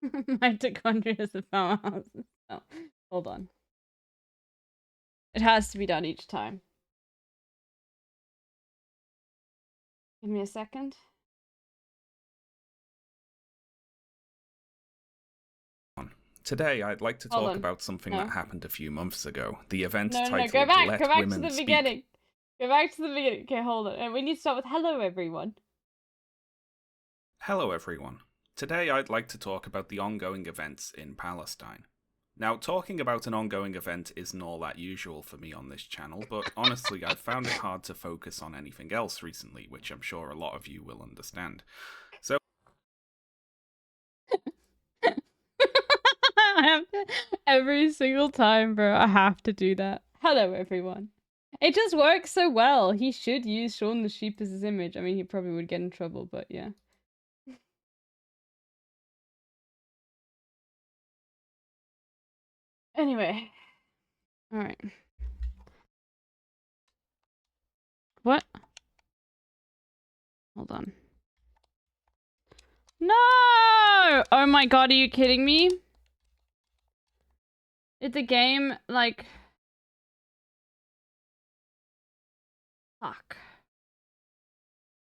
Mitochondria is the powerhouse. Oh, hold on. It has to be done each time. Give me a second. Today, I'd like to talk about something that happened a few months ago. The event No, titled go back. Let Go back Women to the Speak. beginning. Go back to the beginning. Okay, hold on. And we need to start with hello, everyone. Hello, everyone. Today, I'd like to talk about the ongoing events in Palestine. Now, talking about an ongoing event isn't all that usual for me on this channel, but honestly, I've found it hard to focus on anything else recently, which I'm sure a lot of you will understand. So, I have to, every single time, bro, I have to do that. Hello, everyone. It just works so well. He should use Shaun the Sheep as his image. I mean, he probably would get in trouble, but yeah. Anyway. Alright. What? Hold on. No! Oh my god, are you kidding me? Did the game, like... Fuck.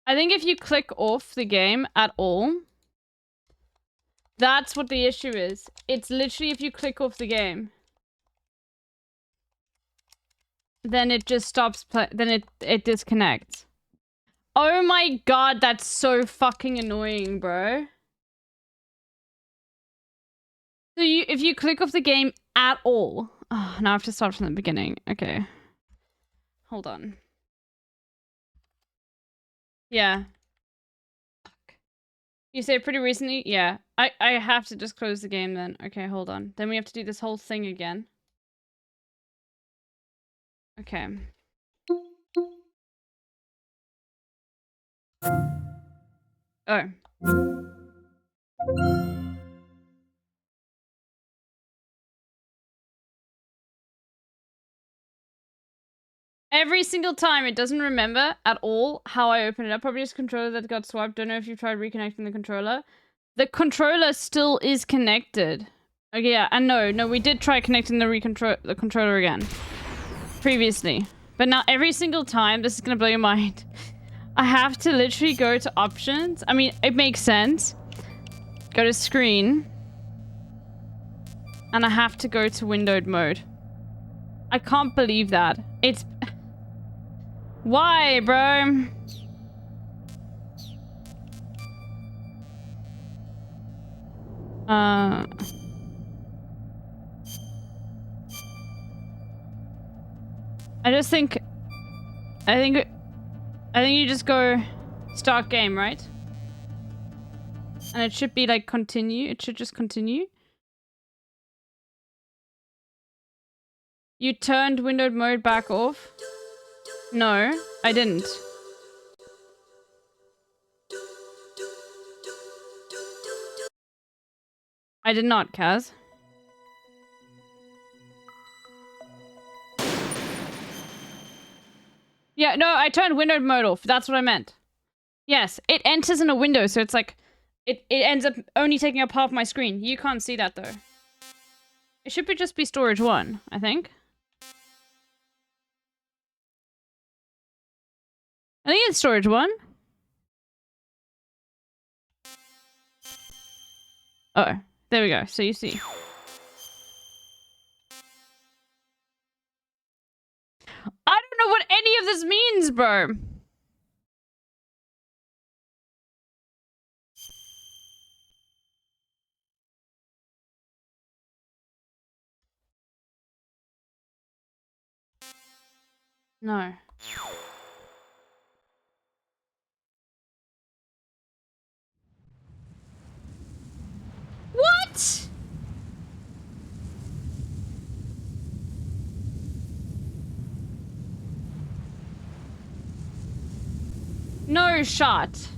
I think if you click off the game at all, that's what the issue is. It's literally if you click off the game, then it just stops then it disconnects. Oh my god, that's so fucking annoying, bro. So if you click off the game at all... Oh, now I have to start from the beginning. Okay. Hold on. Yeah. Fuck. You say pretty recently? Yeah. I have to just close the game then. Okay, hold on. Then we have to do this whole thing again. Okay. Oh. Every single time, it doesn't remember at all how I open it up. Probably just controller that got swiped. Don't know if you've tried reconnecting the controller. The controller still is connected. Okay, yeah, and no, we did try connecting the controller again. Previously. But now every single time, this is gonna blow your mind. I have to literally go to options. I mean, it makes sense. Go to screen. And I have to go to windowed mode. I can't believe that. It's... Why, bro? I just think... I think you just go start game, right? And it should be like continue. It should just continue. You turned windowed mode back off? No, I didn't. I did not, Kaz. Yeah, no, I turned windowed mode off. That's what I meant. Yes, it enters in a window, so it's like... It ends up only taking up half my screen. You can't see that, though. It should be just be storage 1, I think. I think it's storage 1. Oh, there we go. So you see. I don't know what any of this means, bro. No. What? No shot.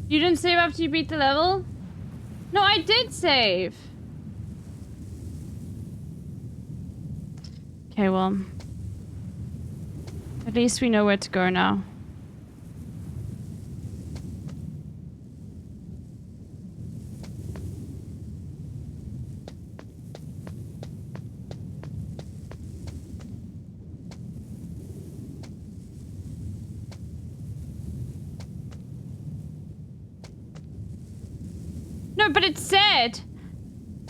You didn't save after you beat the level? No, I did save. Okay, well. At least we know where to go now. No, but it said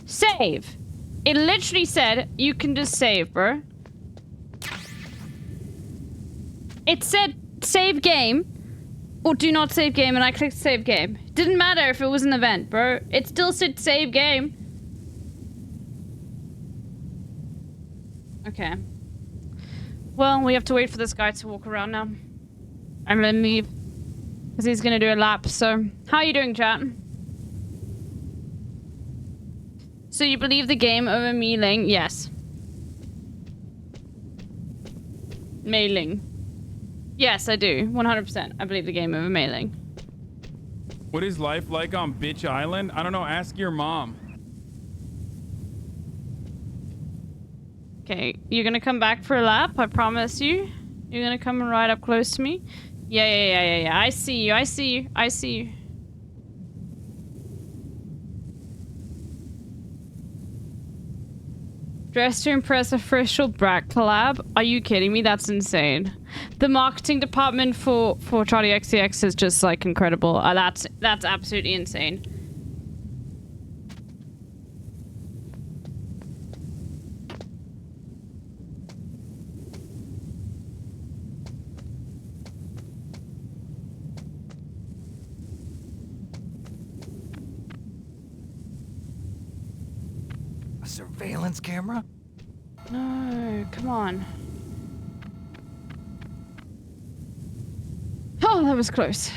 save. It literally said you can just save, bro. It said save game or do not save game, and I clicked save game. Didn't matter if it was an event, bro. It still said save game. Okay. Well, we have to wait for this guy to walk around now. I'm gonna leave because he's gonna do a lap. So, how are you doing, chat? So you believe the game over mailing? Yes. Mailing. Yes, I do. 100%. I believe the game over mailing. What is life like on Bitch Island? I don't know. Ask your mom. Okay, you're gonna come back for a lap, I promise you. You're gonna come and ride up close to me. Yeah. I see you. I see you. Dressed to impress official Brat collab? Are you kidding me? That's insane. The marketing department for Charlie XCX is just like incredible. That's absolutely insane. A surveillance camera? No, come on. Oh, that was close.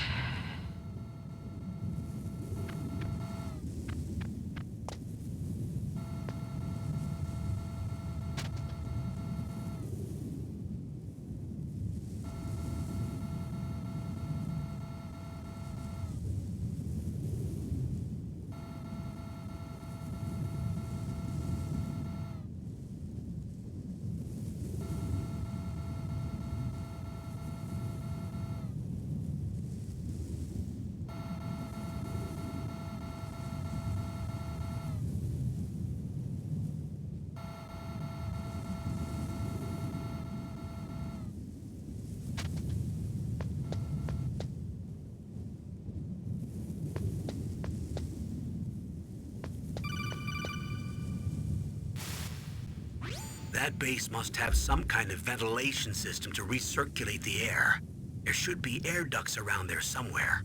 That base must have some kind of ventilation system to recirculate the air. There should be air ducts around there somewhere.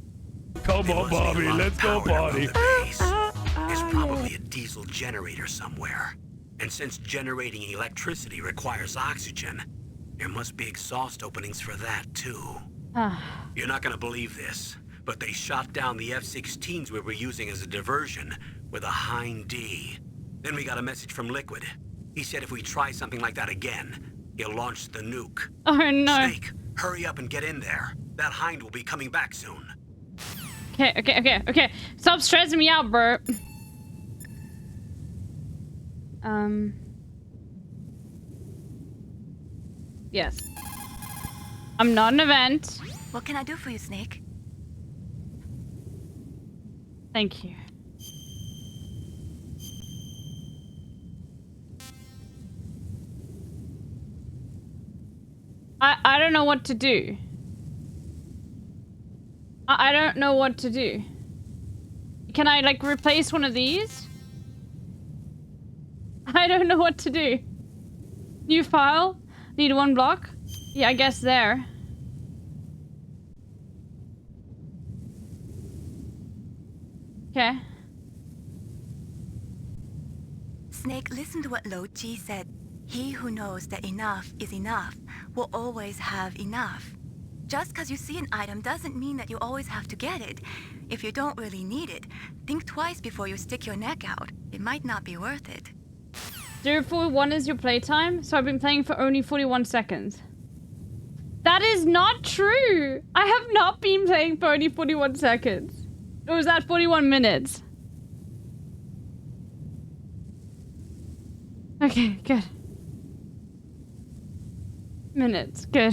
Come on, Bobby, let's go party. There's probably a diesel generator somewhere. And since generating electricity requires oxygen, there must be exhaust openings for that too. You're not gonna believe this, but they shot down the F-16s we were using as a diversion with a Hind D. Then we got a message from Liquid. He said if we try something like that again, he'll launch the nuke. Oh no. Snake, hurry up and get in there. That Hind will be coming back soon. Okay. Stop stressing me out, bro. Yes. I'm not an event. What can I do for you, Snake? Thank you. I don't know what to do. I don't know what to do. Can I, like, replace one of these? I don't know what to do. New file? Need one block? Yeah, I guess there. Okay. Snake, listen to what Lo Chi said. He who knows that enough is enough will always have enough. Just because you see an item doesn't mean that you always have to get it. If you don't really need it, think twice before you stick your neck out. It might not be worth it. 041 is your playtime, so I've been playing for only 41 seconds. That is not true! I have not been playing for only 41 seconds. Or was that 41 minutes? Okay, good. Minutes, good.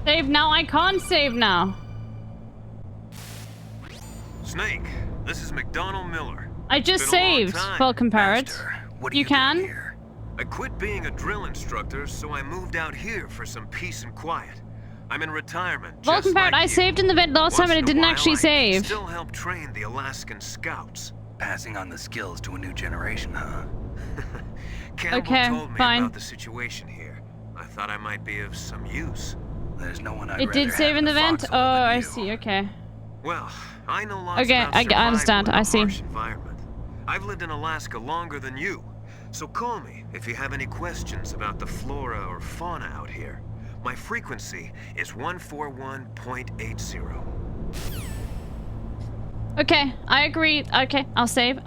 Save now? I can't save now. Snake, this is McDonald Miller. I just It's been a long saved. time, Welcome, Parrot. What are You you doing can. here? I quit being a drill instructor, so I moved out here for some peace and quiet. I'm in retirement. Welcome, just Parrot. like I you. saved in the vent last time and Once it in a didn't while, actually I save. Still help train the Alaskan Scouts. Passing on the skills to a new generation, huh? Campbell Okay, told me fine. about the situation here. I thought I might be of some use. There's no one I'd It did save in the vent? Oh, I see. Okay. Well, I know lots Okay, about I survival understand. in a I see. harsh environment. I've lived in Alaska longer than you, so call me if you have any questions about the flora or fauna out here. My frequency is 141.80. Okay, I agree. Okay, I'll save.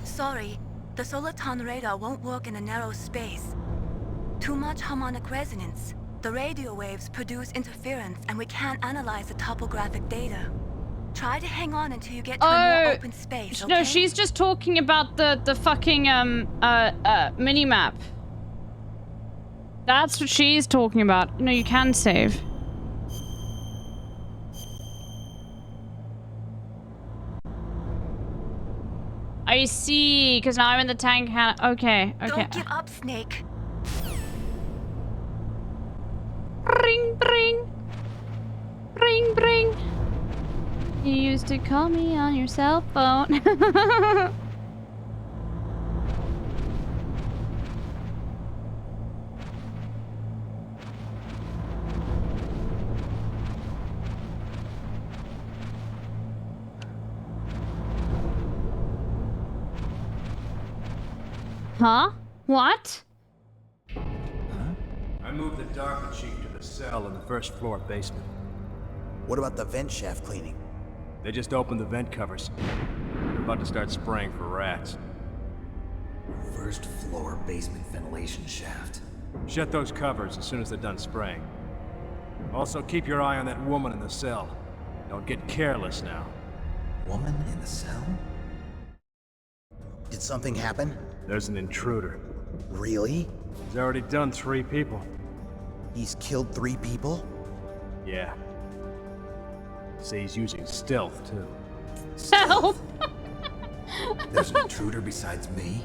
Sorry, the Soliton radar won't work in a narrow space. Too much harmonic resonance. The radio waves produce interference and we can't analyze the topographic data. Try to hang on until you get to a more open space, okay? No, she's just talking about the fucking mini-map. That's what she's talking about. No, you can save. I see, because now I'm in the tank. Okay. Don't give up, Snake. Ring, bring. Ring, bring. You used to call me on your cell phone. Huh? What? I moved the Darker Chief to the cell in the first floor basement. What about the vent shaft cleaning? They just opened the vent covers. They're about to start spraying for rats. First floor basement ventilation shaft. Shut those covers as soon as they're done spraying. Also, keep your eye on that woman in the cell. Don't get careless now. Woman in the cell? Did something happen? There's an intruder. Really? He's already done 3 people. He's killed 3 people? Yeah. Say he's using stealth, too. Stealth? There's an intruder besides me?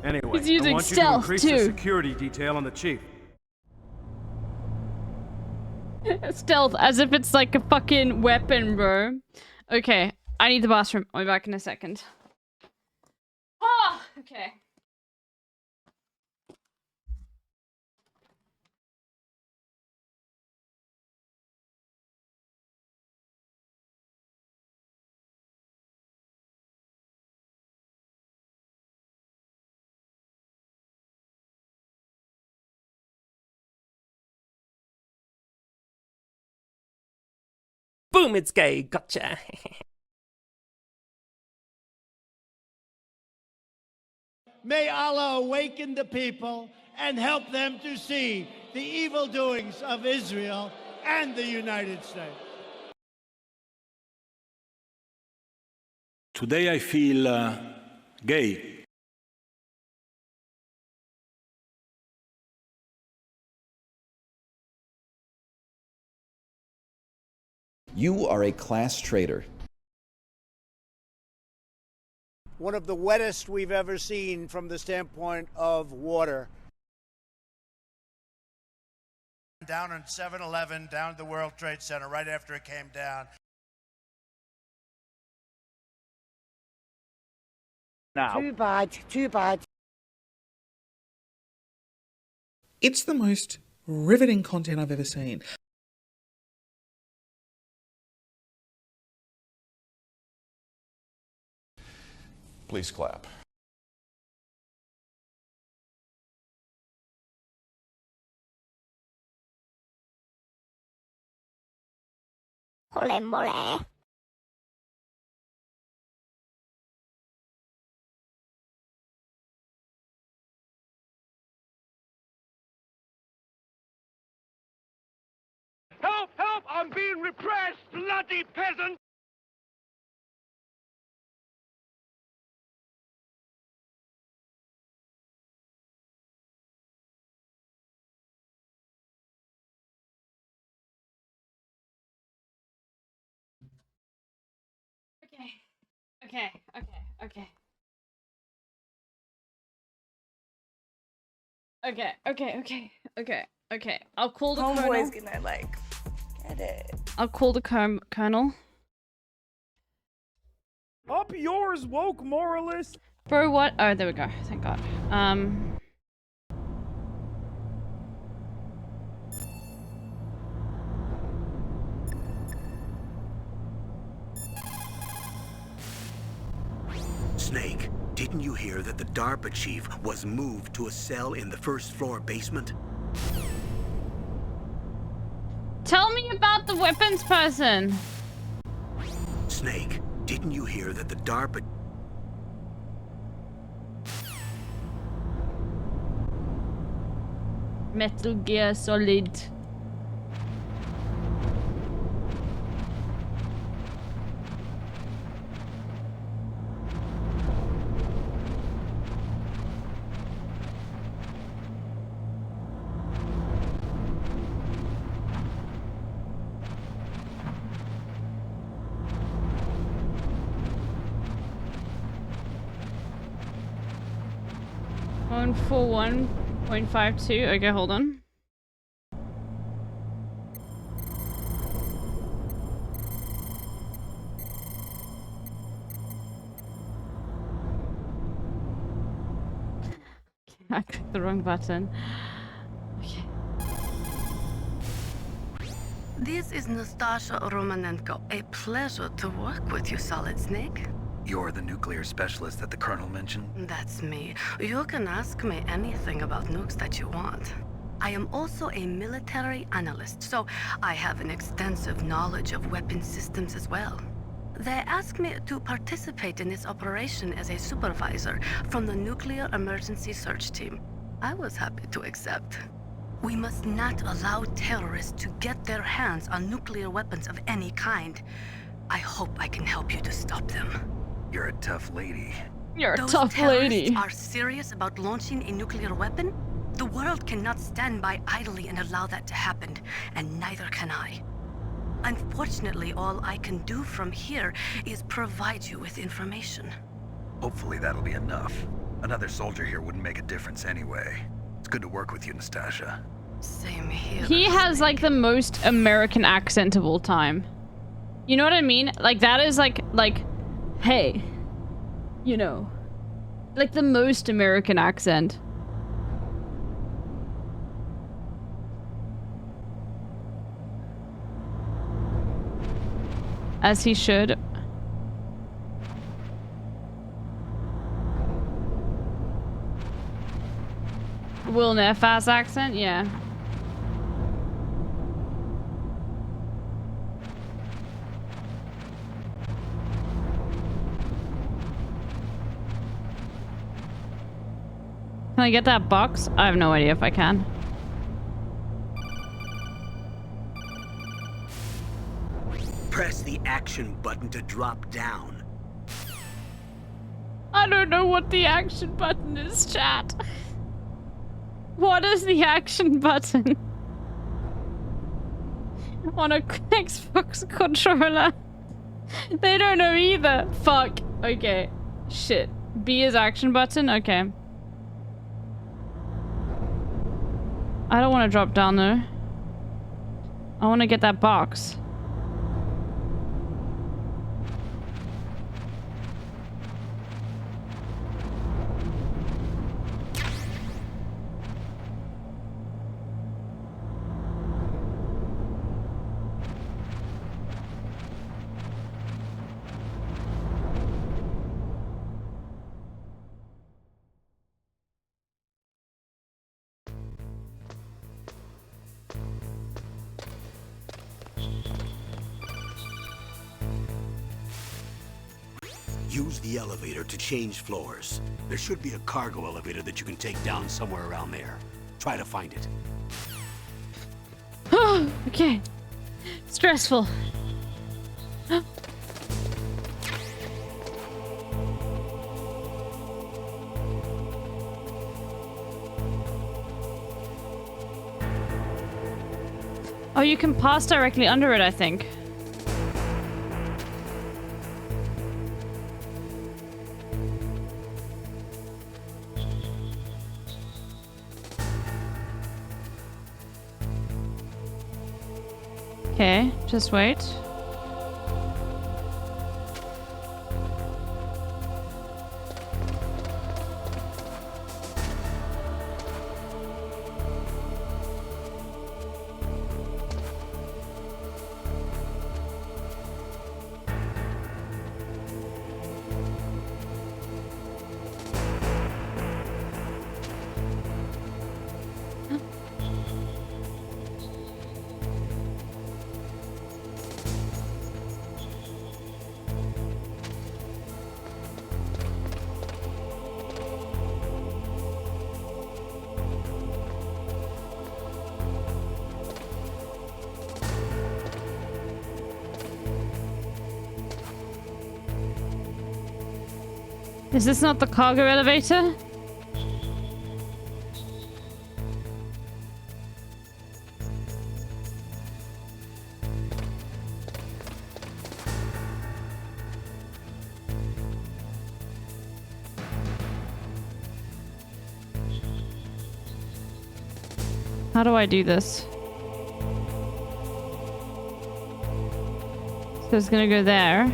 Anyway, He's using I want you stealth, to increase the too. security detail on the chief. Stealth, as if it's like a fucking weapon, bro. Okay, I need the bathroom. I'll be back in a second. Oh, okay. Boom, it's gay. Gotcha. May Allah awaken the people and help them to see the evil doings of Israel and the United States. Today I feel gay. You are a class traitor. One of the wettest we've ever seen from the standpoint of water. Down on 7-Eleven, down at the World Trade Center, right after it came down. Now. Too bad, too bad. It's the most riveting content I've ever seen. Please clap. Ole mole. Help! Help! I'm being repressed! Bloody peasant! Okay. Okay. I'll call the colonel. Homeboy's gonna like get it. I'll call the colonel. Up yours, woke moralist! Bro, what? Oh, there we go. Thank God. Snake, didn't you hear that the DARPA chief was moved to a cell in the first floor basement? Tell me about the weapons person. Snake, didn't you hear that the DARPA... Metal Gear Solid. Phone 41.52. Okay, hold on. I clicked the wrong button. Okay. This is Nastasha Romanenko. A pleasure to work with you, Solid Snake. You're the nuclear specialist that the Colonel mentioned? That's me. You can ask me anything about nukes that you want. I am also a military analyst, so I have an extensive knowledge of weapon systems as well. They asked me to participate in this operation as a supervisor from the Nuclear Emergency Search Team. I was happy to accept. We must not allow terrorists to get their hands on nuclear weapons of any kind. I hope I can help you to stop them. You're a tough lady. You're a Those tough terrorists lady. are serious about launching a nuclear weapon? The world cannot stand by idly and allow that to happen, and neither can I. Unfortunately, all I can do from here is provide you with information. Hopefully that'll be enough. Another soldier here wouldn't make a difference anyway. It's good to work with you, Nastasia. Same here. He has like the most American accent of all time. You know what I mean? Like that is like, hey, you know, like the most American accent. As he should. Will Nefas accent? Yeah. Can I get that box? I have no idea if I can. Press the action button to drop down. I don't know what the action button is, chat. What is the action button? On a Xbox controller? They don't know either. Fuck. Okay. Shit. B is action button? Okay. I don't want to drop down though. I want to get that box. Use the elevator to change floors. There should be a cargo elevator that you can take down somewhere around there. Try to find it. Oh, okay. Stressful. Oh, you can pass directly under it, I think. Okay, just wait. Is this not the cargo elevator? How do I do this? So it's gonna go there.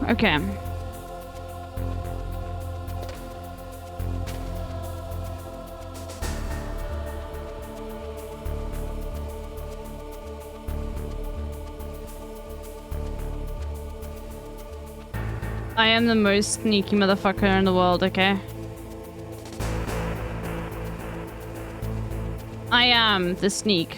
Okay. I am the most sneaky motherfucker in the world, okay? I am the sneak.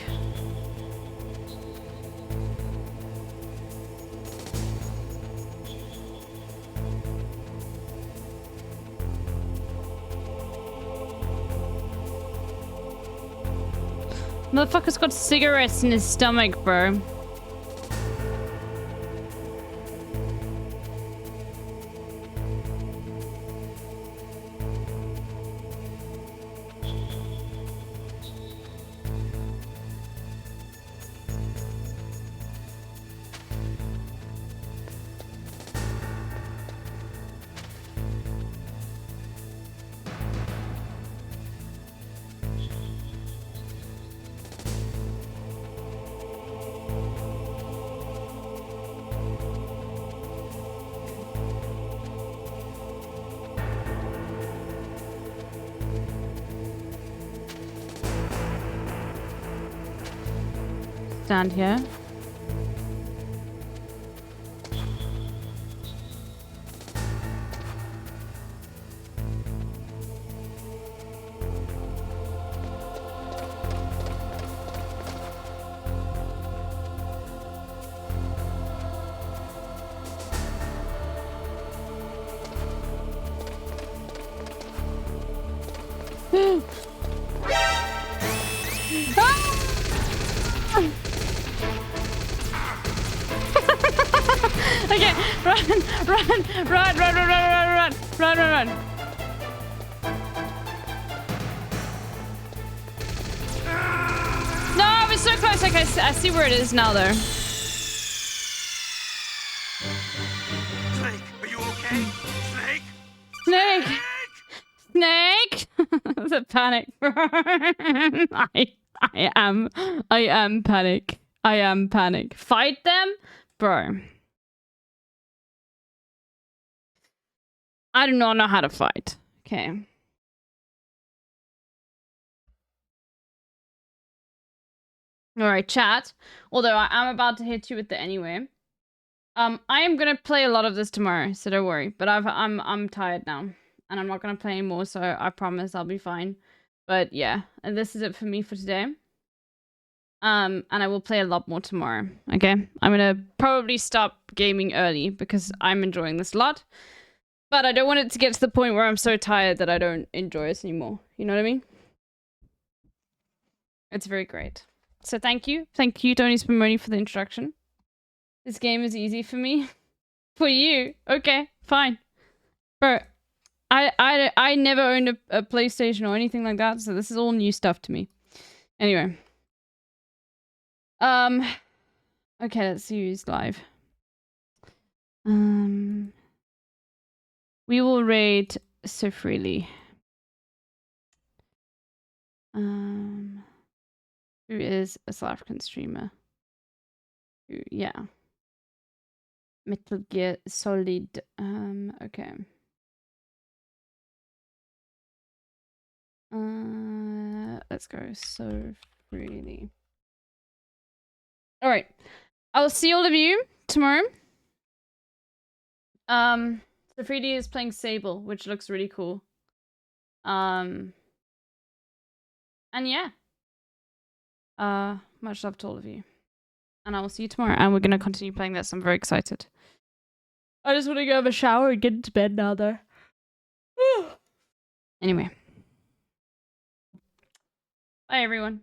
Motherfucker's got cigarettes in his stomach, bro. Stand here. Okay, run. No, I was so close. Okay, I see where it is now, though. Snake, are you okay? Snake? Snake! The panic. I am panic. I am panic. Fight them? Bro. I do not know how to fight. Okay. Alright, chat. Although I am about to hit you with the anyway. I am gonna play a lot of this tomorrow, so don't worry. But I'm tired now. And I'm not gonna play anymore, so I promise I'll be fine. But yeah, and this is it for me for today. And I will play a lot more tomorrow. Okay? I'm gonna probably stop gaming early because I'm enjoying this a lot. But I don't want it to get to the point where I'm so tired that I don't enjoy it anymore. You know what I mean? It's very great. So thank you. Thank you, Tony Spumoni, for the introduction. This game is easy for me. For you. Okay, fine. Bro, I never owned a PlayStation or anything like that, so this is all new stuff to me. Anyway. Okay, let's see who's live. We will raid so freely. Who is a South African streamer? Yeah. Metal Gear Solid. Okay. Let's go so freely. All right. I'll see all of you tomorrow. So Freedy is playing Sable, which looks really cool. And yeah. Much love to all of you. And I will see you tomorrow. And we're gonna continue playing this. I'm very excited. I just want to go have a shower and get into bed now, though. Anyway. Bye, everyone.